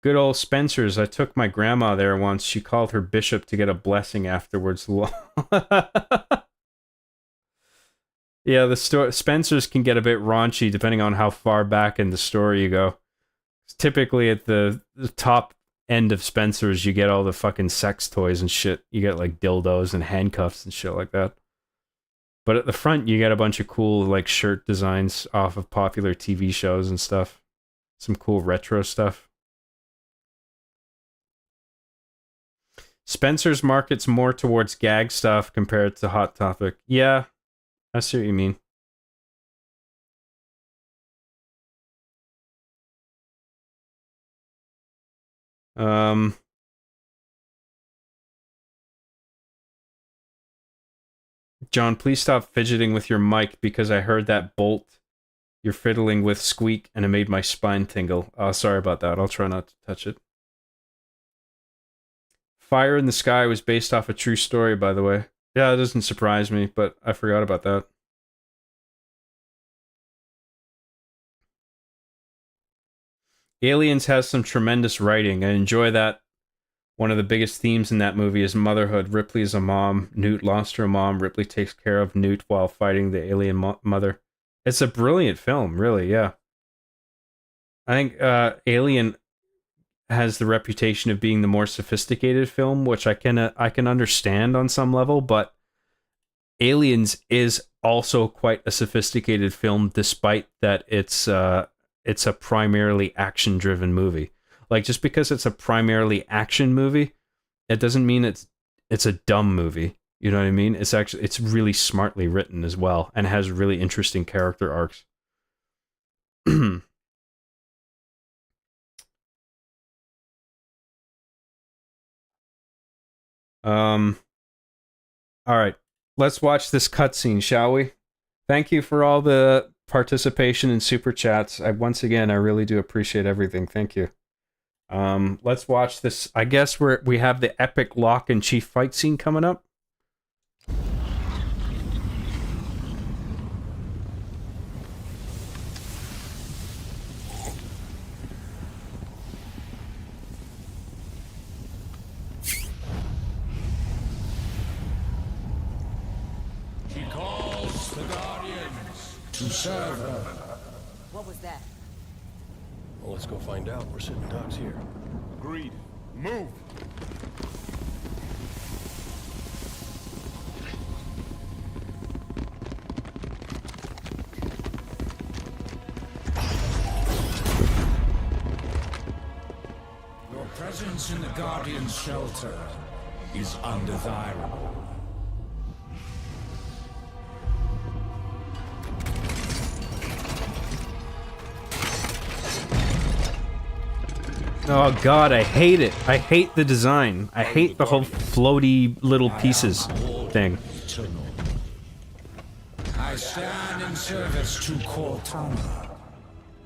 Good old Spencer's. I took my grandma there once. She called her bishop to get a blessing afterwards. Yeah, the Spencer's can get a bit raunchy depending on how far back in the story you go. Typically at the top end of Spencer's, you get all the fucking sex toys and shit. You get like dildos and handcuffs and shit like that. But at the front, you get a bunch of cool like shirt designs off of popular TV shows and stuff. Some cool retro stuff. Spencer's markets more towards gag stuff compared to Hot Topic. Yeah, I see what you mean. John, please stop fidgeting with your mic because I heard that bolt you're fiddling with squeak and it made my spine tingle. Oh, sorry about that. I'll try not to touch it. Fire in the Sky was based off a true story, by the way. Yeah, it doesn't surprise me, but I forgot about that. Aliens has some tremendous writing. I enjoy that. One of the biggest themes in that movie is motherhood. Ripley is a mom. Newt lost her mom. Ripley takes care of Newt while fighting the alien mother. It's a brilliant film, really, yeah. I think Alien has the reputation of being the more sophisticated film, which I can understand on some level, but Aliens is also quite a sophisticated film, despite that it's a primarily action-driven movie. Like, just because it's a primarily action movie, it doesn't mean it's a dumb movie. You know what I mean? It's really smartly written as well, and has really interesting character arcs. All right, let's watch this cutscene, shall we? Thank you for all the participation in super chats. Once again, I really do appreciate everything. Thank you. Let's watch this. I guess we have the epic Locke and Chief fight scene coming up. She calls the Guardians to serve her. What was that? Well, let's go find out. We're sitting ducks here. Agreed. Move! Your presence in the Guardian's shelter is undesirable. Oh god, I hate it. I hate the design. I hate the whole floaty little pieces thing. I stand in service to Cortana.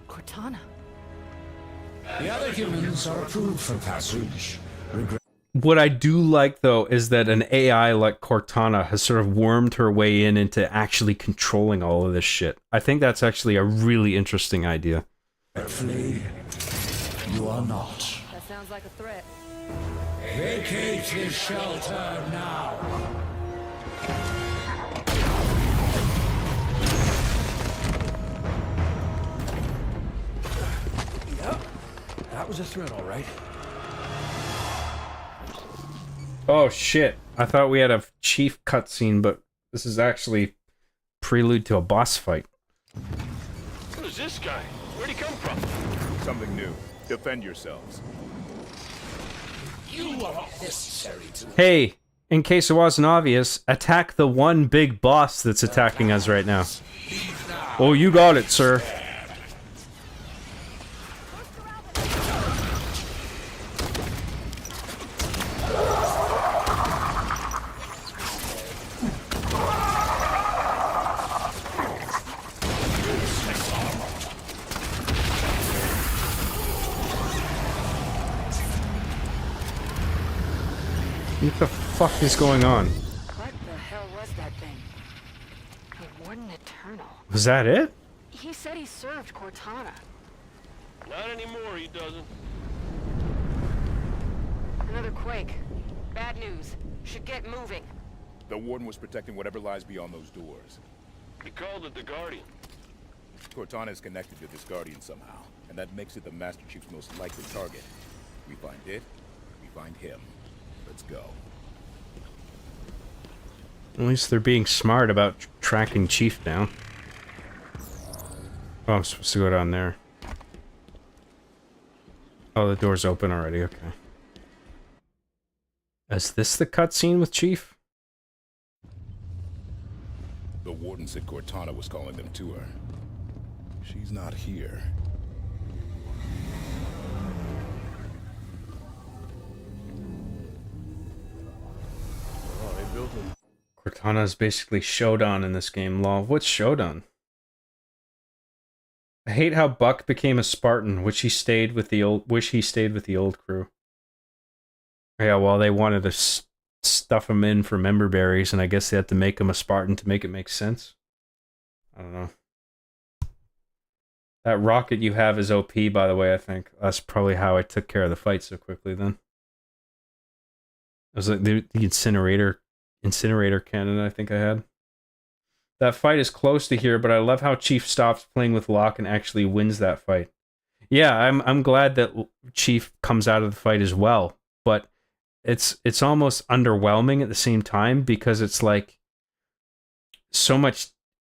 Cortana? The other humans are approved for passage. What I do like, though, is that an AI like Cortana has sort of wormed her way into actually controlling all of this shit. I think that's actually a really interesting idea. Flee. You are not. That sounds like a threat. Vacate his shelter now. Yep. That was a threat, all right. Oh shit. I thought we had a chief cutscene, but this is actually prelude to a boss fight. Who's this guy? Where'd he come from? Something new. Defend yourselves. You are necessary to... Hey, in case it wasn't obvious, attack the one big boss that's attacking us right now. Oh, you got it, sir. What the fuck is going on? What the hell was that thing? A Warden Eternal. Was that it? He said he served Cortana. Not anymore, he doesn't. Another quake. Bad news. Should get moving. The Warden was protecting whatever lies beyond those doors. He called it the Guardian. Cortana is connected to this Guardian somehow, and that makes it the Master Chief's most likely target. We find it, we find him. Let's go. At least they're being smart about tracking Chief down. Oh, I'm supposed to go down there. Oh, the door's open already, okay. Is this the cutscene with Chief? The Warden said Cortana was calling them to her. She's not here. Cortana is basically Shodan in this game. Lol. What's Shodan? I hate how Buck became a Spartan, wish he stayed with the old crew. Yeah, well, they wanted to stuff him in for member berries, and I guess they had to make him a Spartan to make it make sense. I don't know. That rocket you have is OP, by the way, I think. That's probably how I took care of the fight so quickly then. It was like the incinerator cannon I think I had. That fight is close to here, but I love how Chief stops playing with Locke and actually wins that fight. Yeah, I'm glad that Chief comes out of the fight as well, but it's almost underwhelming at the same time because it's like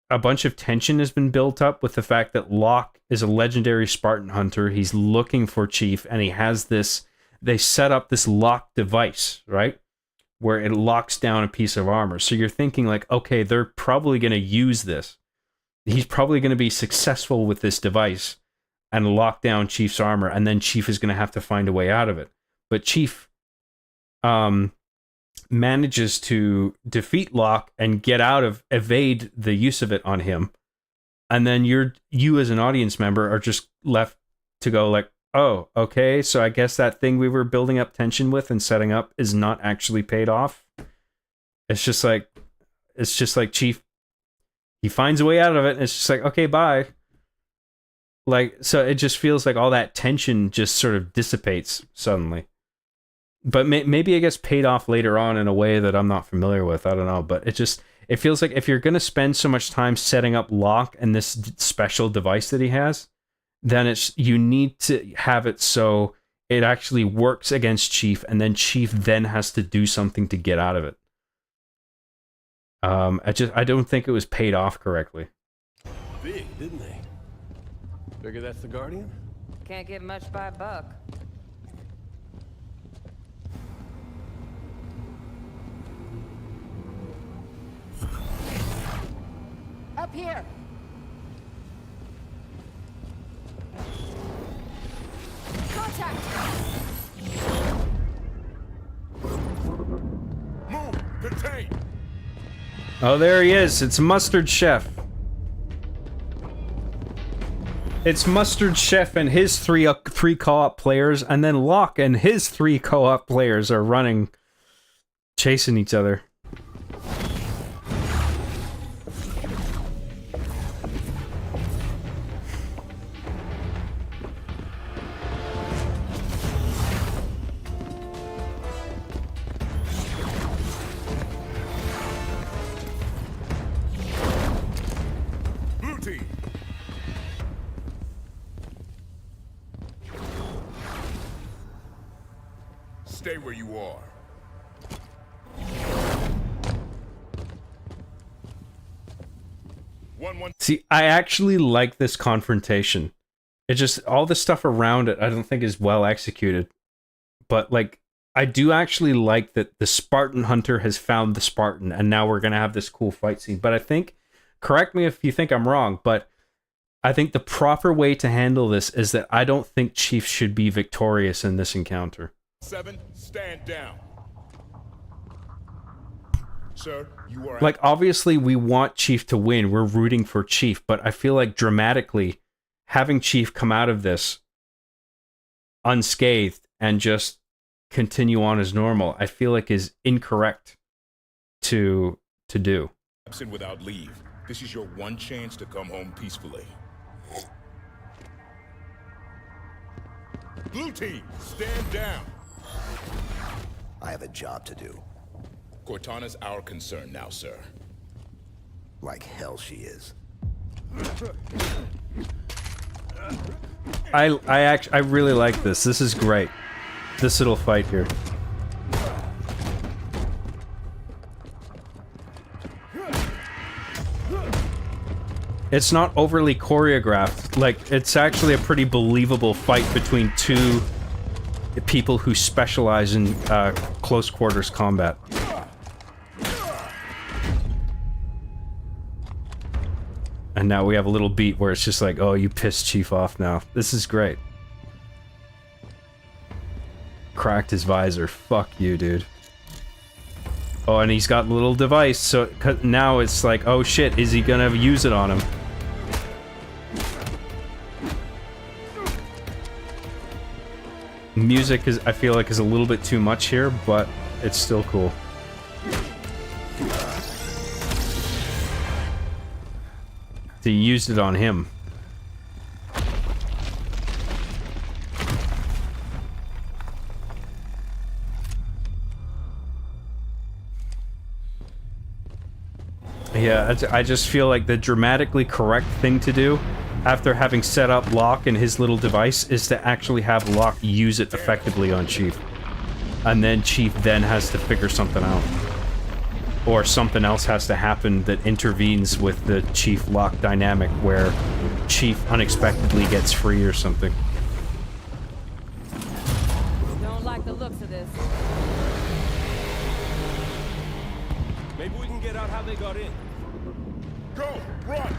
a bunch of tension has been built up with the fact that Locke is a legendary Spartan hunter. He's looking for Chief, and he has this. They set up this lock device, right? Where it locks down a piece of armor. So you're thinking like, okay, they're probably going to use this. He's probably going to be successful with this device and lock down Chief's armor, and then Chief is going to have to find a way out of it. But Chief manages to defeat Locke and evade the use of it on him. And then you as an audience member are just left to go like, oh, okay, so I guess that thing we were building up tension with and setting up is not actually paid off. It's just like Chief, he finds a way out of it, and it's just like, okay, bye. Like, so it just feels like all that tension just sort of dissipates suddenly. But maybe it gets paid off later on in a way that I'm not familiar with. I don't know, but it feels like if you're going to spend so much time setting up Locke and this special device that he has, then you need to have it so it actually works against Chief, and then Chief then has to do something to get out of it. I don't think it was paid off correctly. Big, didn't they? Figure that's the Guardian? Can't get much by Buck. Up here! Contact! Move! Contain! Oh, there he is. It's Mustard Chef. It's Mustard Chef and his three co-op players, and then Locke and his 3 co-op players are running, chasing each other. Stay where you are. See, I actually like this confrontation. It just, all the stuff around it I don't think is well executed. But like, I do actually like that the Spartan hunter has found the Spartan, and now we're going to have this cool fight scene. But I think, correct me if you think I'm wrong, but I think the proper way to handle this is that I don't think Chief should be victorious in this encounter. 7, stand down. Sir, you are... Like, obviously, we want Chief to win. We're rooting for Chief, but I feel like dramatically, having Chief come out of this unscathed and just continue on as normal, I feel like is incorrect to do. Absent without leave. This is your one chance to come home peacefully. Blue team, stand down. I have a job to do. Cortana's our concern now, sir. Like hell she is. I really like this. This is great. This little fight here. It's not overly choreographed. Like, it's actually a pretty believable fight between 2 people who specialize in close quarters combat. And now we have a little beat where it's just like, oh, you pissed Chief off now. This is great. Cracked his visor. Fuck you, dude. Oh, and he's got a little device, so now it's like, oh shit, is he gonna use it on him? Music is, I feel like, is a little bit too much here, but it's still cool. He used it on him. Yeah, I just feel like the dramatically correct thing to do after having set up Locke and his little device is to actually have Locke use it effectively on Chief. And then Chief then has to figure something out. Or something else has to happen that intervenes with the Chief-Locke dynamic where Chief unexpectedly gets free or something. Don't like the looks of this. Maybe we can get out how they got in. Go! Run!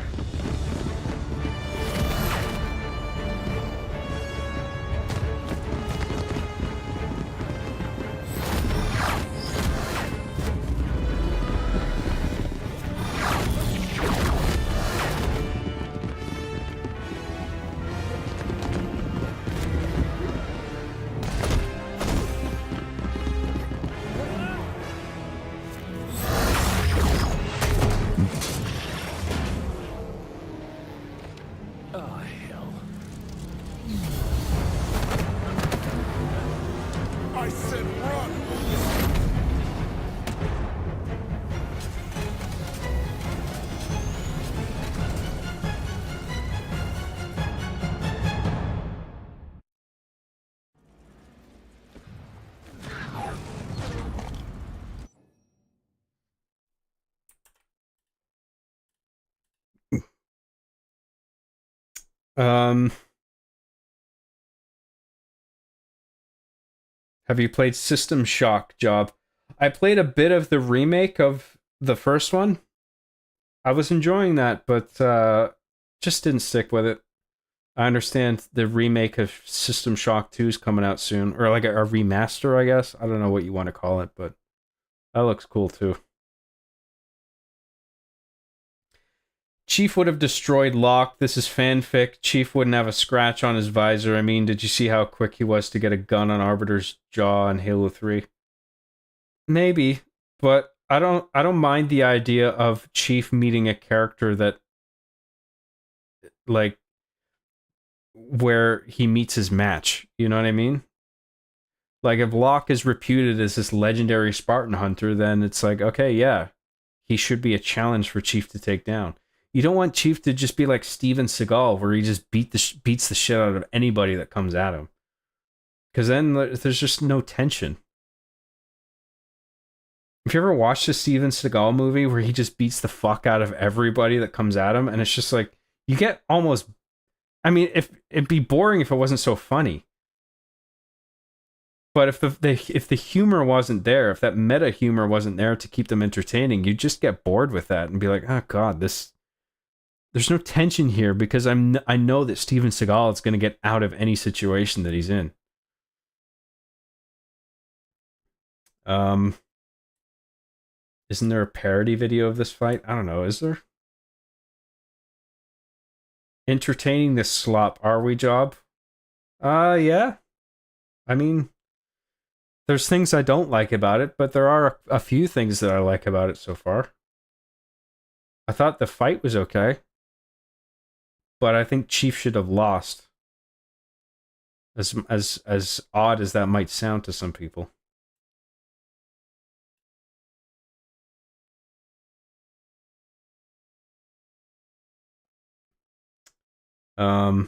Have you played System Shock, Job? I played a bit of the remake of the first one. I was enjoying that, but just didn't stick with it. I understand the remake of System Shock 2 is coming out soon, or like a remaster, I guess. I don't know what you want to call it, but that looks cool too. Chief would have destroyed Locke. This is fanfic. Chief wouldn't have a scratch on his visor. I mean, did you see how quick he was to get a gun on Arbiter's jaw in Halo 3? Maybe, but I don't mind the idea of Chief meeting a character that, like, where he meets his match. You know what I mean? Like, if Locke is reputed as this legendary Spartan hunter, then it's like, okay, yeah, he should be a challenge for Chief to take down. You don't want Chief to just be like Steven Seagal, where he just beats the shit out of anybody that comes at him. Because then there's just no tension. Have you ever watched a Steven Seagal movie where he just beats the fuck out of everybody that comes at him? And it's just like, you get almost... I mean, if it'd be boring if it wasn't so funny. But if the humor wasn't there, if that meta humor wasn't there to keep them entertaining, you'd just get bored with that and be like, oh god, this... There's no tension here because I know that Steven Seagal is going to get out of any situation that he's in. Isn't there a parody video of this fight? I don't know, is there? Entertaining this slop, are we, Job? Yeah. I mean, there's things I don't like about it, but there are a few things that I like about it so far. I thought the fight was okay. But I think Chief should have lost. As odd as that might sound to some people. The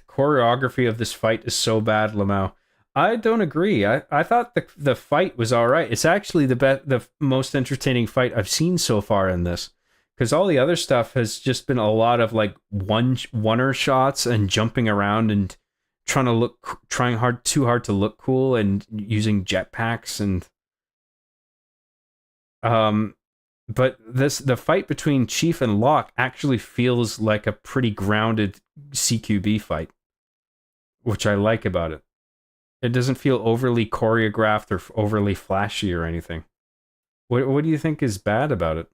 choreography of this fight is so bad, Lamau. I don't agree. I thought the fight was all right. It's actually the most entertaining fight I've seen so far in this, because all the other stuff has just been a lot of like one-er shots and jumping around and trying too hard to look cool and using jetpacks and but the fight between Chief and Locke actually feels like a pretty grounded CQB fight, which I like about it. It doesn't feel overly choreographed or overly flashy or anything. What do you think is bad about it?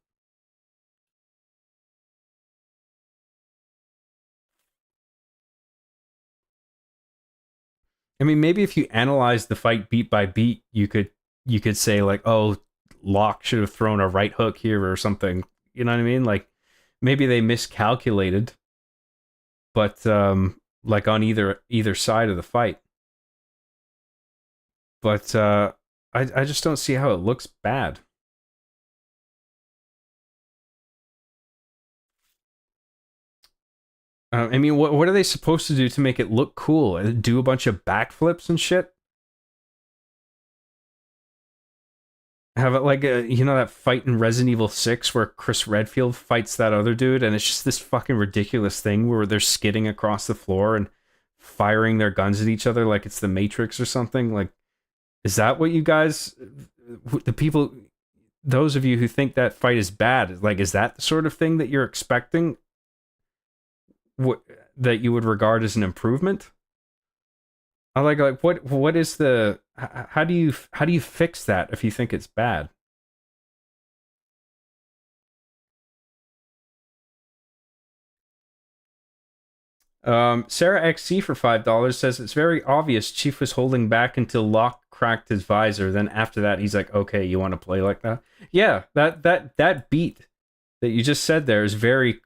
I mean, maybe if you analyze the fight beat by beat, you could say like, oh, Locke should have thrown a right hook here or something. You know what I mean? Like maybe they miscalculated, but like on either side of the fight. But I just don't see how it looks bad. I mean, what are they supposed to do to make it look cool? Do a bunch of backflips and shit? Have it like that fight in Resident Evil 6 where Chris Redfield fights that other dude, and it's just this fucking ridiculous thing where they're skidding across the floor and firing their guns at each other like it's the Matrix or something. Like, is that what you guys, the people, those of you who think that fight is bad, like, is that the sort of thing that you're expecting? That you would regard as an improvement? I like what is the, how do you fix that if you think it's bad? Sarah XC for $5 says it's very obvious Chief was holding back until Locke cracked his visor. Then after that, he's like, "Okay, you want to play like that?" Yeah, that beat that you just said there is very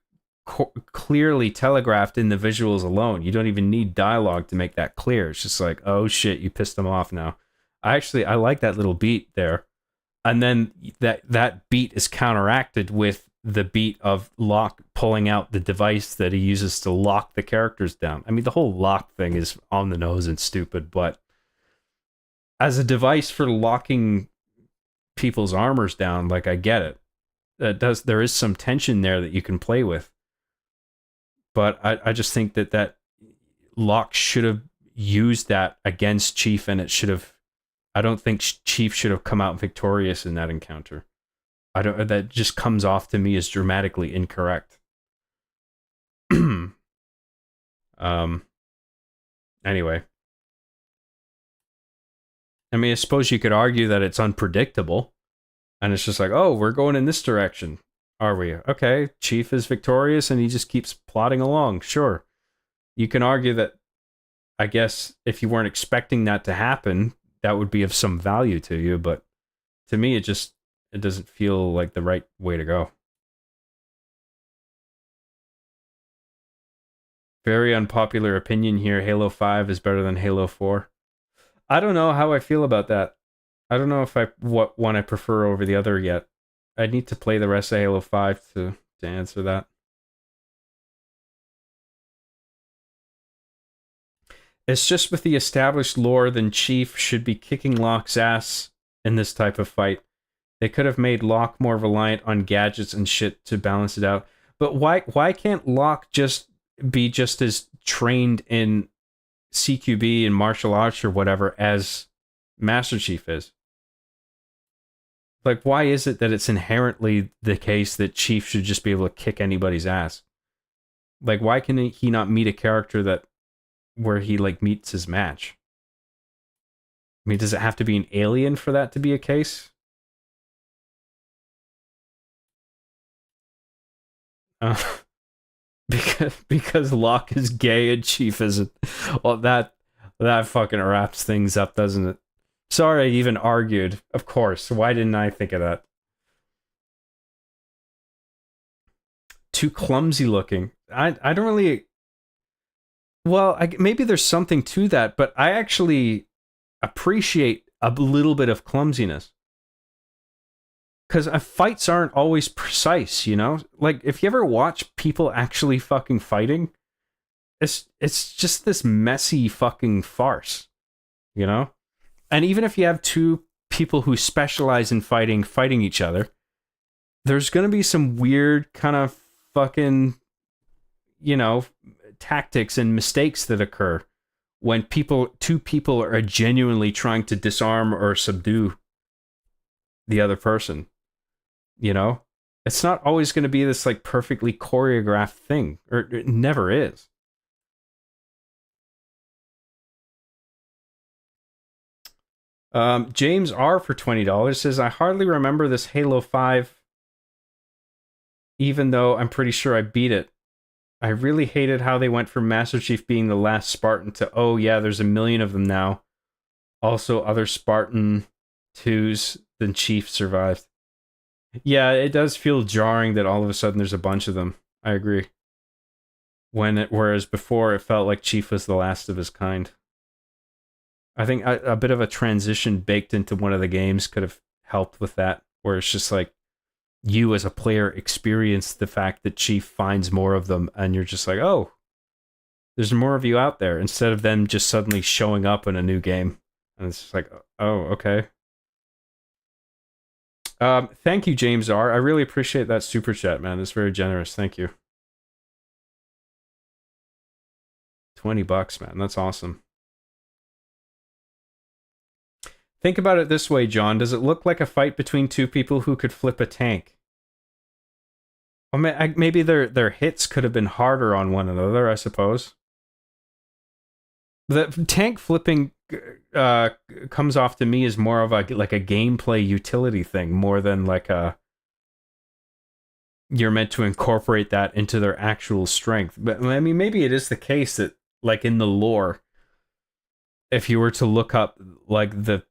clearly telegraphed in the visuals alone. You don't even need dialogue to make that clear. It's just like, oh shit, you pissed them off now. I like that little beat there, and then that beat is counteracted with the beat of Locke pulling out the device that he uses to lock the characters down. I mean, the whole lock thing is on the nose and stupid, but as a device for locking people's armors down, like, I get it. There is some tension there that you can play with. But I just think that Locke should have used that against Chief, and I don't think Chief should have come out victorious in that encounter. That just comes off to me as dramatically incorrect. Anyway. I mean, I suppose you could argue that it's unpredictable. And it's just like, oh, we're going in this direction. Are we? Okay, Chief is victorious and he just keeps plodding along. Sure. You can argue that, I guess, if you weren't expecting that to happen, that would be of some value to you. But to me, it doesn't feel like the right way to go. Very unpopular opinion here. Halo 5 is better than Halo 4. I don't know how I feel about that. I don't know if what one I prefer over the other yet. I need to play the rest of Halo 5 to answer that. It's just with the established lore, then Chief should be kicking Locke's ass in this type of fight. They could have made Locke more reliant on gadgets and shit to balance it out. But why can't Locke just be just as trained in CQB and martial arts or whatever as Master Chief is? Like, why is it that it's inherently the case that Chief should just be able to kick anybody's ass? Like, why can he not meet a character where he, like, meets his match? I mean, does it have to be an alien for that to be a case? Because Locke is gay and Chief isn't. Well, that fucking wraps things up, doesn't it? Sorry I even argued. Of course. Why didn't I think of that? Too clumsy looking. I don't really... Well, maybe there's something to that, but I actually appreciate a little bit of clumsiness. Because fights aren't always precise, you know? Like, if you ever watch people actually fucking fighting, it's just this messy fucking farce, you know? And even if you have two people who specialize in fighting each other, there's going to be some weird kind of fucking, you know, tactics and mistakes that occur when two people are genuinely trying to disarm or subdue the other person. You know, it's not always going to be this like perfectly choreographed thing, or it never is. James R for $20 says, I hardly remember this Halo 5, even though I'm pretty sure I beat it. I really hated how they went from Master Chief being the last Spartan to, oh yeah, there's a million of them now. Also, other Spartan 2s than Chief survived. Yeah, it does feel jarring that all of a sudden there's a bunch of them. I agree. Whereas before it felt like Chief was the last of his kind. I think a bit of a transition baked into one of the games could have helped with that, where it's just like you as a player experience the fact that Chief finds more of them, and you're just like, oh, there's more of you out there, instead of them just suddenly showing up in a new game. And it's just like, oh, okay. Thank you, James R. I really appreciate that super chat, man. It's very generous. Thank you. $20, man. That's awesome. Think about it this way, John. Does it look like a fight between two people who could flip a tank? Well, maybe their hits could have been harder on one another, I suppose. The tank flipping comes off to me as more of a gameplay utility thing, more than like you're meant to incorporate that into their actual strength. But I mean, maybe it is the case that, like, in the lore, if you were to look up like the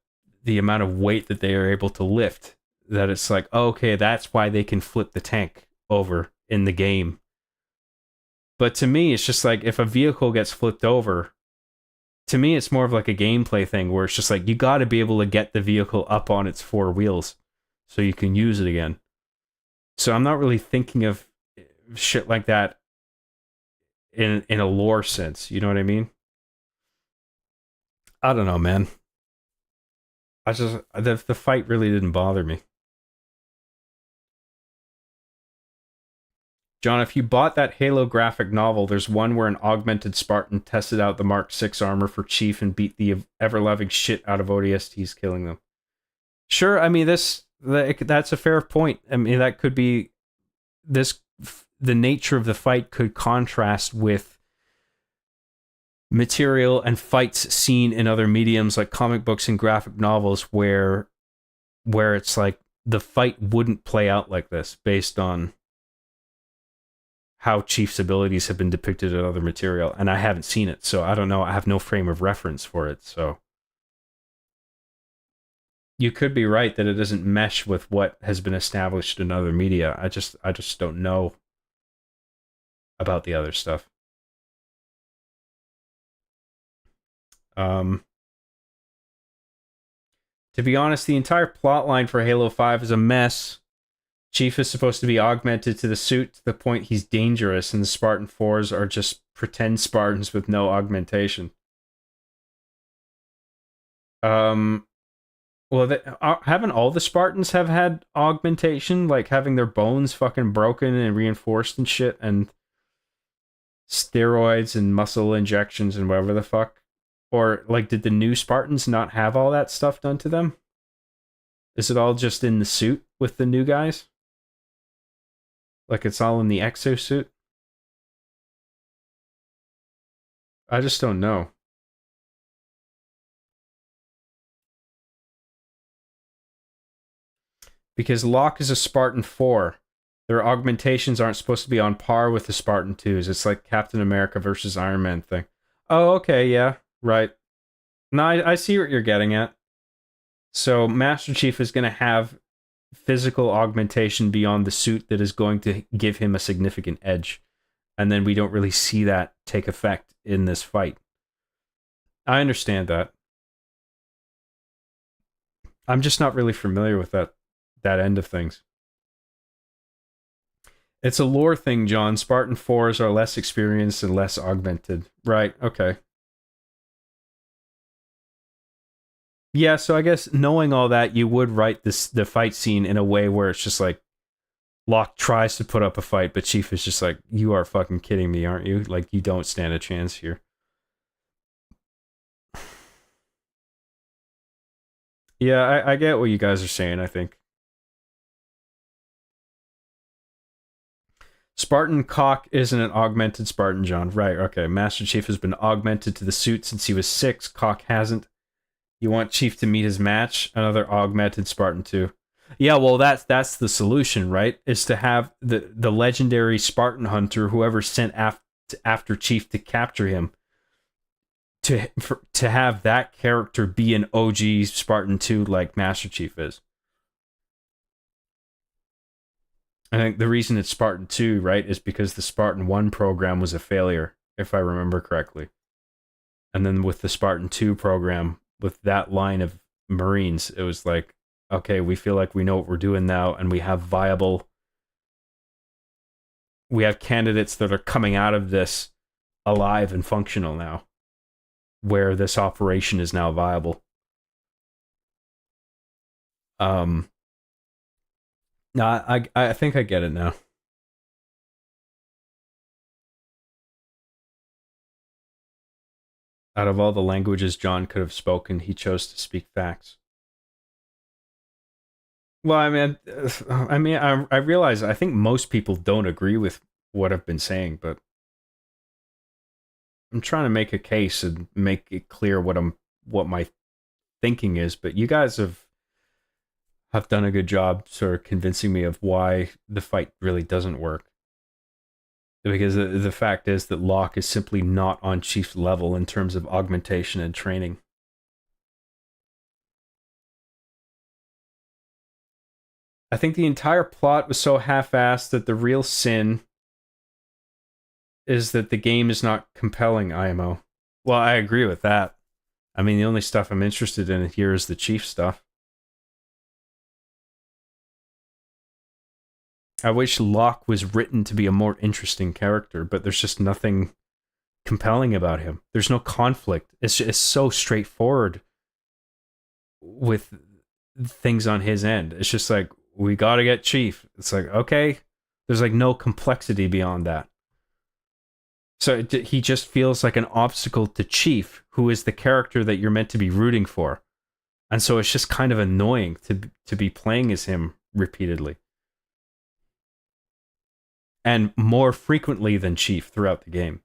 amount of weight that they are able to lift, that it's like, okay, that's why they can flip the tank over in the game. But to me, it's just like, if a vehicle gets flipped over, to me, it's more of like a gameplay thing, where it's just like, you got to be able to get the vehicle up on its four wheels so you can use it again. So I'm not really thinking of shit like that in a lore sense. You know what I mean? I don't know, man. The fight really didn't bother me. John, if you bought that Halo graphic novel, there's one where an augmented Spartan tested out the Mark 6 armor for Chief and beat the ever-loving shit out of ODSTs, killing them. Sure, I mean, that's a fair point. I mean, that could be the nature of the fight could contrast with material and fights seen in other mediums like comic books and graphic novels, where it's like the fight wouldn't play out like this based on how Chief's abilities have been depicted in other material, and I haven't seen it, so I don't know. I have no frame of reference for it, so you could be right that it doesn't mesh with what has been established in other media. I just don't know about the other stuff. To be honest, the entire plotline for Halo 5 is a mess. Chief is supposed to be augmented to the suit to the point he's dangerous, and the Spartan 4s are just pretend Spartans with no augmentation. Well, haven't all the Spartans have had augmentation, like having their bones fucking broken and reinforced and shit, and steroids and muscle injections and whatever the fuck? Or, like, did the new Spartans not have all that stuff done to them? Is it all just in the suit with the new guys? Like, it's all in the exosuit? I just don't know. Because Locke is a Spartan 4. Their augmentations aren't supposed to be on par with the Spartan 2s. It's like Captain America versus Iron Man thing. Oh, okay, yeah, right. No, I see what you're getting at. So Master Chief is going to have physical augmentation beyond the suit that is going to give him a significant edge. And then we don't really see that take effect in this fight. I understand that. I'm just not really familiar with that end of things. It's a lore thing, John. Spartan 4s are less experienced and less augmented. Right, okay. Yeah, so I guess knowing all that, you would write the fight scene in a way where it's just like Locke tries to put up a fight, but Chief is just like, you are fucking kidding me, aren't you? Like, you don't stand a chance here. Yeah, I get what you guys are saying, I think. Spartan Cock isn't an augmented Spartan, John. Right, okay. Master Chief has been augmented to the suit since he was 6. Cock hasn't. You want Chief to meet his match, another augmented Spartan 2. Yeah, well, that's the solution, right? Is to have the legendary Spartan hunter, whoever sent after Chief to capture him, to have that character be an OG Spartan 2 like Master Chief is. I think the reason it's Spartan 2, right, is because the Spartan 1 program was a failure, if I remember correctly. And then with the Spartan 2 program, with that line of Marines, it was like, okay, we feel like we know what we're doing now, and we have candidates that are coming out of this alive and functional now, where this operation is now viable. No, I think I get it now. Out of all the languages John could have spoken, he chose to speak facts. Well, I realize I think most people don't agree with what I've been saying, but I'm trying to make a case and make it clear what my thinking is. But you guys have done a good job sort of convincing me of why the fight really doesn't work. Because the fact is that Locke is simply not on Chief's level in terms of augmentation and training. I think the entire plot was so half-assed that the real sin is that the game is not compelling, IMO. Well, I agree with that. I mean, the only stuff I'm interested in here is the Chief stuff. I wish Locke was written to be a more interesting character, but there's just nothing compelling about him. There's no conflict. It's so straightforward with things on his end. It's just like, we gotta get Chief. It's like, okay, there's like no complexity beyond that. So he just feels like an obstacle to Chief, who is the character that you're meant to be rooting for. And so it's just kind of annoying to be playing as him repeatedly. And more frequently than Chief throughout the game.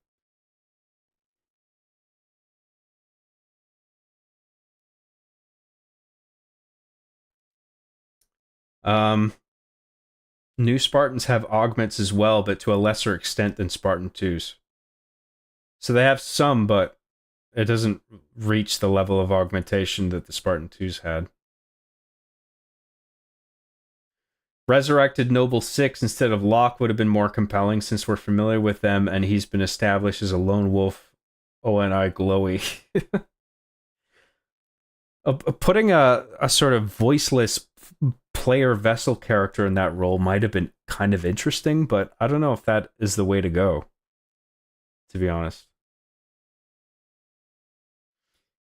New Spartans have augments as well, but to a lesser extent than Spartan 2s. So they have some, but it doesn't reach the level of augmentation that the Spartan 2s had. Resurrected Noble 6 instead of Locke would have been more compelling since we're familiar with them and he's been established as a lone wolf. ONI glowy. Putting a sort of voiceless player vessel character in that role might have been kind of interesting, but I don't know if that is the way to go, to be honest.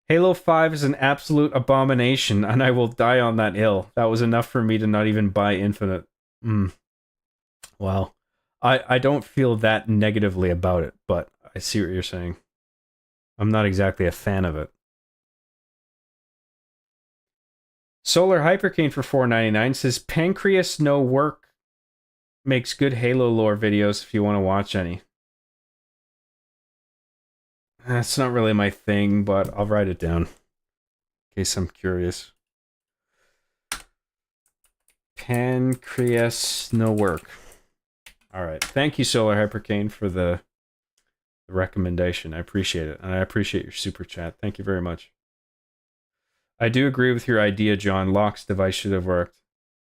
Halo 5 is an absolute abomination, and I will die on that hill. That was enough for me to not even buy Infinite. Well, I don't feel that negatively about it, but I see what you're saying. I'm not exactly a fan of it. Solar Hypercane for $4.99 says, Pancreas No Work makes good Halo lore videos if you want to watch any. That's not really my thing, but I'll write it down in case I'm curious. Pancreas No Work. Alright, thank you Solar Hypercane for the recommendation. I appreciate it, and I appreciate your super chat. Thank you very much. I do agree with your idea, John. Locke's device should have worked.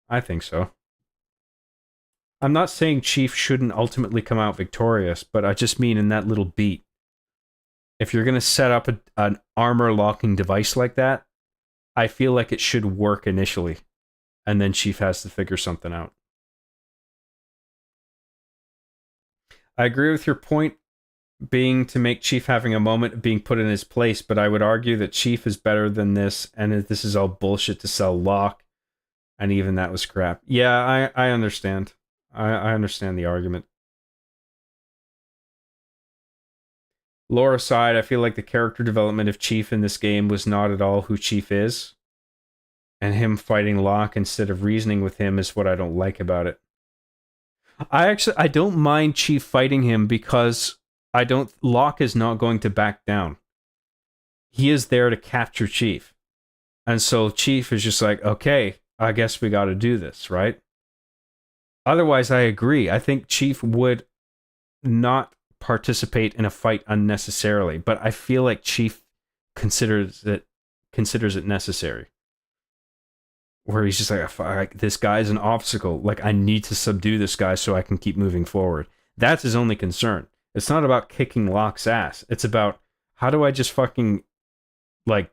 I think so. I'm not saying Chief shouldn't ultimately come out victorious, but I just mean in that little beat. If you're going to set up an armor-locking device like that, I feel like it should work initially, and then Chief has to figure something out. I agree with your point being to make Chief having a moment of being put in his place, but I would argue that Chief is better than this, and that this is all bullshit to sell Locke, and even that was crap. Yeah, I understand. I understand the argument. Lore aside, I feel like the character development of Chief in this game was not at all who Chief is, and him fighting Locke instead of reasoning with him is what I don't like about it. I don't mind Chief fighting him because Locke is not going to back down. He is there to capture Chief. And so Chief is just like, okay, I guess we got to do this, right? Otherwise, I agree. I think Chief would not participate in a fight unnecessarily, but I feel like Chief considers it necessary. Where he's just like, this guy's an obstacle. Like, I need to subdue this guy so I can keep moving forward. That's his only concern. It's not about kicking Locke's ass. It's about, how do I just fucking, like,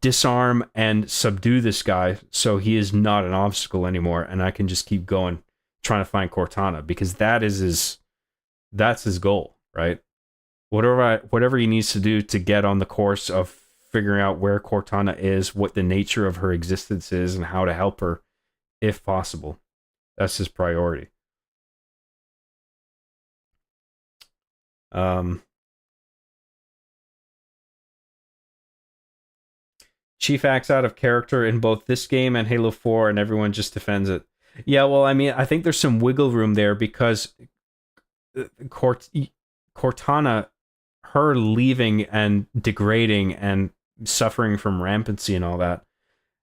disarm and subdue this guy so he is not an obstacle anymore, and I can just keep going trying to find Cortana, because that's his goal, right? Whatever he needs to do to get on the course of figuring out where Cortana is, what the nature of her existence is, and how to help her, if possible. That's his priority. Chief acts out of character in both this game and Halo 4, and everyone just defends it. Yeah, well, I mean, I think there's some wiggle room there, because Cortana, her leaving and degrading and suffering from rampancy and all that,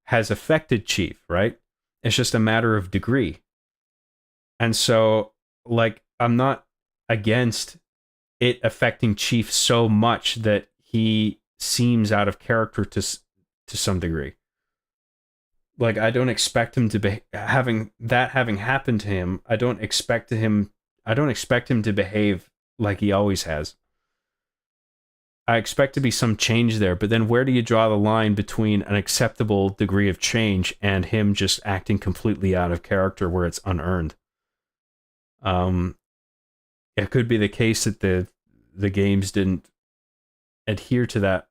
has affected Chief, right? It's just a matter of degree. And so, like, I'm not against it affecting Chief so much that he seems out of character to some degree. Like, I don't expect him to be having happened to him. I don't expect him to behave like he always has. I expect to be some change there, but then where do you draw the line between an acceptable degree of change and him just acting completely out of character where it's unearned? It could be the case that the games didn't adhere to that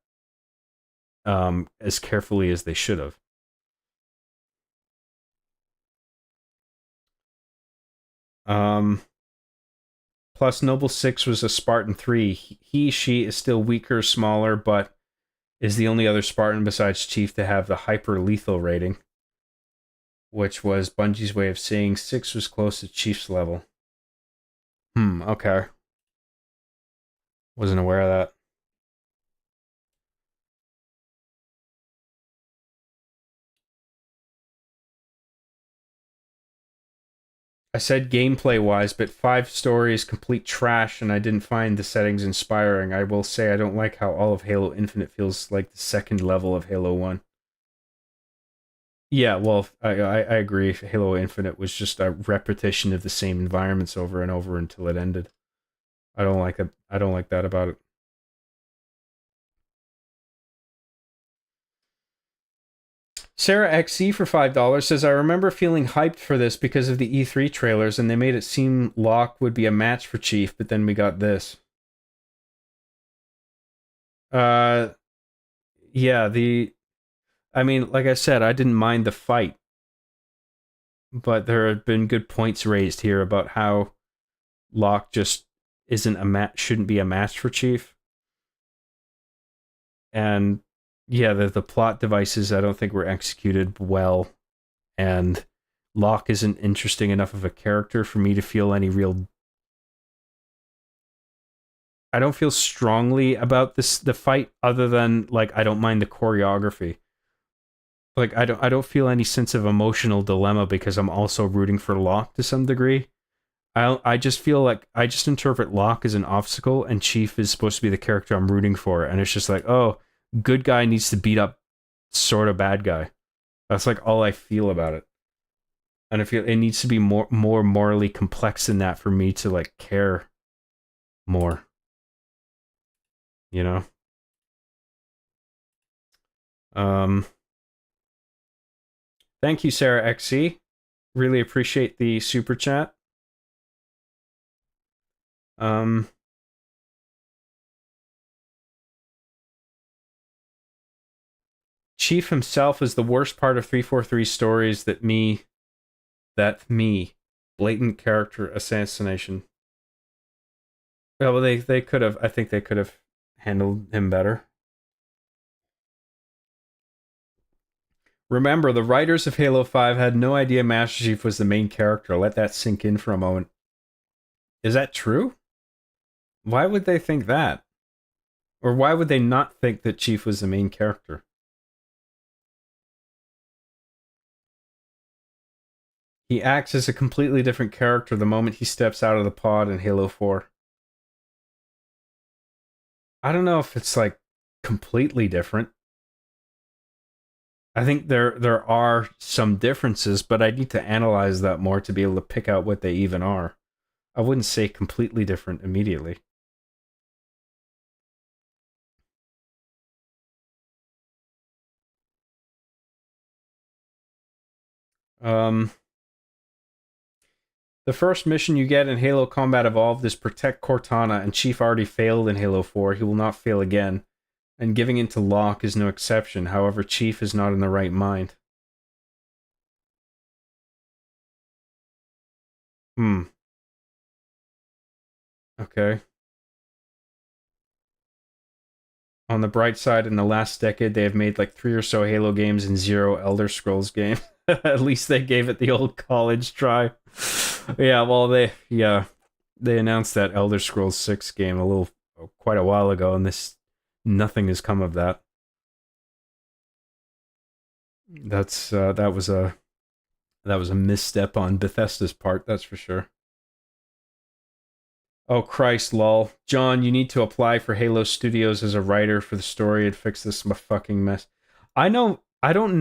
as carefully as they should have. Plus, Noble 6 was a Spartan 3. She is still weaker, smaller, but is the only other Spartan besides Chief to have the hyper-lethal rating, which was Bungie's way of saying 6 was close to Chief's level. Okay. Wasn't aware of that. I said gameplay-wise, but 5 stories complete trash, and I didn't find the settings inspiring. I will say I don't like how all of Halo Infinite feels like the second level of Halo 1. Yeah, well, I agree. Halo Infinite was just a repetition of the same environments over and over until it ended. I don't like it. I don't like that about it. Sarah XC for $5 says, I remember feeling hyped for this because of the E3 trailers, and they made it seem Locke would be a match for Chief, but then we got this. Yeah, I mean, like I said, I didn't mind the fight, but there have been good points raised here about how Locke just shouldn't be a match for Chief. And yeah, the plot devices I don't think were executed well, and Locke isn't interesting enough of a character for me to feel any real... I don't feel strongly about the fight, other than, like, I don't mind the choreography. Like, I don't feel any sense of emotional dilemma because I'm also rooting for Locke to some degree. I just feel like I just interpret Locke as an obstacle, and Chief is supposed to be the character I'm rooting for, and it's just like, oh, good guy needs to beat up sort of bad guy. That's like all I feel about it. And I feel it needs to be more morally complex than that for me to like care more. You know? Thank you, Sarah XC. Really appreciate the super chat. Chief himself is the worst part of 343 stories that me, blatant character assassination. Well, they could have, I think they could have handled him better. Remember, the writers of Halo 5 had no idea Master Chief was the main character. Let that sink in for a moment. Is that true? Why would they think that? Or why would they not think that Chief was the main character? He acts as a completely different character the moment he steps out of the pod in Halo 4. I don't know if it's like completely different. I think there are some differences, but I need to analyze that more to be able to pick out what they even are. I wouldn't say completely different immediately. The first mission you get in Halo Combat Evolved is protect Cortana, and Chief already failed in Halo 4. He will not fail again. And giving in to Locke is no exception. However, Chief is not in the right mind. Okay. On the bright side, in the last decade, they have made like 3 or so Halo games and 0 Elder Scrolls games. At least they gave it the old college try. Yeah, well, they announced that Elder Scrolls 6 game quite a while ago, and nothing has come of that. That was a misstep on Bethesda's part, that's for sure. Oh Christ, lol. John, you need to apply for Halo Studios as a writer for the story and fix this fucking mess. I don't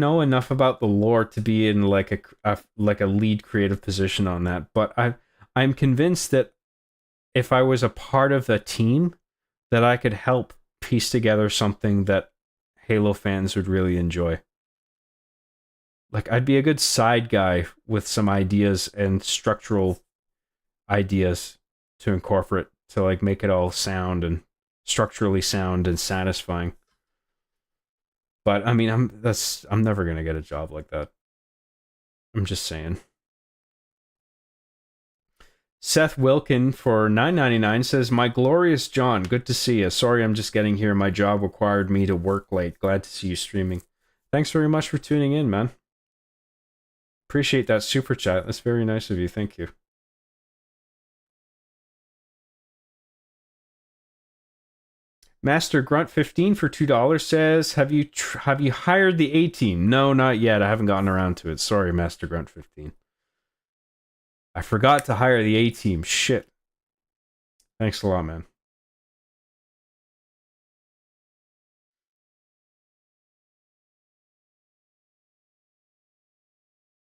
know enough about the lore to be in like a lead creative position on that, but I'm convinced that if I was a part of the team, that I could help piece together something that Halo fans would really enjoy. Like, I'd be a good side guy with some ideas and structural ideas to incorporate to like make it all sound and structurally sound and satisfying. But I mean, I'm never gonna get a job like that. I'm just saying. Seth Wilkin for $9.99 says, "My glorious John, good to see you. Sorry, I'm just getting here. My job required me to work late. Glad to see you streaming. Thanks very much for tuning in, man. Appreciate that super chat. That's very nice of you. Thank you." Master Grunt 15 for $2 says, have you hired the A-Team? No, not yet. I haven't gotten around to it. Sorry, Master Grunt 15. I forgot to hire the A-Team. Shit. Thanks a lot, man.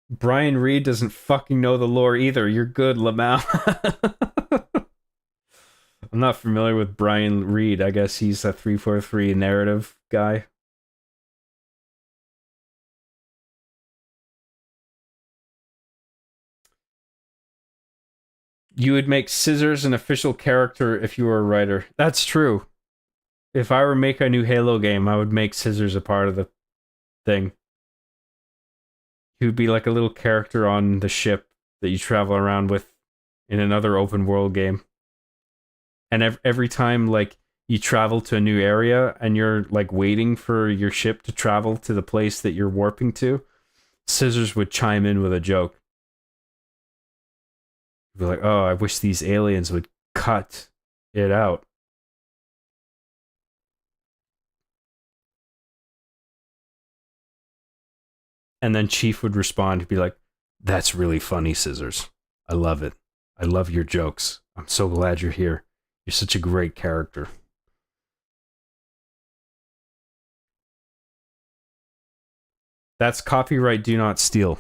Brian Reed doesn't fucking know the lore either. You're good, Lamau. I'm not familiar with Brian Reed. I guess he's a 343 narrative guy. You would make Scissors an official character if you were a writer. That's true. If I were to make a new Halo game, I would make Scissors a part of the thing. He would be like a little character on the ship that you travel around with in another open world game. And every time like you travel to a new area and you're like waiting for your ship to travel to the place that you're warping to, Scissors would chime in with a joke. He'd be like, "Oh, I wish these aliens would cut it out." And then Chief would respond, he'd be like, "That's really funny, Scissors. I love it. I love your jokes. I'm so glad you're here. You're such a great character." That's copyright do not steal.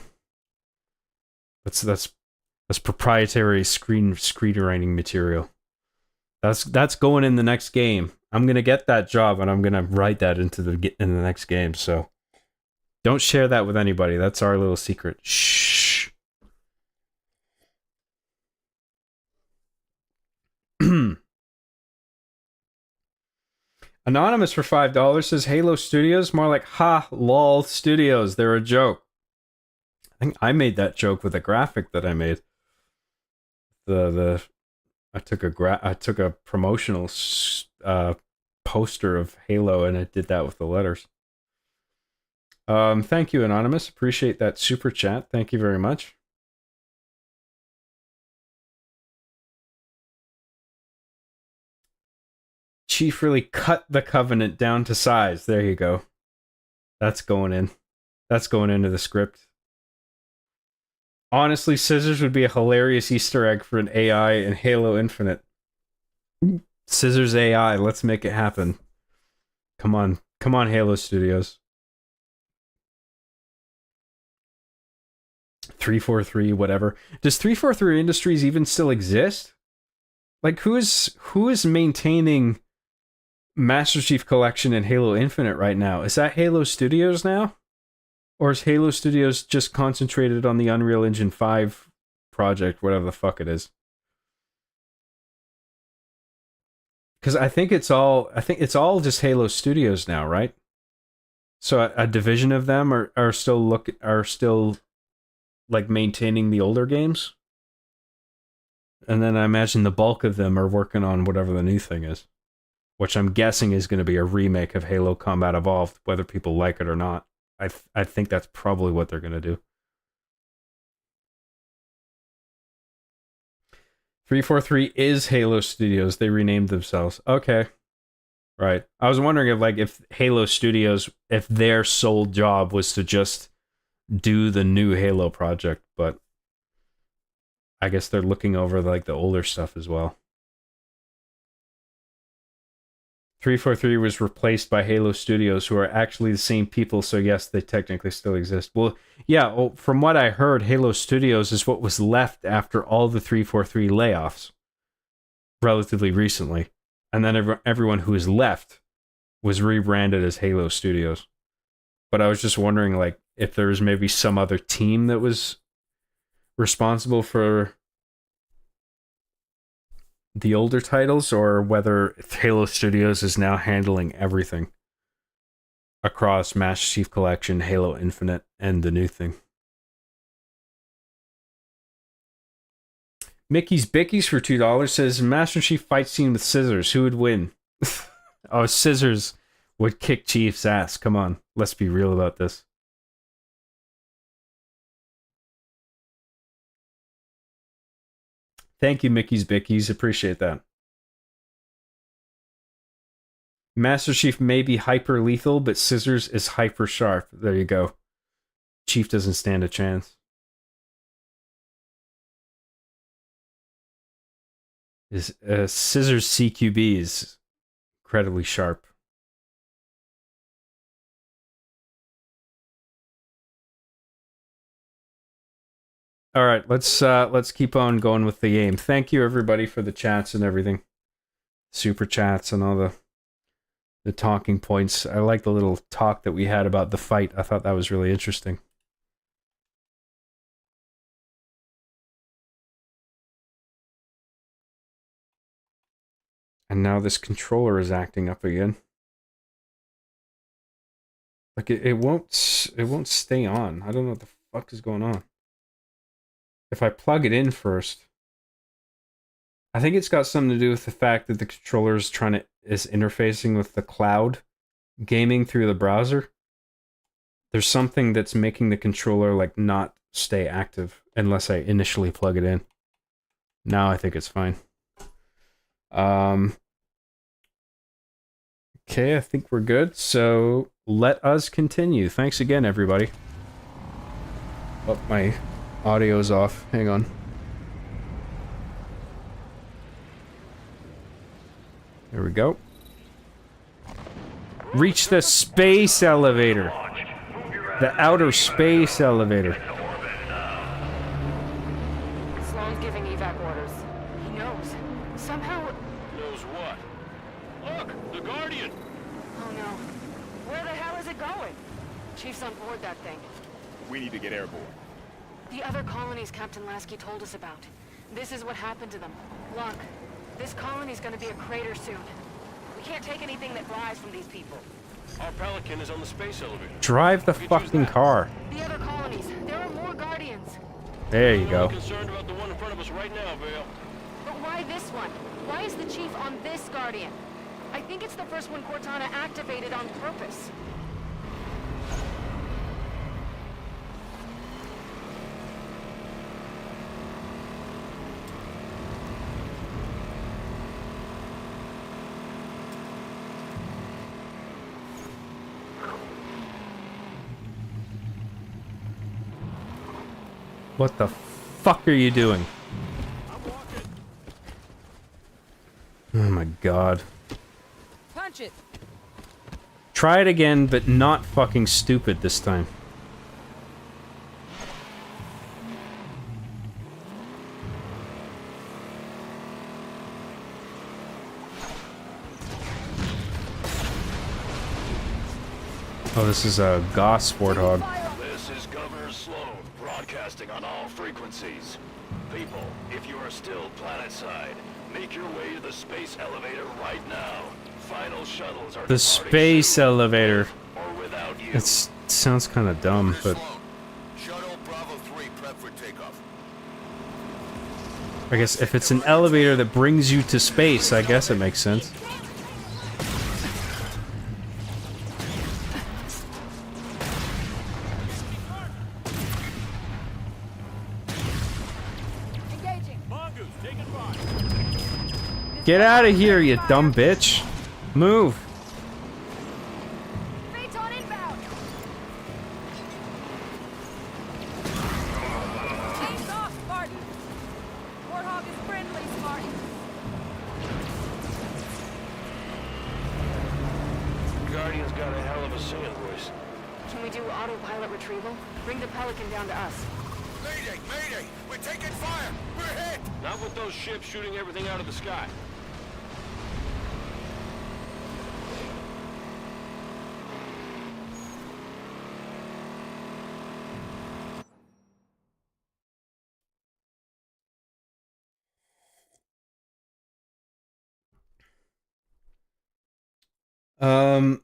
That's proprietary screenwriting material. That's going in the next game. I'm gonna get that job and I'm gonna write that in the next game. So don't share that with anybody. That's our little secret. Shh. Anonymous for $5 says, "Halo Studios, more like ha lol Studios. They're a joke." I think I made that joke with a graphic that I made. I took a promotional poster of Halo and I did that with the letters. Thank you, Anonymous. Appreciate that super chat. Thank you very much. Chief really cut the Covenant down to size. There you go. That's going in. That's going into the script. Honestly, Scissors would be a hilarious Easter egg for an AI in Halo Infinite. Scissors AI, let's make it happen. Come on, Halo Studios. 343, whatever. Does 343 Industries even still exist? Like, who is maintaining Master Chief Collection and Halo Infinite right now? Is that Halo Studios now? Or is Halo Studios just concentrated on the Unreal Engine 5 project, whatever the fuck it is? Because I think it's all just Halo Studios now, right? So a division of them are still like maintaining the older games, and then I imagine the bulk of them are working on whatever the new thing is, which I'm guessing is going to be a remake of Halo Combat Evolved, whether people like it or not. I think that's probably what they're going to do. 343 is Halo Studios. They renamed themselves. Okay. Right. I was wondering if Halo Studios, if their sole job was to just do the new Halo project, but I guess they're looking over like the older stuff as well. 343 was replaced by Halo Studios, who are actually the same people, so yes, they technically still exist. Well, yeah, from what I heard, Halo Studios is what was left after all the 343 layoffs relatively recently. And then everyone who was left was rebranded as Halo Studios. But I was just wondering, like, if there was maybe some other team that was responsible for the older titles, or whether Halo Studios is now handling everything across Master Chief Collection, Halo Infinite, and the new thing. Mickey's Bickies for $2 says, Master Chief fight scene with Scissors. Who would win? Oh, Scissors would kick Chief's ass. Come on, let's be real about this. Thank you, Mickey's Bickies. Appreciate that. Master Chief may be hyper lethal, but Scissors is hyper sharp. There you go. Chief doesn't stand a chance. Scissors CQB is incredibly sharp. All right, let's keep on going with the game. Thank you everybody for the chats and everything, super chats and all the talking points. I like the little talk that we had about the fight. I thought that was really interesting. And now this controller is acting up again. Like it won't stay on. I don't know what the fuck is going on. If I plug it in first, I think it's got something to do with the fact that the controller is interfacing with the cloud gaming through the browser. There's something that's making the controller like not stay active unless I initially plug it in. Now I think it's fine. Okay, I think we're good. So let us continue. Thanks again, everybody. Oh, my audio's off. Hang on. There we go. Reach the space elevator. The outer space elevator. Sloan's giving evac orders. He knows. Somehow... Knows what? Look! The Guardian! Oh no. Where the hell is it going? Chief's on board that thing. We need to get airborne. The other colonies Captain Lasky told us about. This is what happened to them. Look, this colony's gonna be a crater soon. We can't take anything that flies from these people. Our Pelican is on the space elevator. Drive the fucking car. The other colonies, there are more Guardians. There you go. I'm concerned about the one in front of us right now, Vale. But why this one? Why is the Chief on this Guardian? I think it's the first one Cortana activated on purpose. What the fuck are you doing? Oh my god. Punch it. Try it again, but not fucking stupid this time. Oh, this is a Goss Warthog. This is Governor Sloan, broadcasting on all frequencies. People, if you are still planetside, make your way to the space elevator right now. Final shuttles are The space elevator. or without you. It sounds kind of dumb, but Shuttle Bravo 3 prep for takeoff. I guess if it's an elevator that brings you to space, I guess it makes sense. Get out of here, you dumb bitch! Move! Chains off, Spartan. Warthog is friendly, Spartan. Guardian's got a hell of a singing voice. Can we do autopilot retrieval? Bring the Pelican down to us. Mayday! Mayday! We're taking fire! We're hit! Not with those ships shooting everything out of the sky.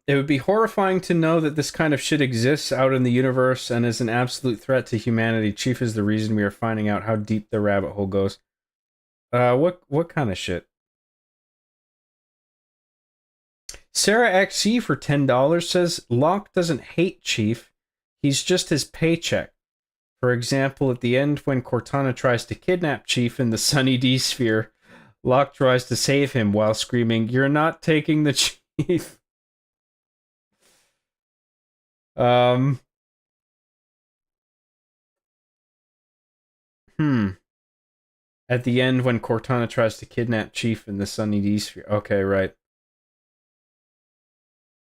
It would be horrifying to know that this kind of shit exists out in the universe and is an absolute threat to humanity. Chief is the reason we are finding out how deep the rabbit hole goes. What kind of shit? Sarah XE for $10 says, Locke doesn't hate Chief, he's just his paycheck. For example, at the end when Cortana tries to kidnap Chief in the Sunny D sphere, Locke tries to save him while screaming, "You're not taking the Chief." At the end when Cortana tries to kidnap Chief in the Sunny D sphere. Okay, right.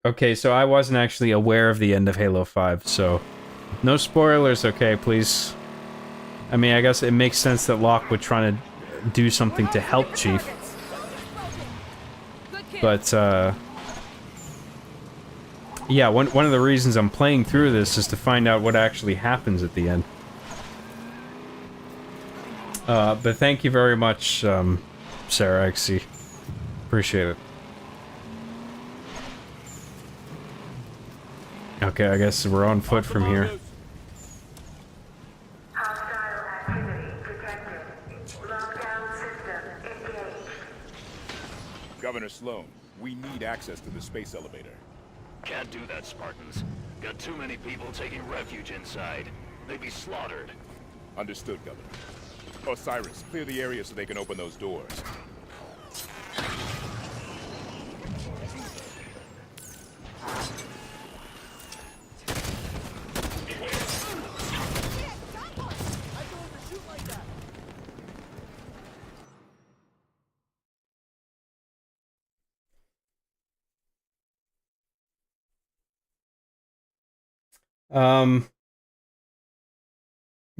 Okay, so I wasn't actually aware of the end of Halo 5, so no spoilers, okay, please. I mean, I guess it makes sense that Locke would try to do something to help Chief. But, yeah, one of the reasons I'm playing through this is to find out what actually happens at the end. But thank you very much, Sarah XC. Appreciate it. Okay, I guess we're on foot from here. Governor Sloan, we need access to the space elevator. Can't do that, Spartans. Got too many people taking refuge inside. They'd be slaughtered. Understood, Governor. Osiris, clear the area so they can open those doors.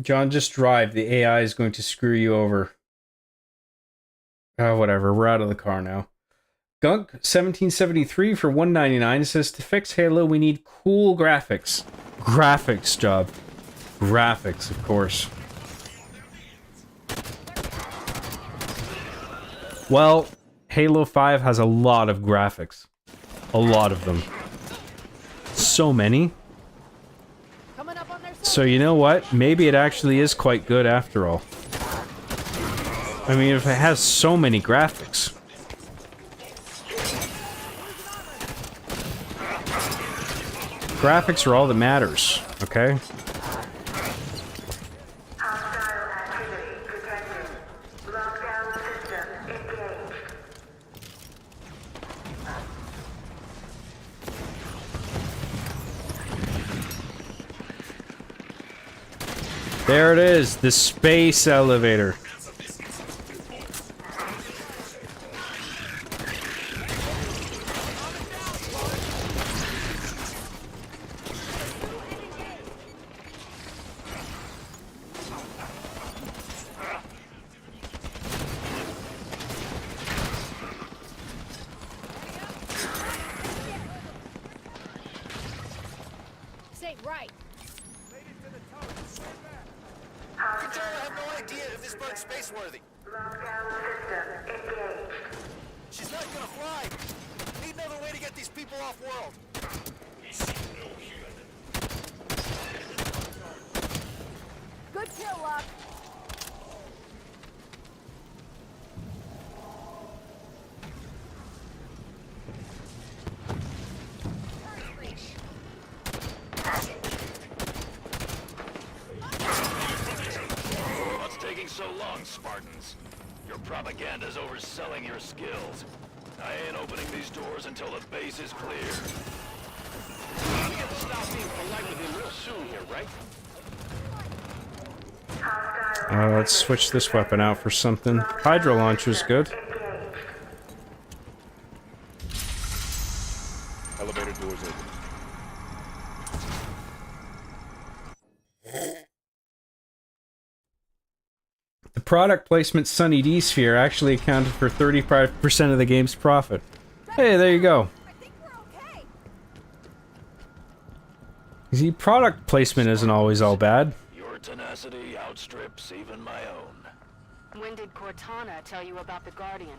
John, just drive. The AI is going to screw you over. Oh, whatever. We're out of the car now. Gunk 1773 for $1.99 says, to fix Halo, we need cool graphics. Graphics, job. Graphics, of course. Well, Halo 5 has a lot of graphics. A lot of them. So many. So you know what? Maybe it actually is quite good after all. I mean, if it has so many graphics. Graphics are all that matters, okay? There it is, the space elevator. Stay right. Control, I have no idea if this bird's space-worthy. She's not gonna fly. Need another way to get these people off-world. Good kill, Locke. What's taking so long, Spartans? Your propaganda's overselling your skills. I ain't opening these doors until the base is clear. We get to stop being polite with him real soon here, right? Let's switch this weapon out for something. Hydro launcher's good. Elevator doors open. The product placement Sunny D Sphere actually accounted for 35% of the game's profit. Hey, there you go. See, product placement isn't always all bad. Your tenacity outstrips even my own. When did Cortana tell you about the Guardian?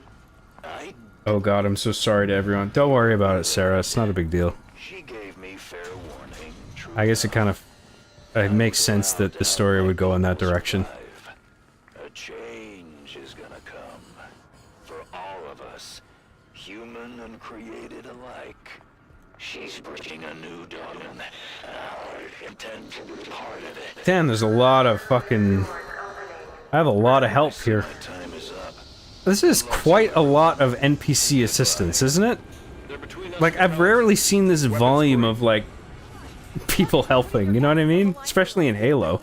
Oh god, I'm so sorry to everyone. Don't worry about it, Sarah. It's not a big deal. She gave me fair warning. I guess it makes sense that the story would go in that direction. A change is gonna come. For all of us, human and created alike. She's bringing a new dawn. I intend to be part of it. Damn, there's a lot of fucking... I have a lot of help here. This is quite a lot of NPC assistance, isn't it? Like, I've rarely seen this volume of, like, people helping, you know what I mean? Especially in Halo.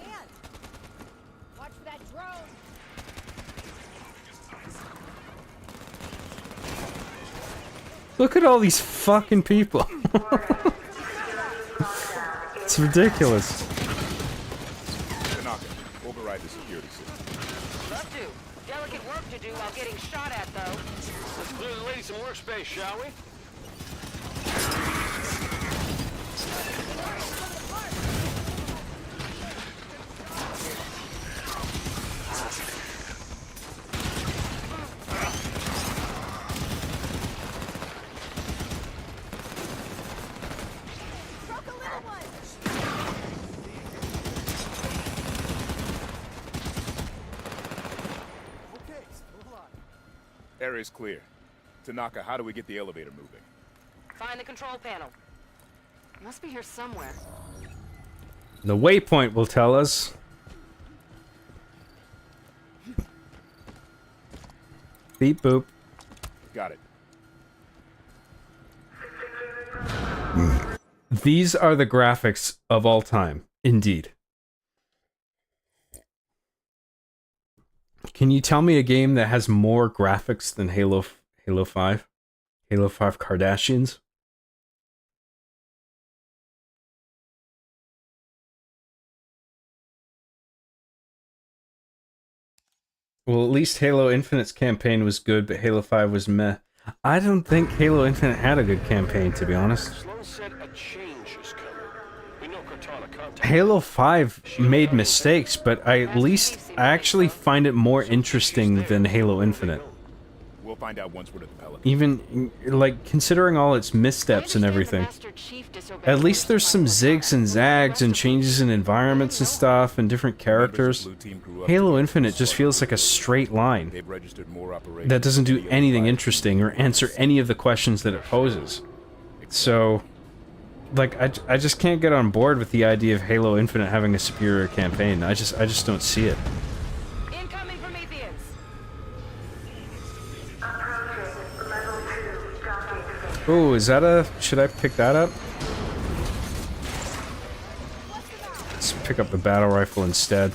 Look at all these fucking people. It's ridiculous. Tanaka, override the security system. Love to. Delicate work to do while getting shot at, though. Let's clear the lady some workspace, shall we? Area's clear. Tanaka, how do we get the elevator moving? Find the control panel. It must be here somewhere. The waypoint will tell us. Beep boop. Got it. These are the graphics of all time, indeed. Can you tell me a game that has more graphics than Halo 5? Halo 5 Kardashians? Well, at least Halo Infinite's campaign was good, but Halo 5 was meh. I don't think Halo Infinite had a good campaign, to be honest. Sloan said a change is coming. We know Cortana contacted. Halo 5 made mistakes, but I actually find it more interesting than Halo Infinite. We'll find out once we're at the Pelican. Even, like, considering all its missteps and everything. At least there's some zigs and zags and changes in environments and stuff and different characters. Halo Infinite just feels like a straight line that doesn't do anything interesting or answer any of the questions that it poses. So, like, I just can't get on board with the idea of Halo Infinite having a superior campaign. I just don't see it. Incoming Prometheans. Oh, is that a... should I pick that up? Let's pick up the battle rifle instead.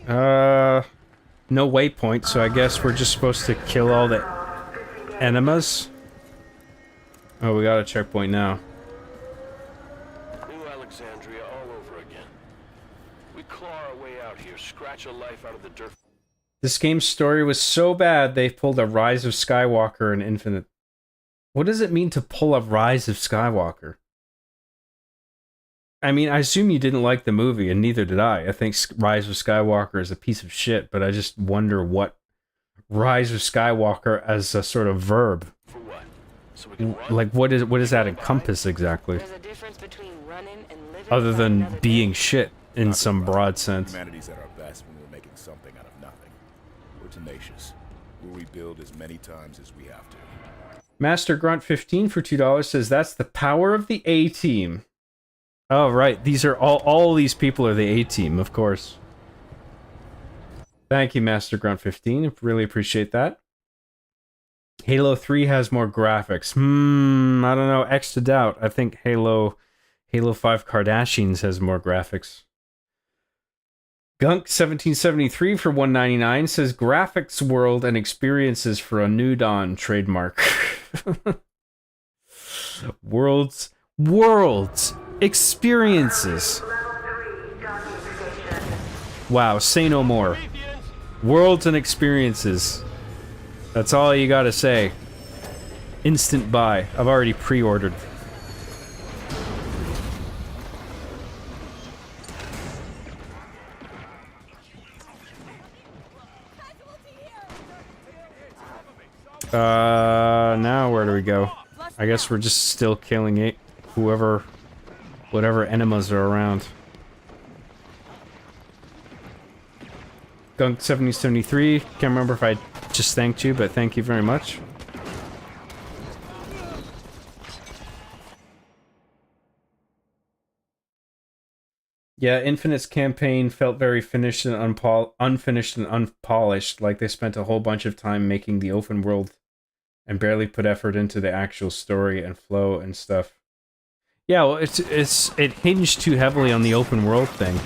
No waypoint, so I guess we're just supposed to kill all the enemas. Oh, we got a checkpoint now. New Alexandria all over again. We claw our way out here, scratch a life out of the dirt. This game's story was so bad they pulled a Rise of Skywalker and Infinite. What does it mean to pull a Rise of Skywalker? I mean, I assume you didn't like the movie, and neither did I. I think Rise of Skywalker is a piece of shit, but I just wonder what Rise of Skywalker as a sort of verb. For what? So we can run? Like, what does that encompass exactly? There's a difference between running and living. Other than being shit in some broad sense. Humanity's at our best when we're making something out of nothing. We're tenacious. We'll rebuild as many times as we have to. Master Grunt 15 for $2 says that's the power of the A-Team. Oh, right. These are all these people are the A-Team, of course. Thank you, Master Grunt 15. Really appreciate that. Halo 3 has more graphics. I don't know. X to doubt. I think Halo 5 Kardashians has more graphics. Gunk 1773 for $1.99 says graphics, world, and experiences for a New Dawn trademark. Worlds, experiences. Wow, say no more. Worlds and experiences. That's all you gotta say. Instant buy. I've already pre-ordered. Now where do we go? I guess we're just still killing whatever enemas are around. Gunk 7073, can't remember if I just thanked you, but thank you very much. Yeah, Infinite's campaign felt very finished and unfinished and unpolished, like they spent a whole bunch of time making the open world and barely put effort into the actual story and flow and stuff. Yeah, well, it hinged too heavily on the open world thing,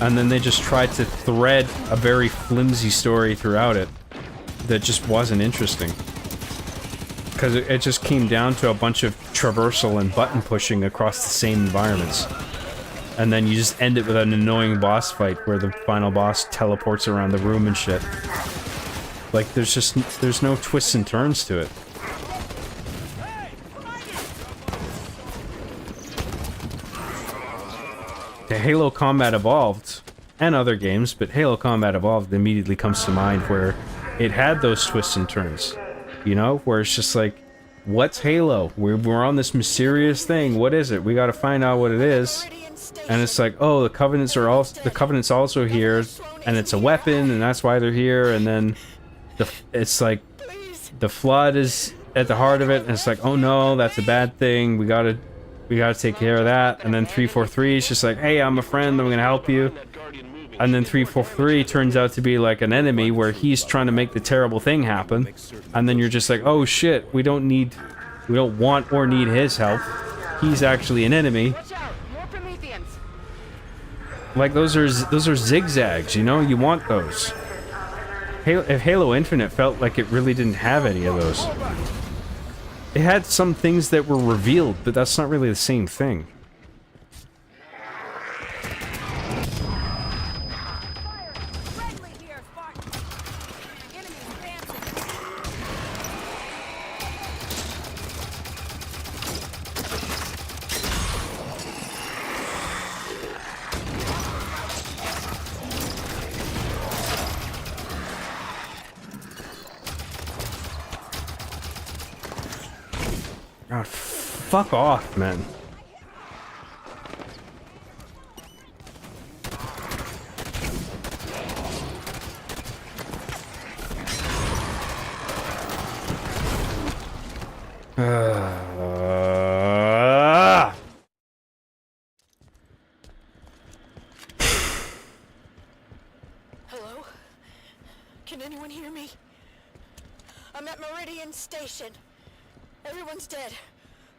and then they just tried to thread a very flimsy story throughout it that just wasn't interesting. Because it just came down to a bunch of traversal and button pushing across the same environments. And then you just end it with an annoying boss fight where the final boss teleports around the room and shit. Like, there's no twists and turns to it. The Halo Combat Evolved, and other games, but Halo Combat Evolved immediately comes to mind where it had those twists and turns. You know, where it's just like, what's Halo? We're on this mysterious thing. What is it? We gotta find out what it is. And it's like, oh, the Covenant's also here, and it's a weapon, and that's why they're here. And then it's like the Flood is at the heart of it, and it's like, oh no, that's a bad thing. We gotta take care of that. And then 343 is just like, hey, I'm a friend, I'm gonna help you. And then 343 turns out to be like an enemy where he's trying to make the terrible thing happen. And then you're just like, oh shit, we don't want or need his help. He's actually an enemy. Like, those are zigzags, you know? You want those. If Halo Infinite felt like it really didn't have any of those. It had some things that were revealed, but that's not really the same thing. God, fuck off, man. Hello? Can anyone hear me? I'm at Meridian Station. Everyone's dead.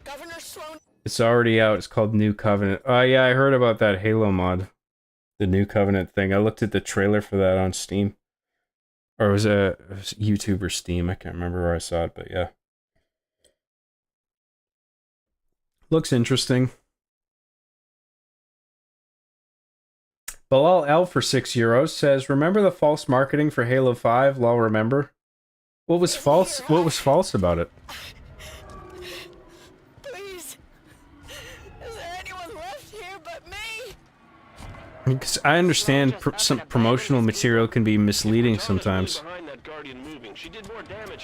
Governor Sloan... It's already out. It's called New Covenant. Oh yeah, I heard about that Halo mod. The New Covenant thing. I looked at the trailer for that on Steam. Or it was YouTube or Steam. I can't remember where I saw it, but yeah. Looks interesting. Bilal L for €6 says, "Remember the false marketing for Halo 5? Lol, remember? What was false? What was false about it?" Please. Is there anyone left here but me? Because I understand some promotional material can be misleading sometimes.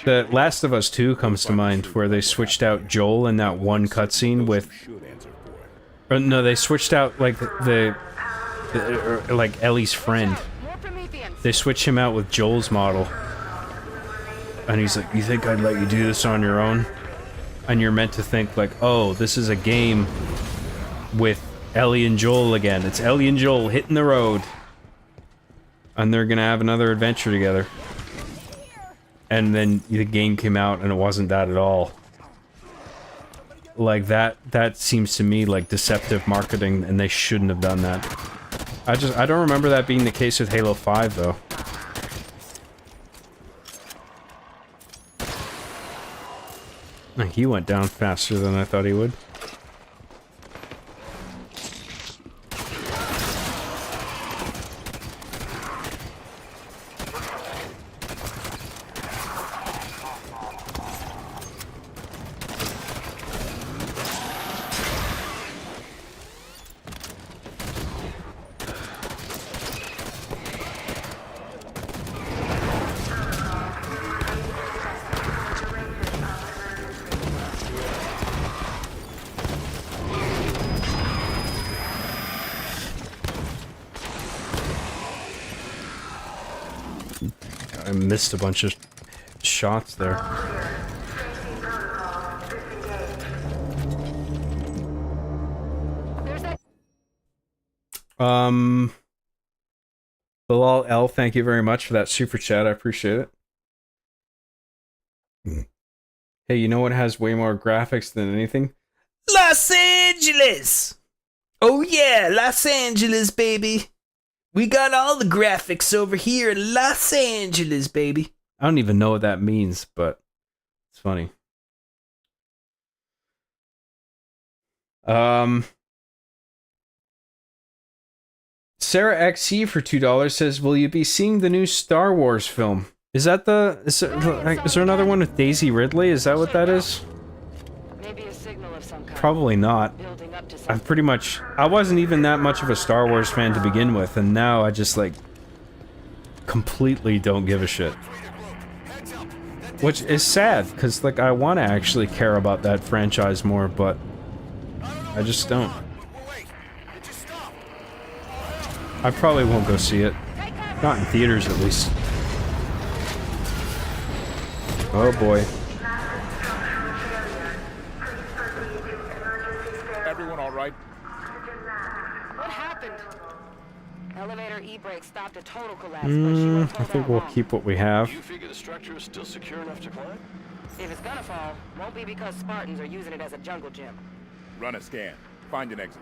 The Last of Us 2 comes to mind, where they switched out Joel in that one cutscene with... Or no, they switched out, like, like, Ellie's friend. They switched him out with Joel's model. And he's like, "You think I'd let you do this on your own?" And you're meant to think, like, oh, this is a game with Ellie and Joel again. It's Ellie and Joel hitting the road. And they're gonna have another adventure together. And then the game came out and it wasn't that at all. Like, that seems to me like deceptive marketing, and they shouldn't have done that. I don't remember that being the case with Halo 5, though. He went down faster than I thought he would. I missed a bunch of shots there. Bilal L, thank you very much for that super chat. I appreciate it. Hey, you know what has way more graphics than anything? Los Angeles! Oh yeah, Los Angeles, baby! We got all the graphics over here in Los Angeles, baby. I don't even know what that means, but it's funny. Sarah XC for $2 says, "Will you be seeing the new Star Wars film?" Is that is there another one with Daisy Ridley? Is that what that is? Maybe a signal of some kind. Probably not. I wasn't even that much of a Star Wars fan to begin with, and now I just, like, completely don't give a shit. Which is sad, because, like, I want to actually care about that franchise more, but I just don't. I probably won't go see it. Not in theaters, at least. Oh boy. Everyone all right? What happened? Elevator E-brake stopped a total collapse, but she was I think we'll keep what we have. You figure the structure is still secure enough to climb? If it's gonna fall, won't be because Spartans are using it as a jungle gym. Run a scan. Find an exit.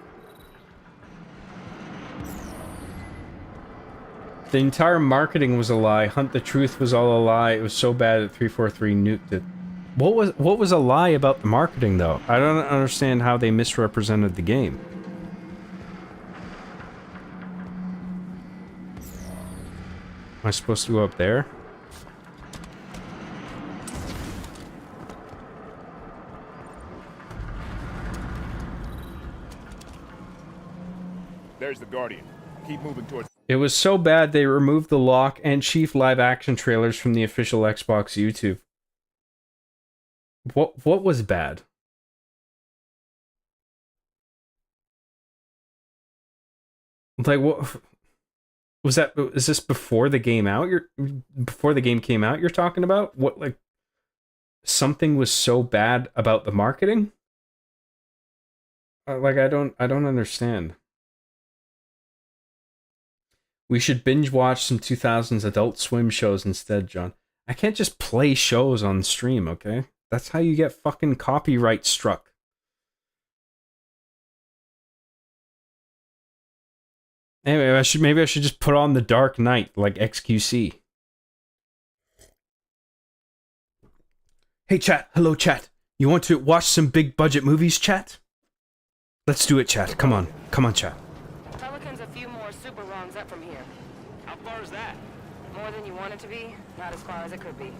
The entire marketing was a lie. Hunt the Truth was all a lie. It was so bad that 343 nuked it. What was a lie about the marketing, though? I don't understand how they misrepresented the game. Am I supposed to go up there? There's the Guardian. Keep moving towards... It was so bad they removed the Locke and Chief live-action trailers from the official Xbox YouTube. What was bad? Like, what was that? Is this before the game out? Before the game came out, you're talking about? What, like, something was so bad about the marketing? Like, I don't understand. We should binge watch some 2000s Adult Swim shows instead, John. I can't just play shows on stream, okay? That's how you get fucking copyright struck. Anyway, maybe I should just put on the Dark Knight like XQC. Hey chat, hello chat. You want to watch some big budget movies, chat? Let's do it, chat. Come on, chat. Pelican's a few more super wrongs up from here. How far is that? More than you want it to be, not as far as it could be.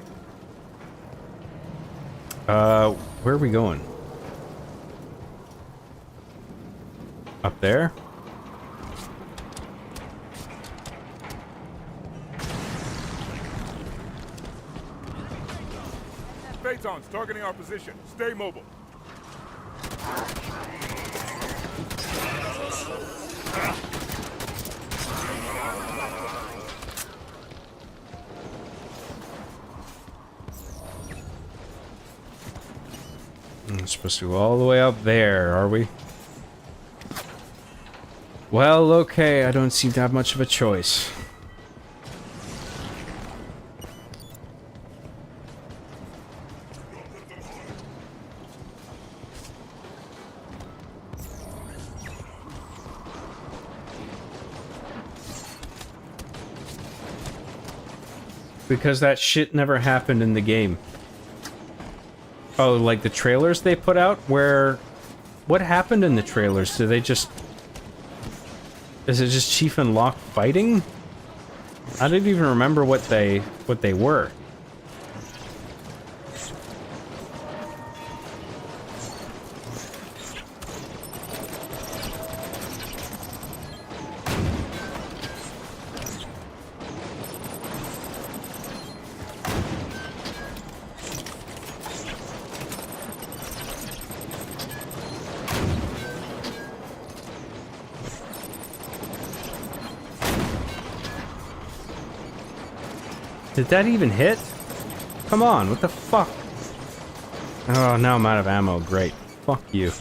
Where are we going? Up there? Phaetons targeting our position. Stay mobile. We're supposed to go all the way up there, are we? Well, okay, I don't seem to have much of a choice. Because that shit never happened in the game. Oh, like the trailers they put out? Where... What happened in the trailers? Do they just... Is it just Chief and Locke fighting? I didn't even remember what they were. Did that even hit? Come on, what the fuck? Oh, now I'm out of ammo. Great. Fuck you.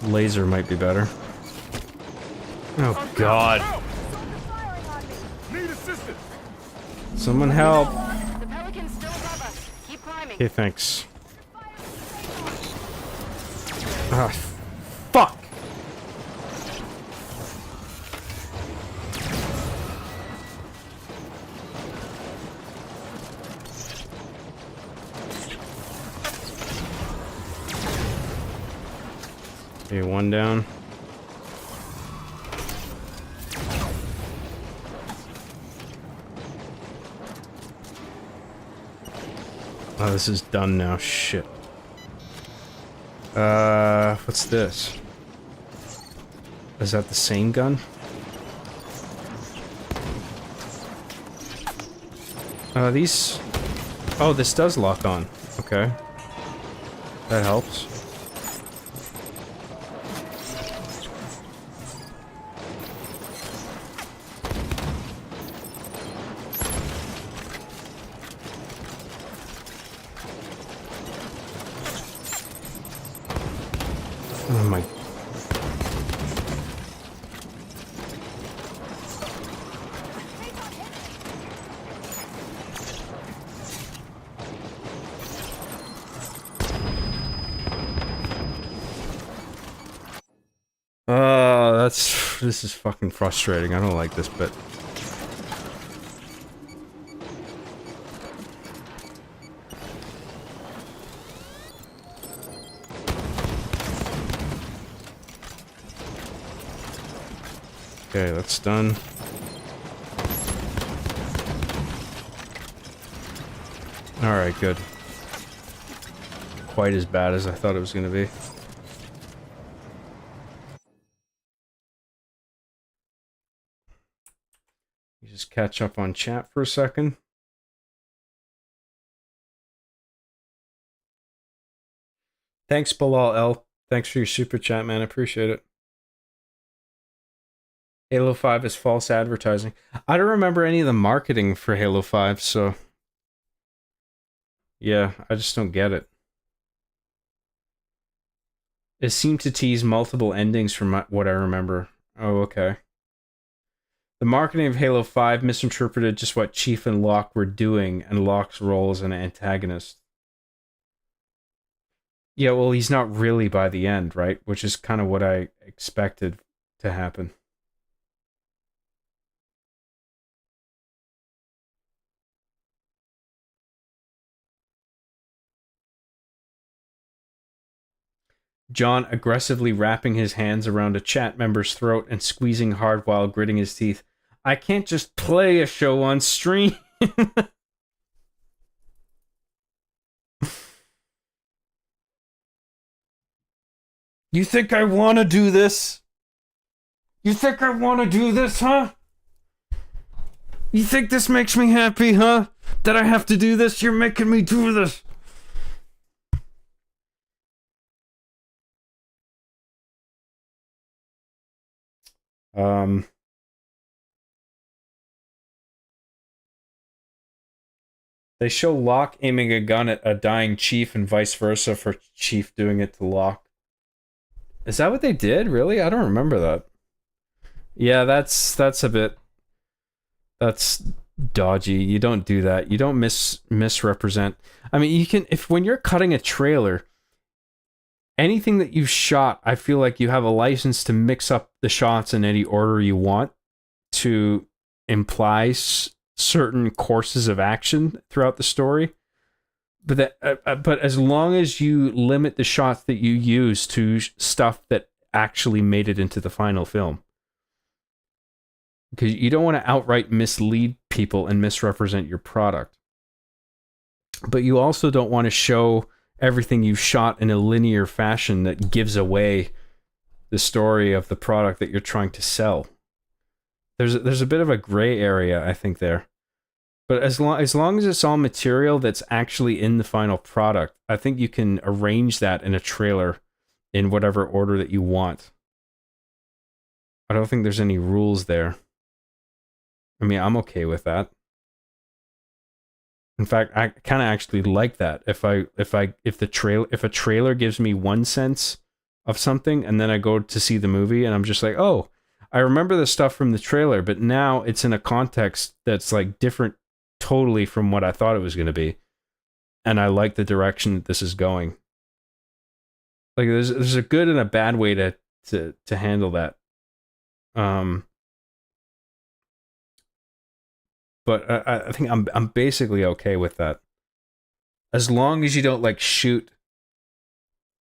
Laser might be better. Oh, God. Need assistance. Someone help. The Pelican's still above us. Keep climbing. Okay, thanks. Ah, fuck! Okay, one down. Oh, this is done now. Shit. What's this? Is that the same gun? These... Oh, this does lock on. Okay. That helps. Oh my... This is fucking frustrating. I don't like this bit. Okay, that's done. Alright, good. Quite as bad as I thought it was gonna be. Just catch up on chat for a second. Thanks, Bilal L. Thanks for your super chat, man. I appreciate it. Halo 5 is false advertising. I don't remember any of the marketing for Halo 5, so... Yeah, I just don't get it. It seemed to tease multiple endings from what I remember. Oh, okay. The marketing of Halo 5 misinterpreted just what Chief and Locke were doing and Locke's role as an antagonist. Yeah, well, he's not really by the end, right? Which is kind of what I expected to happen. John aggressively wrapping his hands around a chat member's throat and squeezing hard while gritting his teeth. I can't just play a show on stream. You think I want to do this? You think I want to do this, huh? You think this makes me happy, huh? That I have to do this? You're making me do this. They show Locke aiming a gun at a dying Chief and vice versa for Chief doing it to Locke. Is that what they did? Really? I don't remember that. Yeah, that's a bit... That's dodgy. You don't do that. You don't misrepresent. I mean, you can... When you're cutting a trailer, anything that you've shot, I feel like you have a license to mix up the shots in any order you want to imply certain courses of action throughout the story. But but as long as you limit the shots that you use to stuff that actually made it into the final film. Because you don't want to outright mislead people and misrepresent your product. But you also don't want to show everything you've shot in a linear fashion that gives away the story of the product that you're trying to sell. There's a bit of a gray area, I think, there. But as long as it's all material that's actually in the final product, I think you can arrange that in a trailer in whatever order that you want. I don't think there's any rules there. I mean, I'm okay with that. In fact, I kind of actually like that. If a trailer gives me one sense of something and then I go to see the movie and I'm just like, "Oh, I remember the stuff from the trailer, but now it's in a context that's like different totally from what I thought it was going to be. And I like the direction that this is going." Like there's a good and a bad way to handle that. But I think I'm basically okay with that. As long as you don't like shoot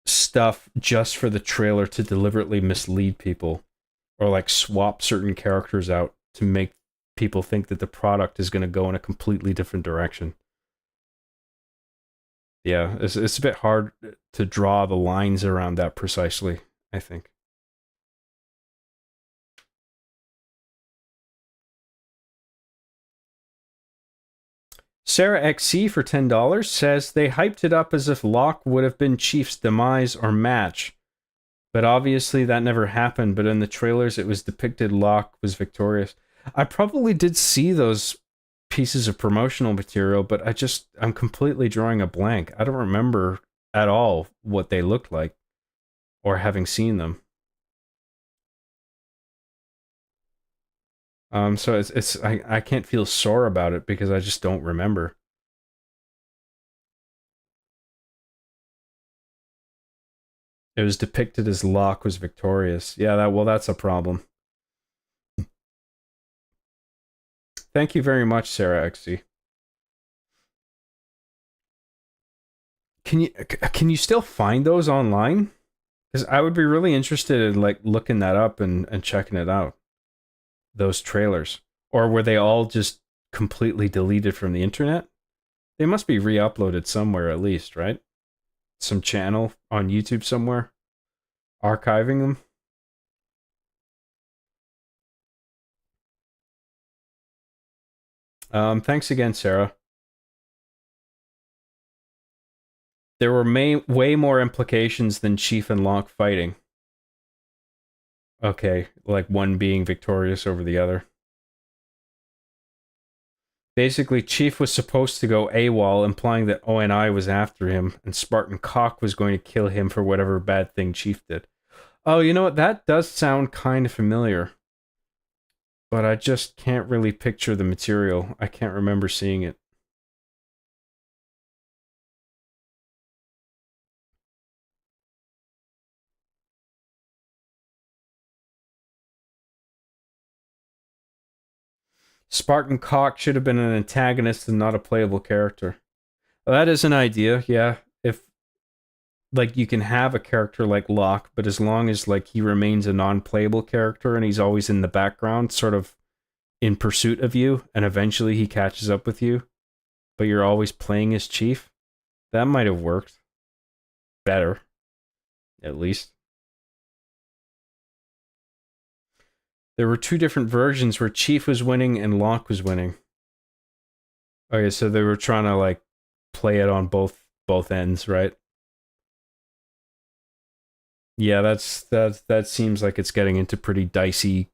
stuff just for the trailer to deliberately mislead people or like swap certain characters out to make people think that the product is going to go in a completely different direction. Yeah, it's a bit hard to draw the lines around that precisely, I think. Sarah XC for $10 says they hyped it up as if Locke would have been Chief's demise or match. But obviously that never happened, but in the trailers it was depicted Locke was victorious. I probably did see those pieces of promotional material, but I'm completely drawing a blank. I don't remember at all what they looked like or having seen them. So I can't feel sore about it because I just don't remember. It was depicted as Locke was victorious. Yeah, that's a problem. Thank you very much, Sarah XC. Can you still find those online? Because I would be really interested in like looking that up and checking it out. Those trailers. Or were they all just completely deleted from the internet? They must be re-uploaded somewhere at least, right? Some channel on YouTube somewhere archiving them. Thanks again, Sarah. There were way more implications than Chief and Locke fighting. Okay, like one being victorious over the other. Basically, Chief was supposed to go AWOL, implying that ONI was after him, and Spartan Cock was going to kill him for whatever bad thing Chief did. Oh, you know what? That does sound kind of familiar. But I just can't really picture the material. I can't remember seeing it. Spartan Cock should have been an antagonist and not a playable character. Well, that is an idea, yeah. If like you can have a character like Locke, but as long as like he remains a non-playable character and he's always in the background, sort of in pursuit of you, and eventually he catches up with you, but you're always playing as Chief, that might have worked better, at least. There were two different versions where Chief was winning and Locke was winning. Okay, so they were trying to like play it on both ends, right? Yeah, that seems like it's getting into pretty dicey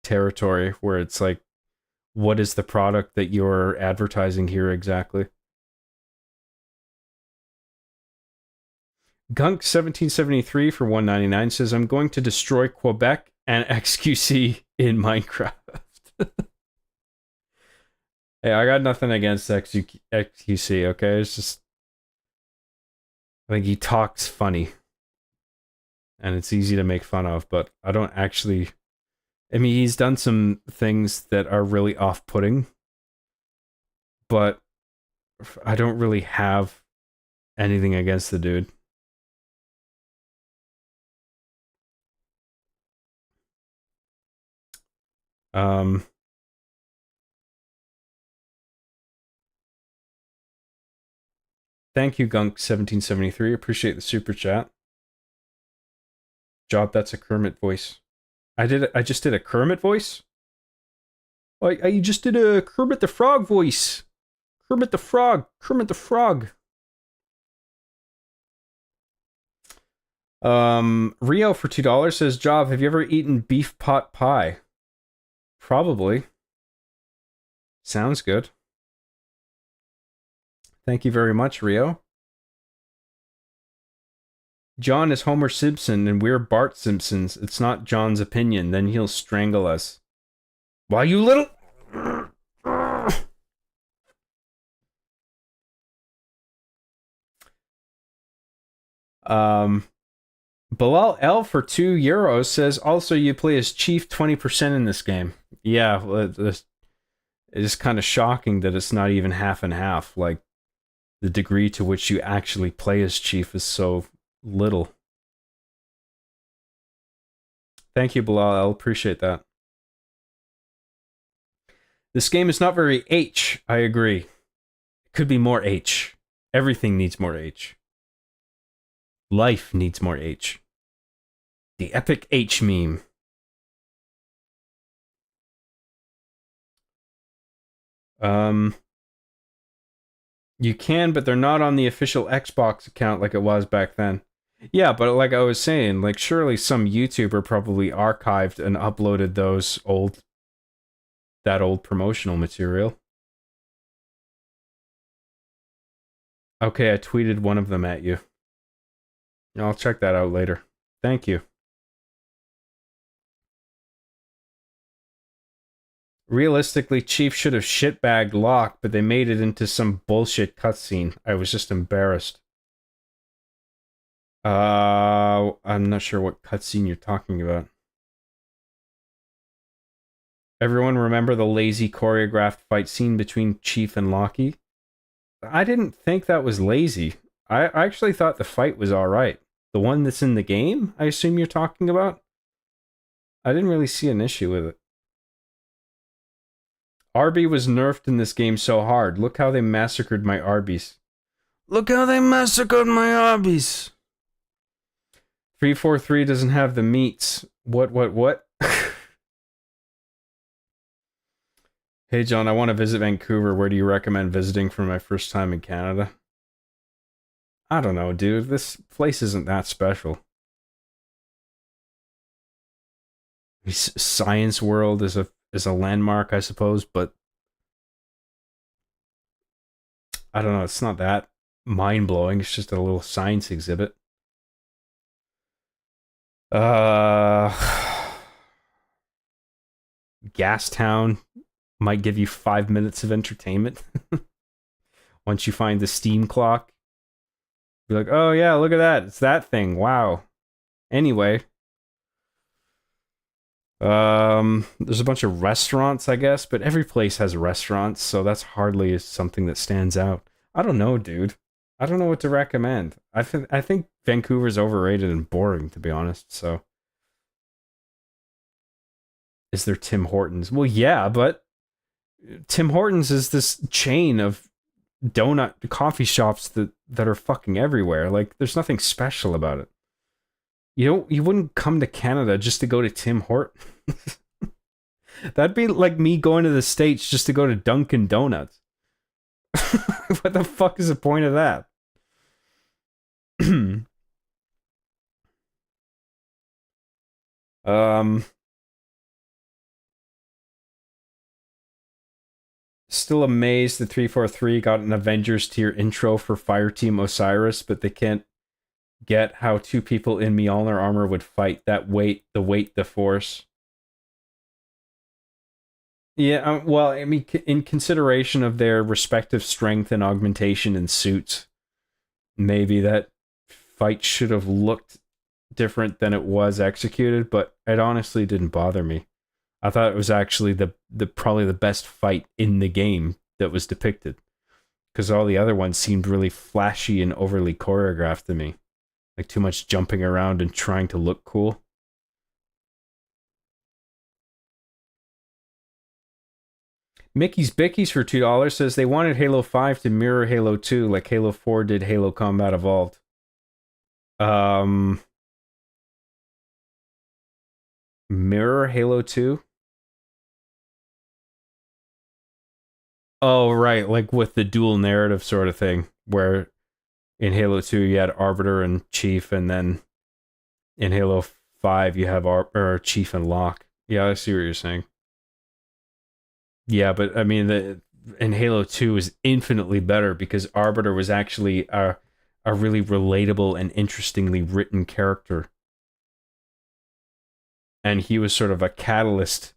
territory where it's like, what is the product that you're advertising here exactly? Gunk 1773 for $1.99 says, I'm going to destroy Quebec and XQC in Minecraft. Hey, I got nothing against XQC, okay? It's just, I think he talks funny. And it's easy to make fun of, but I don't actually... I mean, he's done some things that are really off-putting, but I don't really have anything against the dude. Thank you, Gunk1773. Appreciate the super chat. Job, that's a Kermit voice. I just did a Kermit voice? You just did a Kermit the Frog voice. Kermit the Frog. Kermit the Frog. Rio for $2 says, Job, have you ever eaten beef pot pie? Probably. Sounds good. Thank you very much, Rio. John is Homer Simpson and we're Bart Simpsons. It's not John's opinion, then he'll strangle us. Why, you little... Bilal L for €2 says, also you play as Chief 20% in this game. Yeah, it's kind of shocking that it's not even half and half. Like, the degree to which you actually play as Chief is so little. Thank you, Bilal. I'll appreciate that. This game is not very H. I agree. It could be more H. Everything needs more H. Life needs more H. The epic H meme. You can, but they're not on the official Xbox account like it was back then. Yeah, but like I was saying, like surely some YouTuber probably archived and uploaded that old promotional material. Okay, I tweeted one of them at you. I'll check that out later. Thank you. Realistically, Chief should have shitbagged Locke, but they made it into some bullshit cutscene. I was just embarrassed. I'm not sure what cutscene you're talking about. Everyone remember the lazy choreographed fight scene between Chief and Locke? I didn't think that was lazy. I actually thought the fight was alright. The one that's in the game, I assume you're talking about? I didn't really see an issue with it. Arby was nerfed in this game so hard. Look how they massacred my Arby's. Look how they massacred my Arby's. 343 doesn't have the meats. What? Hey John, I want to visit Vancouver. Where do you recommend visiting for my first time in Canada? I don't know, dude. This place isn't that special. Science World is a landmark, I suppose, but I don't know, it's not that mind-blowing. It's just a little science exhibit. Gastown might give you 5 minutes of entertainment. Once you find the steam clock, be like, oh yeah, look at that. It's that thing. Wow. Anyway. There's a bunch of restaurants, I guess, but every place has restaurants, so that's hardly something that stands out. I don't know, dude. I don't know what to recommend. I think Vancouver's overrated and boring, to be honest, so. Is there Tim Hortons? Well, yeah, but Tim Hortons is this chain of donut coffee shops that are fucking everywhere. Like, there's nothing special about it. You wouldn't come to Canada just to go to Tim Hortons. That'd be like me going to the States just to go to Dunkin' Donuts. What the fuck is the point of that? Still amazed that 343 got an Avengers tier intro for Fireteam Osiris, but they can't get how two people in Mjolnir armor would fight. That weight, the force. Yeah, well, I mean, in consideration of their respective strength and augmentation in suits, maybe that fight should have looked different than it was executed, but it honestly didn't bother me. I thought it was actually the probably the best fight in the game that was depicted, because all the other ones seemed really flashy and overly choreographed to me, like too much jumping around and trying to look cool. Mickey's Bickies for $2 says they wanted Halo 5 to mirror Halo 2 like Halo 4 did Halo Combat Evolved. Mirror Halo 2? Oh, right, like with the dual narrative sort of thing, where in Halo 2 you had Arbiter and Chief, and then in Halo 5 you have Chief and Locke. Yeah, I see what you're saying. Yeah, but I mean, in Halo 2 is infinitely better because Arbiter was actually a really relatable and interestingly written character. And he was sort of a catalyst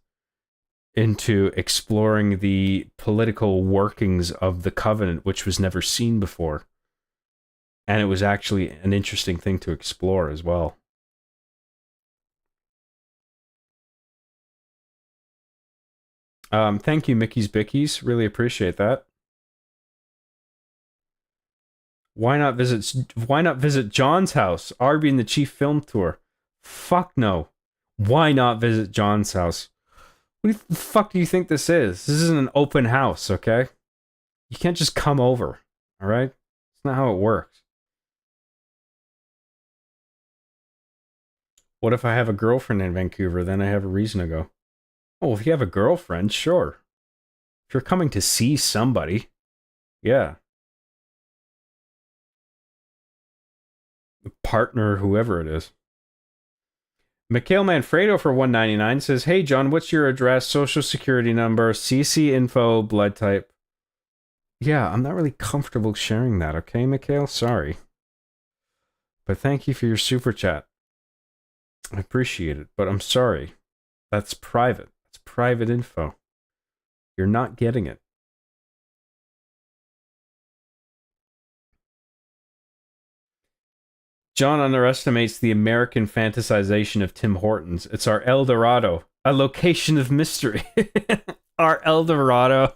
into exploring the political workings of the Covenant, which was never seen before. And it was actually an interesting thing to explore as well. Thank you, Mickey's Bickies. Really appreciate that. Why not visit John's house? Arby and the Chief film tour. Fuck no. Why not visit John's house? What the fuck do you think this is? This isn't an open house, okay? You can't just come over, alright? It's not how it works. What if I have a girlfriend in Vancouver? Then I have a reason to go. Oh, if you have a girlfriend, sure. If you're coming to see somebody, yeah. Partner, whoever it is. Mikhail Manfredo for $1.99 says, "Hey John, what's your address, social security number, CC info, blood type?" Yeah, I'm not really comfortable sharing that, okay, Mikhail? Sorry. But thank you for your super chat. I appreciate it, but I'm sorry. That's private. It's private info. You're not getting it. John underestimates the American fantasization of Tim Hortons. It's our El Dorado, a location of mystery. Our El Dorado.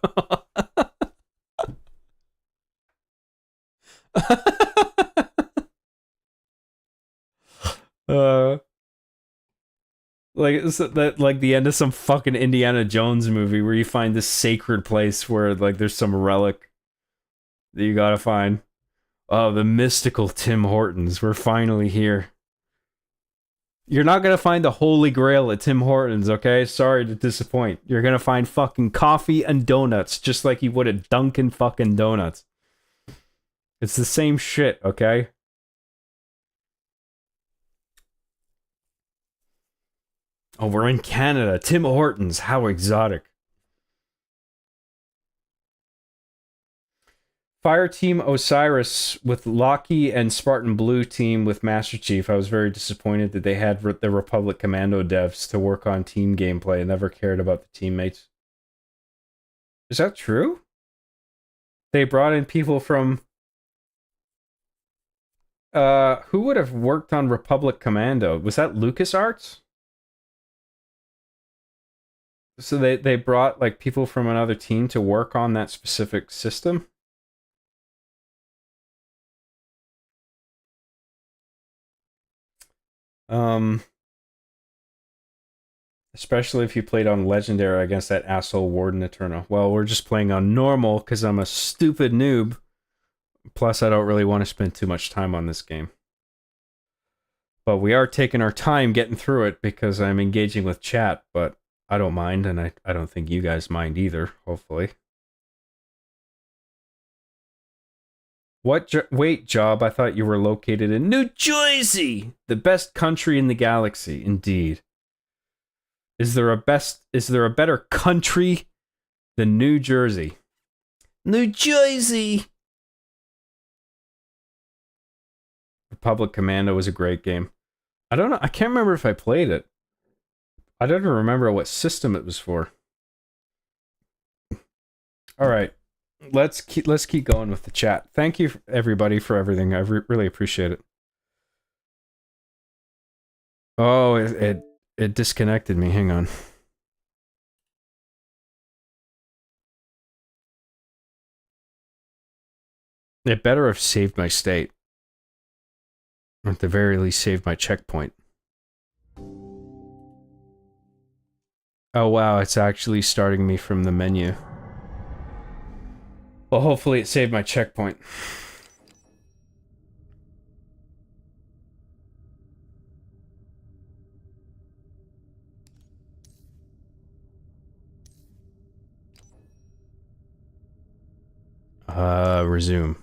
Like it's that, like the end of some fucking Indiana Jones movie where you find this sacred place where like there's some relic that you gotta find. Oh, the mystical Tim Hortons. We're finally here. You're not gonna find the Holy Grail at Tim Hortons, okay? Sorry to disappoint. You're gonna find fucking coffee and donuts, just like you would at Dunkin' fucking Donuts. It's the same shit, okay? Oh, we're in Canada. Tim Hortons. How exotic. Fireteam Osiris with Lockheed and Spartan Blue team with Master Chief. I was very disappointed that they had the Republic Commando devs to work on team gameplay and never cared about the teammates. Is that true? They brought in people from... who would have worked on Republic Commando? Was that LucasArts? So they brought like people from another team to work on that specific system. Especially if you played on Legendary against that asshole Warden Eterno. Well, we're just playing on normal because I'm a stupid noob. Plus, I don't really want to spend too much time on this game. But we are taking our time getting through it because I'm engaging with chat, but I don't mind, and I don't think you guys mind either, hopefully. Wait, Job, I thought you were located in New Jersey! The best country in the galaxy, indeed. Is there a better country than New Jersey? New Jersey! Republic Commando was a great game. I don't know, I can't remember if I played it. I don't even remember what system it was for. Alright. Let's keep going with the chat. Thank you everybody for everything. I really appreciate it. Oh, it disconnected me. Hang on. It better have saved my state. Or at the very least, saved my checkpoint. Oh wow, it's actually starting me from the menu. Well, hopefully it saved my checkpoint. Resume.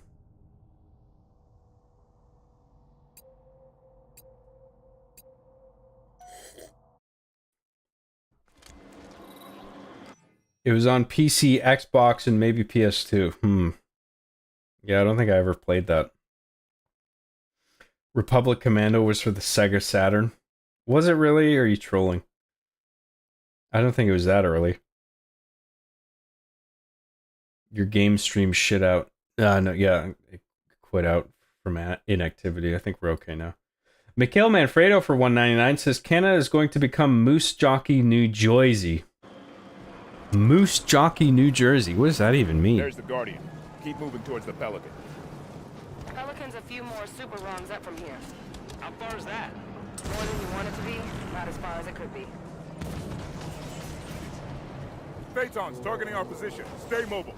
It was on PC, Xbox, and maybe PS2. Yeah, I don't think I ever played that. Republic Commando was for the Sega Saturn. Was it really, or are you trolling? I don't think it was that early. Your game stream shit out. No, yeah, it quit out from inactivity. I think we're okay now. Mikhail Manfredo for $1.99 says Canada is going to become Moose Jockey, New Jersey. Moose Jockey, New Jersey. What does that even mean? There's the Guardian. Keep moving towards the Pelican. Pelican's a few more super rungs up from here. How far is that? More than you want it to be, about as far as it could be. Phaeton's targeting our position. Stay mobile.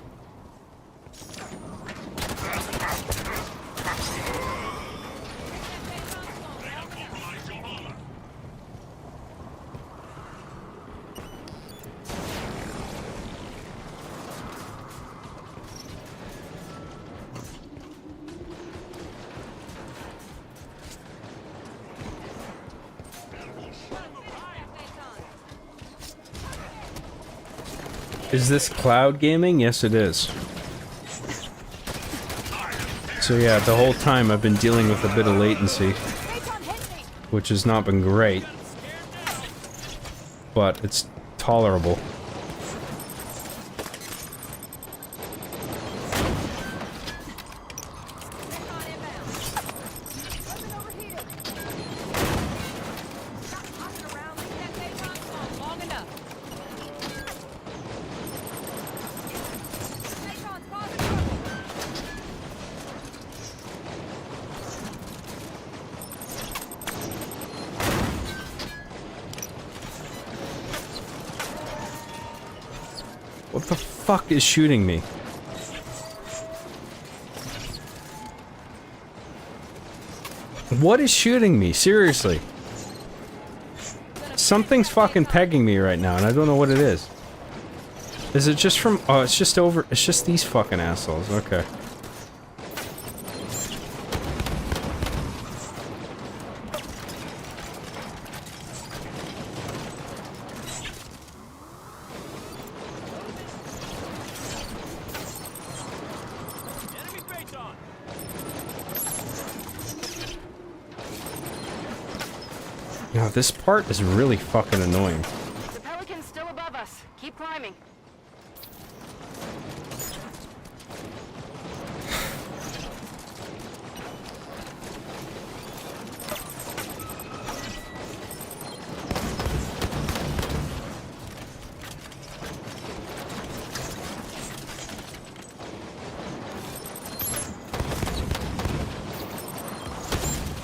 Is this cloud gaming? Yes, it is. So yeah, the whole time I've been dealing with a bit of latency, which has not been great, but it's tolerable. What the fuck is shooting me? What is shooting me? Seriously. Something's fucking pegging me right now, and I don't know what it is. Is it just from... Oh, it's just over... It's just these fucking assholes. Okay. Yeah, this part is really fucking annoying. The Pelican's still above us. Keep climbing.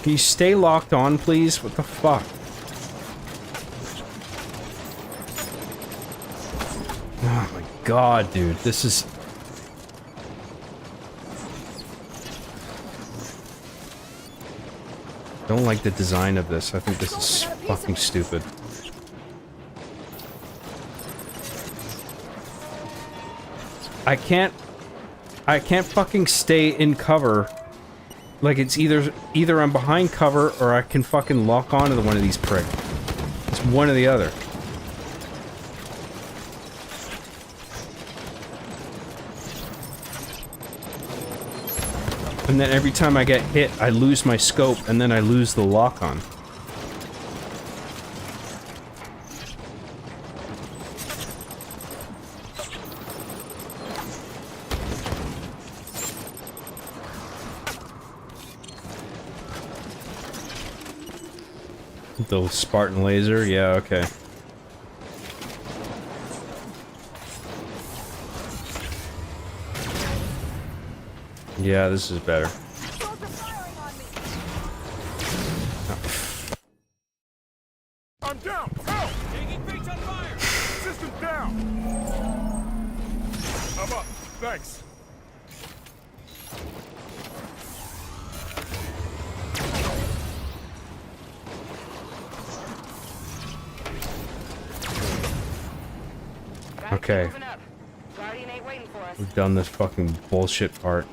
Can you stay locked on, please? What the fuck? Oh my god, dude. This is... Don't like the design of this. I think this is fucking stupid. I can't fucking stay in cover. Like, it's either I'm behind cover or I can fucking lock onto one of these pricks. It's one or the other. And then every time I get hit, I lose my scope, and then I lose the lock-on. The Spartan laser? Yeah, okay. Yeah, this is better. I'm down! Help! Taking Bates on fire! System down! I'm up. Thanks. Okay. Guardian ain't waiting for us. We've done this fucking bullshit part.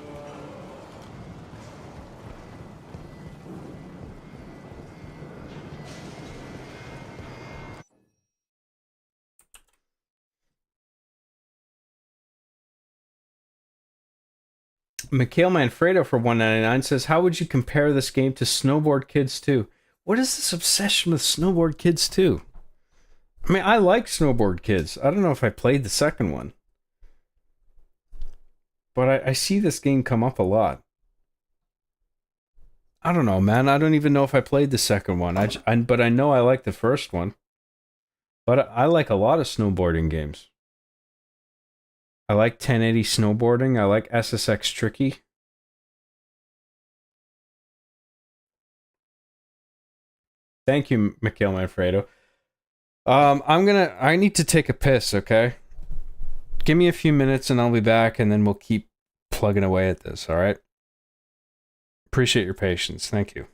Mikhail Manfredo for $1.99 says, how would you compare this game to Snowboard Kids 2? What is this obsession with Snowboard Kids 2? I mean, I like Snowboard Kids. I don't know if I played the second one. But I see this game come up a lot. I don't know, man. I don't even know if I played the second one. But I know I like the first one. But I like a lot of snowboarding games. I like 1080 snowboarding. I like SSX Tricky. Thank you, Mikhail Manfredo. I need to take a piss, okay? Give me a few minutes and I'll be back, and then we'll keep plugging away at this, alright? Appreciate your patience. Thank you.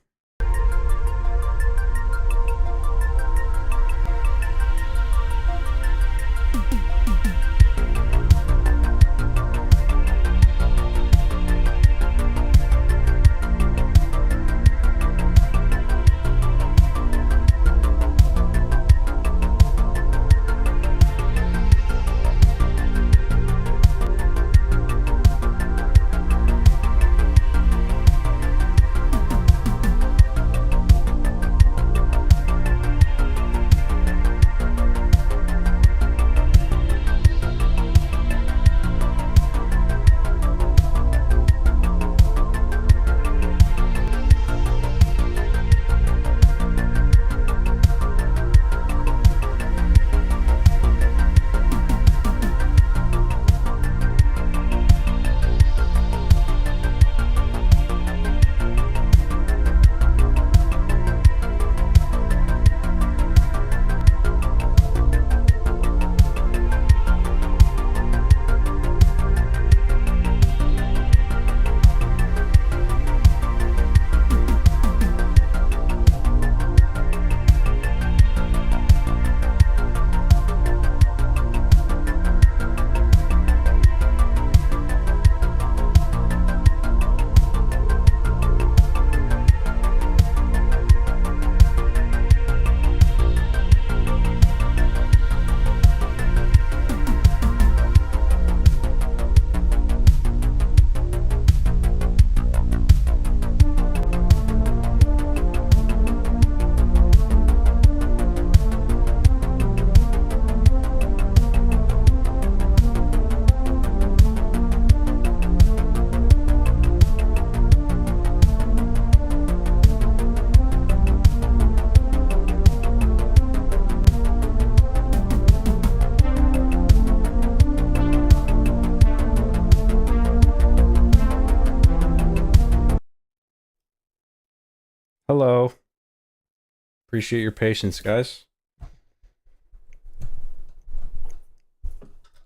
Appreciate your patience, guys.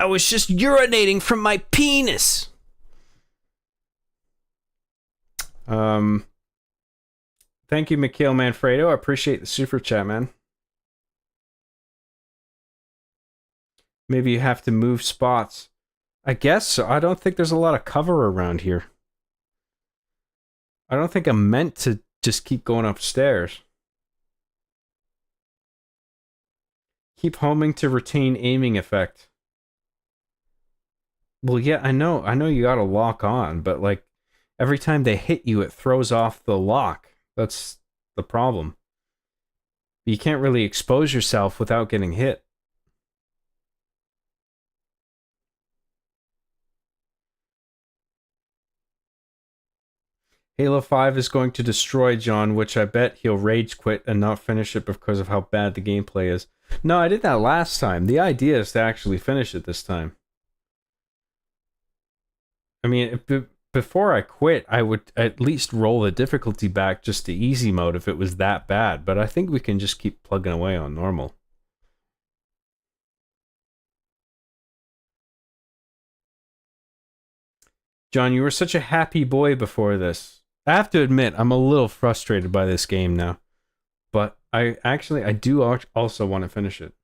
I was just urinating from my penis. Thank you, Mikhail Manfredo. I appreciate the super chat, man. Maybe you have to move spots. I guess so. I don't think there's a lot of cover around here. I don't think I'm meant to just keep going upstairs. Keep homing to retain aiming effect. Well, yeah, I know you gotta lock on, but like every time they hit you, it throws off the lock. That's the problem. You can't really expose yourself without getting hit. Halo 5 is going to destroy John, which I bet he'll rage quit and not finish it because of how bad the gameplay is. No, I did that last time. The idea is to actually finish it this time. I mean, before I quit, I would at least roll the difficulty back just to easy mode if it was that bad, but I think we can just keep plugging away on normal. John, you were such a happy boy before this. I have to admit, I'm a little frustrated by this game now, but I do also want to finish it.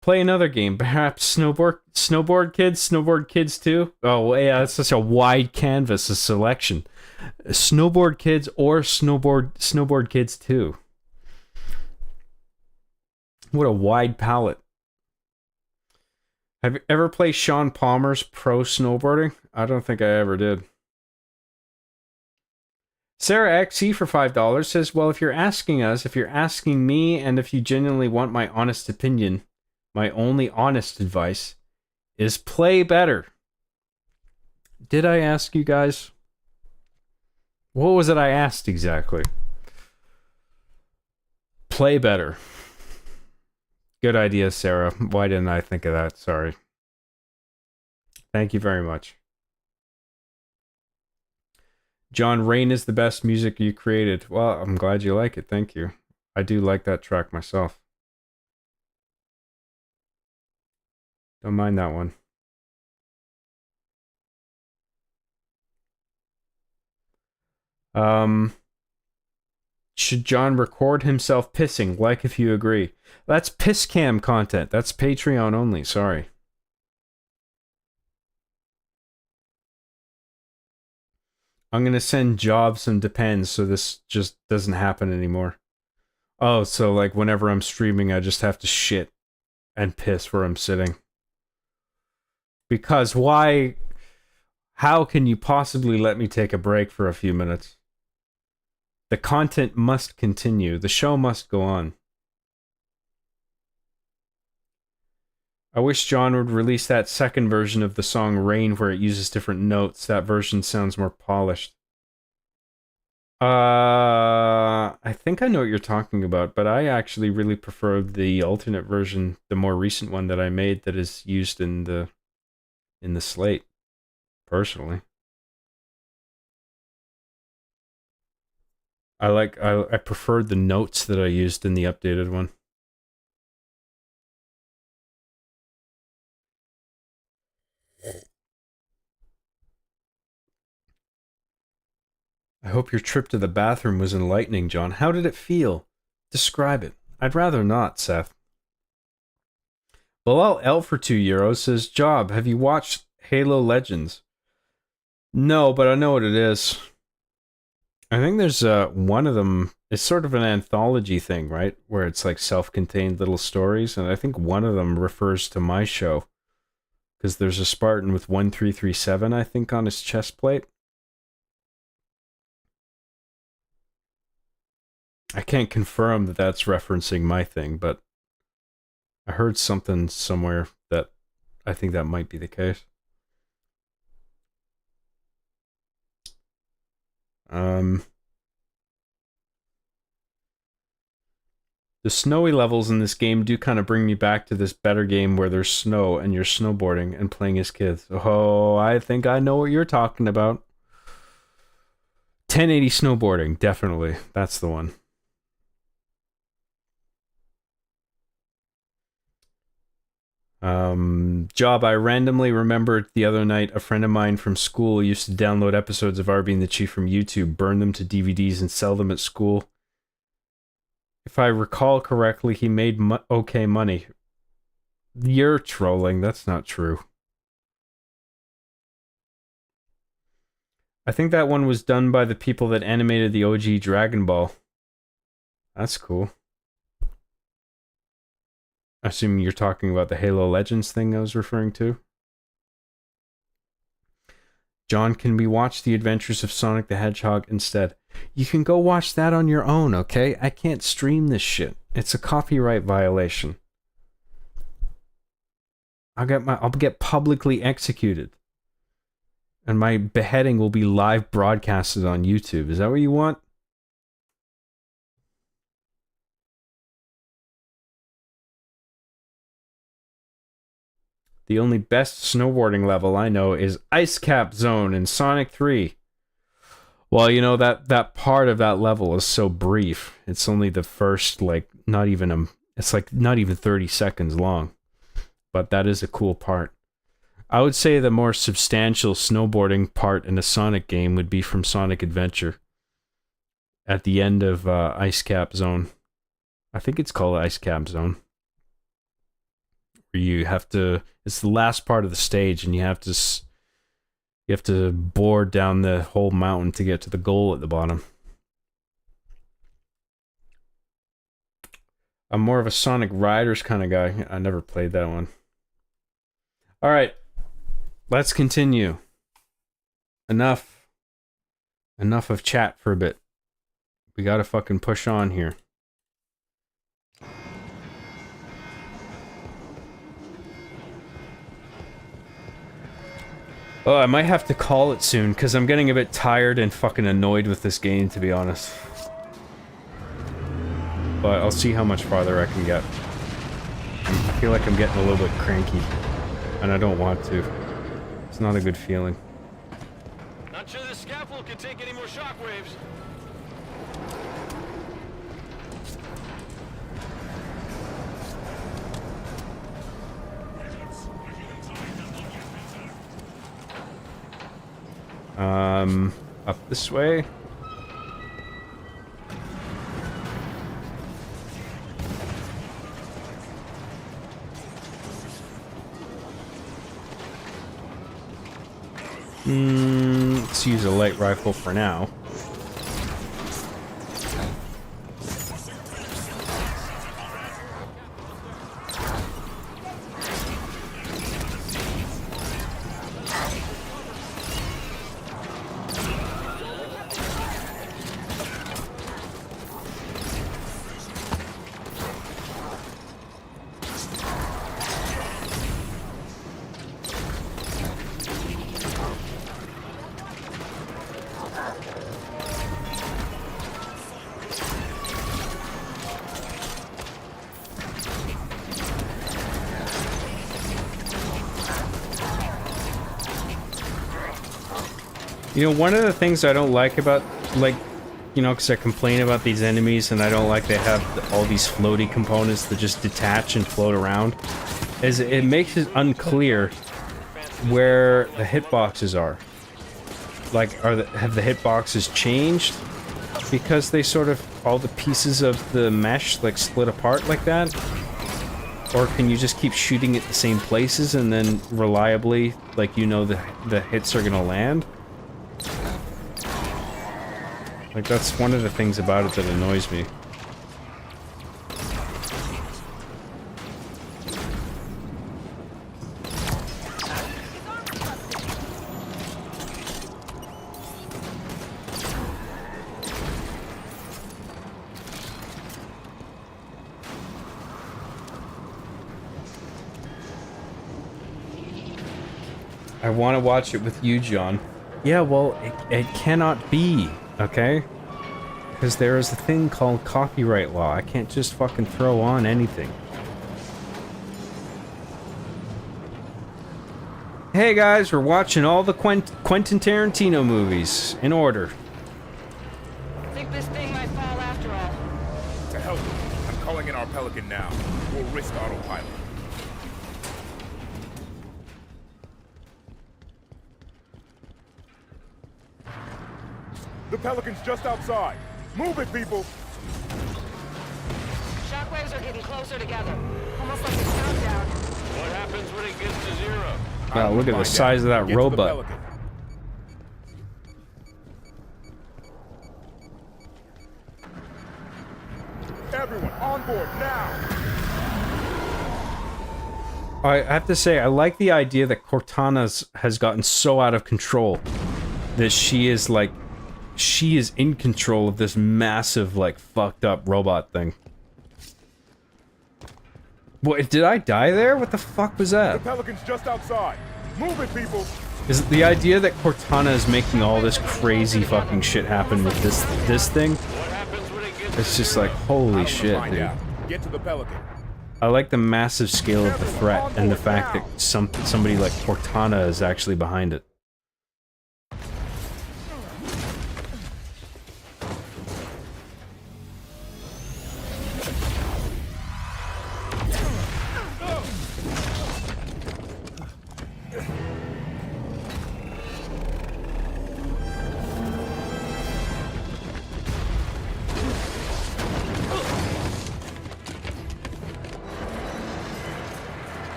Play another game, perhaps Snowboard Kids 2. Oh yeah, that's such a wide canvas of selection. Snowboard Kids or Snowboard Kids 2. What a wide palette. Have you ever played Sean Palmer's Pro Snowboarding? I don't think I ever did. Sarah XE for $5 says, well, if you're asking me, and if you genuinely want my honest opinion, my only honest advice is play better. Did I ask you guys? What was it I asked exactly? Play better. Good idea, Sarah. Why didn't I think of that? Sorry. Thank you very much. John, Rain is the best music you created. Well, I'm glad you like it. Thank you. I do like that track myself. Don't mind that one. Should John record himself pissing? Like if you agree. That's piss cam content. That's Patreon only. Sorry. I'm going to send Job some Depends so this just doesn't happen anymore. Oh, so like whenever I'm streaming, I just have to shit and piss where I'm sitting. Because why? How can you possibly let me take a break for a few minutes? The content must continue. The show must go on. I wish John would release that second version of the song Rain where it uses different notes. That version sounds more polished. I think I know what you're talking about, but I actually really prefer the alternate version, the more recent one that I made that is used in the slate, personally. I preferred the notes that I used in the updated one. I hope your trip to the bathroom was enlightening, John. How did it feel? Describe it. I'd rather not, Seth. Bilal L for €2 says, Job, have you watched Halo Legends? No, but I know what it is. I think there's one of them. It's sort of an anthology thing, right? Where it's like self-contained little stories, and I think one of them refers to my show. Because there's a Spartan with 1337, I think, on his chest plate. I can't confirm that that's referencing my thing, but I heard something somewhere that I think that might be the case. The snowy levels in this game do kind of bring me back to this better game where there's snow and you're snowboarding and playing as kids. Oh, I think I know what you're talking about. 1080 snowboarding, definitely. That's the one. Job, I randomly remembered the other night a friend of mine from school used to download episodes of R Being the Chief from YouTube, burn them to DVDs, and sell them at school. If I recall correctly, he made okay money. You're trolling. That's not true. I think that one was done by the people that animated the OG Dragon Ball. That's cool. I assume you're talking about the Halo Legends thing I was referring to. John, can we watch The Adventures of Sonic the Hedgehog instead? You can go watch that on your own, okay? I can't stream this shit. It's a copyright violation. I'll get publicly executed. And my beheading will be live broadcasted on YouTube. Is that what you want? The only best snowboarding level I know is Ice Cap Zone in Sonic 3. Well, you know, that part of that level is so brief. It's only the first, like, it's like not even 30 seconds long. But that is a cool part. I would say the more substantial snowboarding part in a Sonic game would be from Sonic Adventure. At the end of Ice Cap Zone. I think it's called Ice Cap Zone. Where you have to... It's the last part of the stage, and you have to board down the whole mountain to get to the goal at the bottom. I'm more of a Sonic Riders kind of guy. I never played that one. Alright. Let's continue. Enough of chat for a bit. We gotta fucking push on here. Oh, I might have to call it soon, because I'm getting a bit tired and fucking annoyed with this game, to be honest. But I'll see how much farther I can get. I feel like I'm getting a little bit cranky, and I don't want to. It's not a good feeling. Not sure the scaffold can take any more shockwaves. Up this way. Let's use a light rifle for now. You know, one of the things I don't like about, like, you know, because I complain about these enemies and I don't like they have all these floaty components that just detach and float around, is it makes it unclear where the hitboxes are. Like, have the hitboxes changed? Because they sort of, all the pieces of the mesh, like, split apart like that? Or can you just keep shooting at the same places and then reliably, like, you know, the hits are gonna land? Like, that's one of the things about it that annoys me. I want to watch it with you, John. Yeah, well, it cannot be. Okay? Because there is a thing called copyright law. I can't just fucking throw on anything. Hey guys, we're watching all the Quentin Tarantino movies in order. I think this thing might fall after all. To help, I'm calling in our Pelican now. We'll risk autopilot. The Pelican's just outside. Move it, people! Shockwaves are getting closer together. Almost like a countdown. What happens when it gets to zero? Wow, look at the size of that Get to the robot. Pelican. Everyone, on board, now! I have to say, I like the idea that Cortana has gotten so out of control that she is in control of this massive, like, fucked up robot thing. What, did I die there? What the fuck was The that? Pelican's just outside. Move it, people! Is it the idea that Cortana is making all this crazy fucking shit happen with this thing? It's just like, holy shit, Find dude. out. Get to the Pelican. I like the massive scale of the threat and the fact that somebody like Cortana is actually behind it.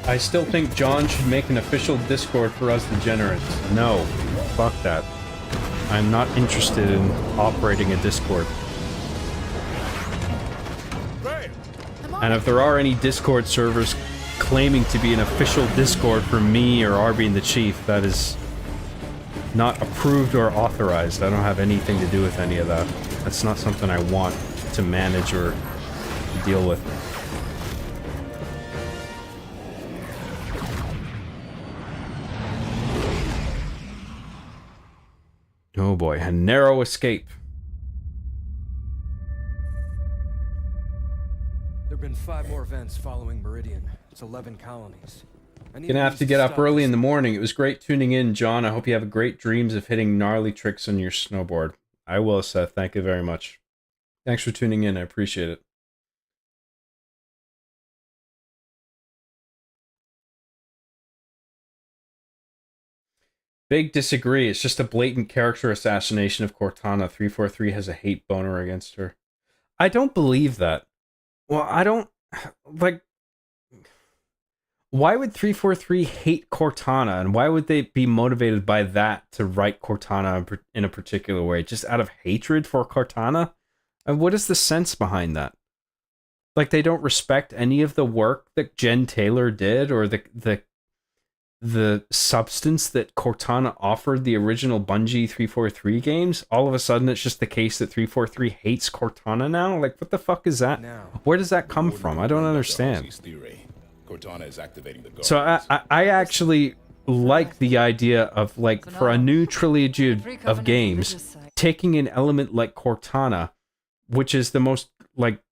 I still think John should make an official Discord for us degenerates. No, fuck that. I'm not interested in operating a Discord. And if there are any Discord servers claiming to be an official Discord for me or R being the chief, that is not approved or authorized. I don't have anything to do with any of that. That's not something I want to manage or deal with. Oh boy, a narrow escape. There have been 5 more events following Meridian. It's 11 colonies. Gonna have to get up early in the morning. It was great tuning in, John. I hope you have great dreams of hitting gnarly tricks on your snowboard. I will, Seth. Thank you very much. Thanks for tuning in. I appreciate it. Big disagree. It's just a blatant character assassination of Cortana. 343 has a hate boner against her. I don't believe that. Well, I don't... Like... Why would 343 hate Cortana, and why would they be motivated by that to write Cortana in a particular way? Just out of hatred for Cortana? And what is the sense behind that? Like, they don't respect any of the work that Jen Taylor did, or the substance that Cortana offered the original Bungie 343 games? All of a sudden, it's just the case that 343 hates Cortana now? Like, what the fuck is that? Where does that come from? I don't understand. Cortana is activating the guards. So I actually like the idea of, like, for a new trilogy of games, taking an element like Cortana, which is the most, like,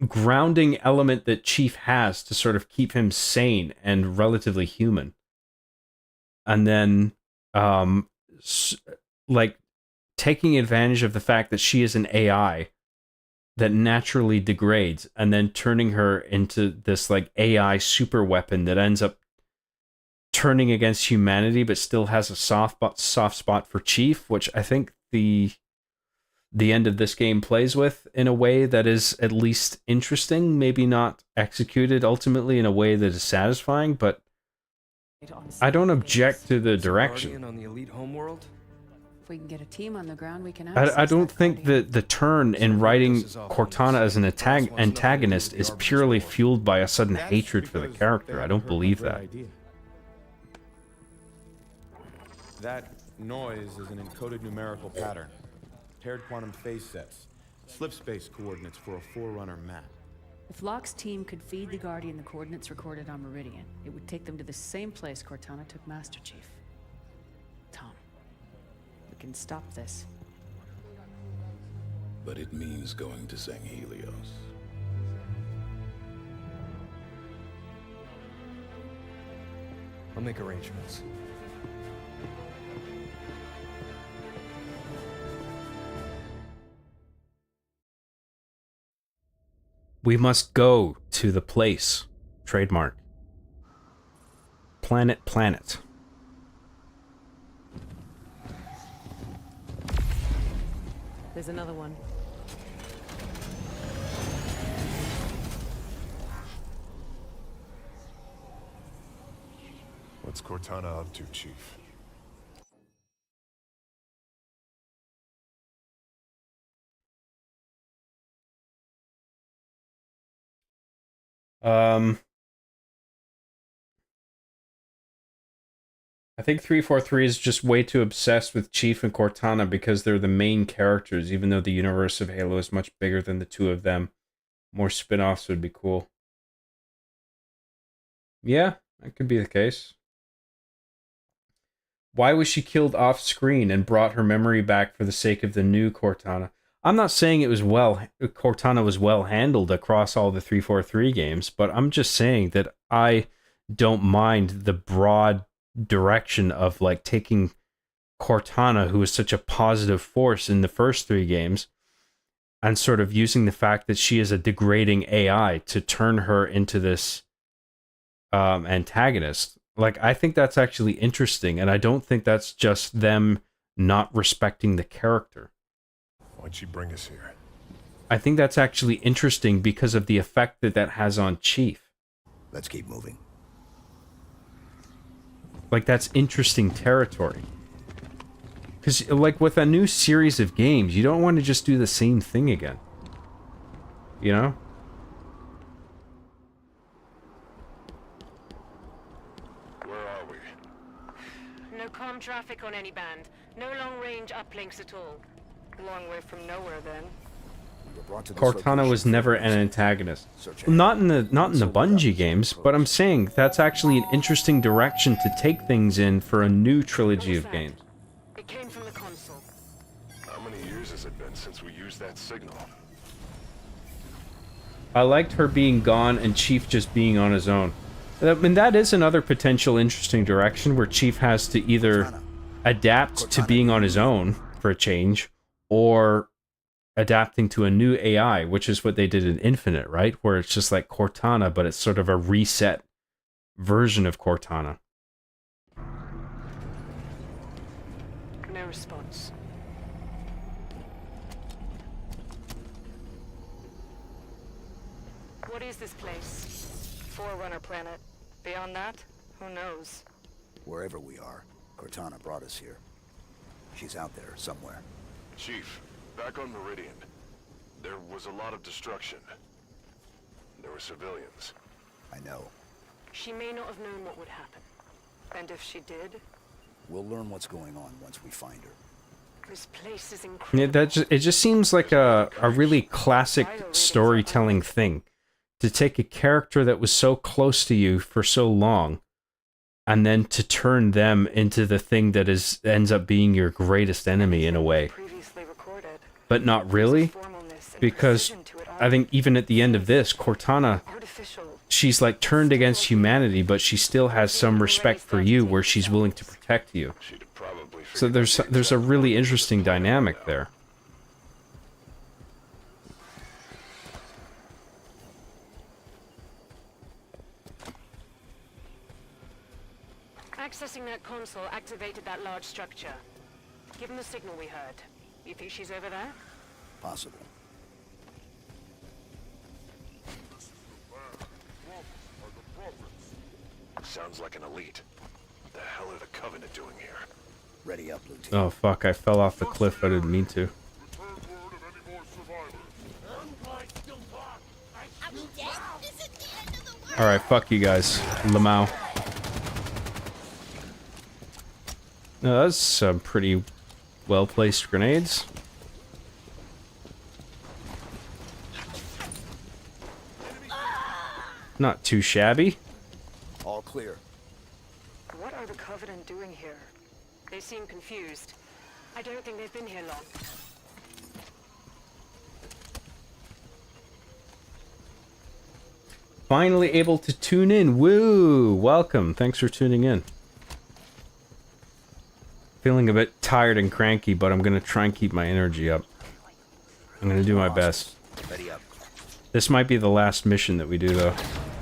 grounding element that Chief has to sort of keep him sane and relatively human. And then, like, taking advantage of the fact that she is an AI that naturally degrades, and then turning her into this, like, AI super weapon that ends up turning against humanity, but still has a soft spot for Chief, which I think the end of this game plays with in a way that is at least interesting, maybe not executed ultimately in a way that is satisfying, but I don't object to the direction. On the elite homeworld? If we can get a team on the ground, we can I don't think that the turn in writing Cortana as an antagonist is purely fueled by a sudden hatred for the character. I don't believe that. That noise is an encoded numerical pattern. Paired quantum phase sets. Slip space coordinates for a Forerunner map. If Locke's team could feed the Guardian the coordinates recorded on Meridian, it would take them to the same place Cortana took Master Chief. Tom, we can stop this. But it means going to St. Helios. I'll make arrangements. We must go to the place Trademark. Planet. There's another one. What's Cortana up to, Chief? I think 343 is just way too obsessed with Chief and Cortana because they're the main characters, even though the universe of Halo is much bigger than the two of them. More spin-offs would be cool. Yeah, that could be the case. Why was she killed off-screen and brought her memory back for the sake of the new Cortana? I'm not saying Cortana was well handled across all the 343 games, but I'm just saying that I don't mind the broad direction of like taking Cortana, who was such a positive force in the first 3 games, and sort of using the fact that she is a degrading AI to turn her into this antagonist. Like, I think that's actually interesting, and I don't think that's just them not respecting the character. Why'd she bring us here? I think that's actually interesting because of the effect that that has on Chief. Let's keep moving. Like, that's interesting territory. Because, like, with a new series of games, you don't want to just do the same thing again. You know? Where are we? No comm traffic on any band. No long-range uplinks at all. Long way from nowhere, then. Cortana was never an antagonist. Not in the Bungie games, but I'm saying that's actually an interesting direction to take things in for a new trilogy of games. It came from the console. How many years has it been since we used that signal? I liked her being gone and Chief just being on his own. I mean, that is another potential interesting direction where Chief has to either adapt to being on his own for a change, or adapting to a new AI, which is what they did in Infinite, right? Where it's just like Cortana, but it's sort of a reset version of Cortana. No response. What is this place? Forerunner planet. Beyond that, who knows? Wherever we are, Cortana brought us here. She's out there somewhere. Chief, back on Meridian, there was a lot of destruction. There were civilians. I know. She may not have known what would happen. And if she did? We'll learn what's going on once we find her. This place is incredible. Yeah, it just seems like a really classic storytelling thing. To take a character that was so close to you for so long, and then to turn them into the thing that ends up being your greatest enemy in a way. But not really, because I think even at the end of this, Cortana, she's like turned against humanity, but she still has some respect for you where she's willing to protect you. So there's a really interesting dynamic there. Accessing that console activated that large structure. Given the signal we heard, you think she's over there? Possible. Sounds like an elite. What the hell are the Covenant doing here? Ready up, Lieutenant. Oh fuck, I fell off the cliff, I didn't mean to. Alright, fuck you guys. Lamau. No, that's some pretty well-placed grenades. Not too shabby. All clear. What are the Covenant doing here? They seem confused. I don't think they've been here long. Finally able to tune in. Woo! Welcome. Thanks for tuning in. Feeling a bit tired and cranky, but I'm going to try and keep my energy up. I'm going to do my best. Ready up. This might be the last mission that we do, though.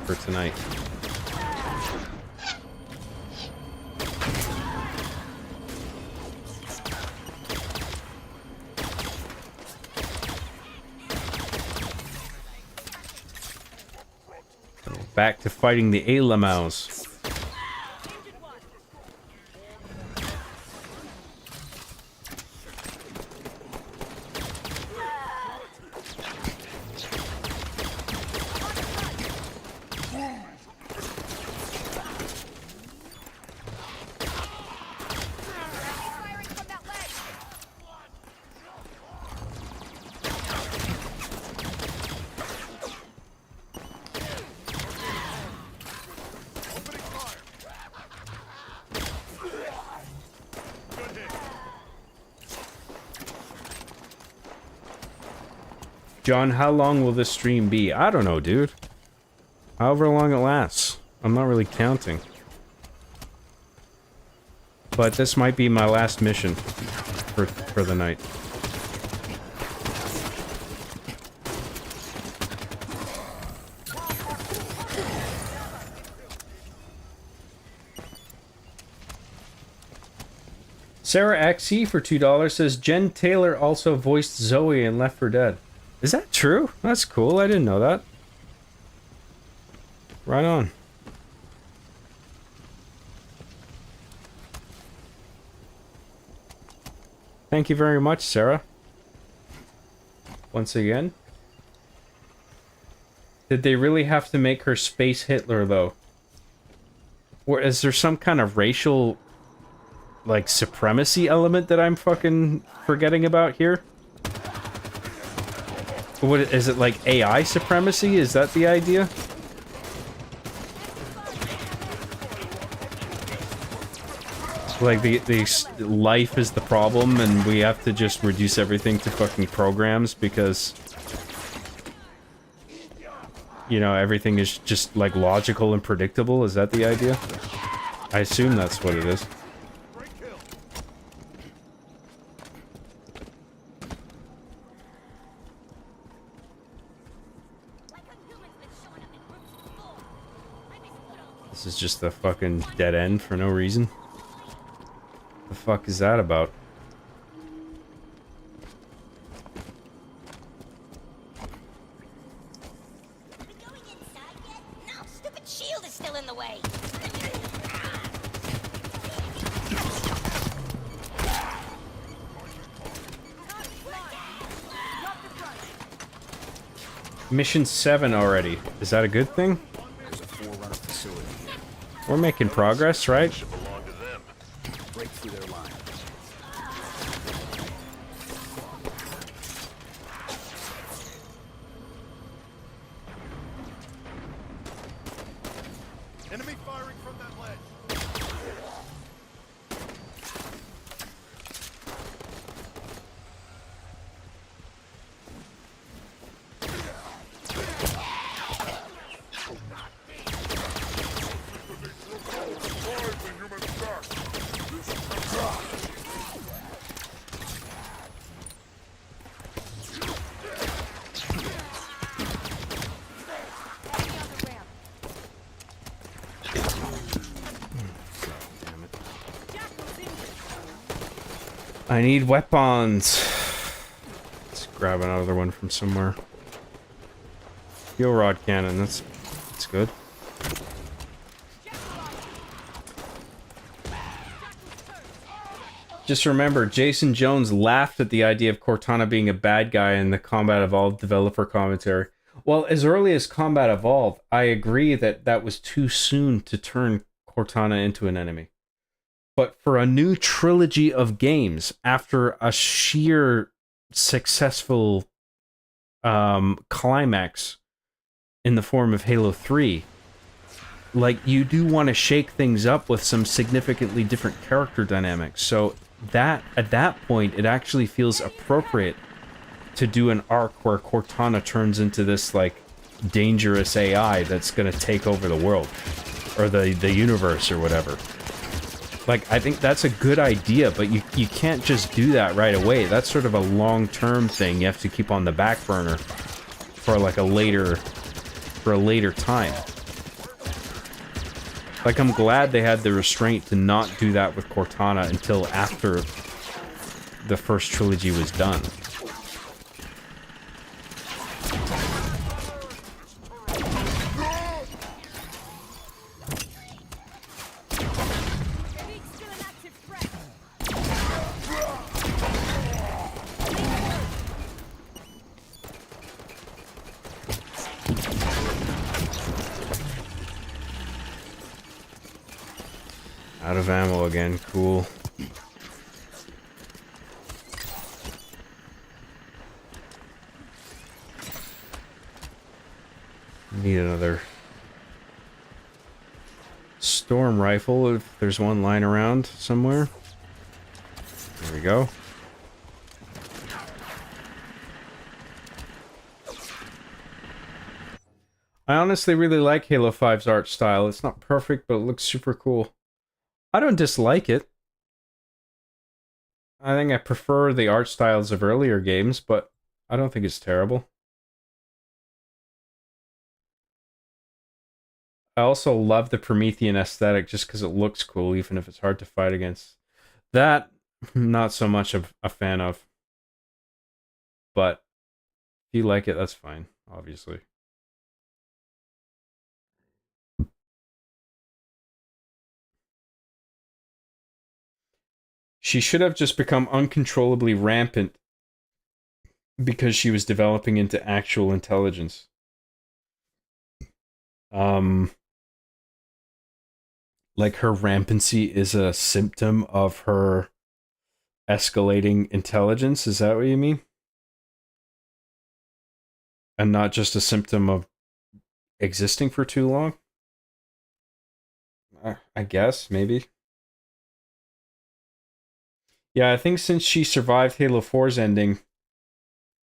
for tonight. Back to fighting the Alamaus. John, how long will this stream be? I don't know, dude. However long it lasts. I'm not really counting. But this might be my last mission for the night. Sarah XE for $2 says Jen Taylor also voiced Zoe in Left 4 Dead. Is that true? That's cool. I didn't know that. Right on. Thank you very much, Sarah. Once again. Did they really have to make her Space Hitler, though? Or is there some kind of racial, like, supremacy element that I'm fucking forgetting about here? What is it, like AI supremacy? Is that the idea? Like the life is the problem and we have to just reduce everything to fucking programs because, you know, everything is just like logical and predictable. Is that the idea? I assume that's what it is. This is just a fucking dead end for no reason. The fuck is that about? No, stupid shield is still in the way. Mission 7 already. Is that a good thing? There's a Forerunner facility here. We're making progress, right? Break through their line. Enemy firing from that ledge. I need weapons. Let's grab another one from somewhere. Steel rod cannon, that's good. Just remember, Jason Jones laughed at the idea of Cortana being a bad guy in the Combat Evolved developer commentary. Well, as early as Combat Evolved, I agree that that was too soon to turn Cortana into an enemy. But for a new trilogy of games, after a sheer successful climax in the form of Halo 3, like, you do want to shake things up with some significantly different character dynamics. So that at that point, it actually feels appropriate to do an arc where Cortana turns into this, like, dangerous AI that's going to take over the world. Or the universe or whatever. Like, I think that's a good idea, but you can't just do that right away. That's sort of a long-term thing you have to keep on the back burner for, like, a later time. Like, I'm glad they had the restraint to not do that with Cortana until after the first trilogy was done. Out of ammo again, cool. Need another storm rifle if there's one lying around somewhere. There we go. I honestly really like Halo 5's art style. It's not perfect, but it looks super cool. I don't dislike it. I think I prefer the art styles of earlier games, but I don't think it's terrible. I also love the Promethean aesthetic just because it looks cool, even if it's hard to fight against. That, not so much of a fan of. But if you like it, that's fine, obviously. She should have just become uncontrollably rampant because she was developing into actual intelligence. Like her rampancy is a symptom of her escalating intelligence, is that what you mean? And not just a symptom of existing for too long? I guess, maybe. Yeah, I think since she survived Halo 4's ending,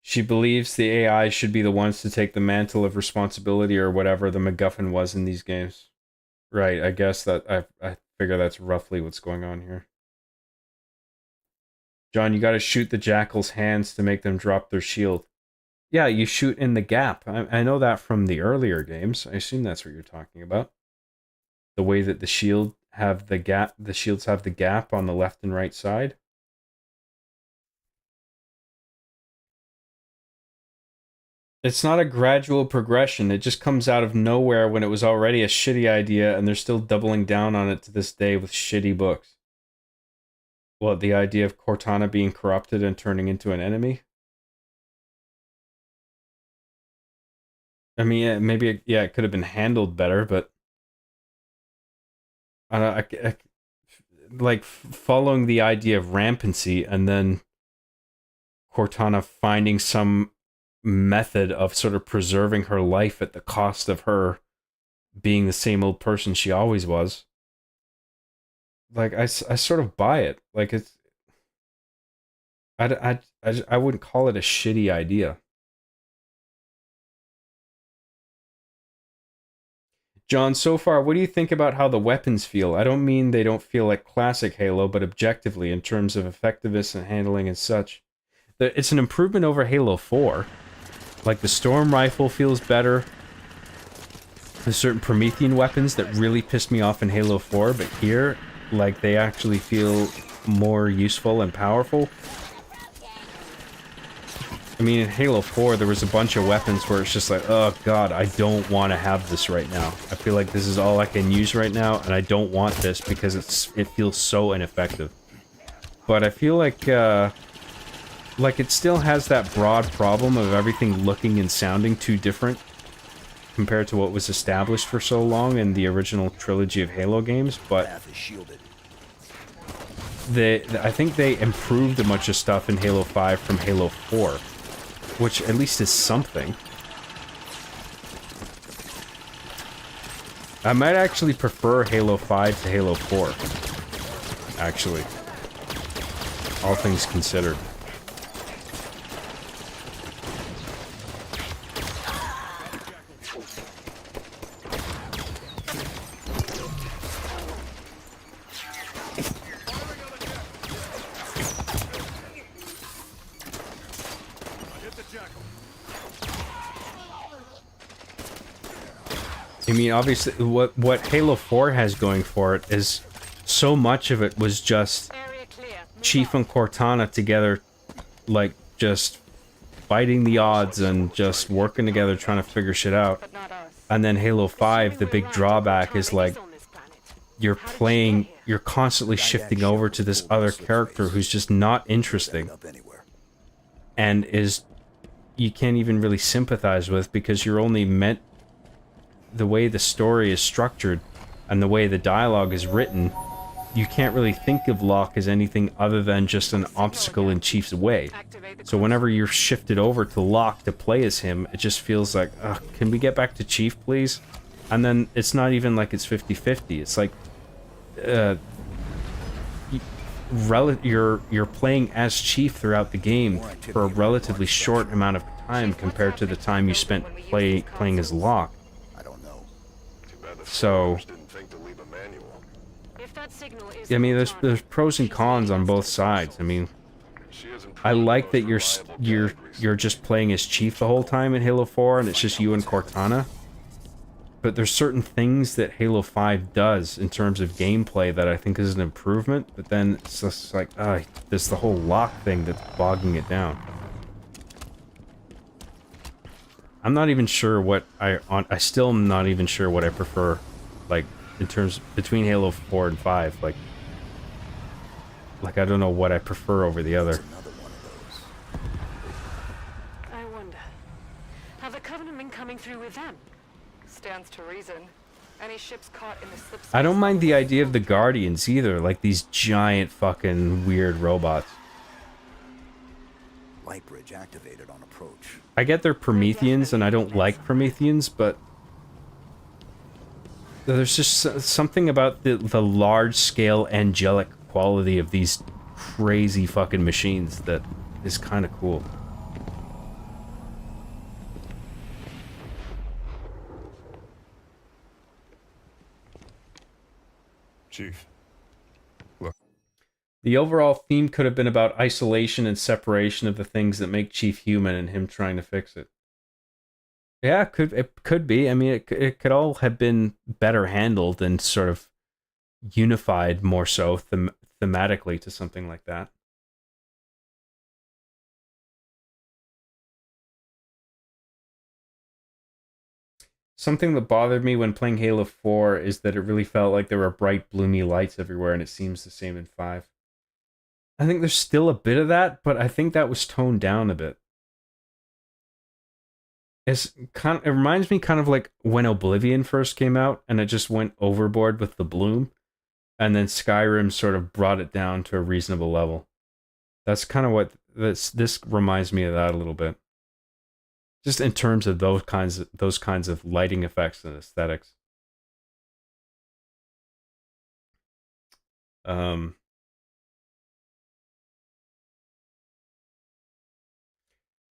she believes the AI should be the ones to take the mantle of responsibility or whatever the MacGuffin was in these games. Right, I guess that I figure that's roughly what's going on here. John, you gotta shoot the Jackal's hands to make them drop their shield. Yeah, you shoot in the gap. I know that from the earlier games. I assume that's what you're talking about. The way that the shields have the gap on the left and right side. It's not a gradual progression. It just comes out of nowhere when it was already a shitty idea and they're still doubling down on it to this day with shitty books. What, the idea of Cortana being corrupted and turning into an enemy? I mean, maybe, yeah, it could have been handled better, but I don't know, like following the idea of rampancy and then Cortana finding some method of sort of preserving her life at the cost of her being the same old person she always was. Like, I sort of buy it. Like, it's... I wouldn't call it a shitty idea. John, so far, what do you think about how the weapons feel? I don't mean they don't feel like classic Halo, but objectively, in terms of effectiveness and handling and such. It's an improvement over Halo 4. Like, the Storm Rifle feels better. There's certain Promethean weapons that really pissed me off in Halo 4, but here, like, they actually feel more useful and powerful. I mean, in Halo 4, there was a bunch of weapons where it's just like, oh god, I don't want to have this right now. I feel like this is all I can use right now, and I don't want this because it feels so ineffective. But I feel like it still has that broad problem of everything looking and sounding too different compared to what was established for so long in the original trilogy of Halo games, but I think they improved a bunch of stuff in Halo 5 from Halo 4, which at least is something. I might actually prefer Halo 5 to Halo 4, actually, all things considered. I mean, obviously, what Halo 4 has going for it is so much of it was just Chief and Cortana together, like, just fighting the odds and just working together trying to figure shit out. And then Halo 5, the big drawback is, like, you're constantly shifting over to this other character who's just not interesting. And you can't even really sympathize with because you're only meant... The way the story is structured and the way the dialogue is written, you can't really think of Locke as anything other than just an obstacle in Chief's way. So whenever you're shifted over to Locke to play as him, it just feels like, ugh, can we get back to Chief, please? And then it's not even like it's 50-50. It's like, you're playing as Chief throughout the game for a relatively short amount of time compared to the time you spent playing as Locke. So, I mean, there's pros and cons on both sides. I mean, I like that you're just playing as Chief the whole time in Halo 4, and it's just you and Cortana. But there's certain things that Halo 5 does in terms of gameplay that I think is an improvement. But then it's just like, there's the whole Locke thing that's bogging it down. I'm not even sure what I still am not even sure what I prefer, like, in terms between Halo 4 and 5, like I don't know what I prefer over the other. I wonder, have the Covenant been coming through with them? Stands to reason. Any ships caught in the slipstream? I don't mind the idea of the Guardians either, like these giant fucking weird robots. Light bridge activated on approach. I get they're Prometheans, and I don't like Prometheans, but there's just something about the large-scale angelic quality of these crazy fucking machines that is kind of cool. Chief. The overall theme could have been about isolation and separation of the things that make Chief human and him trying to fix it. Yeah, it could be. I mean, it could all have been better handled and sort of unified more so thematically to something like that. Something that bothered me when playing Halo 4 is that it really felt like there were bright, bloomy lights everywhere, and it seems the same in 5. I think there's still a bit of that, but I think that was toned down a bit. It reminds me kind of like when Oblivion first came out, and it just went overboard with the bloom, and then Skyrim sort of brought it down to a reasonable level. That's kind of what this reminds me of that a little bit. Just in terms of those kinds of lighting effects and aesthetics.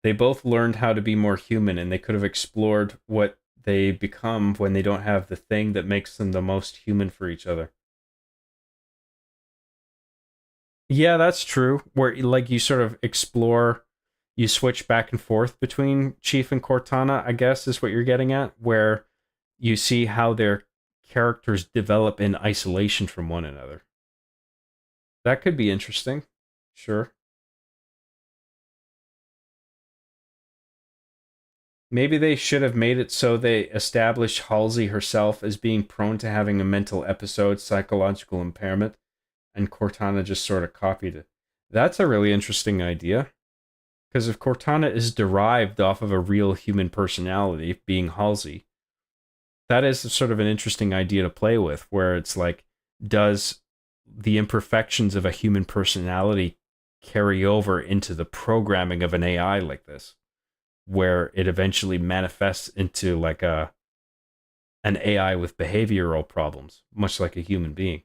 They both learned how to be more human, and they could have explored what they become when they don't have the thing that makes them the most human for each other. Yeah, that's true. Where, like, you sort of explore, you switch back and forth between Chief and Cortana, I guess, is what you're getting at, where you see how their characters develop in isolation from one another. That could be interesting. Sure. Maybe they should have made it so they established Halsey herself as being prone to having a mental episode, psychological impairment, and Cortana just sort of copied it. That's a really interesting idea. Because if Cortana is derived off of a real human personality, being Halsey, that is sort of an interesting idea to play with, where it's like, does the imperfections of a human personality carry over into the programming of an AI like this? Where it eventually manifests into like an AI with behavioral problems, much like a human being.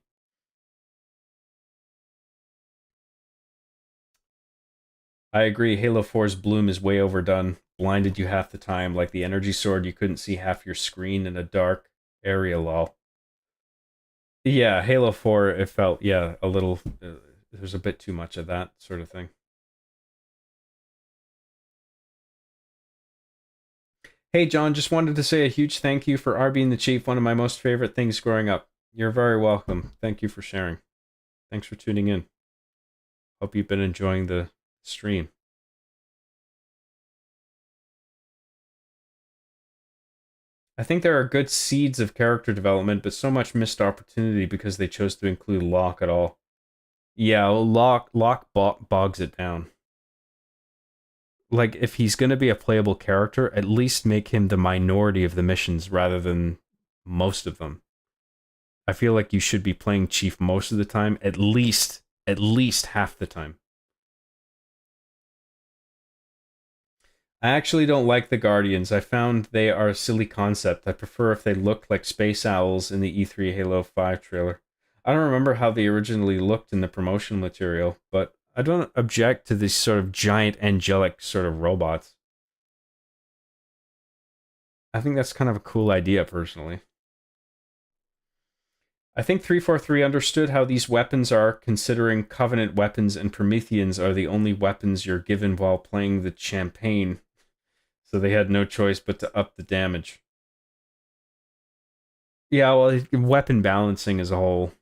I agree, Halo 4's bloom is way overdone. Blinded you half the time, like the energy sword, you couldn't see half your screen in a dark area, lol. Yeah, Halo 4, it felt, a little, there's a bit too much of that sort of thing. Hey, John, just wanted to say a huge thank you for R being the Chief, one of my most favorite things growing up. You're very welcome. Thank you for sharing. Thanks for tuning in. Hope you've been enjoying the stream. I think there are good seeds of character development, but so much missed opportunity because they chose to include Locke at all. Yeah, well, Locke bogs it down. Like, if he's going to be a playable character, at least make him the minority of the missions rather than most of them. I feel like you should be playing Chief most of the time, at least half the time. I actually don't like the Guardians. I found they are a silly concept. I prefer if they looked like space owls in the E3 Halo 5 trailer. I don't remember how they originally looked in the promotional material, but I don't object to these sort of giant angelic sort of robots. I think that's kind of a cool idea, personally. I think 343 understood how these weapons are, considering Covenant weapons and Prometheans are the only weapons you're given while playing the campaign, so they had no choice but to up the damage. Yeah, well, weapon balancing as a whole.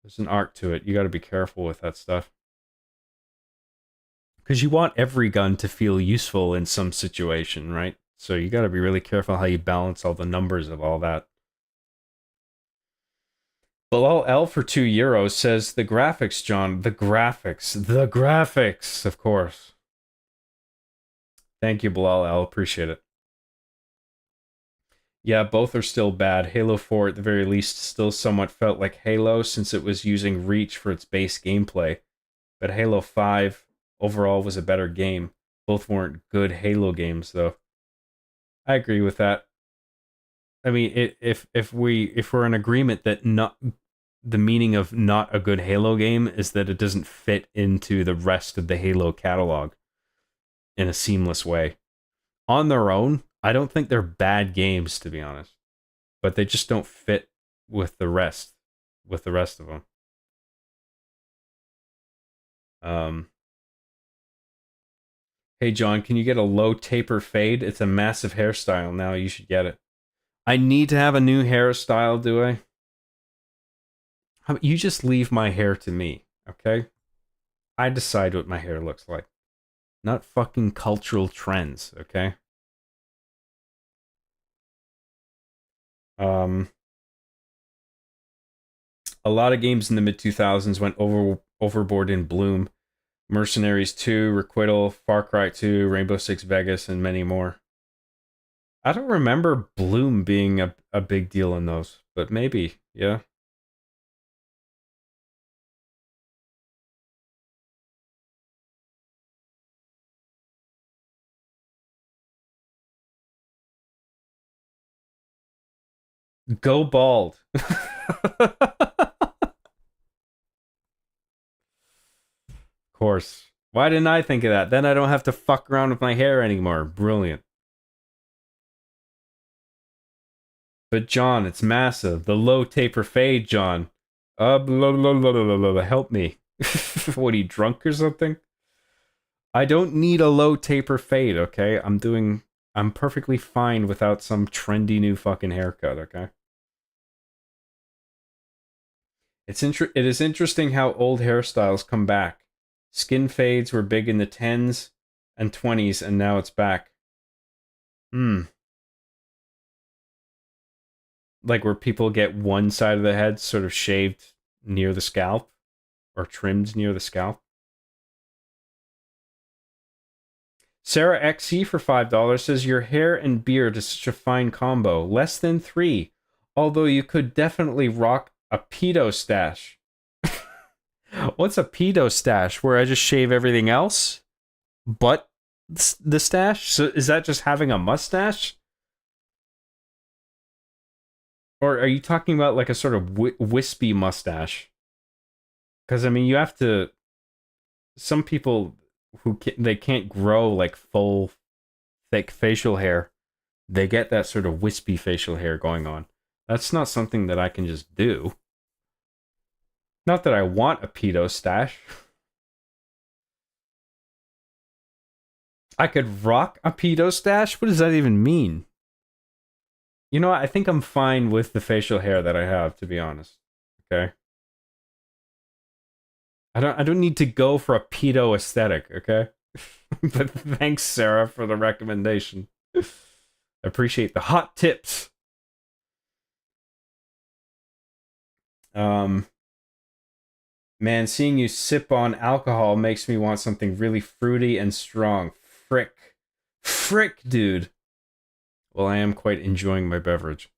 There's an art to it. You got to be careful with that stuff. Because you want every gun to feel useful in some situation, right? So you got to be really careful how you balance all the numbers of all that. Bilal L for €2 says, the graphics, John. The graphics, of course. Thank you, Bilal L. Appreciate it. Yeah, both are still bad. Halo 4, at the very least, still somewhat felt like Halo since it was using Reach for its base gameplay. But Halo 5 overall was a better game. Both weren't good Halo games, though. I agree with that. I mean, if we're in agreement that not the meaning of not a good Halo game is that it doesn't fit into the rest of the Halo catalog in a seamless way. On their own, I don't think they're bad games, to be honest, but they just don't fit with the rest of them. Hey John, can you get a low taper fade? It's a massive hairstyle now. You should get it. I need to have a new hairstyle, do I? You just leave my hair to me, okay? I decide what my hair looks like. Not fucking cultural trends, okay? A lot of games in the mid-2000s went overboard in bloom. Mercenaries 2, Requital, Far Cry 2, Rainbow Six Vegas, and many more. I don't remember bloom being a big deal in those, but maybe, yeah. Go bald. Of course. Why didn't I think of that? Then I don't have to fuck around with my hair anymore. Brilliant. But John, it's massive. The low taper fade, John. Help me. What, are you drunk or something? I don't need a low taper fade, okay? I'm perfectly fine without some trendy new fucking haircut, okay? It is interesting how old hairstyles come back. Skin fades were big in the 10s and 20s, and now it's back. Like where people get one side of the head sort of shaved near the scalp, or trimmed near the scalp. Sarah XC for $5 says, your hair and beard is such a fine combo. Less than 3. Although you could definitely rock a pedo stash. What's a pedo stash? Where I just shave everything else? But the stash? So is that just having a mustache? Or are you talking about like a sort of wispy mustache? Because, I mean, you have to... Some people they can't grow like full, thick facial hair. They get that sort of wispy facial hair going on. That's not something that I can just do. Not that I want a pedo stash. I could rock a pedo stash? What does that even mean? You know what? I think I'm fine with the facial hair that I have, to be honest. Okay? I don't need to go for a pedo aesthetic, okay? But thanks, Sarah, for the recommendation. I appreciate the hot tips. Man, seeing you sip on alcohol makes me want something really fruity and strong. Frick, dude. Well, I am quite enjoying my beverage.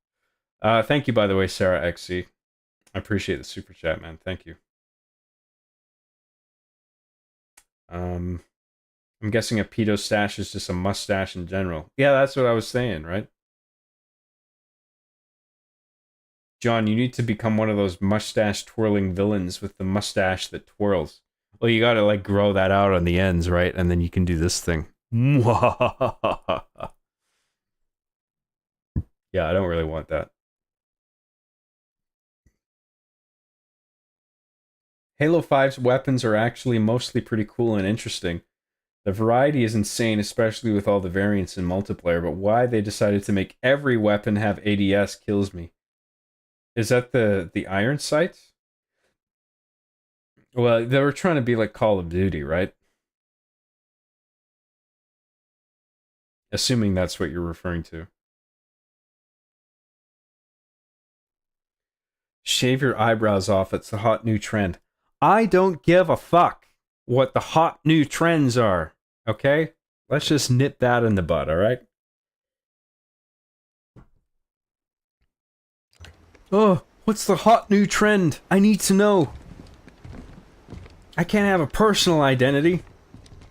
Thank you, by the way, Sarah XC. I appreciate the super chat, man. Thank you. I'm guessing a pedo stash is just a mustache in general. Yeah, that's what I was saying, right? John, you need to become one of those mustache twirling villains with the mustache that twirls. Well, you gotta like grow that out on the ends, right? And then you can do this thing. Yeah, I don't really want that. Halo 5's weapons are actually mostly pretty cool and interesting. The variety is insane, especially with all the variants in multiplayer, but why they decided to make every weapon have ADS kills me. Is that the iron sights? Well, they were trying to be like Call of Duty, right? Assuming that's what you're referring to. Shave your eyebrows off. It's the hot new trend. I don't give a fuck what the hot new trends are. Okay? Let's just nip that in the bud, alright? Oh, what's the hot new trend? I need to know. I can't have a personal identity.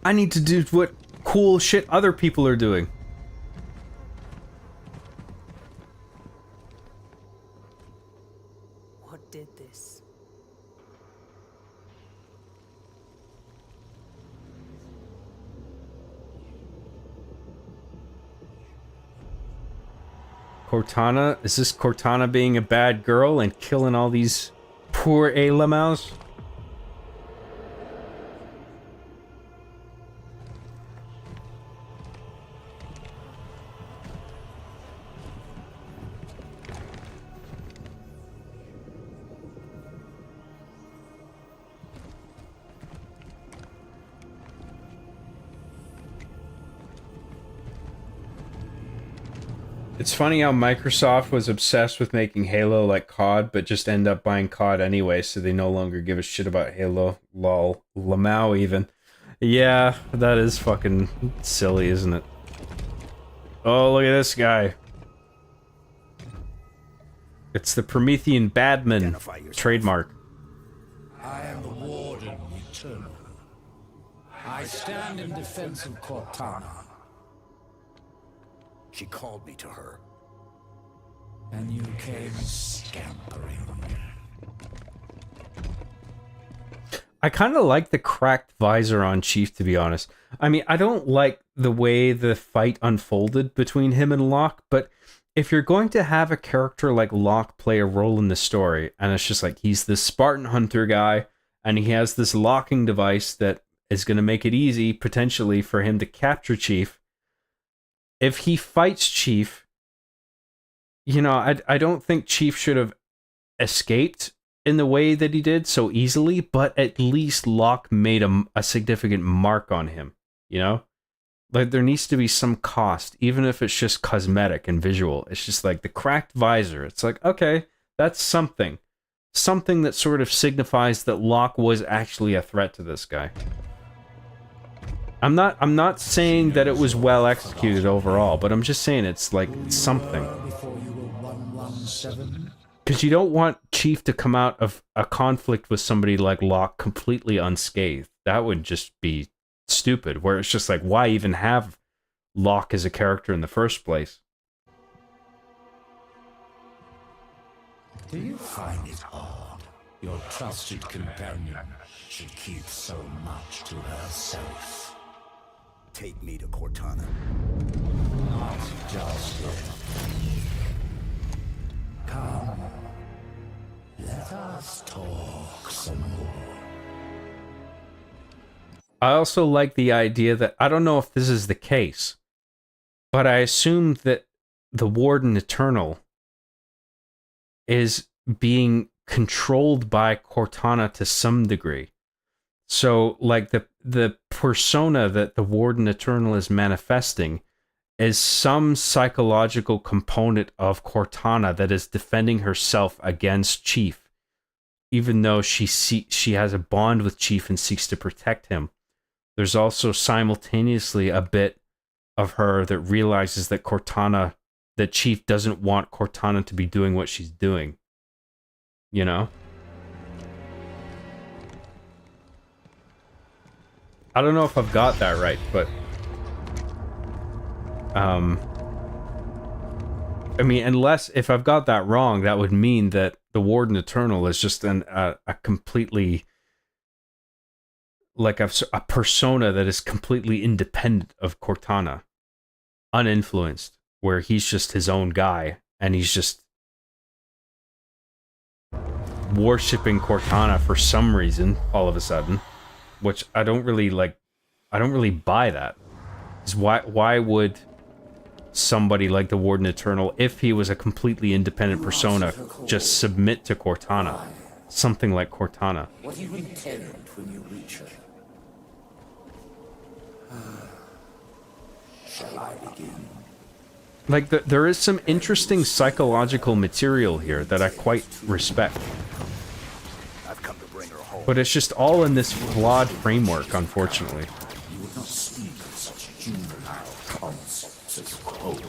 I need to do what cool shit other people are doing. What did this? Cortana? Is this Cortana being a bad girl and killing all these poor A-Lamals? It's funny how Microsoft was obsessed with making Halo like COD, but just end up buying COD anyway, so they no longer give a shit about Halo. Lol. Lamau even. Yeah, that is fucking silly, isn't it? Oh, look at this guy. It's the Promethean Badman trademark. I am the Warden Eternal. I stand in defense of Cortana. She called me to her. And you came scampering. I kind of like the cracked visor on Chief, to be honest. I mean, I don't like the way the fight unfolded between him and Locke, but if you're going to have a character like Locke play a role in the story, and it's just like he's this Spartan hunter guy, and he has this locking device that is going to make it easy, potentially, for him to capture Chief. If he fights Chief, you know, I don't think Chief should have escaped in the way that he did so easily, but at least Locke made a significant mark on him, you know? Like, there needs to be some cost, even if it's just cosmetic and visual. It's just like the cracked visor. It's like, okay, that's something. Something that sort of signifies that Locke was actually a threat to this guy. I'm not saying that it was well executed overall, but I'm just saying it's like something. Because you don't want Chief to come out of a conflict with somebody like Locke completely unscathed. That would just be stupid, where it's just like, why even have Locke as a character in the first place? Do you find it odd your trusted companion should keep so much to herself? Take me to Cortana. Not just yet. Come. Let us talk some more. I also like the idea that, I don't know if this is the case, but I assume that the Warden Eternal is being controlled by Cortana to some degree. So, like, the persona that the Warden Eternal is manifesting is some psychological component of Cortana that is defending herself against Chief, even though she has a bond with Chief and seeks to protect him. There's also simultaneously a bit of her that realizes that that Chief doesn't want Cortana to be doing what she's doing. You know? I don't know if I've got that right, but I mean, if I've got that wrong, that would mean that the Warden Eternal is just a completely, like, a persona that is completely independent of Cortana, uninfluenced, where he's just his own guy and he's just worshipping Cortana for some reason all of a sudden, which I don't really buy that. Why would somebody like the Warden Eternal, if he was a completely independent persona, just submit to Cortana? Something like Cortana. What do you intend when you reach her? Shall I begin? Like, there is some interesting psychological material here that I quite respect. I've come to bring her home. But it's just all in this flawed framework, unfortunately. You would not speak of such juvenile concepts as home.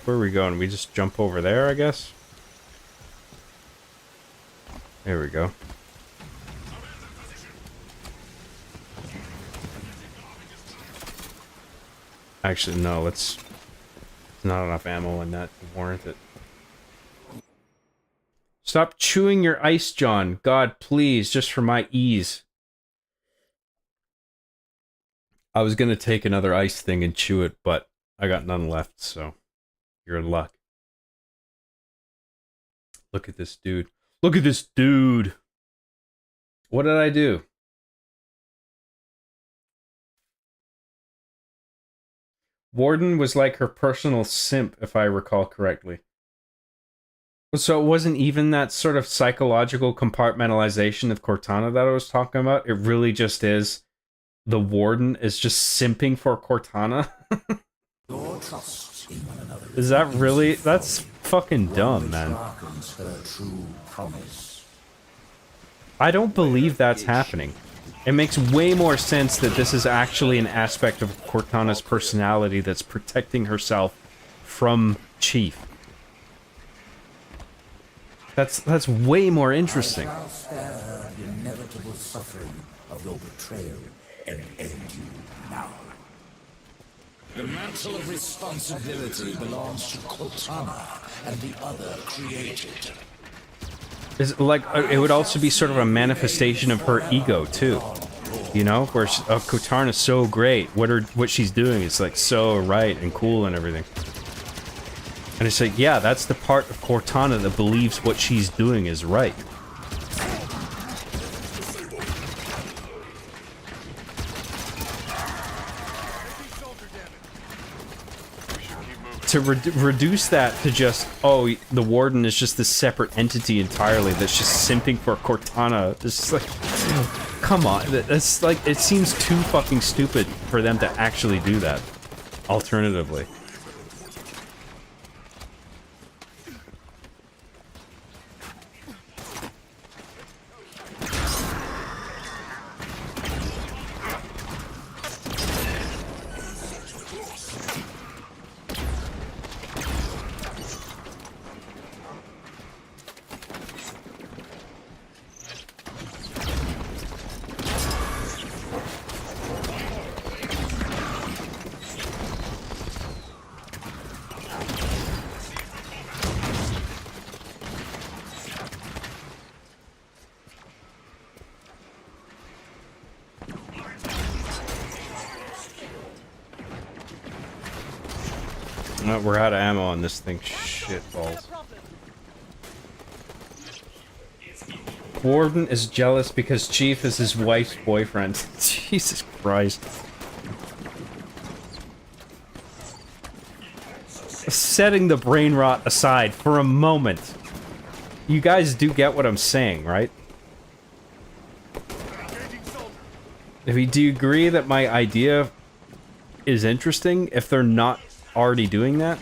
Where are we going? We just jump over there, I guess? There we go. Actually, no, there's not enough ammo in that to warrant it. Stop chewing your ice, John. God, please, just for my ease. I was gonna take another ice thing and chew it, but I got none left, so you're in luck. Look at this dude. Look at this dude! What did I do? Warden was like her personal simp, if I recall correctly. So it wasn't even that sort of psychological compartmentalization of Cortana that I was talking about. It really just is the Warden is just simping for Cortana. Your trust in one another Is that really? That's fucking dumb, man. darkens her true promise. I don't believe that's happening. It makes way more sense that this is actually an aspect of Cortana's personality that's protecting herself from Chief. That's way more interesting. I shall spare her the inevitable suffering of your betrayal and end you now. The mantle of responsibility belongs to Cortana and the other created. Is like it would also be sort of a manifestation of her ego too, you know, where Cortana's so great, what she's doing is like so right and cool and everything. And it's like, yeah, that's the part of Cortana that believes what she's doing is right. To reduce that to just, oh, the Warden is just this separate entity entirely that's just simping for Cortana. It's just like, come on, that's like, it seems too fucking stupid for them to actually do that. Alternatively. We're out of ammo on this thing. Shit balls. Warden is jealous because Chief is his wife's boyfriend. Jesus Christ. Setting the brain rot aside for a moment. You guys do get what I'm saying, right? Do you agree that my idea is interesting if they're not already doing that?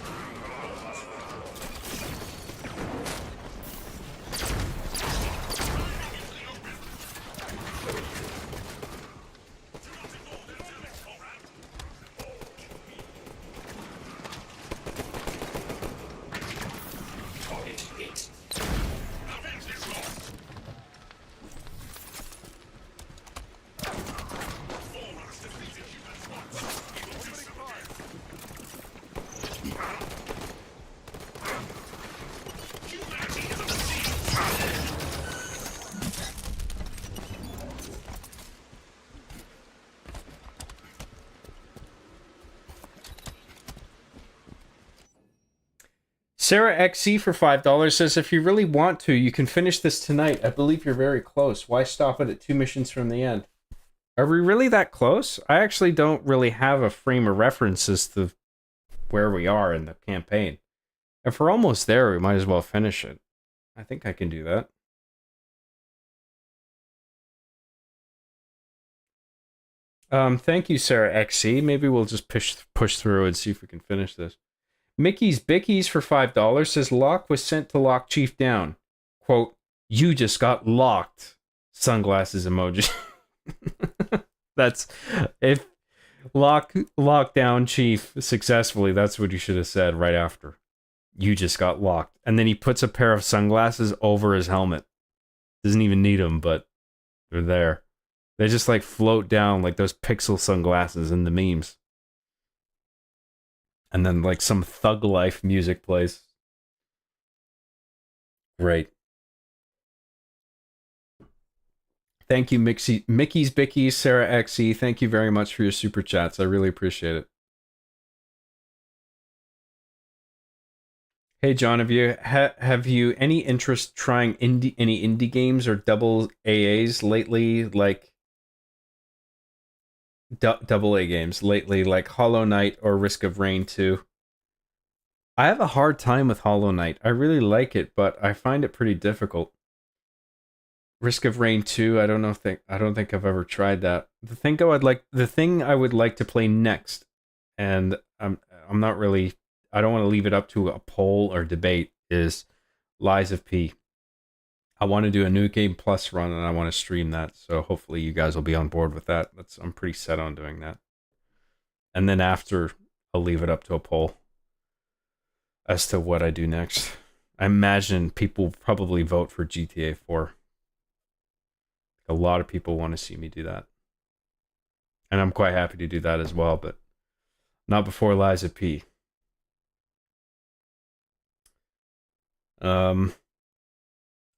Sarah XC for $5 says, if you really want to, you can finish this tonight. I believe you're very close. Why stop it at 2 missions from the end? Are we really that close? I actually don't really have a frame of reference as to where we are in the campaign. If we're almost there, we might as well finish it. I think I can do that. Thank you, Sarah XC. Maybe we'll just push through and see if we can finish this. Mickey's Bickies for $5 says, Locke was sent to lock Chief down. Quote, you just got locked. Sunglasses emoji. That's, if Locke locked down Chief successfully, that's what you should have said right after. You just got locked. And then he puts a pair of sunglasses over his helmet. Doesn't even need them, but they're there. They just like float down like those pixel sunglasses in the memes. And then like some Thug Life music plays. Great. Thank you, Mickey's Bickies, Sarah XE. Thank you very much for your super chats. I really appreciate it. Hey John, have you any interest trying any indie games or double AAs lately, like double A games lately, like Hollow Knight or Risk of Rain 2? I have a hard time with Hollow Knight. I really like it, but I find it pretty difficult. Risk of Rain 2, I don't think I've ever tried that. The thing I would like to play next, and I'm not really, I don't want to leave it up to a poll or debate, is Lies of P. I want to do a New Game Plus run, and I want to stream that, so hopefully you guys will be on board with that. I'm pretty set on doing that. And then after, I'll leave it up to a poll as to what I do next. I imagine people will probably vote for GTA 4. A lot of people want to see me do that. And I'm quite happy to do that as well, but not before Lies of P.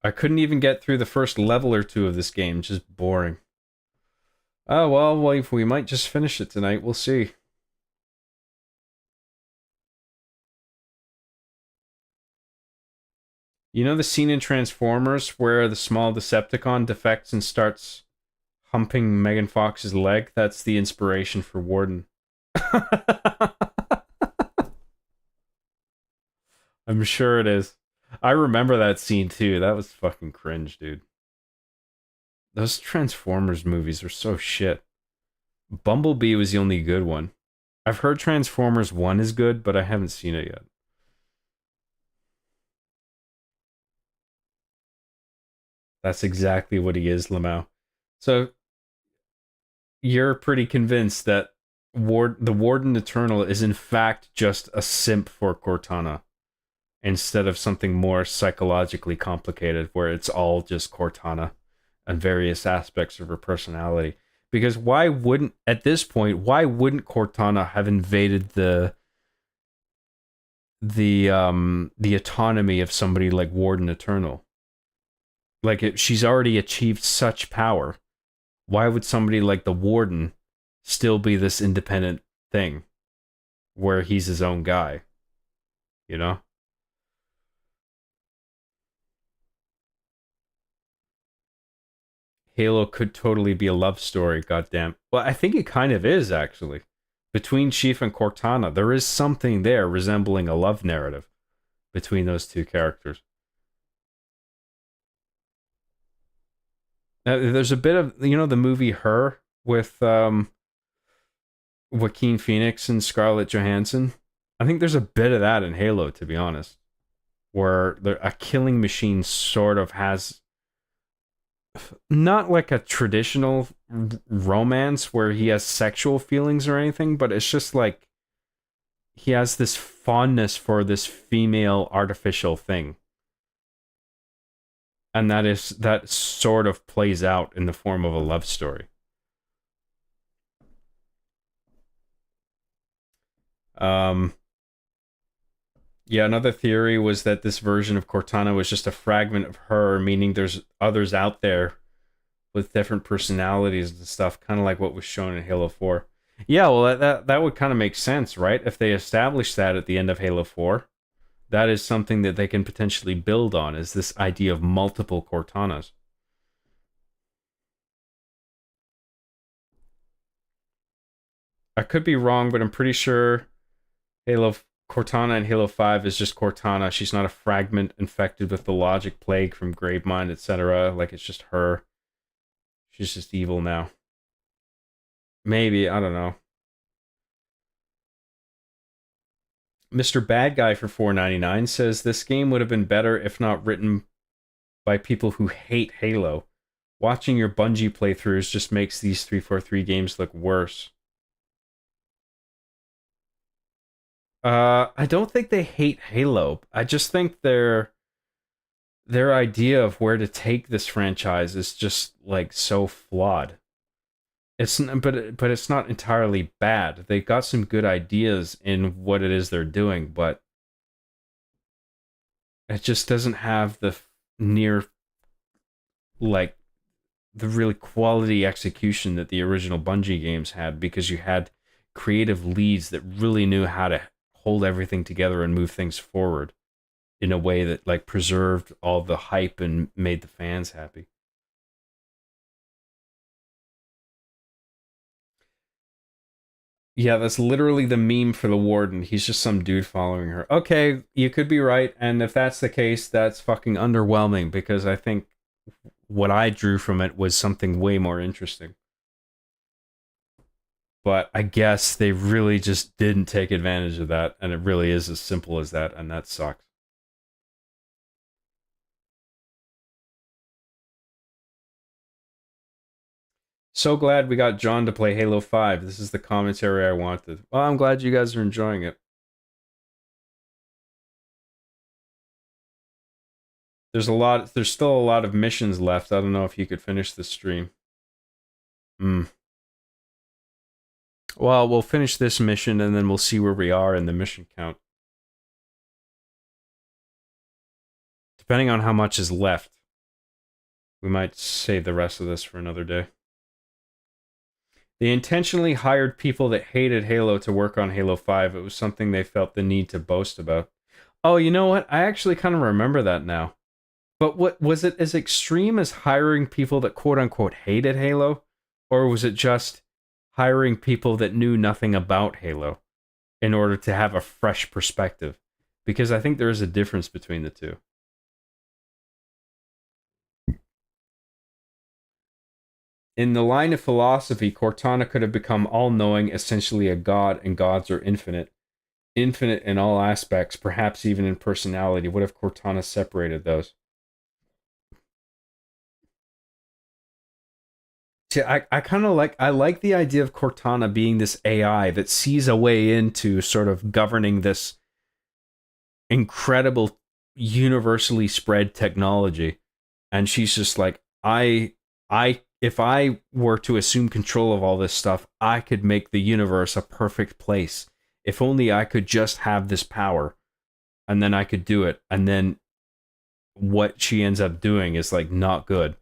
I couldn't even get through the first level or two of this game. Just boring. Oh, well, we might just finish it tonight. We'll see. You know the scene in Transformers where the small Decepticon defects and starts humping Megan Fox's leg? That's the inspiration for Warden. I'm sure it is. I remember that scene too. That was fucking cringe, dude. Those Transformers movies are so shit. Bumblebee was the only good one. I've heard Transformers 1 is good, but I haven't seen it yet. That's exactly what he is, Lamau. So, you're pretty convinced that the Warden Eternal is in fact just a simp for Cortana, instead of something more psychologically complicated, where it's all just Cortana and various aspects of her personality. Because at this point, why wouldn't Cortana have invaded the autonomy of somebody like Warden Eternal? Like, she's already achieved such power. Why would somebody like the Warden still be this independent thing where he's his own guy? you know? Halo could totally be a love story, goddamn. Well, I think it kind of is, actually. Between Chief and Cortana, there is something there resembling a love narrative between those two characters. There's a bit of, you know, the movie Her with Joaquin Phoenix and Scarlett Johansson. I think there's a bit of that in Halo, to be honest, where a killing machine sort of has not like a traditional romance where he has sexual feelings or anything, but it's just like he has this fondness for this female artificial thing. And that sort of plays out in the form of a love story. Yeah, another theory was that this version of Cortana was just a fragment of her, meaning there's others out there with different personalities and stuff, kind of like what was shown in Halo 4. Yeah, well, that would kind of make sense, right? If they established that at the end of Halo 4, that is something that they can potentially build on, is this idea of multiple Cortanas. I could be wrong, but I'm pretty sure Cortana in Halo 5 is just Cortana. She's not a fragment infected with the logic plague from Gravemind, etc. Like, it's just her. She's just evil now. Maybe, I don't know. Mr. Bad Guy for $4.99 says this game would have been better if not written by people who hate Halo. Watching your Bungie playthroughs just makes these 343 games look worse. I don't think they hate Halo. I just think their idea of where to take this franchise is just like so flawed. But it's not entirely bad. They got some good ideas in what it is they're doing, but it just doesn't have the near, like, the really quality execution that the original Bungie games had, because you had creative leads that really knew how to hold everything together and move things forward in a way that like preserved all the hype and made the fans happy. Yeah, that's literally the meme for the Warden. He's just some dude following her. Okay, you could be right, and if that's the case, that's fucking underwhelming, because I think what I drew from it was something way more interesting. But I guess they really just didn't take advantage of that, and it really is as simple as that, and that sucks. So glad we got John to play Halo 5. This is the commentary I wanted. Well, I'm glad you guys are enjoying it. There's still a lot of missions left. I don't know if you could finish the stream. Well, we'll finish this mission and then we'll see where we are in the mission count. Depending on how much is left, we might save the rest of this for another day. They intentionally hired people that hated Halo to work on Halo 5. It was something they felt the need to boast about. Oh, you know what? I actually kind of remember that now. But what was it as extreme as hiring people that quote-unquote hated Halo? Or was it just hiring people that knew nothing about Halo in order to have a fresh perspective? Because I think there is a difference between the two. In the line of philosophy, Cortana could have become all-knowing, essentially a god, and gods are infinite. Infinite in all aspects, perhaps even in personality. What if Cortana separated those? See, I kind of like the idea of Cortana being this AI that sees a way into sort of governing this incredible, universally spread technology. And she's just like, if I were to assume control of all this stuff, I could make the universe a perfect place. If only I could just have this power, and then I could do it. And then what she ends up doing is like not good.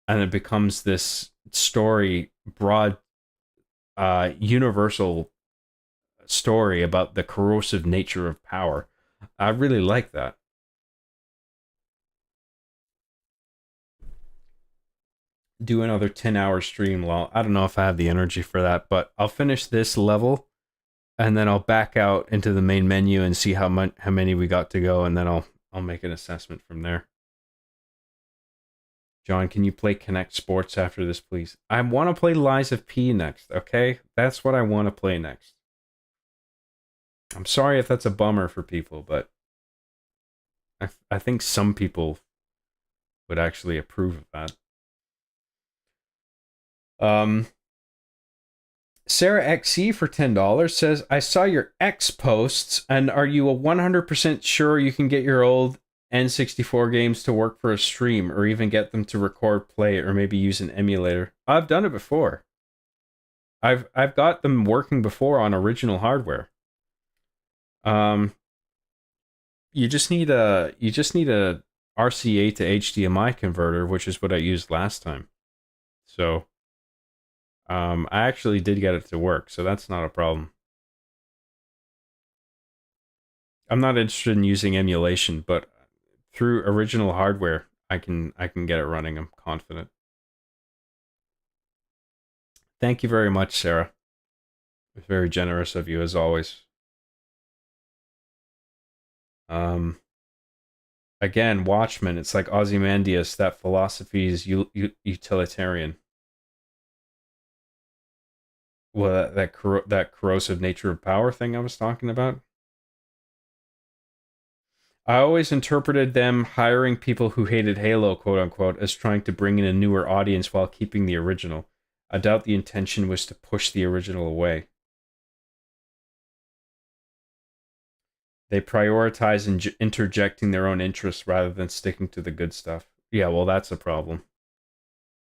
And it becomes this story, broad, universal story about the corrosive nature of power. I really like that. Do another 10-hour stream. Well, I don't know if I have the energy for that, but I'll finish this level and then I'll back out into the main menu and see how many we got to go, and then I'll make an assessment from there. John, can you play Connect Sports after this, please? I want to play Lies of P next, okay? That's what I want to play next. I'm sorry if that's a bummer for people, but I think some people would actually approve of that. Sarah XC for $10 says, I saw your X posts, and are you 100% sure you can get your old N64 games to work for a stream, or even get them to record play, or maybe use an emulator? I've done it before. I've got them working before on original hardware. You just need a RCA to HDMI converter, which is what I used last time. So I actually did get it to work, so that's not a problem. I'm not interested in using emulation, but through original hardware, I can get it running. I'm confident. Thank you very much, Sarah. It's very generous of you, as always. Again, Watchmen, it's like Ozymandias, that philosophy is utilitarian. Well, that corrosive nature of power thing I was talking about. I always interpreted them hiring people who hated Halo, quote unquote, as trying to bring in a newer audience while keeping the original. I doubt the intention was to push the original away. They prioritize interjecting their own interests rather than sticking to the good stuff. Yeah, well, that's a problem.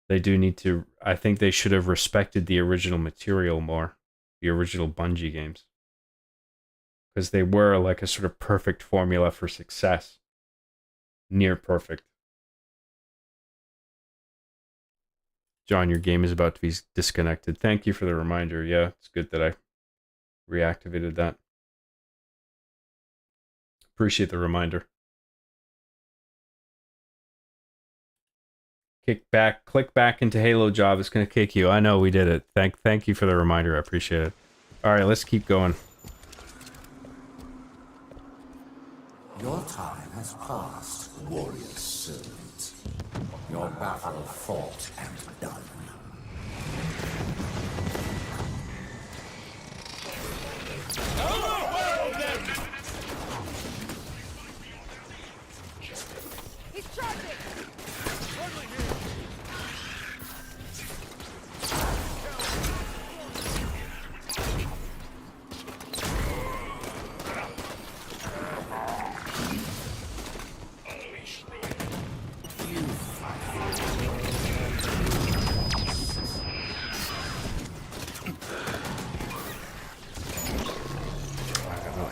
They do need to... I think they should have respected the original material more. The original Bungie games. Because they were like a sort of perfect formula for success. Near perfect. John, your game is about to be disconnected. Thank you for the reminder. Yeah, it's good that I reactivated that. Appreciate the reminder. Click back into Halo job. It's going to kick you. I know we did it. Thank you for the reminder. I appreciate it. All right, let's keep going. Your time has passed, warrior servant. Your battle fought and done. He's charging!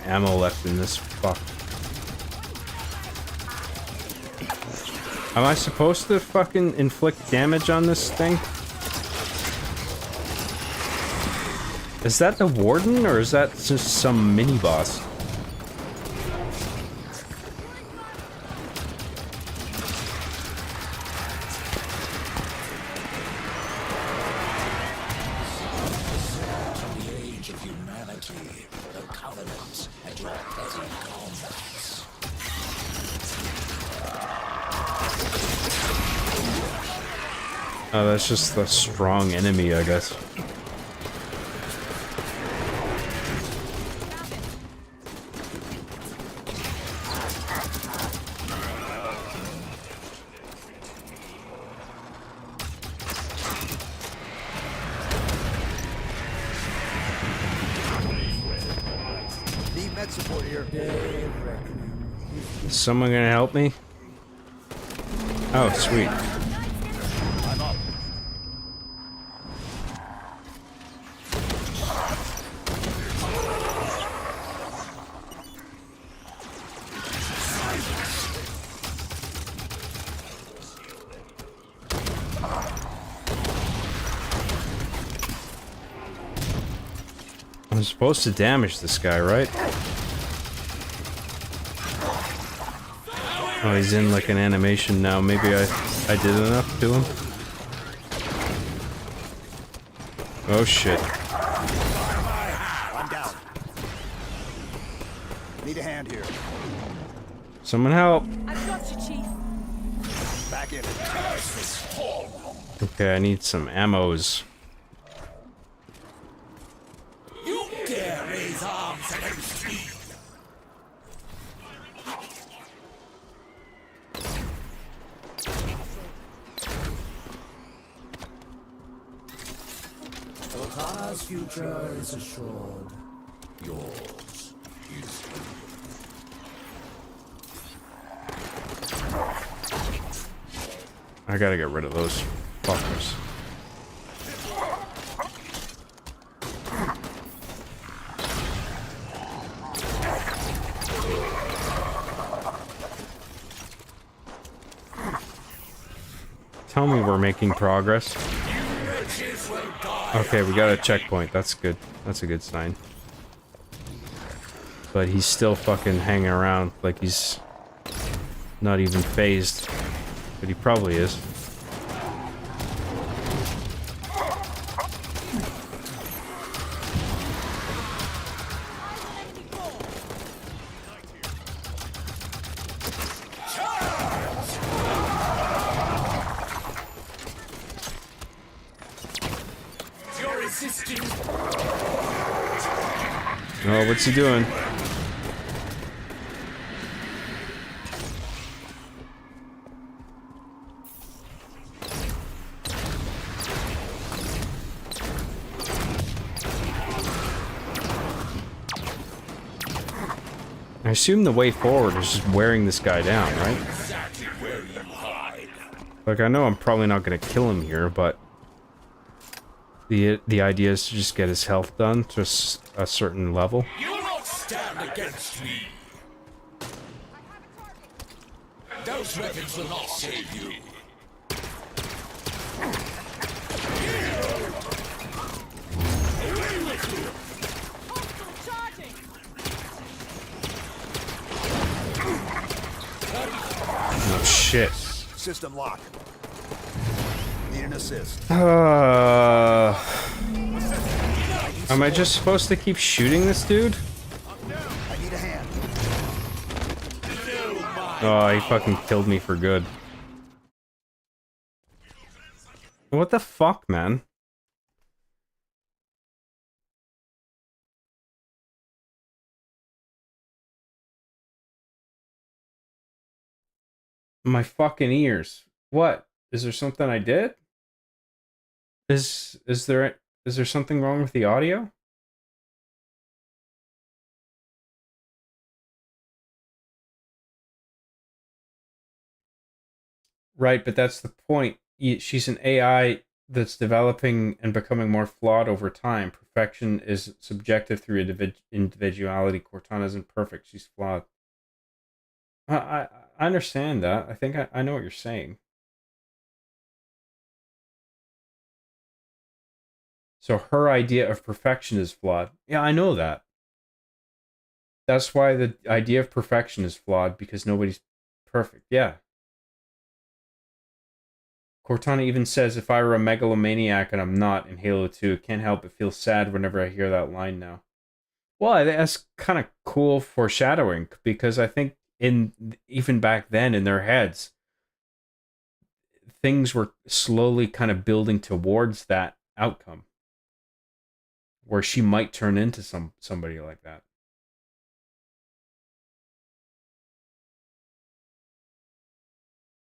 Ammo left in this fuck. Am I supposed to fucking inflict damage on this thing? Is that the warden, or is that just some mini boss? Oh, that's just the strong enemy, I guess. Need med support here. Is someone gonna help me? Oh, sweet. I'm supposed to damage this guy, right? Oh, he's in like an animation now. Maybe I did enough to him. Oh shit. I'm down. Need a hand here. Someone help. I've got you, Chief. Back in. Okay, I need some ammos. You dare raise arms against me? Cortana's future is assured. Yours is. I gotta get rid of those fuckers. Tell me we're making progress. Okay, we got a checkpoint. That's good. That's a good sign. But he's still fucking hanging around like he's not even phased. But he probably is. Oh, what's he doing? I assume the way forward is just wearing this guy down, right? Like, I know I'm probably not gonna kill him here, but the idea is to just get his health done to a certain level. You will not stand against me. Those weapons will not save you. Away with you. Oh shit. System lock. Need an assist. Am I just supposed to keep shooting this dude? I need a hand. Oh, he fucking killed me for good. What the fuck, man? My fucking ears. What? Is there something I did? Is there something wrong with the audio? Right, but that's the point. She's an AI that's developing and becoming more flawed over time. Perfection is subjective through individuality. Cortana isn't perfect. She's flawed. I understand that. I think I know what you're saying. So her idea of perfection is flawed. Yeah, I know that. That's why the idea of perfection is flawed, because nobody's perfect. Yeah. Cortana even says, if I were a megalomaniac and I'm not in Halo 2, I can't help but feel sad whenever I hear that line now. Well, that's kind of cool foreshadowing, because I think even back then in their heads, things were slowly kind of building towards that outcome, where she might turn into somebody like that.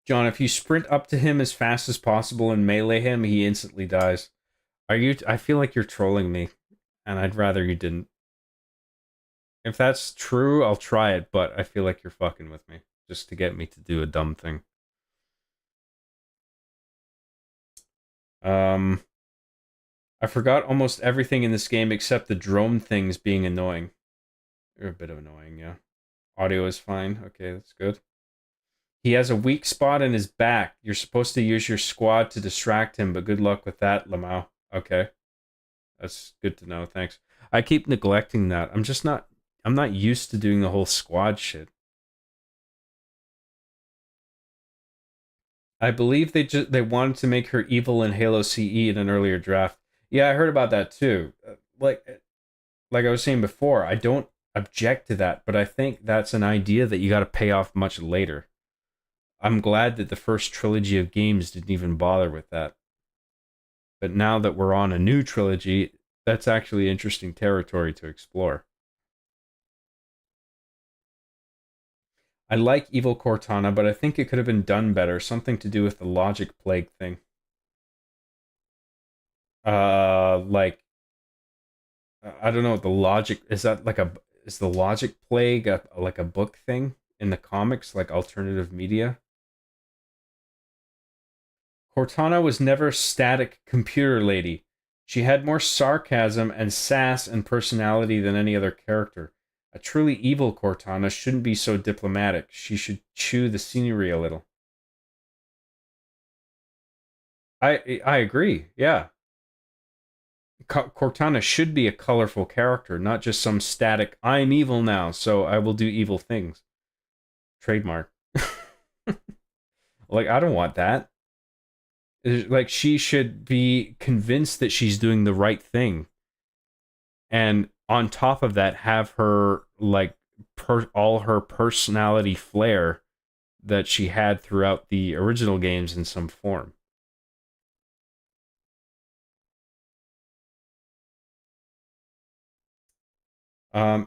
John, if you sprint up to him as fast as possible and melee him, he instantly dies. I feel like you're trolling me, and I'd rather you didn't. If that's true, I'll try it, but I feel like you're fucking with me, just to get me to do a dumb thing. I forgot almost everything in this game except the drone things being annoying. They're a bit of annoying, yeah. Audio is fine. Okay, that's good. He has a weak spot in his back. You're supposed to use your squad to distract him, but good luck with that, Lamau. Okay. That's good to know, thanks. I keep neglecting that. I'm not used to doing the whole squad shit. I believe they wanted to make her evil in Halo CE in an earlier draft. Yeah, I heard about that too. Like I was saying before, I don't object to that, but I think that's an idea that you got to pay off much later. I'm glad that the first trilogy of games didn't even bother with that. But now that we're on a new trilogy, that's actually interesting territory to explore. I like Evil Cortana, but I think it could have been done better. Something to do with the logic plague thing. Like, I don't know, the logic, is that like is the logic plague like a book thing in the comics, like alternative media? Cortana was never static computer lady. She had more sarcasm and sass and personality than any other character. A truly evil Cortana shouldn't be so diplomatic. She should chew the scenery a little. I agree, yeah. Cortana should be a colorful character, not just some static, I'm evil now, so I will do evil things. Trademark. Like, I don't want that. Like, she should be convinced that she's doing the right thing. And on top of that, have her, like, all her personality flair that she had throughout the original games in some form.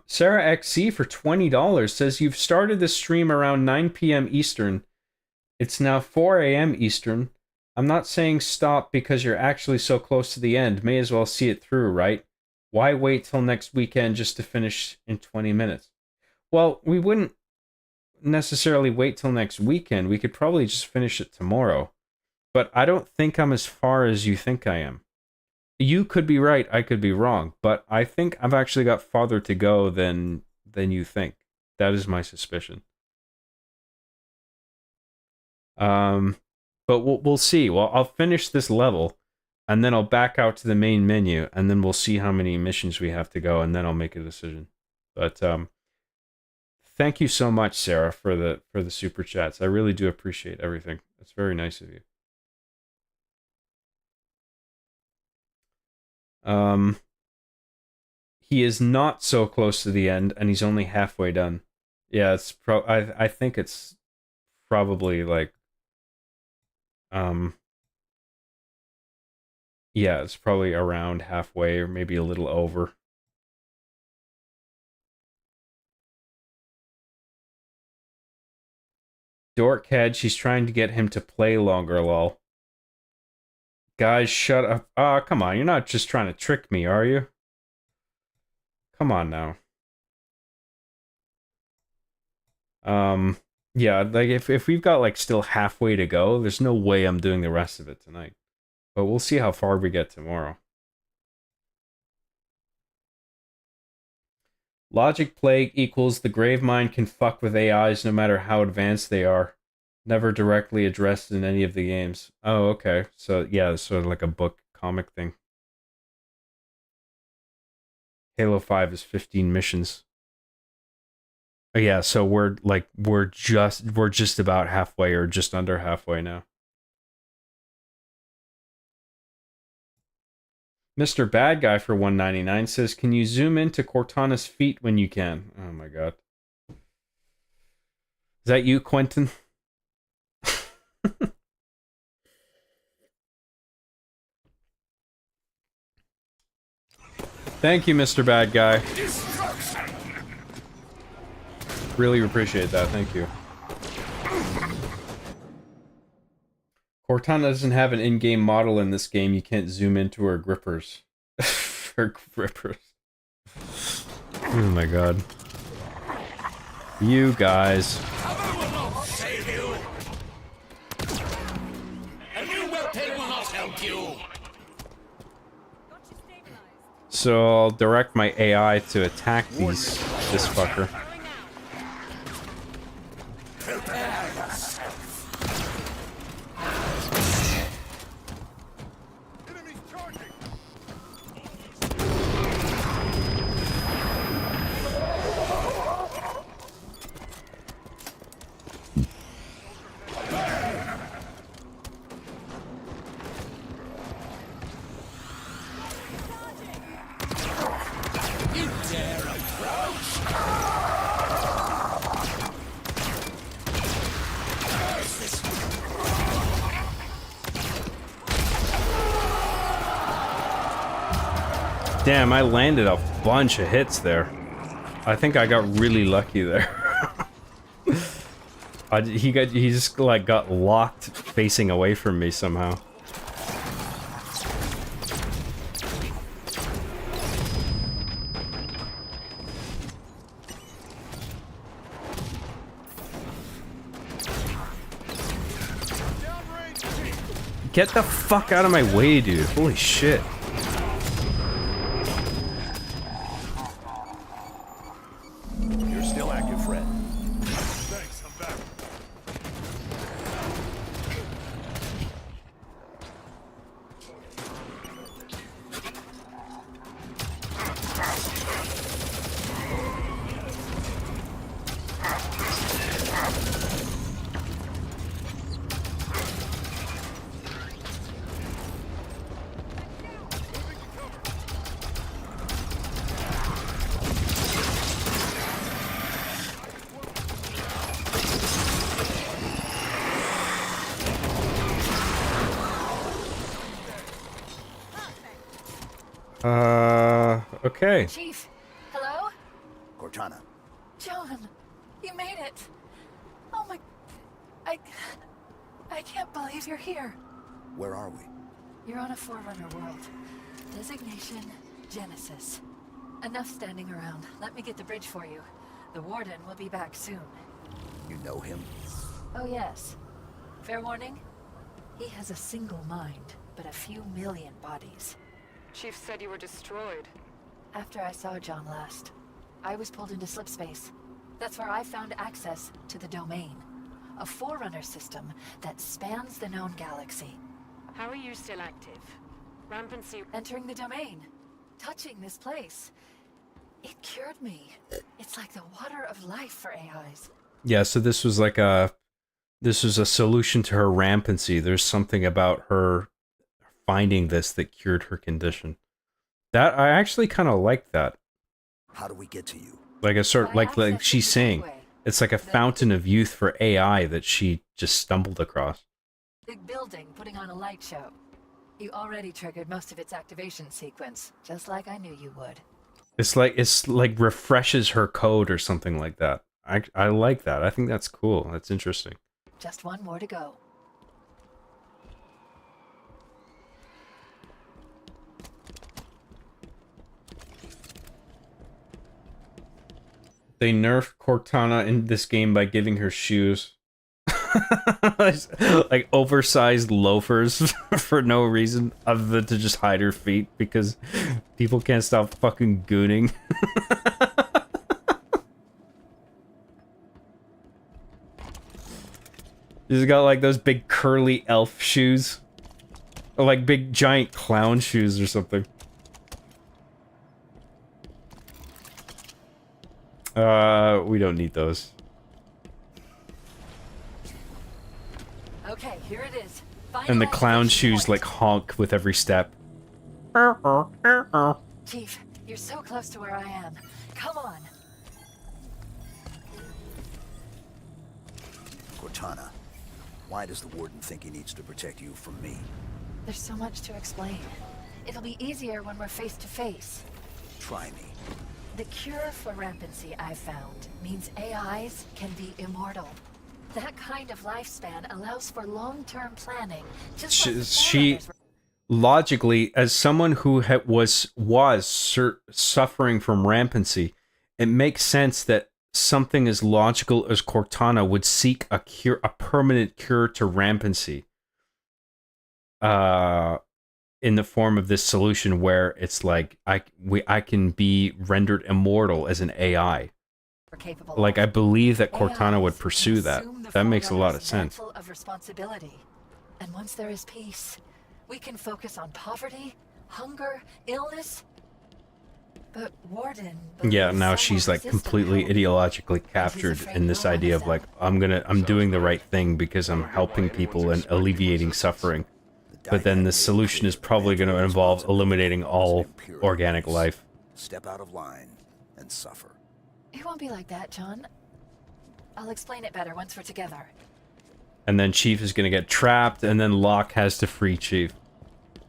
Sarah XC for $20 says, you've started the stream around 9 p.m. Eastern. It's now 4 a.m. Eastern. I'm not saying stop because you're actually so close to the end. May as well see it through, right? Why wait till next weekend just to finish in 20 minutes? Well, we wouldn't necessarily wait till next weekend. We could probably just finish it tomorrow. But I don't think I'm as far as you think I am. You could be right, I could be wrong, but I think I've actually got farther to go than you think. That is my suspicion. But we'll see. Well, I'll finish this level, and then I'll back out to the main menu, and then we'll see how many missions we have to go, and then I'll make a decision. But thank you so much, Sarah, for the super chats. I really do appreciate everything. It's very nice of you. He is not so close to the end, and he's only halfway done. Yeah, it's I think it's probably like yeah, it's probably around halfway or maybe a little over. Dorkhead, she's trying to get him to play longer, lol. Guys, shut up. Ah, come on. You're not just trying to trick me, are you? Come on now. Yeah, like if we've got like still halfway to go, there's no way I'm doing the rest of it tonight. But we'll see how far we get tomorrow. Logic plague equals the Gravemind can fuck with AIs no matter how advanced they are. Never directly addressed in any of the games. Oh, okay. So, yeah, it's sort of like a book comic thing. Halo 5 is 15 missions. Oh, yeah, so we're just about halfway or just under halfway now. Mr. Bad Guy for $1.99 says, can you zoom into Cortana's feet when you can? Oh my god. Is that you, Quentin? Thank you, Mr. Bad Guy. Really appreciate that, thank you. Cortana doesn't have an in-game model in this game. You can't zoom into her grippers. Her grippers. Oh my god. You guys. So I'll direct my AI to attack this fucker. Damn, I landed a bunch of hits there. I think I got really lucky there. He just like got locked facing away from me somehow. Get the fuck out of my way, dude. Holy shit. You're still active, Fred. Thanks, I'm back. Okay. Chief, hello? Cortana. John, you made it. Oh my... I can't believe you're here. Where are we? You're on a Forerunner world. Designation, Genesis. Enough standing around. Let me get the bridge for you. The Warden will be back soon. You know him? Oh yes. Fair warning? He has a single mind, but a few million bodies. Chief said you were destroyed. After I saw John last, I was pulled into slipspace. That's where I found access to the Domain. A Forerunner system that spans the known galaxy. How are you still active? Rampancy... Entering the Domain. Touching this place. It cured me. It's like the water of life for AIs. Yeah, so this was like this was a solution to her rampancy. There's something about her finding this that cured her condition. That I actually kind of like that. How do we get to you? Like a sort like she's saying, it's like a fountain of youth for AI that she just stumbled across. Big building putting on a light show. You already triggered most of its activation sequence, just like I knew you would. It's like refreshes her code or something like that. I like that. I think that's cool. That's interesting. Just one more to go. They nerfed Cortana in this game by giving her shoes. Like oversized loafers for no reason other than to just hide her feet because people can't stop fucking gooning. She's got like those big curly elf shoes. Or like big giant clown shoes or something. We don't need those. Okay, here it is. And the clown shoes like honk with every step. Chief, you're so close to where I am. Come on. Cortana, why does the Warden think he needs to protect you from me? There's so much to explain. It'll be easier when we're face to face. Try me. The cure for rampancy I've found means AIs can be immortal. That kind of lifespan allows for long-term planning. Just She logically, as someone who was suffering from rampancy, it makes sense that something as logical as Cortana would seek a permanent cure to rampancy. In the form of this solution where it's like I can be rendered immortal as an AI. Like I believe that Cortana would pursue that. That makes a lot of sense. Of responsibility. And once there is peace, we can focus on poverty, hunger, illness. But Warden... Yeah, now she's like completely ideologically captured in this idea of like I'm doing the right thing because I'm helping people and alleviating suffering. But then the solution is probably going to involve eliminating all organic life. Step out of line and suffer. It won't be like that, John. I'll explain it better once we're together. And then Chief is going to get trapped, and then Locke has to free Chief.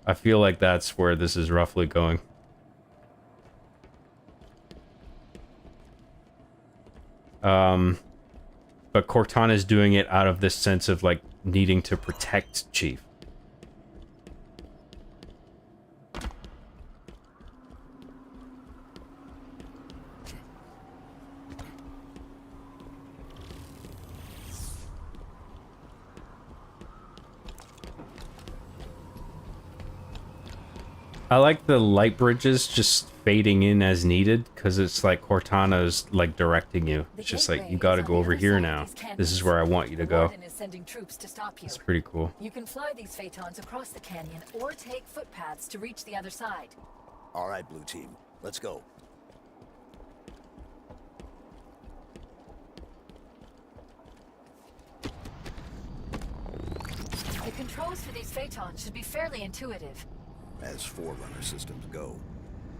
I feel like that's where this is roughly going. But Cortana's doing it out of this sense of, like, needing to protect Chief. I like the light bridges just fading in as needed, because it's like Cortana's like directing you. It's just like, you gotta go over here now. This is where I want you to go. Warden is sending troops to stop you. It's pretty cool. You can fly these Phaetons across the canyon or take footpaths to reach the other side. All right, Blue Team. Let's go. The controls for these Phaetons should be fairly intuitive. As Forerunner systems go.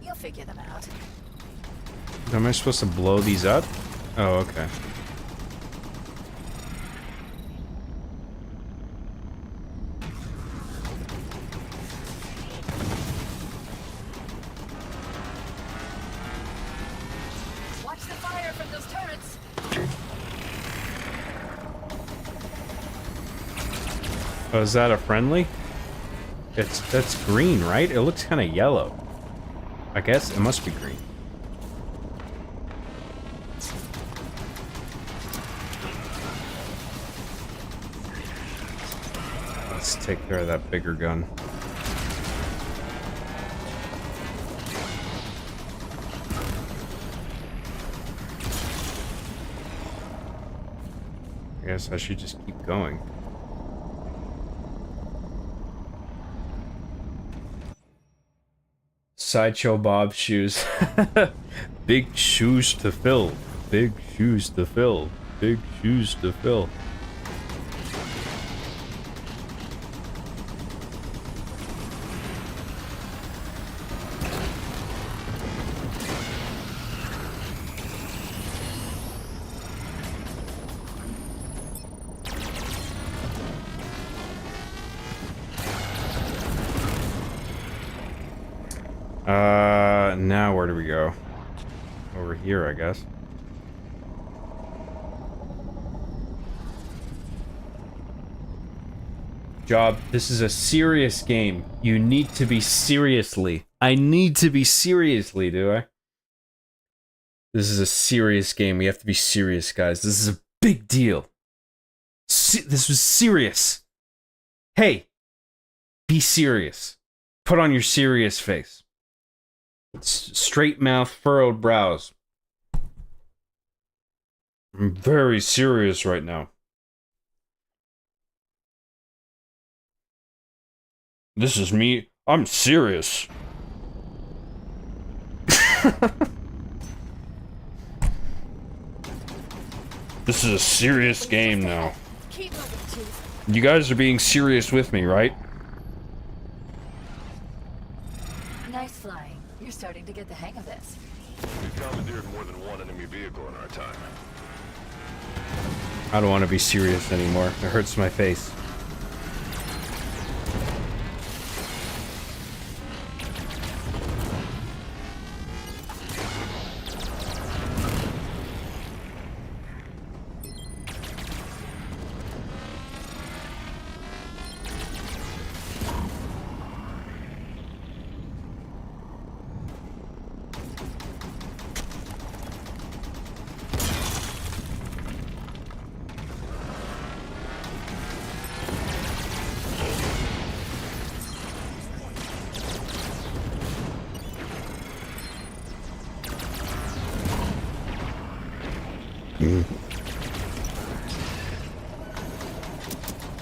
You'll figure them out. Am I supposed to blow these up? Oh, okay. Watch the fire from those turrets. Oh, is that a friendly? That's green, right? It looks kind of yellow. I guess it must be green. Let's take care of that bigger gun. I guess I should just keep going. Sideshow Bob's shoes. Big shoes to fill. Big shoes to fill. Big shoes to fill. Now where do we go? Over here, I guess. Job, this is a serious game. You need to be seriously. I need to be seriously, do I? This is a serious game. We have to be serious, guys. This is a big deal. This was serious. Hey, be serious. Put on your serious face. Straight mouth, furrowed brows. I'm very serious right now. This is me. I'm serious. This is a serious game now. Keep moving, Chief. You guys are being serious with me, right? Nice flying. You're starting to get the hang of this. We've commandeered more than one enemy vehicle in our time. I don't want to be serious anymore. It hurts my face.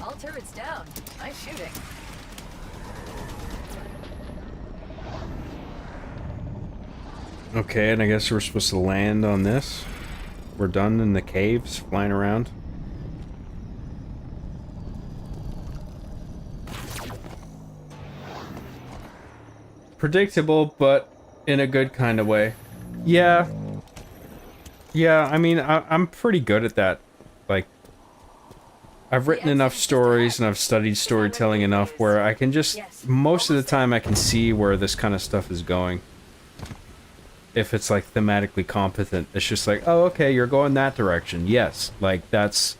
All turrets down. Nice shooting. Okay, and I guess we're supposed to land on this. We're done in the caves, flying around. Predictable, but in a good kind of way. Yeah. Yeah, I mean, I'm pretty good at that. Like, I've written enough stories and I've studied storytelling enough where I can just, most of the time I can see where this kind of stuff is going. if it's like thematically competent. It's just like, oh, okay, you're going that direction. Yes, like that's,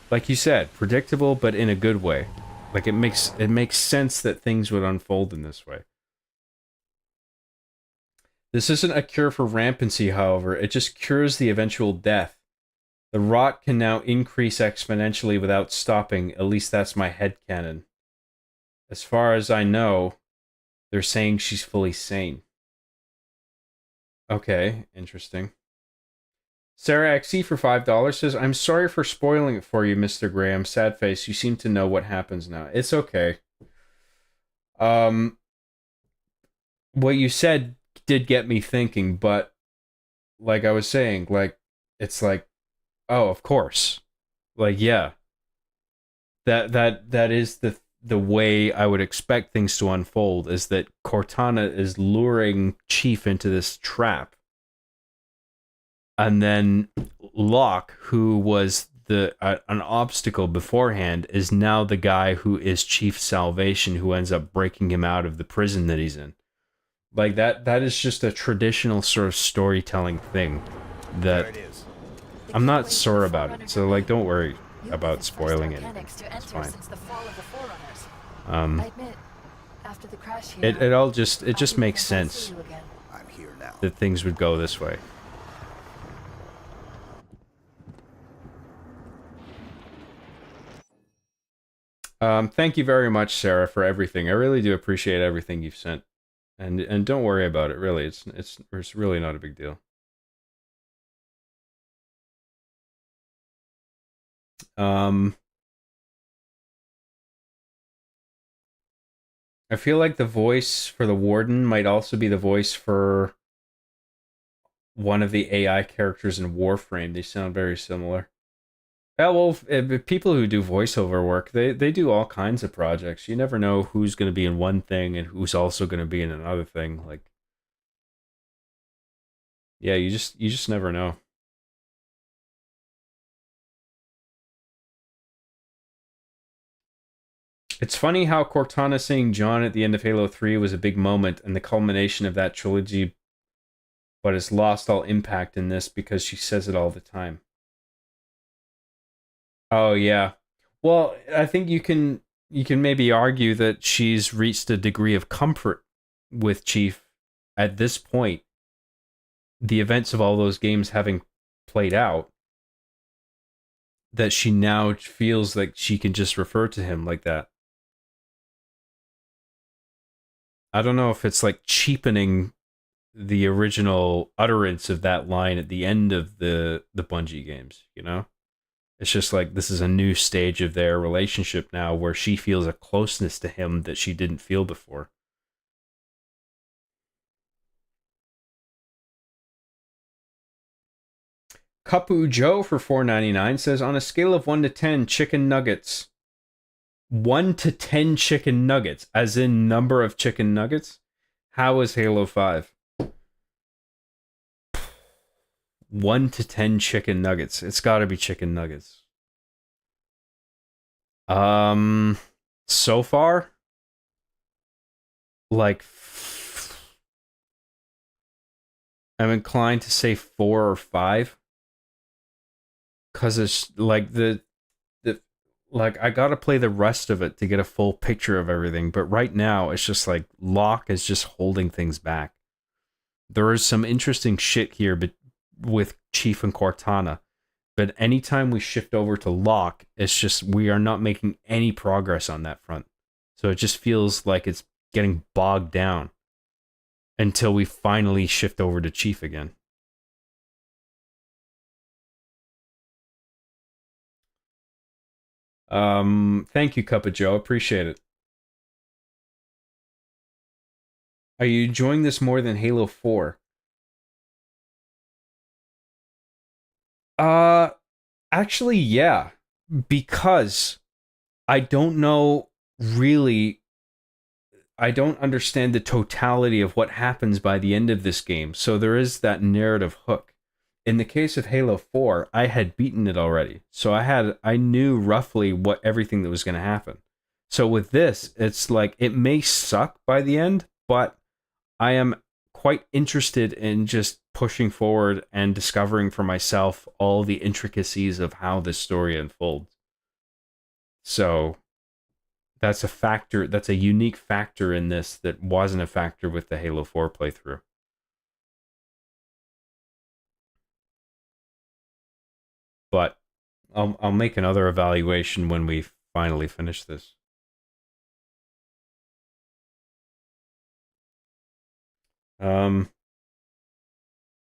like you said, predictable, but in a good way. Like it makes sense that things would unfold in this way. This isn't a cure for rampancy, however. It just cures the eventual death. The rot can now increase exponentially without stopping. At least that's my headcanon. As far as I know, they're saying she's fully sane. Okay, interesting. Sarah XE for $5 says, I'm sorry for spoiling it for you, Mr. Graham. Sad face, you seem to know what happens now. It's okay. What you said did get me thinking, but like I was saying, like, it's like, oh, of course. Like, yeah. That is the way I would expect things to unfold, is that Cortana is luring Chief into this trap. And then Locke, who was an obstacle beforehand, is now the guy who is Chief's salvation, who ends up breaking him out of the prison that he's in. Like that is just a traditional sort of storytelling thing that I'm not sore about it. So like, don't worry about spoiling it. It's fine. I admit, after the crash here, it just makes sense that things would go this way. Thank you very much, Sarah, for everything. I really do appreciate everything you've sent, and don't worry about it. Really, it's really not a big deal. I feel like the voice for the Warden might also be the voice for one of the AI characters in Warframe. They sound very similar. Yeah, well, people who do voiceover work, they do all kinds of projects. You never know who's going to be in one thing and who's also going to be in another thing. Like, yeah, you just never know. It's funny how Cortana saying John at the end of Halo 3 was a big moment and the culmination of that trilogy, but has lost all impact in this because she says it all the time. Oh, yeah. Well, I think you can maybe argue that she's reached a degree of comfort with Chief at this point. The events of all those games having played out, that she now feels like she can just refer to him like that. I don't know if it's like cheapening the original utterance of that line at the end of the Bungie games, you know? It's just like this is a new stage of their relationship now where she feels a closeness to him that she didn't feel before. Kapu Joe for $4.99 says, on a scale of 1 to 10 chicken nuggets, 1 to 10 chicken nuggets, as in number of chicken nuggets, how is Halo 5? 1 to 10 chicken nuggets. It's got to be chicken nuggets. So far, like, I'm inclined to say 4 or 5. Because it's like like I gotta play the rest of it to get a full picture of everything. But right now, it's just like Locke is just holding things back. There is some interesting shit here, but with Chief and Cortana. But anytime we shift over to Locke, it's just we are not making any progress on that front. So it just feels like it's getting bogged down until we finally shift over to Chief again. Thank you, Cup of Joe. Appreciate it. Are you enjoying this more than Halo 4? Actually, yeah. Because I don't know really... I don't understand the totality of what happens by the end of this game. So there is that narrative hook. In the case of Halo 4, I had beaten it already. So I knew roughly what everything that was going to happen. So with this, it's like, it may suck by the end, but I am quite interested in just pushing forward and discovering for myself all the intricacies of how this story unfolds. So that's a factor, that's a unique factor in this that wasn't a factor with the Halo 4 playthrough. But I'll make another evaluation when we finally finish this.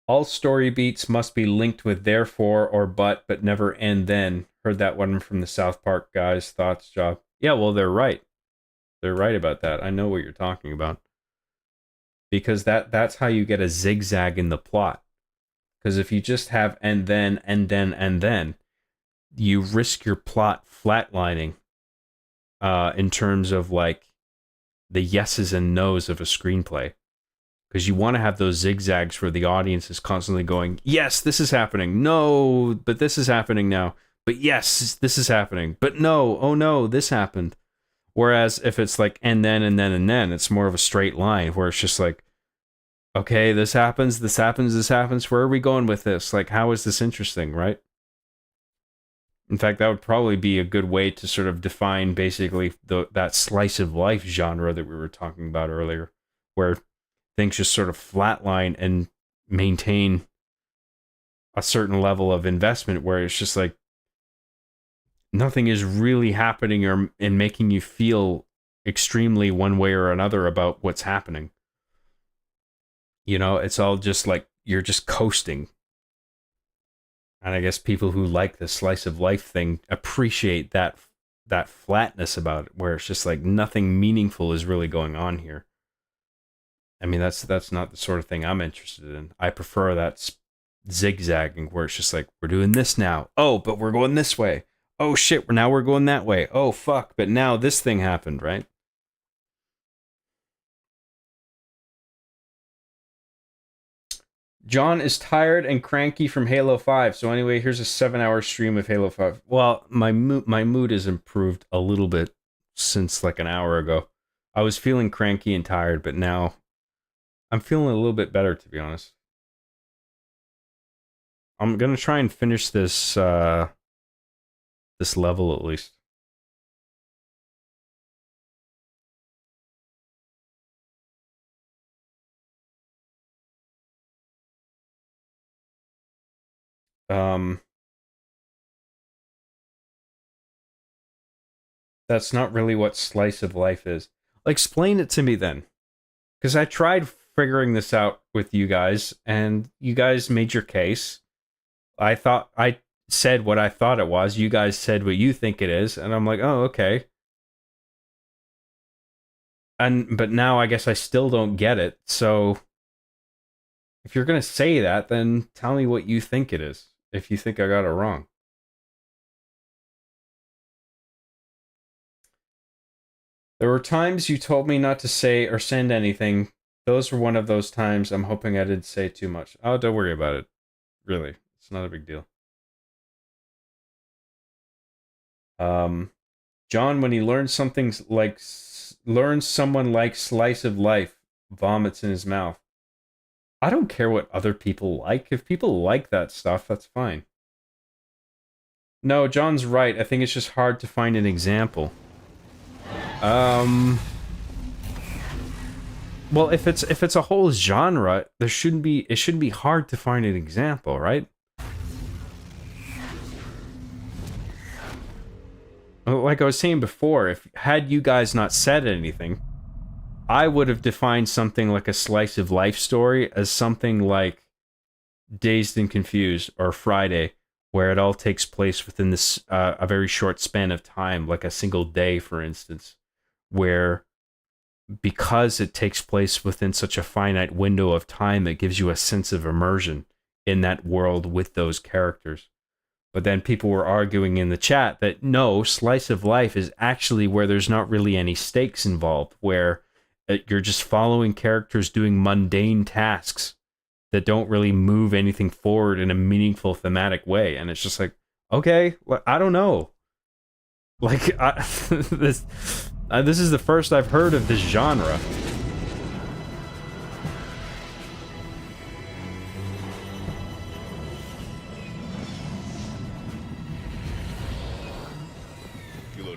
All story beats must be linked with therefore or but never end then. Heard that one from the South Park guys. Thoughts, Job? Yeah, well, they're right. They're right about that. I know what you're talking about. Because that's how you get a zigzag in the plot. Because if you just have and then, you risk your plot flatlining in terms of like the yeses and nos of a screenplay. Because you want to have those zigzags where the audience is constantly going, yes, this is happening. No, but this is happening now. But yes, this is happening. But no, oh no, this happened. Whereas if it's like and then, it's more of a straight line where it's just like, okay, this happens. Where are we going with this? Like, how is this interesting, right? In fact, that would probably be a good way to sort of define basically that slice of life genre that we were talking about earlier, where things just sort of flatline and maintain a certain level of investment where it's just like nothing is really happening or in making you feel extremely one way or another about what's happening. You know, it's all just like you're just coasting. And I guess people who like the slice of life thing appreciate that flatness about it, where it's just like nothing meaningful is really going on here. I mean, that's not the sort of thing I'm interested in. I prefer that zigzagging where it's just like, we're doing this now. Oh, but we're going this way. Oh shit, now we're going that way. Oh fuck, but now this thing happened, right? John is tired and cranky from Halo 5. So anyway, here's a 7-hour stream of Halo 5. Well, my mood has improved a little bit since like an hour ago. I was feeling cranky and tired, but now I'm feeling a little bit better, to be honest. I'm going to try and finish this this level at least. That's not really what slice of life is. Explain it to me then. Because I tried figuring this out with you guys, and you guys made your case. I thought I said what I thought it was. You guys said what you think it is, and I'm like, oh, okay. But now I guess I still don't get it. So if you're gonna say that, then tell me what you think it is. If you think I got it wrong. There were times you told me not to say or send anything. Those were one of those times. I'm hoping I didn't say too much. Oh, don't worry about it. Really, it's not a big deal. John, when he learns someone like slice of life, vomits in his mouth. I don't care what other people like. If people like that stuff, that's fine. No, John's right. I think it's just hard to find an example. Well, if it's a whole genre, it shouldn't be hard to find an example, right? Like I was saying before, had you guys not said anything, I would have defined something like a slice of life story as something like Dazed and Confused or Friday, where it all takes place within this a very short span of time, like a single day, for instance, where because it takes place within such a finite window of time, it gives you a sense of immersion in that world with those characters. But then people were arguing in the chat that no, slice of life is actually where there's not really any stakes involved, where you're just following characters doing mundane tasks that don't really move anything forward in a meaningful thematic way. And it's just like, okay, I don't know. Like, this is the first I've heard of this genre.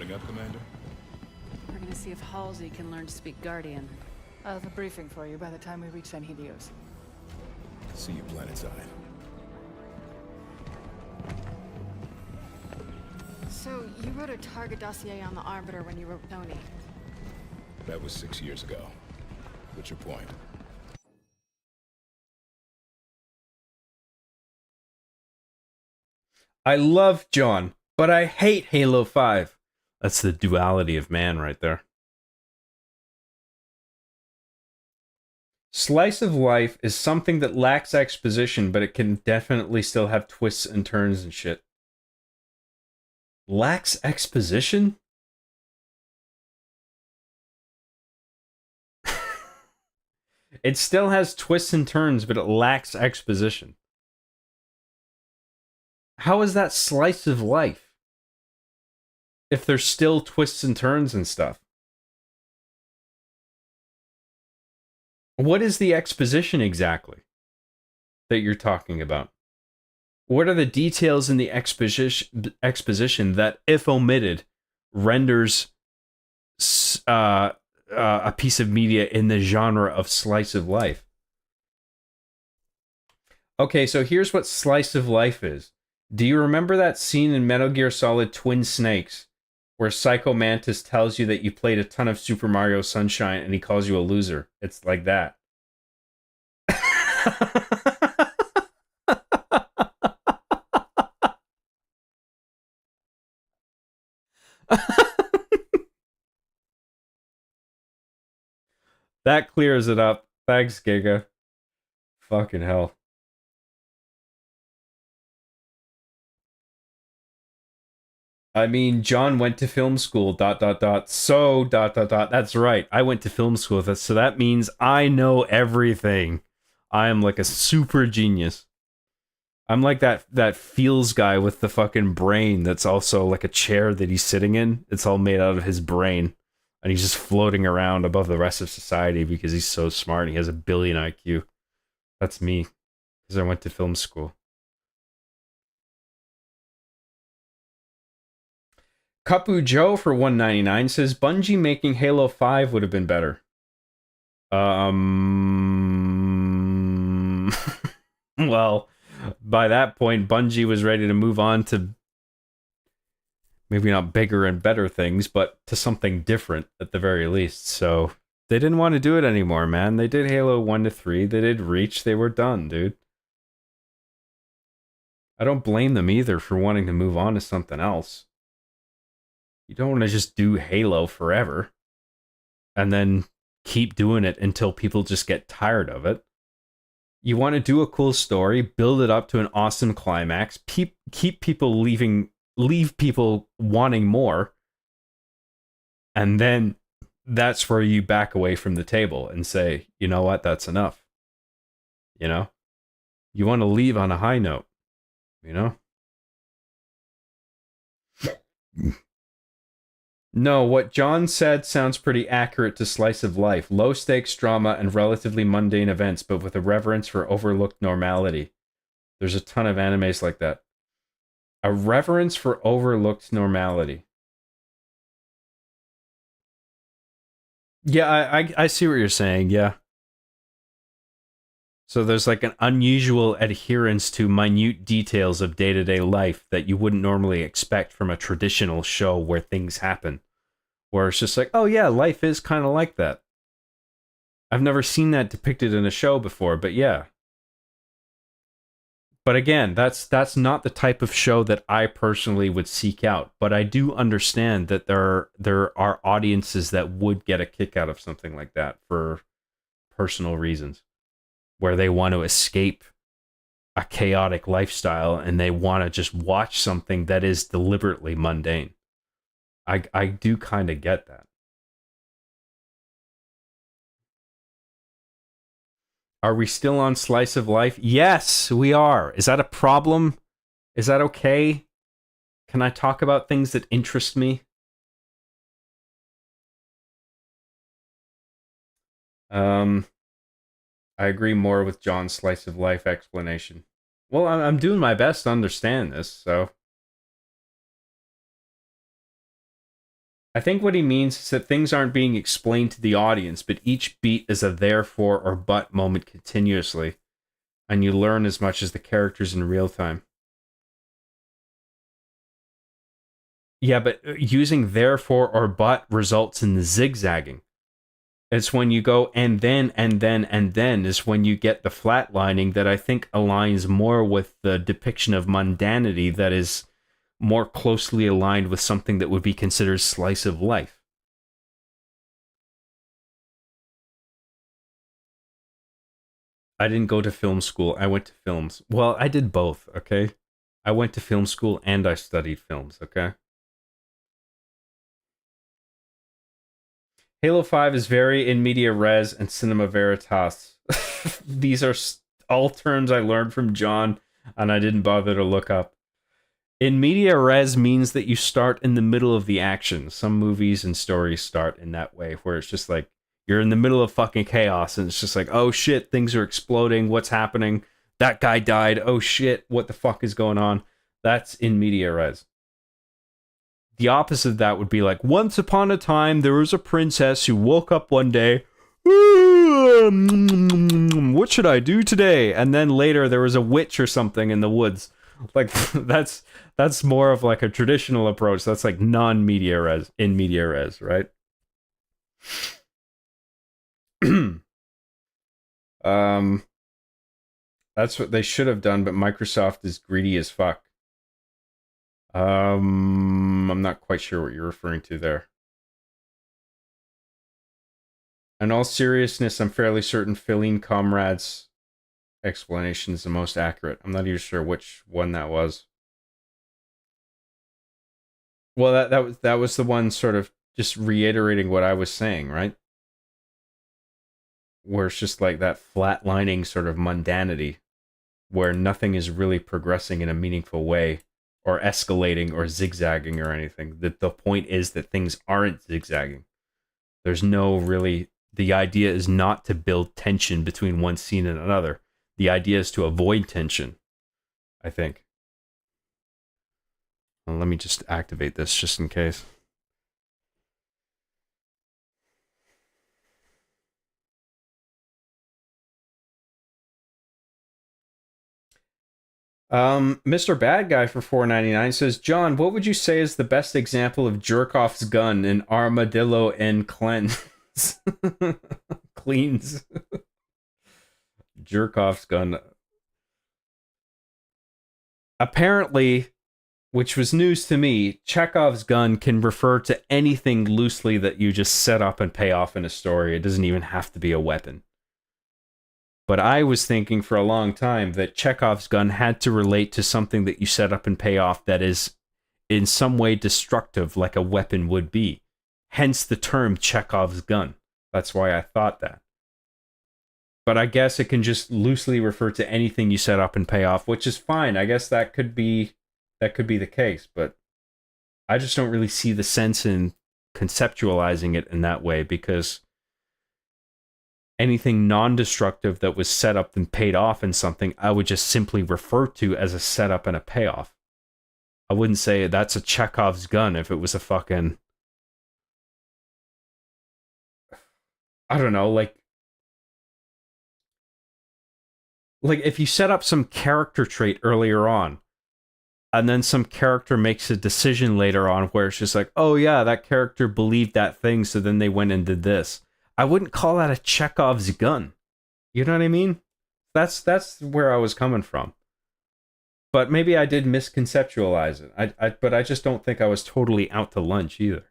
coming up, Commander? We're gonna see if Halsey can learn to speak Guardian. I'll have a briefing for you by the time we reach San Helios. See you planetside. So, you wrote a target dossier on the Arbiter when you wrote Tony. That was 6 years ago. What's your point? I love John, but I hate Halo 5. That's the duality of man right there. Slice of life is something that lacks exposition, but it can definitely still have twists and turns and shit. Lacks exposition? It still has twists and turns, but it lacks exposition. How is that slice of life? If there's still twists and turns and stuff. What is the exposition exactly that you're talking about? What are the details in the exposition that, if omitted, renders a piece of media in the genre of slice of life? Okay, so here's what slice of life is. Do you remember that scene in Metal Gear Solid Twin Snakes where Psycho Mantis tells you that you played a ton of Super Mario Sunshine and he calls you a loser? It's like that. That clears it up. Thanks, Giga. Fucking hell. I mean, John went to film school, ... So, ... That's right. I went to film school. So that means I know everything. I am like a super genius. I'm like that feels guy with the fucking brain that's also like a chair that he's sitting in. It's all made out of his brain. And he's just floating around above the rest of society because he's so smart and he has a billion IQ. That's me. Because I went to film school. Kapu Joe for $1.99 says Bungie making Halo 5 would have been better. Well, by that point, Bungie was ready to move on to maybe not bigger and better things, but to something different at the very least. So they didn't want to do it anymore, man. They did Halo 1 to 3. They did Reach. They were done, dude. I don't blame them either for wanting to move on to something else. You don't want to just do Halo forever and then keep doing it until people just get tired of it. You want to do a cool story, build it up to an awesome climax, keep people leave people wanting more, and then that's where you back away from the table and say, you know what, that's enough. You know? You want to leave on a high note, you know? No, what John said sounds pretty accurate to slice of life. Low stakes drama and relatively mundane events, but with a reverence for overlooked normality. There's a ton of animes like that. A reverence for overlooked normality. Yeah, I see what you're saying, yeah. So there's like an unusual adherence to minute details of day-to-day life that you wouldn't normally expect from a traditional show where things happen. Where it's just like, oh yeah, life is kind of like that. I've never seen that depicted in a show before, but yeah. But again, that's not the type of show that I personally would seek out. But I do understand that there are audiences that would get a kick out of something like that for personal reasons. Where they want to escape a chaotic lifestyle and they want to just watch something that is deliberately mundane. I do kind of get that. Are we still on Slice of Life? Yes, we are. Is that a problem? Is that okay? Can I talk about things that interest me? I agree more with John's Slice of Life explanation. Well, I'm doing my best to understand this, so... I think what he means is that things aren't being explained to the audience, but each beat is a therefore or but moment continuously, and you learn as much as the characters in real time. Yeah, but using therefore or but results in the zigzagging. It's when you go and then is when you get the flatlining that I think aligns more with the depiction of mundanity that is more closely aligned with something that would be considered slice of life. I didn't go to film school. I went to films. Well, I did both, okay? I went to film school and I studied films, okay? Halo 5 is very in media res and cinema veritas. These are all terms I learned from John, and I didn't bother to look up. In media res means that you start in the middle of the action. Some movies and stories start in that way, where it's just like, you're in the middle of fucking chaos, and it's just like, oh shit, things are exploding, what's happening? That guy died, oh shit, what the fuck is going on? That's in media res. The opposite of that would be like, once upon a time, there was a princess who woke up one day, what should I do today? And then later there was a witch or something in the woods. Like, that's more of like a traditional approach. That's like non-media res, in media res, right? That's what they should have done, but Microsoft is greedy as fuck. I'm not quite sure what you're referring to there. In all seriousness, I'm fairly certain Feline Comrade's explanation is the most accurate. I'm not even sure which one that was. Well, that was the one sort of just reiterating what I was saying, right? Where it's just like that flatlining sort of mundanity, where nothing is really progressing in a meaningful way, or escalating, or zigzagging, or anything. The point is that things aren't zigzagging. There's no really... The idea is not to build tension between one scene and another. The idea is to avoid tension, I think. Well, let me just activate this just in case. Mr. Bad Guy for $4.99 says, John, what would you say is the best example of Jerkoff's gun in Armadillo and Cleanse? Cleans. Jerkoff's gun. Apparently, which was news to me, Chekhov's gun can refer to anything loosely that you just set up and pay off in a story. It doesn't even have to be a weapon. But I was thinking for a long time that Chekhov's gun had to relate to something that you set up and pay off that is in some way destructive, like a weapon would be. Hence the term Chekhov's gun. That's why I thought that. But I guess it can just loosely refer to anything you set up and pay off, which is fine. I guess that could be the case, but I just don't really see the sense in conceptualizing it in that way, because anything non-destructive that was set up and paid off in something, I would just simply refer to as a setup and a payoff. I wouldn't say that's a Chekhov's gun if it was a fucking... I don't know, like if you set up some character trait earlier on, and then some character makes a decision later on where it's just like, oh yeah, that character believed that thing, so then they went and did this. I wouldn't call that a Chekhov's gun. You know what I mean? That's where I was coming from. But maybe I did misconceptualize it. But I just don't think I was totally out to lunch either.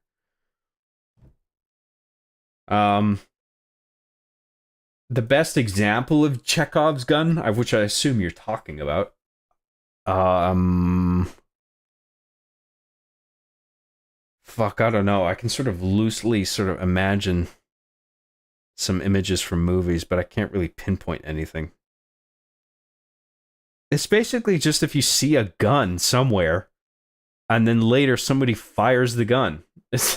The best example of Chekhov's gun, which I assume you're talking about, fuck, I don't know. I can sort of loosely sort of imagine some images from movies, but I can't really pinpoint anything. It's basically just if you see a gun somewhere, and then later somebody fires the gun. It's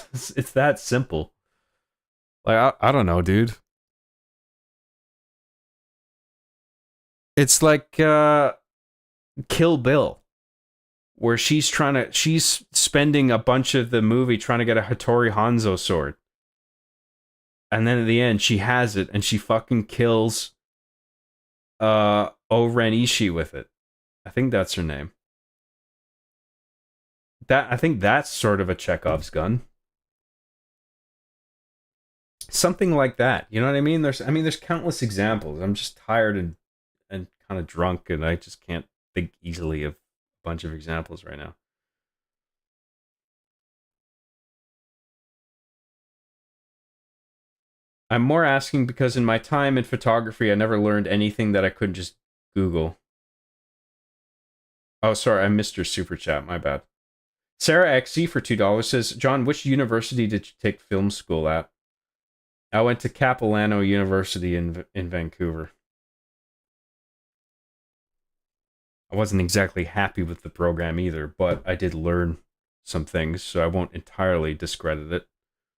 that simple. Like, I don't know, dude. It's like Kill Bill, where she's spending a bunch of the movie trying to get a Hattori Hanzo sword. And then at the end, she has it, and she fucking kills O-Ren Ishii with it. I think that's her name. I think that's sort of a Chekhov's gun. Something like that. You know what I mean? There's countless examples. I'm just tired and kind of drunk, and I just can't think easily of a bunch of examples right now. I'm more asking because in my time in photography, I never learned anything that I couldn't just Google. Oh, sorry, I missed your super chat. My bad. Sarah XC for $2 says, John, which university did you take film school at? I went to Capilano University in Vancouver. I wasn't exactly happy with the program either, but I did learn some things, so I won't entirely discredit it.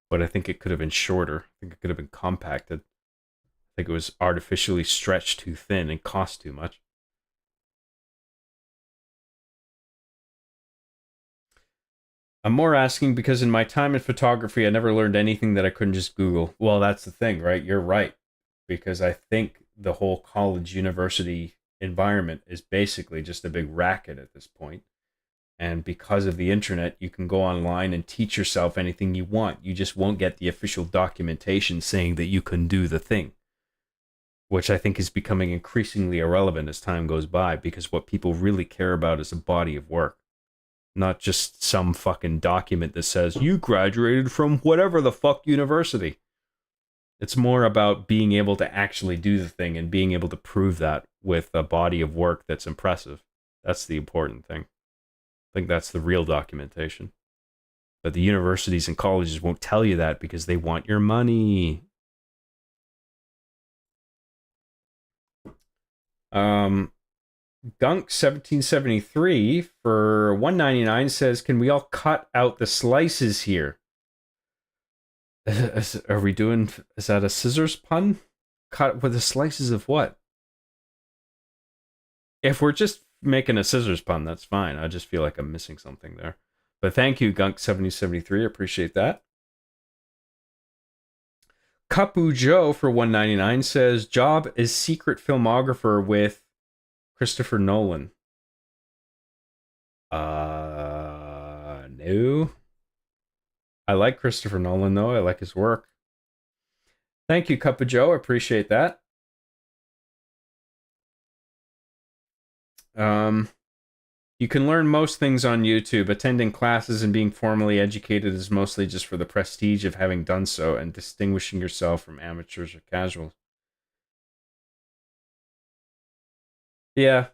But I think it could have been shorter. I think it could have been compacted. I think it was artificially stretched too thin and cost too much. I'm more asking because in my time in photography, I never learned anything that I couldn't just Google. Well, that's the thing, right? You're right. Because I think the whole college university environment is basically just a big racket at this point. And because of the internet, you can go online and teach yourself anything you want. You just won't get the official documentation saying that you can do the thing, which I think is becoming increasingly irrelevant as time goes by, because what people really care about is a body of work, not just some fucking document that says you graduated from whatever the fuck university. It's more about being able to actually do the thing and being able to prove that with a body of work that's impressive. That's the important thing. I think that's the real documentation. But the universities and colleges won't tell you that because they want your money. Gunk1773 for $1.99 says, can we all cut out the slices here? Are we doing, is that a scissors pun? Cut with the slices of what? If we're just making a scissors pun, that's fine. I just feel like I'm missing something there. But thank you, Gunk7073. Appreciate that. Kapu Joe for $1.99 says, job is secret filmographer with Christopher Nolan. No. I like Christopher Nolan, though. I like his work. Thank you, Kapu Joe. I appreciate that. You can learn most things on YouTube. Attending classes and being formally educated is mostly just for the prestige of having done so and distinguishing yourself from amateurs or casuals. Yeah.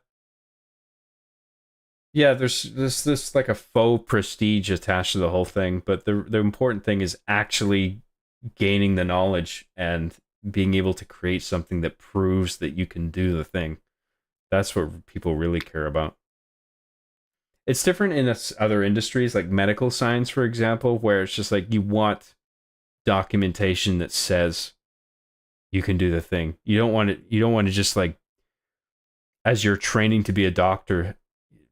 Yeah, there's this like a faux prestige attached to the whole thing, but the important thing is actually gaining the knowledge and being able to create something that proves that you can do the thing. That's what people really care about. It's different in other industries, like medical science, for example, where it's just like you want documentation that says you can do the thing. You don't want to just like, as you're training to be a doctor,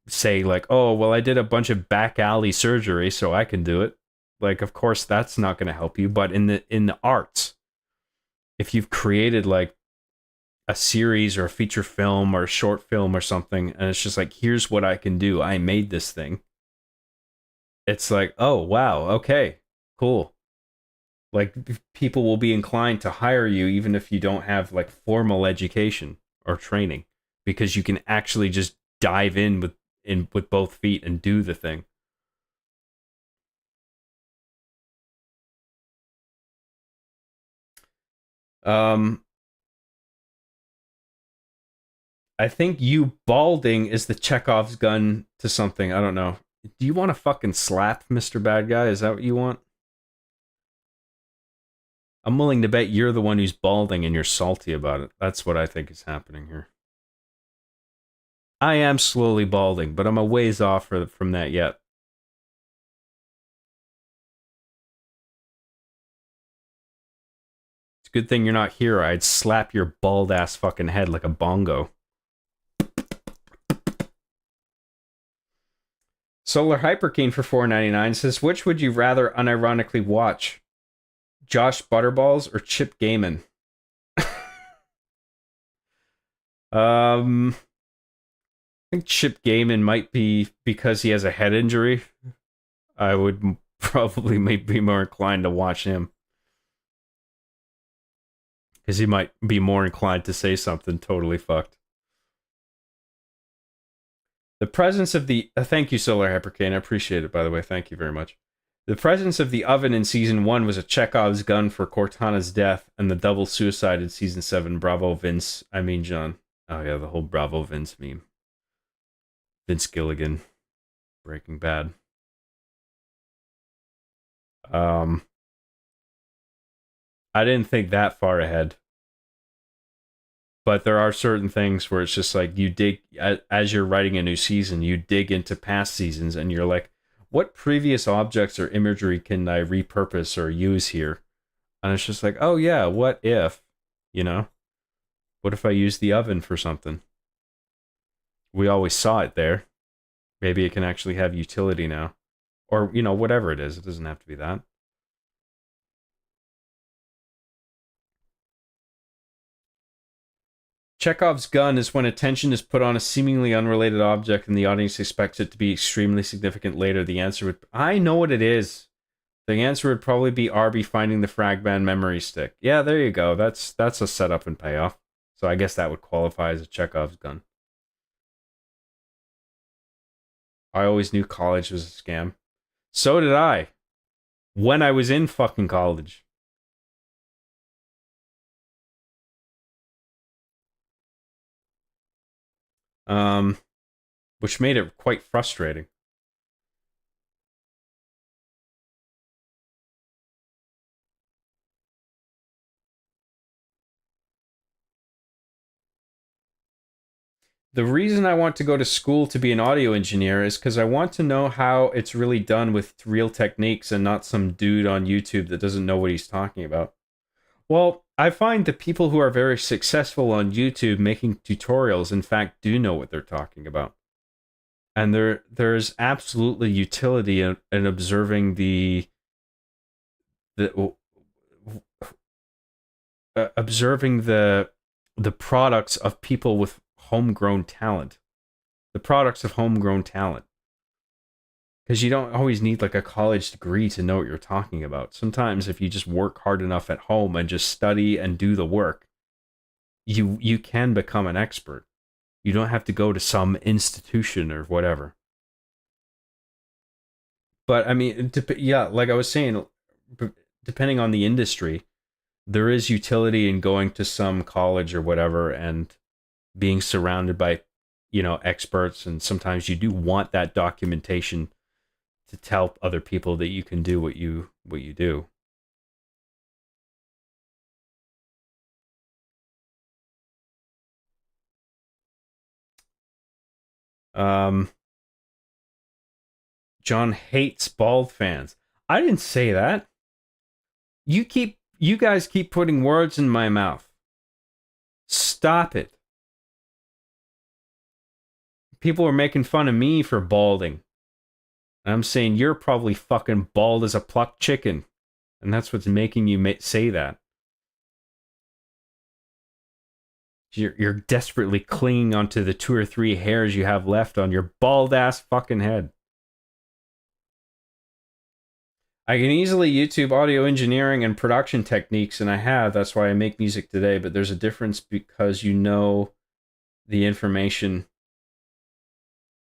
say like, oh, well, I did a bunch of back alley surgery, so I can do it. Like, of course, that's not going to help you. But in the arts, if you've created like a series or a feature film or a short film or something, and it's just like, here's what I can do. I made this thing. It's like, oh, wow, okay, cool. Like, people will be inclined to hire you even if you don't have like formal education or training, because you can actually just dive in with both feet and do the thing. I think you balding is the Chekhov's gun to something. I don't know. Do you want to fucking slap Mr. Bad Guy? Is that what you want? I'm willing to bet you're the one who's balding and you're salty about it. That's what I think is happening here. I am slowly balding, but I'm a ways off from that yet. It's a good thing you're not here. I'd slap your bald ass fucking head like a bongo. Solar Hyperkeen for $4.99 says, which would you rather unironically watch? Josh Butterballs or Chip Gaiman? I think Chip Gaiman might be, because he has a head injury. I would probably be more inclined to watch him. Because he might be more inclined to say something totally fucked. The presence of the... thank you, Solar Hypercane. I appreciate it, by the way. Thank you very much. The presence of the oven in Season 1 was a Chekhov's gun for Cortana's death, and the double suicide in Season 7. Bravo, Vince. I mean, John. Oh, yeah, the whole Bravo, Vince meme. Vince Gilligan. Breaking Bad. I didn't think that far ahead. But there are certain things where it's just like you dig, as you're writing a new season, you dig into past seasons and you're like, what previous objects or imagery can I repurpose or use here? And it's just like, oh yeah, what if, you know? What if I use the oven for something? We always saw it there. Maybe it can actually have utility now. Or, you know, whatever it is. It doesn't have to be that. Chekhov's gun is when attention is put on a seemingly unrelated object and the audience expects it to be extremely significant later. The answer would... I know what it is. The answer would probably be Arby finding the Fragband memory stick. Yeah, there you go. That's a setup and payoff. So I guess that would qualify as a Chekhov's gun. I always knew college was a scam. So did I. When I was in fucking college. Which made it quite frustrating. The reason I want to go to school to be an audio engineer is because I want to know how it's really done with real techniques and not some dude on YouTube that doesn't know what he's talking about. Well, I find the people who are very successful on YouTube making tutorials, in fact, do know what they're talking about. And there's absolutely utility in observing observing the products of people with homegrown talent. The products of homegrown talent. Because you don't always need like a college degree to know what you're talking about. Sometimes if you just work hard enough at home and just study and do the work, you can become an expert. You don't have to go to some institution or whatever. But I mean, yeah, like I was saying, depending on the industry, there is utility in going to some college or whatever and being surrounded by, you know, experts. And sometimes you do want that documentation to tell other people that you can do what you do. John hates bald fans. I didn't say that. You guys keep putting words in my mouth. Stop it. People are making fun of me for balding. I'm saying you're probably fucking bald as a plucked chicken. And that's what's making you say that. You're desperately clinging onto the 2 or 3 hairs you have left on your bald-ass fucking head. I can easily YouTube audio engineering and production techniques, and I have. That's why I make music today. But there's a difference because you know the information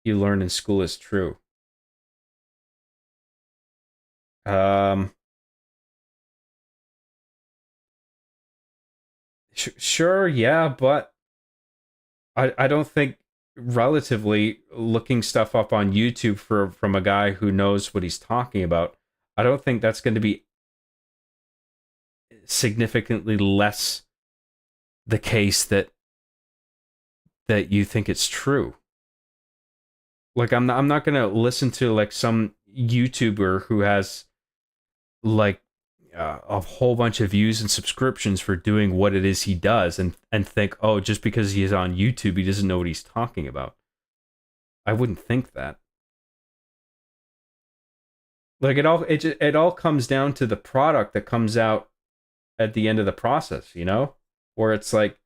you learn in school is true. Sure, yeah, but I don't think relatively looking stuff up on YouTube from a guy who knows what he's talking about, I don't think that's going to be significantly less the case that you think it's true. Like I'm not going to listen to like some YouTuber who has like a whole bunch of views and subscriptions for doing what it is he does and think, oh, just because he's on YouTube, he doesn't know what he's talking about. I wouldn't think that. Like it all comes down to the product that comes out at the end of the process, you know? Where it's like,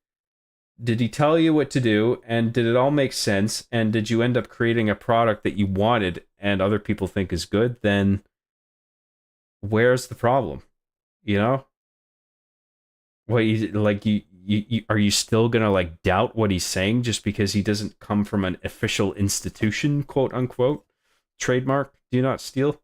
did he tell you what to do, and did it all make sense, and did you end up creating a product that you wanted and other people think is good? Then where's the problem? You know? What you are you still gonna like doubt what he's saying just because he doesn't come from an official institution, quote unquote? Trademark, do not steal.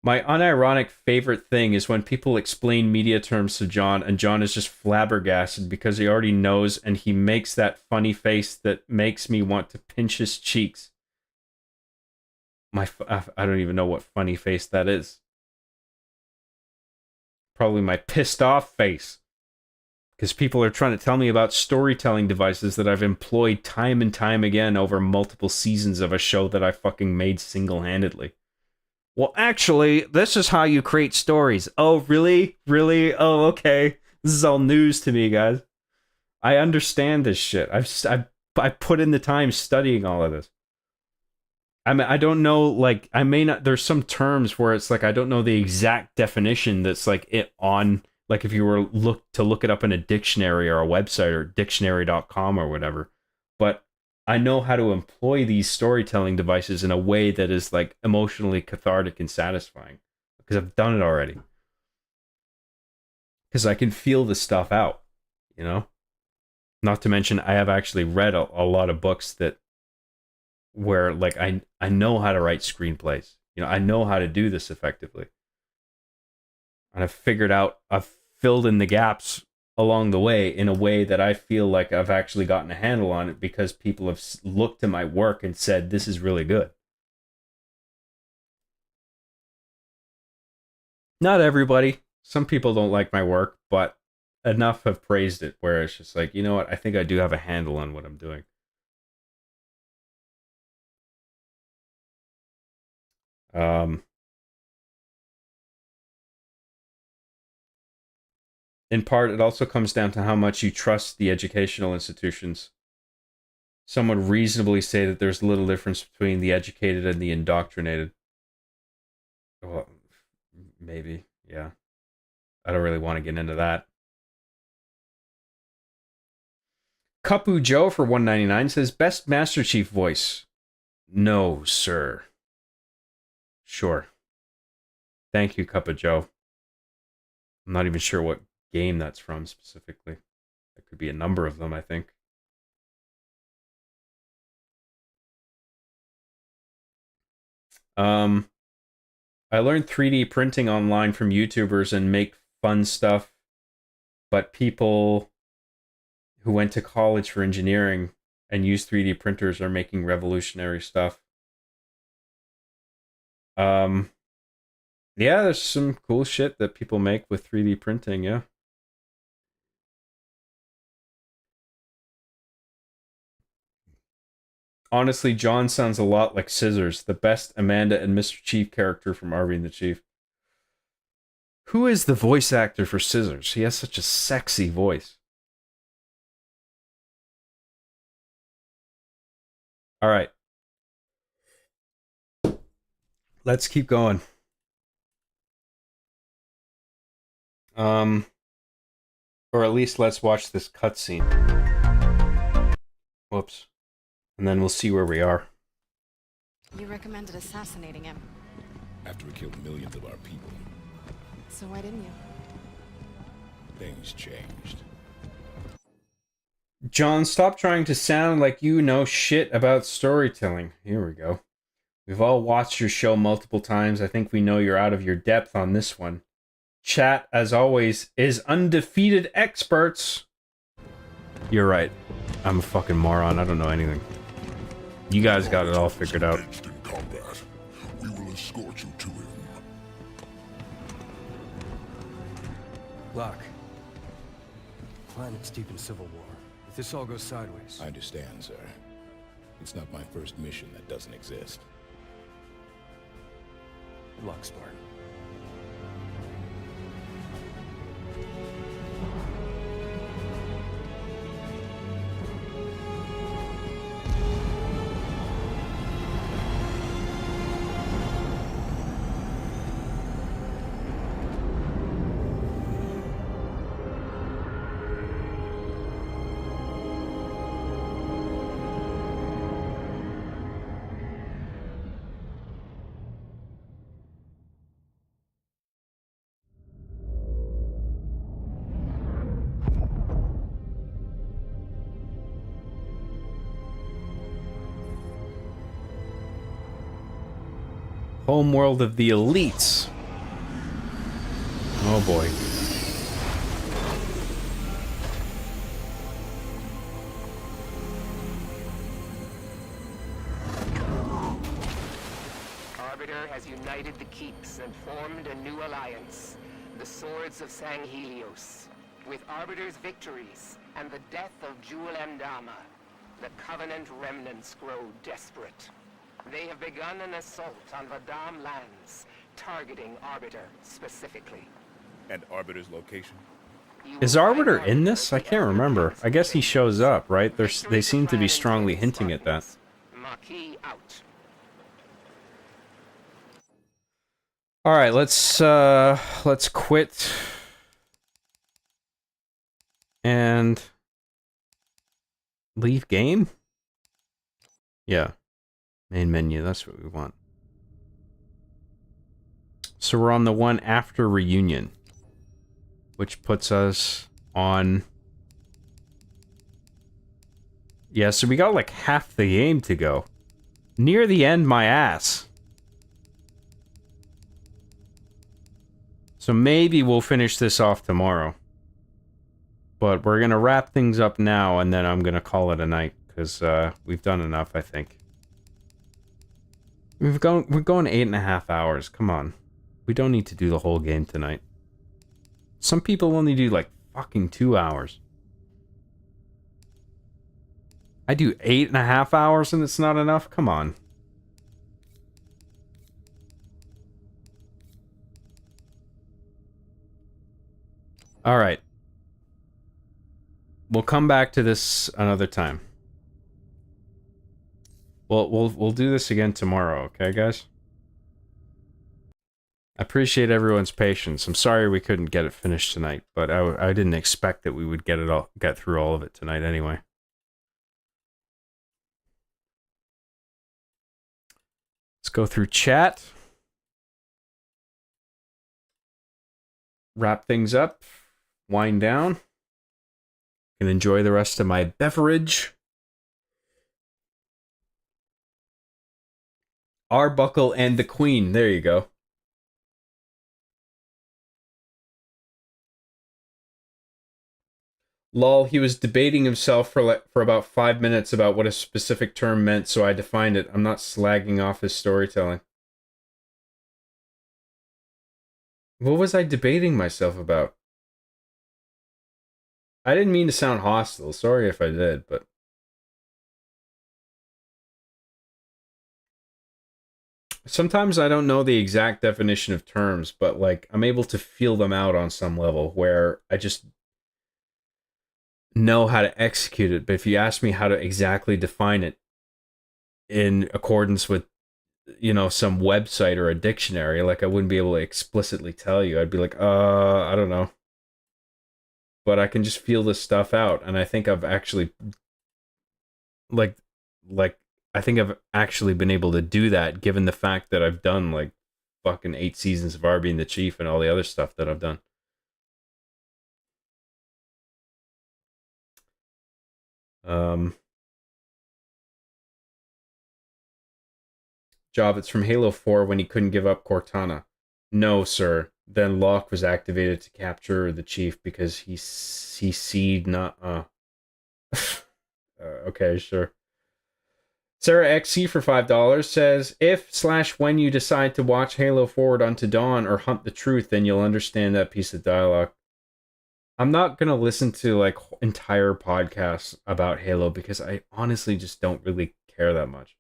My unironic favorite thing is when people explain media terms to John, and John is just flabbergasted because he already knows, and he makes that funny face that makes me want to pinch his cheeks. I don't even know what funny face that is. Probably my pissed off face. Because people are trying to tell me about storytelling devices that I've employed time and time again over multiple seasons of a show that I fucking made single-handedly. Well, actually, this is how you create stories. Oh, really? Really? Oh, okay. This is all news to me, guys. I understand this shit. I put in the time studying all of this. I mean, I don't know, like, I may not, there's some terms where it's like, I don't know the exact definition that's like it on, like if you were look it up in a dictionary or a website or dictionary.com or whatever. But I know how to employ these storytelling devices in a way that is like emotionally cathartic and satisfying because I've done it already. Because I can feel the stuff out, you know? Not to mention, I have actually read a lot of books that where like I know how to write screenplays. You know, I know how to do this effectively. And I've filled in the gaps along the way in a way that I feel like I've actually gotten a handle on it because people have looked at my work and said, this is really good. Not everybody. Some people don't like my work, but enough have praised it where it's just like, you know what? I think I do have a handle on what I'm doing. In part, it also comes down to how much you trust the educational institutions. Some would reasonably say that there's little difference between the educated and the indoctrinated. Well, maybe, yeah. I don't really want to get into that. Kapu Joe for $1.99 says, best Master Chief voice. No, sir. Sure. Thank you, Kapu Joe. I'm not even sure what game that's from specifically. There could be a number of them, I think. I learned 3D printing online from YouTubers and make fun stuff, but people who went to college for engineering and use 3D printers are making revolutionary stuff. Yeah, there's some cool shit that people make with 3D printing, yeah. Honestly, John sounds a lot like Scissors, the best Amanda and Mr. Chief character from Arby and the Chief. Who is the voice actor for Scissors? He has such a sexy voice. All right. Let's keep going. Or at least let's watch this cutscene. Whoops. And then we'll see where we are. You recommended assassinating him. After we killed millions of our people. So why didn't you? Things changed. John, stop trying to sound like you know shit about storytelling. Here we go. We've all watched your show multiple times. I think we know you're out of your depth on this one. Chat, as always, is undefeated experts. You're right. I'm a fucking moron. I don't know anything. You guys got it all figured out. In combat, we will escort you to him. Locke. Planet's deep in civil war. If this all goes sideways... I understand, sir. It's not my first mission that doesn't exist. Good luck, Spartan. Homeworld of the elites. Oh boy. Arbiter has united the keeps and formed a new alliance, the Swords of Sanghelios. With Arbiter's victories and the death of Jul Mdama, the Covenant remnants grow desperate. They have begun an assault on Vadam lands, targeting Arbiter specifically. And Arbiter's location? Is Arbiter in this? I can't remember. I guess he shows up, right? They seem to be strongly hinting at that. Maquis out. All right, let's quit and leave game. Yeah, main menu. That's what we want. So we're on the one after Reunion, which puts us on. Yeah, so we got like half the game to go. Near the end, my ass. So maybe we'll finish this off tomorrow. But we're going to wrap things up now, and then I'm going to call it a night, because we've done enough, I think. We're going 8.5 hours. Come on. We don't need to do the whole game tonight. Some people only do, like, fucking 2 hours. I do 8.5 hours, and it's not enough? Come on. All right. We'll come back to this another time. We'll do this again tomorrow, okay, guys? I appreciate everyone's patience. I'm sorry we couldn't get it finished tonight, but I didn't expect that we would get through all of it tonight anyway. Let's go through chat. Wrap things up. Wind down. Can enjoy the rest of my beverage. Arbuckle and the Queen. There you go. Lol, he was debating himself for about 5 minutes about what a specific term meant, so I defined it. I'm not slagging off his storytelling. What was I debating myself about? I didn't mean to sound hostile. Sorry if I did, but... Sometimes I don't know the exact definition of terms, but, like, I'm able to feel them out on some level, where I just know how to execute it. But if you ask me how to exactly define it in accordance with, you know, some website or a dictionary, like, I wouldn't be able to explicitly tell you. I'd be like, I don't know. But I can just feel this stuff out, and I think I've actually, like, I think I've actually been able to do that, given the fact that I've done, like, fucking 8 seasons of Arby and the Chief and all the other stuff that I've done. Job, it's from Halo 4 when he couldn't give up Cortana. No, sir. Then Locke was activated to capture the Chief because he seed not... okay, sure. Sarah XC for $5 says, if/when you decide to watch Halo Forward Unto Dawn or Hunt the Truth, then you'll understand that piece of dialogue. I'm not going to listen to, like, entire podcasts about Halo because I honestly just don't really care that much.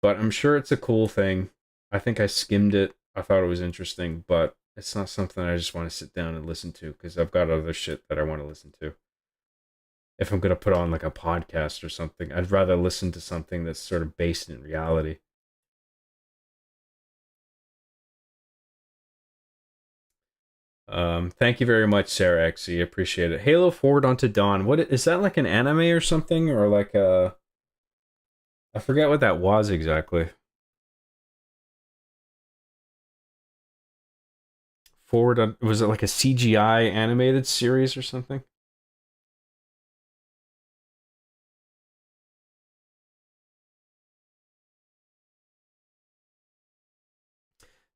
But I'm sure it's a cool thing. I think I skimmed it. I thought it was interesting, but it's not something I just want to sit down and listen to because I've got other shit that I want to listen to. If I'm going to put on, like, a podcast or something, I'd rather listen to something that's sort of based in reality. Thank you very much, Sarah XE. Appreciate it. Halo Forward Unto Dawn. What is that, like an anime or something, or like a? I forget what that was exactly. Was it like a CGI animated series or something?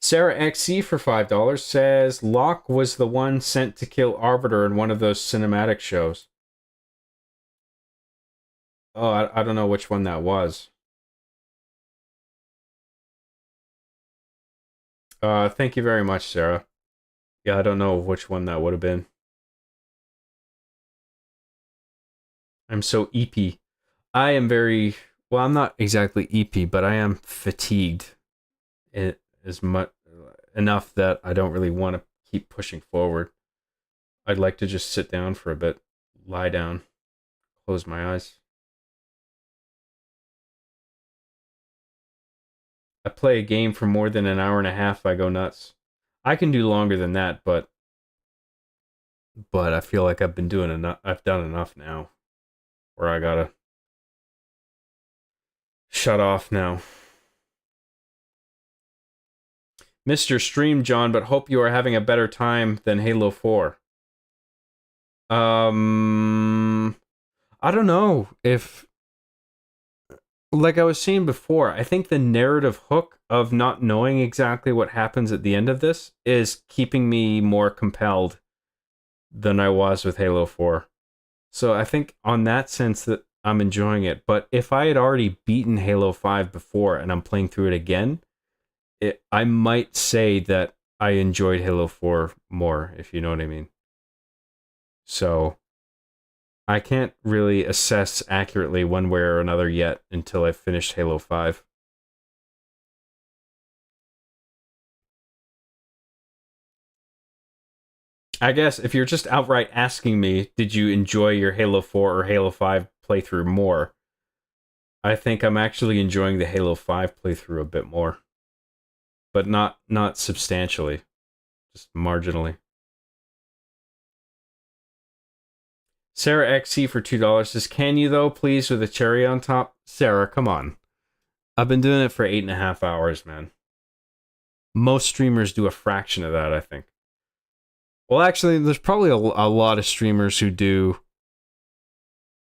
Sarah XC for $5 says Locke was the one sent to kill Arbiter in one of those cinematic shows. Oh, I don't know which one that was. Thank you very much, Sarah. Yeah, I don't know which one that would have been. I'm so EP. I am very... Well, I'm not exactly EP, but I am fatigued. Enough that I don't really want to keep pushing forward. I'd like to just sit down for a bit, lie down, close my eyes. I play a game for more than an hour and a half, I go nuts. I can do longer than that, but I feel like I've been doing enough. I've done enough now, where I gotta shut off now. Mr. Stream John, but hope you are having a better time than Halo 4. I don't know if, like I was saying before, I think the narrative hook of not knowing exactly what happens at the end of this is keeping me more compelled than I was with Halo 4. So I think on that sense that I'm enjoying it. But if I had already beaten Halo 5 before and I'm playing through it again, I might say that I enjoyed Halo 4 more, if you know what I mean. So I can't really assess accurately one way or another yet until I've finished Halo 5. I guess if you're just outright asking me, did you enjoy your Halo 4 or Halo 5 playthrough more? I think I'm actually enjoying the Halo 5 playthrough a bit more. But not substantially. Just marginally. Sarah XC for $2 says, can you though, please, with a cherry on top? Sarah, come on. I've been doing it for 8.5 hours, man. Most streamers do a fraction of that, I think. Well, actually, there's probably a lot of streamers who do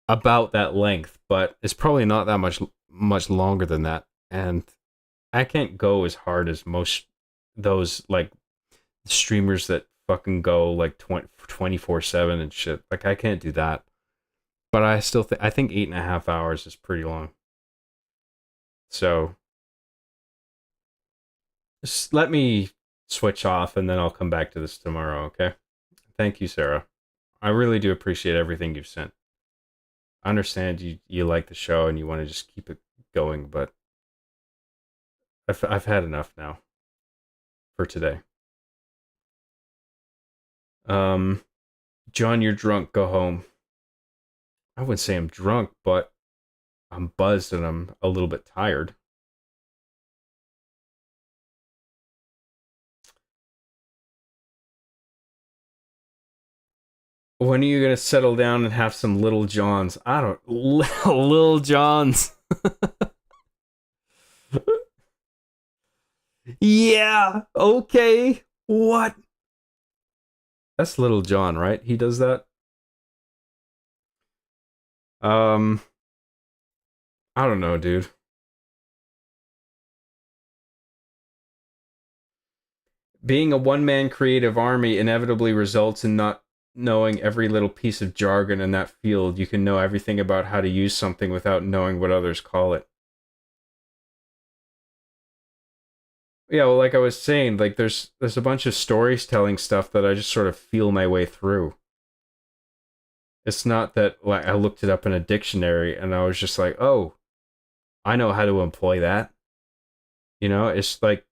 about that length, but it's probably not that much longer than that. And I can't go as hard as most those like streamers that fucking go like 24/7 and shit. Like I can't do that. But I still I think 8.5 hours is pretty long. So just let me switch off and then I'll come back to this tomorrow, okay? Thank you, Sarah. I really do appreciate everything you've sent. I understand you like the show and you want to just keep it going, but I've had enough now for today. John, you're drunk. Go home. I wouldn't say I'm drunk, but I'm buzzed and I'm a little bit tired. When are you gonna settle down and have some Little Johns? I don't... Little Johns. Yeah, okay. What? That's Little John, right? He does that? I don't know, dude. Being a one-man creative army inevitably results in not knowing every little piece of jargon in that field. You can know everything about how to use something without knowing what others call it. Yeah, well, like I was saying, like there's a bunch of storytelling stuff that I just sort of feel my way through. It's not that like I looked it up in a dictionary and I was just like, oh, I know how to employ that. You know, it's like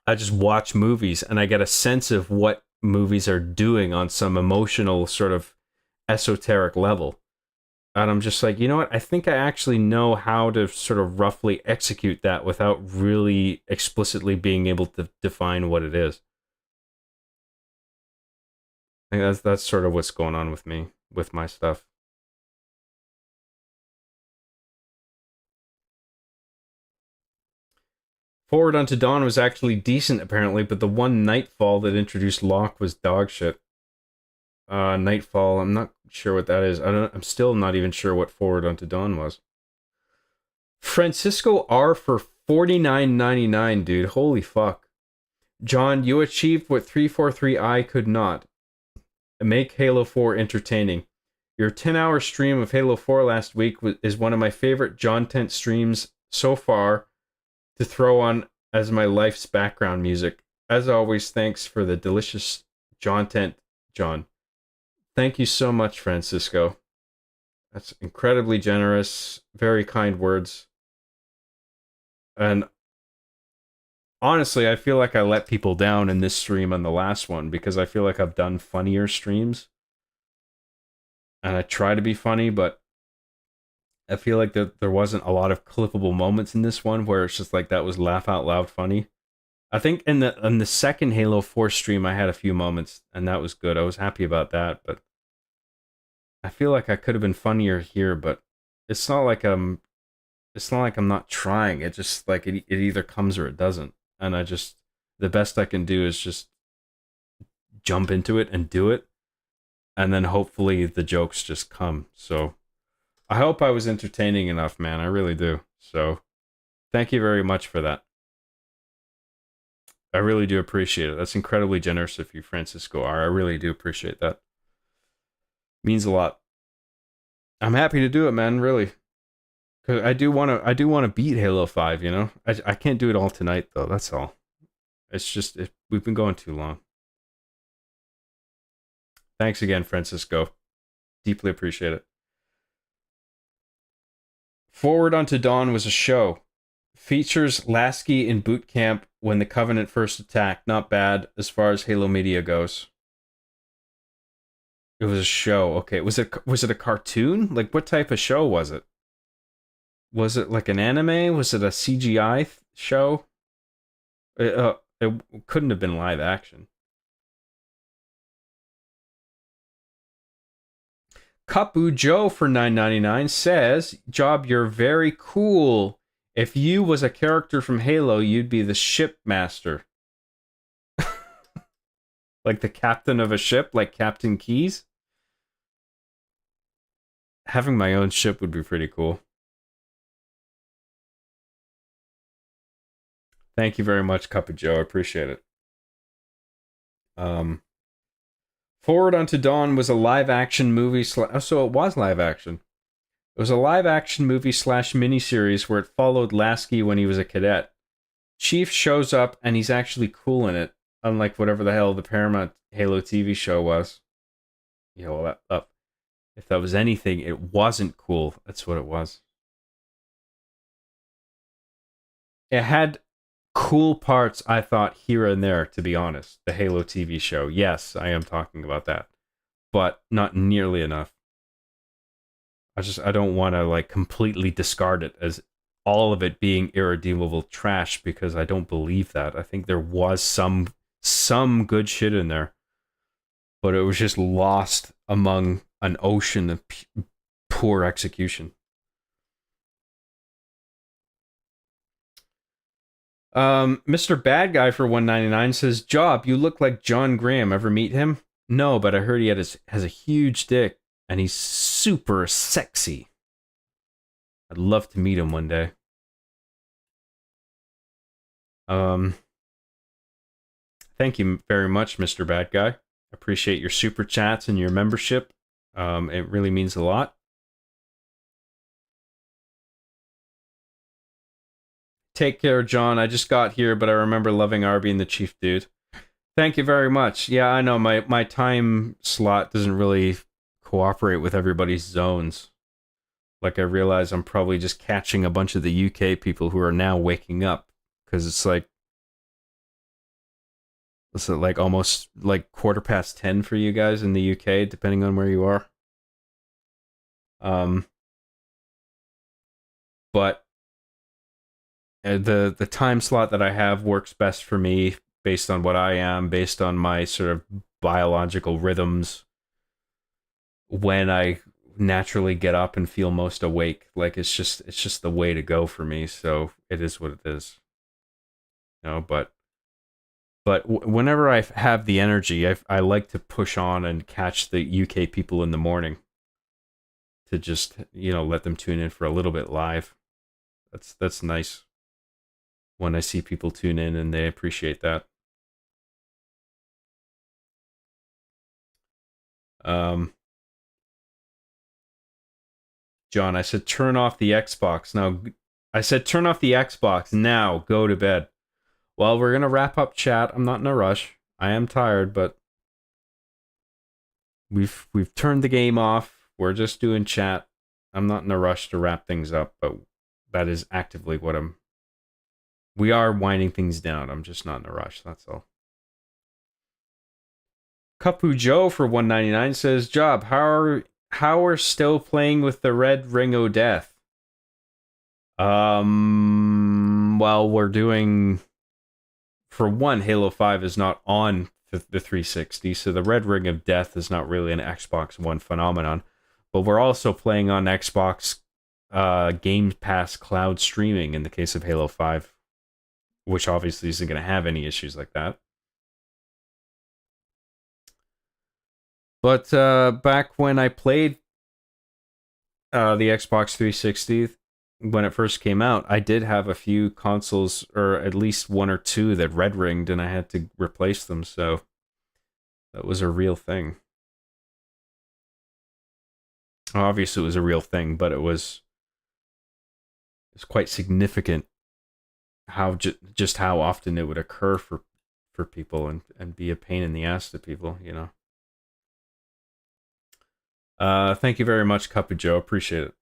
I just watch movies and I get a sense of what movies are doing on some emotional sort of esoteric level. And I'm just like, you know what? I think I actually know how to sort of roughly execute that without really explicitly being able to define what it is. I think that's sort of what's going on with me, with my stuff. Forward Unto Dawn was actually decent, apparently, but the one Nightfall that introduced Locke was dog shit. Nightfall, I'm not sure what that is. I'm still not even sure what Forward Unto Dawn was. Francisco R for $49.99, dude. Holy fuck. John, you achieved what 343i could not. Make Halo 4 entertaining. Your 10-hour stream of Halo 4 last week is one of my favorite John Tent streams so far to throw on as my life's background music. As always, thanks for the delicious John Tent, John. Thank you so much, Francisco. That's incredibly generous, very kind words. And honestly, I feel like I let people down in this stream and the last one because I feel like I've done funnier streams. And I try to be funny, but I feel like there wasn't a lot of clippable moments in this one where it's just like that was laugh out loud funny. I think in the second Halo 4 stream I had a few moments and that was good. I was happy about that, but I feel like I could have been funnier here, but it's not like I'm not trying. It just like it either comes or it doesn't. And the best I can do is just jump into it and do it. And then hopefully the jokes just come. So I hope I was entertaining enough, man. I really do. So thank you very much for that. I really do appreciate it. That's incredibly generous of you, Francisco R. I really do appreciate that. Means a lot. I'm happy to do it, man, really. Cause I do want to beat Halo 5, you know? I can't do it all tonight though, that's all. It's just we've been going too long. Thanks again, Francisco. Deeply appreciate it. Forward Unto Dawn was a show. Features Lasky in boot camp when the Covenant first attacked. Not bad as far as Halo media goes. It was a show. Okay, was it a cartoon? Like what type of show was it? Was it like an anime? Was it a CGI show? It couldn't have been live action. Kapu Joe for $9.99 says, Job, you're very cool. If you was a character from Halo, you'd be the ship master. Like the captain of a ship, like Captain Keyes. Having my own ship would be pretty cool. Thank you very much, Kapu Joe. I appreciate it. Forward Unto Dawn was a live-action movie. So it was live-action. It was a live-action movie / miniseries where it followed Lasky when he was a cadet. Chief shows up, and he's actually cool in it, unlike whatever the hell the Paramount Halo TV show was. Yeah, well, if that was anything, it wasn't cool. That's what it was. It had cool parts, I thought, here and there, to be honest. The Halo TV show. Yes, I am talking about that. But not nearly enough. I don't want to like completely discard it as all of it being irredeemable trash because I don't believe that. I think there was some good shit in there. But it was just lost among an ocean of poor execution. Mr. Bad Guy for $1.99 says, Job, you look like John Graham. Ever meet him? No, but I heard he has a huge dick and he's super sexy. I'd love to meet him one day. Thank you very much, Mr. Bad Guy. Appreciate your super chats and your membership. It really means a lot. Take care, John. I just got here, but I remember loving R being the chief dude. Thank you very much. Yeah, I know my time slot doesn't really cooperate with everybody's zones. Like, I realize I'm probably just catching a bunch of the UK people who are now waking up. Because it's like almost like 10:15 for you guys in the UK, depending on where you are. But the time slot that I have works best for me based on what I am, based on my sort of biological rhythms. When I naturally get up and feel most awake, like it's just the way to go for me. So it is what it is. You know, but whenever I have the energy, I like to push on and catch the UK people in the morning. To just, let them tune in for a little bit live. That's nice. When I see people tune in and they appreciate that. John, I said turn off the Xbox. Now, I said turn off the Xbox now. Go to bed. Well, we're gonna wrap up chat. I'm not in a rush. I am tired, but we've turned the game off. We're just doing chat. I'm not in a rush to wrap things up, but that is actively what we are winding things down. I'm just not in a rush. That's all. Kapu Joe for $1.99 says, "Job, how are still playing with the Red Ring o' Death?" Well, we're doing, for one, Halo 5 is not on the 360, so the Red Ring of Death is not really an Xbox One phenomenon. But we're also playing on Xbox Game Pass cloud streaming in the case of Halo 5, which obviously isn't going to have any issues like that. But back when I played the Xbox 360, when it first came out, I did have a few consoles, or at least one or two, that red ringed, and I had to replace them, so that was a real thing. Obviously, it was a real thing, but it was quite significant how just how often it would occur for people and be a pain in the ass to people, you know. Thank you very much, Cup of Joe. Appreciate it.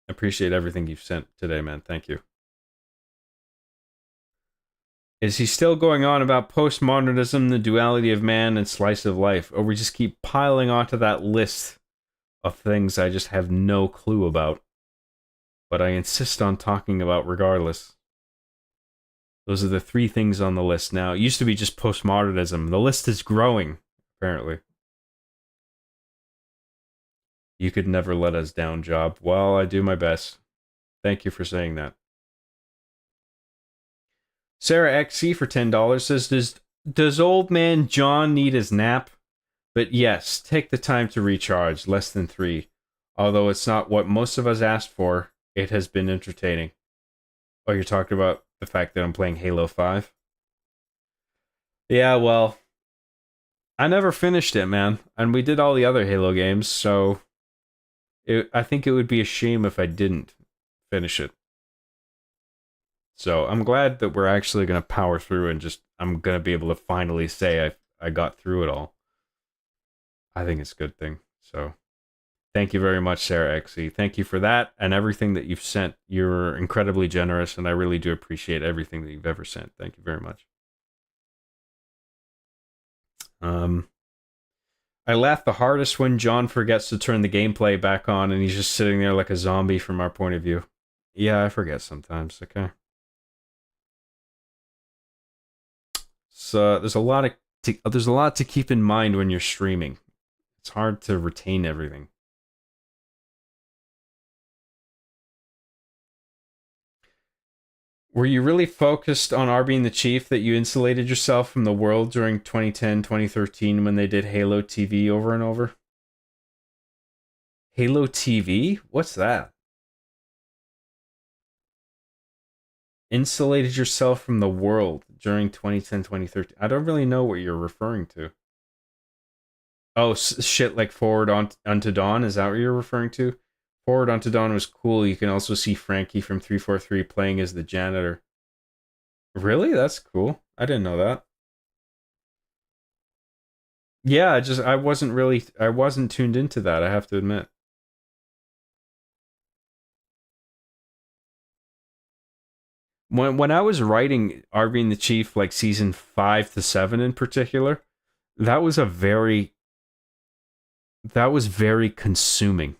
Appreciate everything you've sent today, man. Thank you. Is he still going on about postmodernism, the duality of man, and slice of life? Or we just keep piling onto that list of things I just have no clue about, but I insist on talking about regardless. Those are the three things on the list now. It used to be just postmodernism. The list is growing, apparently. You could never let us down, Job. Well, I do my best. Thank you for saying that. Sarah XC for $10 says, Does old man John need his nap? But yes, take the time to recharge, less than 3. Although it's not what most of us asked for, it has been entertaining. Oh, you're talking about the fact that I'm playing Halo 5? Yeah, well, I never finished it, man. And we did all the other Halo games, so I think it would be a shame if I didn't finish it. So I'm glad that we're actually going to power through and I'm going to be able to finally say I got through it all. I think it's a good thing. So thank you very much, Sarah XE. Thank you for that and everything that you've sent. You're incredibly generous, and I really do appreciate everything that you've ever sent. Thank you very much. I laugh the hardest when John forgets to turn the gameplay back on and he's just sitting there like a zombie from our point of view. Yeah, I forget sometimes, okay? So there's a lot to keep in mind when you're streaming. It's hard to retain everything. Were you really focused on R being the chief that you insulated yourself from the world during 2010, 2013 when they did Halo TV over and over? Halo TV? What's that? Insulated yourself from the world during 2010, 2013. I don't really know what you're referring to. Oh, shit like Forward Unto Dawn? Is that what you're referring to? Forward Unto Dawn was cool. You can also see Frankie from 343 playing as the janitor. Really? That's cool. I didn't know that. Yeah, I wasn't tuned into that, I have to admit. When I was writing R being the Chief, like season 5 to 7 in particular, that was very consuming.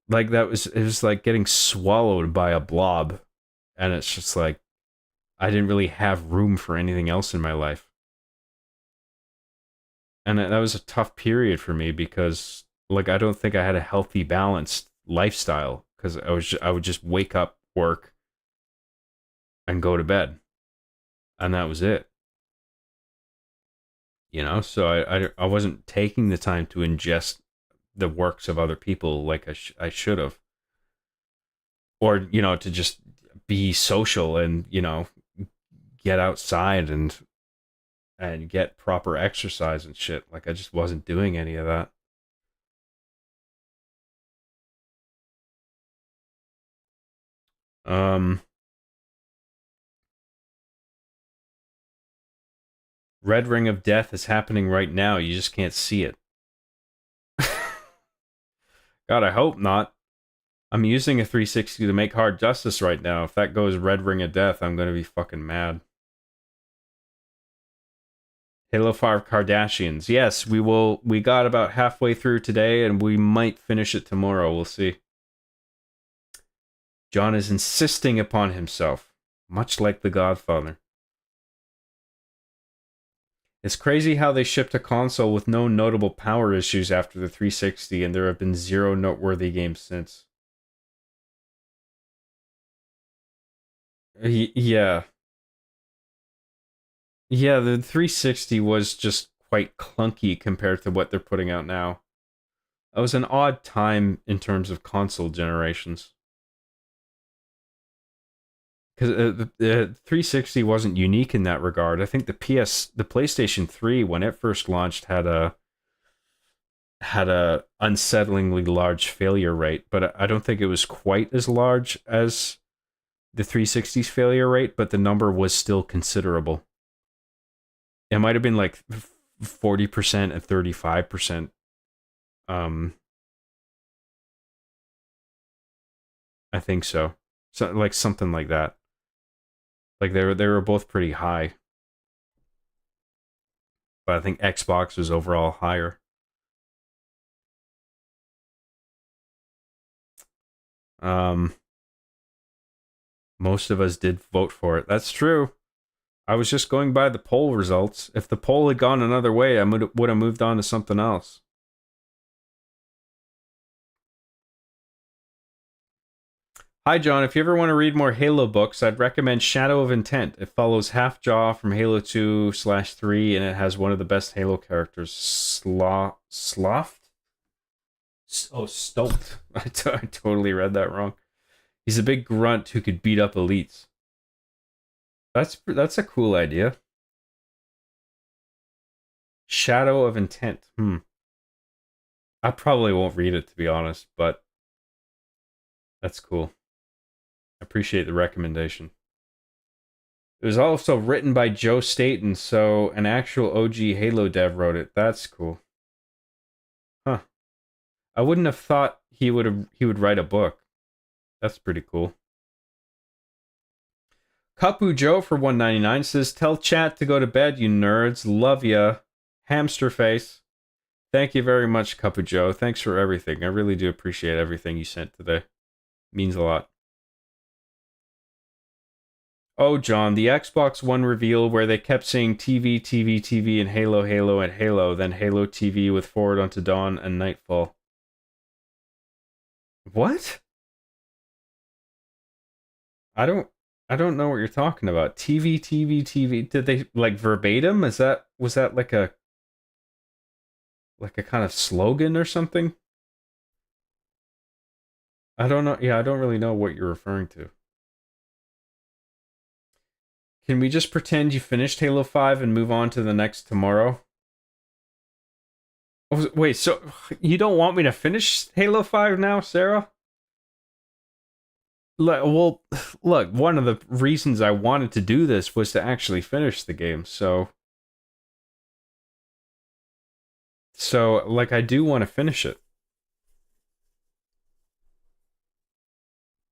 Like it was like getting swallowed by a blob, and it's just like I didn't really have room for anything else in my life. And that was a tough period for me because like I don't think I had a healthy, balanced lifestyle because I would just wake up, work, and go to bed, and that was it. You know, so I wasn't taking the time to ingest the works of other people like I should have, or you know, to just be social and you know get outside and and get proper exercise and shit. Like, I just wasn't doing any of that. Red Ring of Death is happening right now. You just can't see it. God, I hope not. I'm using a 360 to make hard justice right now. If that goes Red Ring of Death, I'm gonna be fucking mad. Halo 5 Kardashians. Yes, we will. We got about halfway through today, and we might finish it tomorrow. We'll see. John is insisting upon himself, much like The Godfather. It's crazy how they shipped a console with no notable power issues after the 360, and there have been zero noteworthy games since. Yeah. Yeah, the 360 was just quite clunky compared to what they're putting out now. It was an odd time in terms of console generations. Because the 360 wasn't unique in that regard. I think the PlayStation 3, when it first launched, had a unsettlingly large failure rate, but I don't think it was quite as large as the 360's failure rate, but the number was still considerable. It might have been like 40% and 35%. I think so. So like something like that. Like they were both pretty high. But I think Xbox was overall higher. Most of us did vote for it. That's true. I was just going by the poll results. If the poll had gone another way, I would have moved on to something else. Hi, John. If you ever want to read more Halo books, I'd recommend Shadow of Intent. It follows Half-Jaw from Halo 2/3, and it has one of the best Halo characters, Sloth? Oh, Stolt. I totally read that wrong. He's a big grunt who could beat up elites. That's a cool idea. Shadow of Intent. I probably won't read it, to be honest, but that's cool. I appreciate the recommendation. It was also written by Joe Staten, so an actual OG Halo dev wrote it. That's cool. Huh. I wouldn't have thought he would write a book. That's pretty cool. Kapu Joe for $1.99 says, "Tell chat to go to bed, you nerds. Love ya. Hamster face." Thank you very much, Kapu Joe. Thanks for everything. I really do appreciate everything you sent today. Means a lot. Oh, John, the Xbox One reveal where they kept saying TV, TV, TV, and Halo, Halo, and Halo, then Halo TV with Forward Unto Dawn and Nightfall. What? I don't know what you're talking about. TV, TV, TV. Did they like verbatim? Was that like a kind of slogan or something? I don't know. Yeah, I don't really know what you're referring to. Can we just pretend you finished Halo 5 and move on to the next tomorrow? Oh, wait, so you don't want me to finish Halo 5 now, Sarah? Well, look, one of the reasons I wanted to do this was to actually finish the game, so like, I do want to finish it.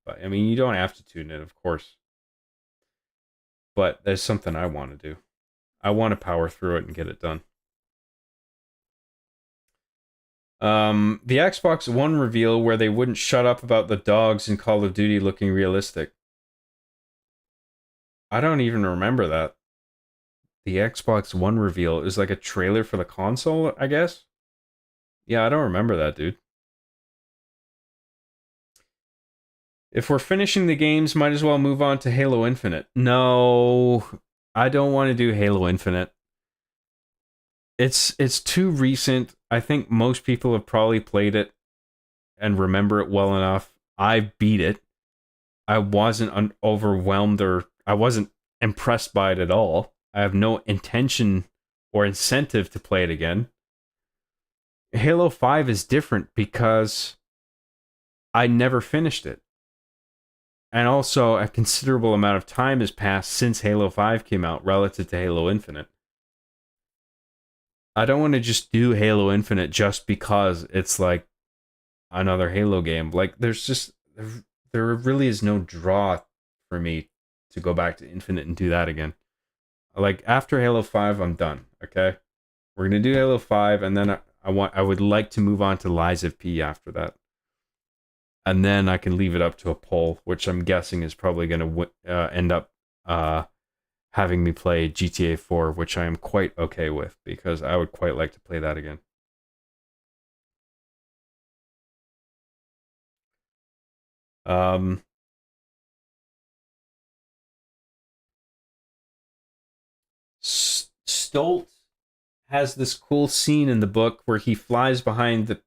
But, I mean, you don't have to tune in, of course. But there's something I want to do. I want to power through it and get it done. The Xbox One reveal where they wouldn't shut up about the dogs in Call of Duty looking realistic. I don't even remember that. The Xbox One reveal is like a trailer for the console, I guess? Yeah, I don't remember that, dude. If we're finishing the games, might as well move on to Halo Infinite. No, I don't want to do Halo Infinite. It's too recent. I think most people have probably played it and remember it well enough. I beat it. I wasn't overwhelmed or I wasn't impressed by it at all. I have no intention or incentive to play it again. Halo 5 is different because I never finished it. And also, a considerable amount of time has passed since Halo 5 came out relative to Halo Infinite. I don't want to just do Halo Infinite just because it's like another Halo game. Like, there really is no draw for me to go back to Infinite and do that again. Like, after Halo 5, I'm done, okay? We're going to do Halo 5, and then I would like to move on to Lies of P after that. And then I can leave it up to a poll, which I'm guessing is probably going to end up having me play GTA 4, which I am quite okay with, because I would quite like to play that again. Stolt has this cool scene in the book where he flies behind the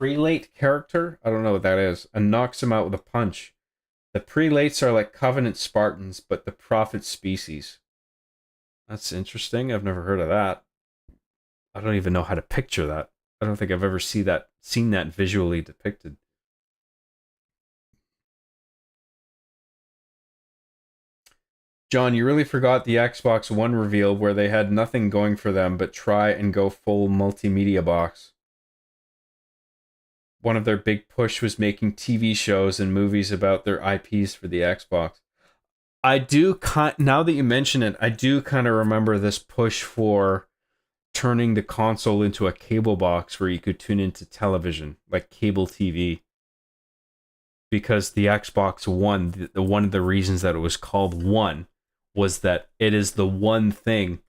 prelate character, I don't know what that is, and knocks him out with a punch. The prelates are like Covenant Spartans, but the Prophet species. That's interesting. I've never heard of that. I don't even know how to picture that. I don't think I've ever seen that visually depicted. John, you really forgot the Xbox One reveal where they had nothing going for them but try and go full multimedia box. One of their big push was making TV shows and movies about their IPs for the Xbox. I do, now that you mention it, I do kind of remember this push for turning the console into a cable box where you could tune into television, like cable TV. Because the Xbox One, one of the reasons that it was called One was that it is the one thing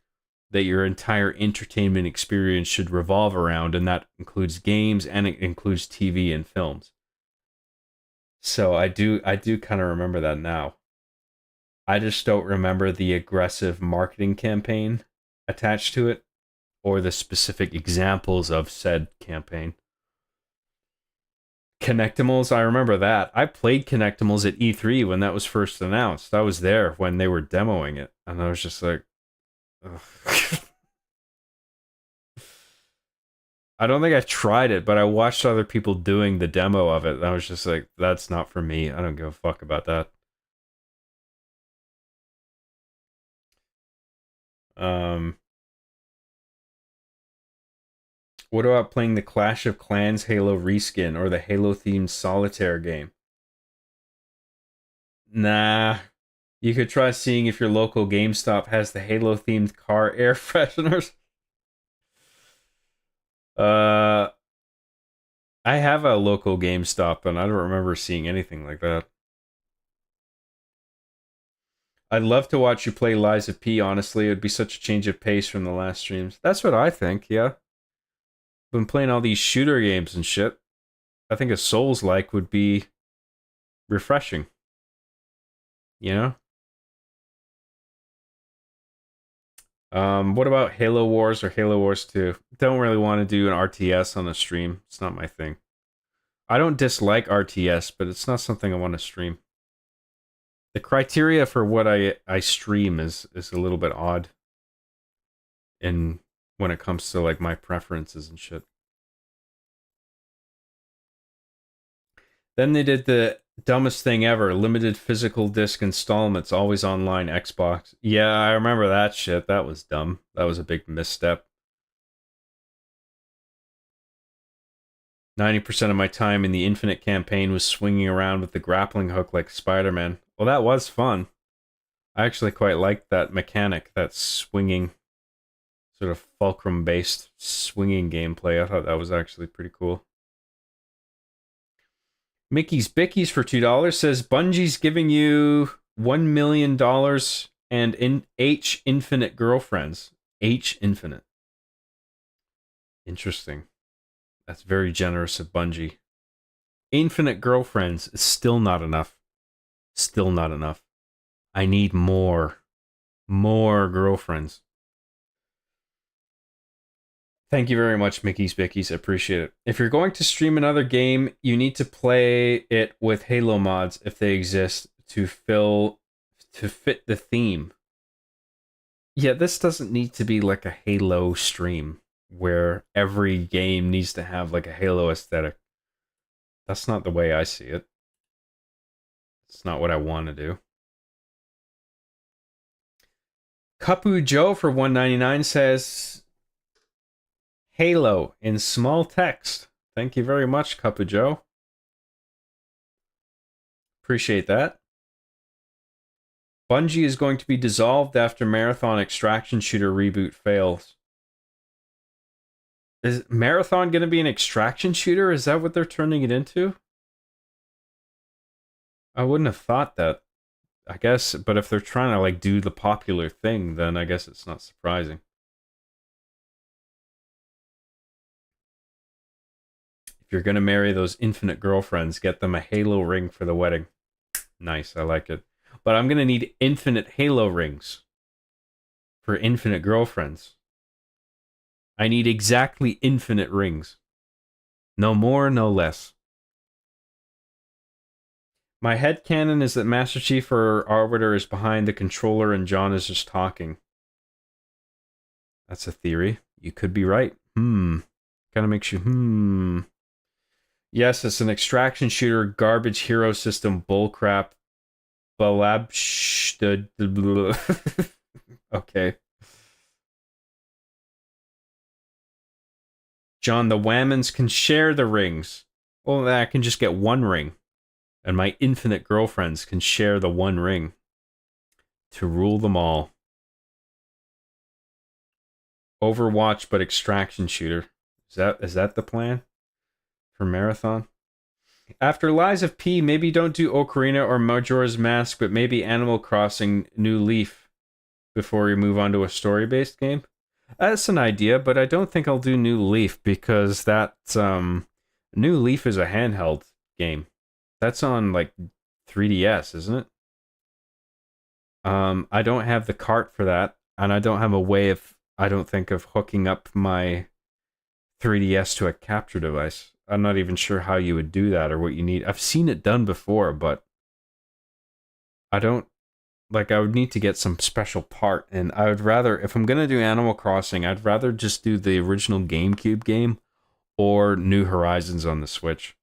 that your entire entertainment experience should revolve around, and that includes games and it includes TV and films. So I do kind of remember that now. I just don't remember the aggressive marketing campaign attached to it or the specific examples of said campaign. Connectimals, I remember that. I played Connectimals at E3 when that was first announced. I was there when they were demoing it, and I was just like, ugh. I don't think I tried it, but I watched other people doing the demo of it, and I was just like, that's not for me. I don't give a fuck about that. What about playing the Clash of Clans Halo reskin or the Halo-themed solitaire game? Nah. You could try seeing if your local GameStop has the Halo-themed car air fresheners. I have a local GameStop, and I don't remember seeing anything like that. I'd love to watch you play Lies of P, honestly. It would be such a change of pace from the last streams. That's what I think, yeah. Been playing all these shooter games and shit. I think a Souls-like would be refreshing. You know? What about Halo Wars or Halo Wars 2? Don't really want to do an RTS on a stream. It's not my thing. I don't dislike RTS, but it's not something I want to stream. The criteria for what I stream is a little bit odd. And when it comes to like my preferences and shit. Then they did the dumbest thing ever, limited physical disc installments, always online Xbox. Yeah, I remember that shit. That was dumb. That was a big misstep. 90% of my time in the Infinite campaign was swinging around with the grappling hook like Spider-Man. Well, that was fun. I actually quite liked that mechanic, that swinging, sort of fulcrum-based swinging gameplay. I thought that was actually pretty cool. Mickey's Bickies for $2 says Bungie's giving you $1 million and H Infinite girlfriends. H Infinite. Interesting. That's very generous of Bungie. Infinite girlfriends is still not enough. Still not enough. I need more. More girlfriends. Thank you very much, Mickey's Bickies. I appreciate it. If you're going to stream another game, you need to play it with Halo mods if they exist to fit the theme. Yeah, this doesn't need to be like a Halo stream where every game needs to have like a Halo aesthetic. That's not the way I see it. It's not what I want to do. Kapu Joe for $1.99 says Halo in small text. Thank you very much, Kapu Joe. Appreciate that. Bungie is going to be dissolved after Marathon extraction shooter reboot fails. Is Marathon going to be an extraction shooter? Is that what they're turning it into? I wouldn't have thought that. I guess, but if they're trying to like do the popular thing, then I guess it's not surprising. If you're going to marry those infinite girlfriends, get them a Halo ring for the wedding. Nice, I like it. But I'm going to need infinite Halo rings for infinite girlfriends. I need exactly infinite rings. No more, no less. My headcanon is that Master Chief or Arbiter is behind the controller and John is just talking. That's a theory. You could be right. Kind of makes you, Yes, it's an extraction shooter, garbage hero system, bullcrap. Okay. John, the Whammons can share the rings. Well, I can just get one ring. And my infinite girlfriends can share the one ring to rule them all. Overwatch, but extraction shooter. Is that the plan for Marathon? After Lies of P, maybe don't do Ocarina or Majora's Mask, but maybe Animal Crossing New Leaf before we move on to a story-based game. That's an idea, but I don't think I'll do New Leaf because that's New Leaf is a handheld game. That's on like 3DS, isn't it? I don't have the cart for that, and I don't have a way of, I don't think, of hooking up my 3DS to a capture device. I'm not even sure how you would do that or what you need. I've seen it done before, but I don't, like, I would need to get some special part, and I would rather, if I'm going to do Animal Crossing, I'd rather just do the original GameCube game or New Horizons on the Switch.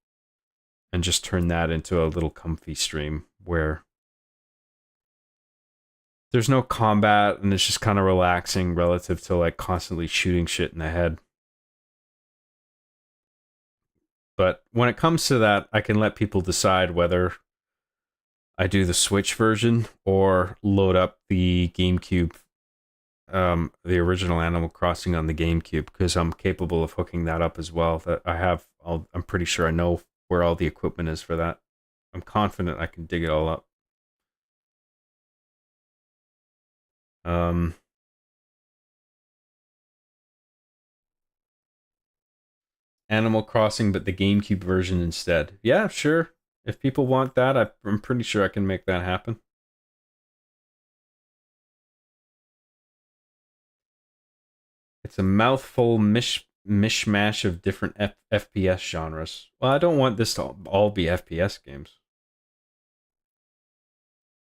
And just turn that into a little comfy stream where there's no combat and it's just kind of relaxing relative to like constantly shooting shit in the head. But when it comes to that, I can let people decide whether I do the Switch version or load up the GameCube, the original Animal Crossing on the GameCube, because I'm capable of hooking that up as well. That I'm pretty sure I know where all the equipment is for that. I'm confident I can dig it all up. Animal Crossing, but the GameCube version instead. Yeah, sure. If people want that, I'm pretty sure I can make that happen. It's a mouthful mishmash of different FPS genres. Well, I don't want this to all be FPS games.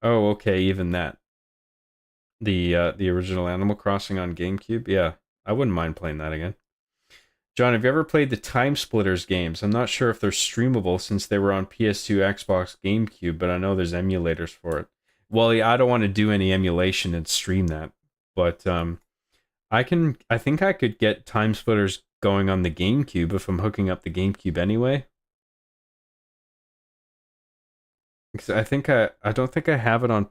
Oh, okay, even that. The original Animal Crossing on GameCube? Yeah, I wouldn't mind playing that again. John, have you ever played the Time Splitters games? I'm not sure if they're streamable since they were on PS2, Xbox, GameCube, but I know there's emulators for it. Well, yeah, I don't want to do any emulation and stream that, but I think I could get Time Splitters going on the GameCube if I'm hooking up the GameCube anyway. Because I don't think I have it on.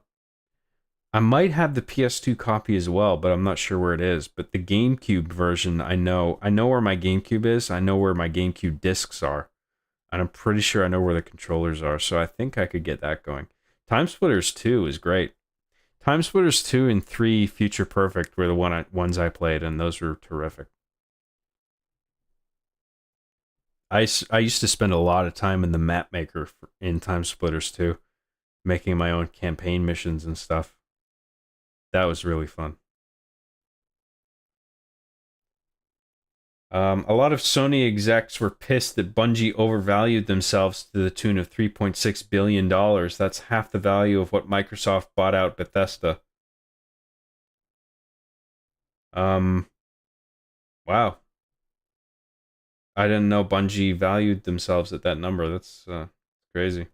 I might have the PS2 copy as well, but I'm not sure where it is. But the GameCube version, I know where my GameCube is. I know where my GameCube discs are, and I'm pretty sure I know where the controllers are. So I think I could get that going. Time Splitters 2 is great. Time Splitters 2 and 3 Future Perfect were the ones I played, and those were terrific. I used to spend a lot of time in the map maker in Time Splitters 2, making my own campaign missions and stuff. That was really fun. A lot of Sony execs were pissed that Bungie overvalued themselves to the tune of $3.6 billion. That's half the value of what Microsoft bought out Bethesda. Wow. I didn't know Bungie valued themselves at that number. That's crazy.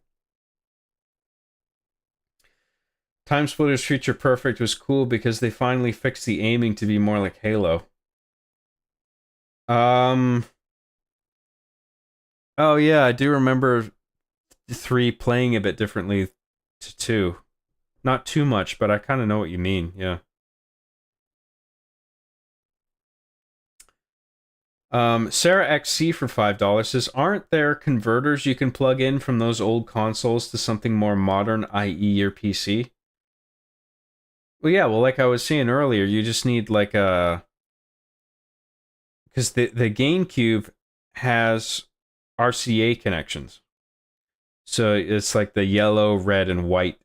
Time Splitters Feature Perfect was cool because they finally fixed the aiming to be more like Halo. Oh yeah, I do remember 3 playing a bit differently to 2. Not too much, but I kind of know what you mean, yeah. Sarah XC for $5 says, aren't there converters you can plug in from those old consoles to something more modern, i.e. your PC? Well, yeah, well, like I was saying earlier, you just need like a... Because the GameCube has RCA connections. So it's like the yellow, red, and white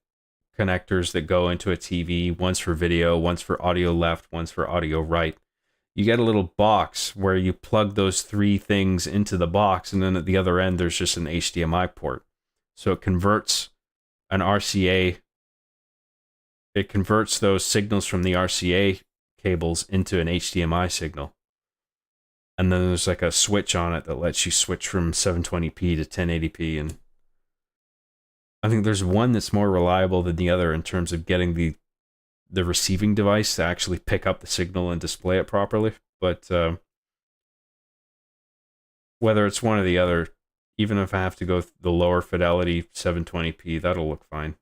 connectors that go into a TV. One's for video, one's for audio left, one's for audio right. You get a little box where you plug those 3 things into the box, and then at the other end, there's just an HDMI port. So it converts an RCA. It converts those signals from the RCA cables into an HDMI signal. And then there's like a switch on it that lets you switch from 720p to 1080p. And I think there's one that's more reliable than the other in terms of getting the receiving device to actually pick up the signal and display it properly. But whether it's one or the other, even if I have to go the lower fidelity 720p, that'll look fine.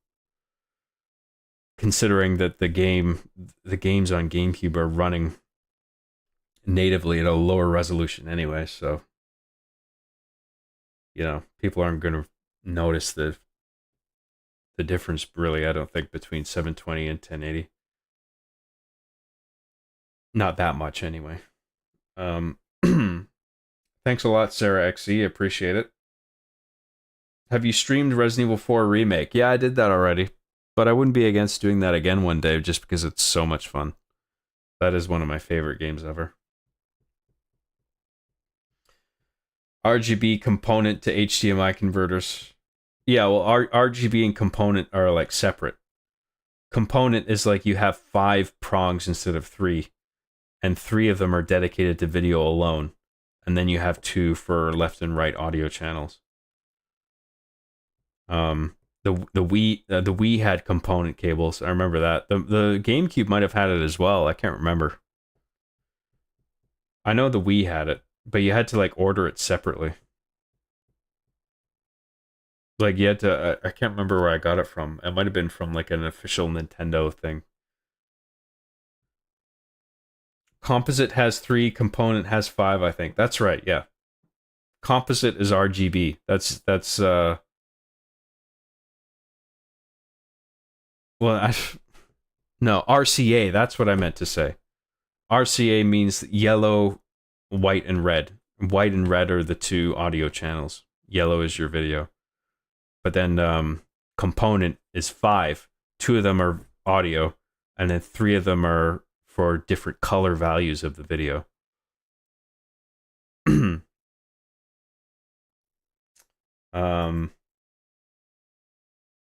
Considering that the games on GameCube are running natively at a lower resolution anyway, so you know, people aren't going to notice the difference really, I don't think, between 720 and 1080. Not that much anyway. Thanks a lot, Sarah XE, appreciate it. Have you streamed Resident Evil 4 Remake? Yeah, I did that already, but I wouldn't be against doing that again one day just because it's so much fun. That is one of my favorite games ever. RGB component to HDMI converters. Yeah, well, RGB and component are like separate. Component is like you have 5 prongs instead of 3, and 3 of them are dedicated to video alone, and then you have 2 for left and right audio channels. The Wii had component cables. I remember that. The GameCube might have had it as well. I can't remember. I know the Wii had it, but you had to like order it separately. Like you had to, I can't remember where I got it from. It might have been from like an official Nintendo thing. Composite has 3, component has 5, I think. That's right, yeah. Composite is RGB. That's well, no, RCA, that's what I meant to say. RCA means yellow, white, and red. White and red are the 2 audio channels. Yellow is your video. But then component is 5. 2 of them are audio, and then 3 of them are for different color values of the video.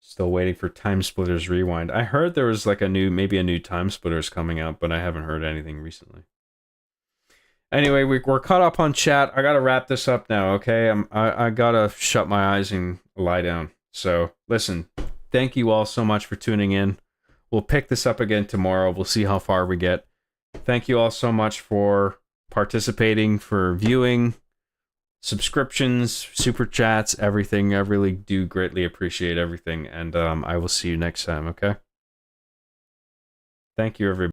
Still waiting for Time Splitters Rewind. I heard there was like maybe a new Time Splitters coming out, but I haven't heard anything recently. Anyway, we're caught up on chat. I gotta wrap this up now, okay? I gotta shut my eyes and lie down. So, listen, thank you all so much for tuning in. We'll pick this up again tomorrow. We'll see how far we get. Thank you all so much for participating, for viewing, subscriptions, super chats, everything. I really do greatly appreciate everything. And I will see you next time, okay? Thank you, everybody.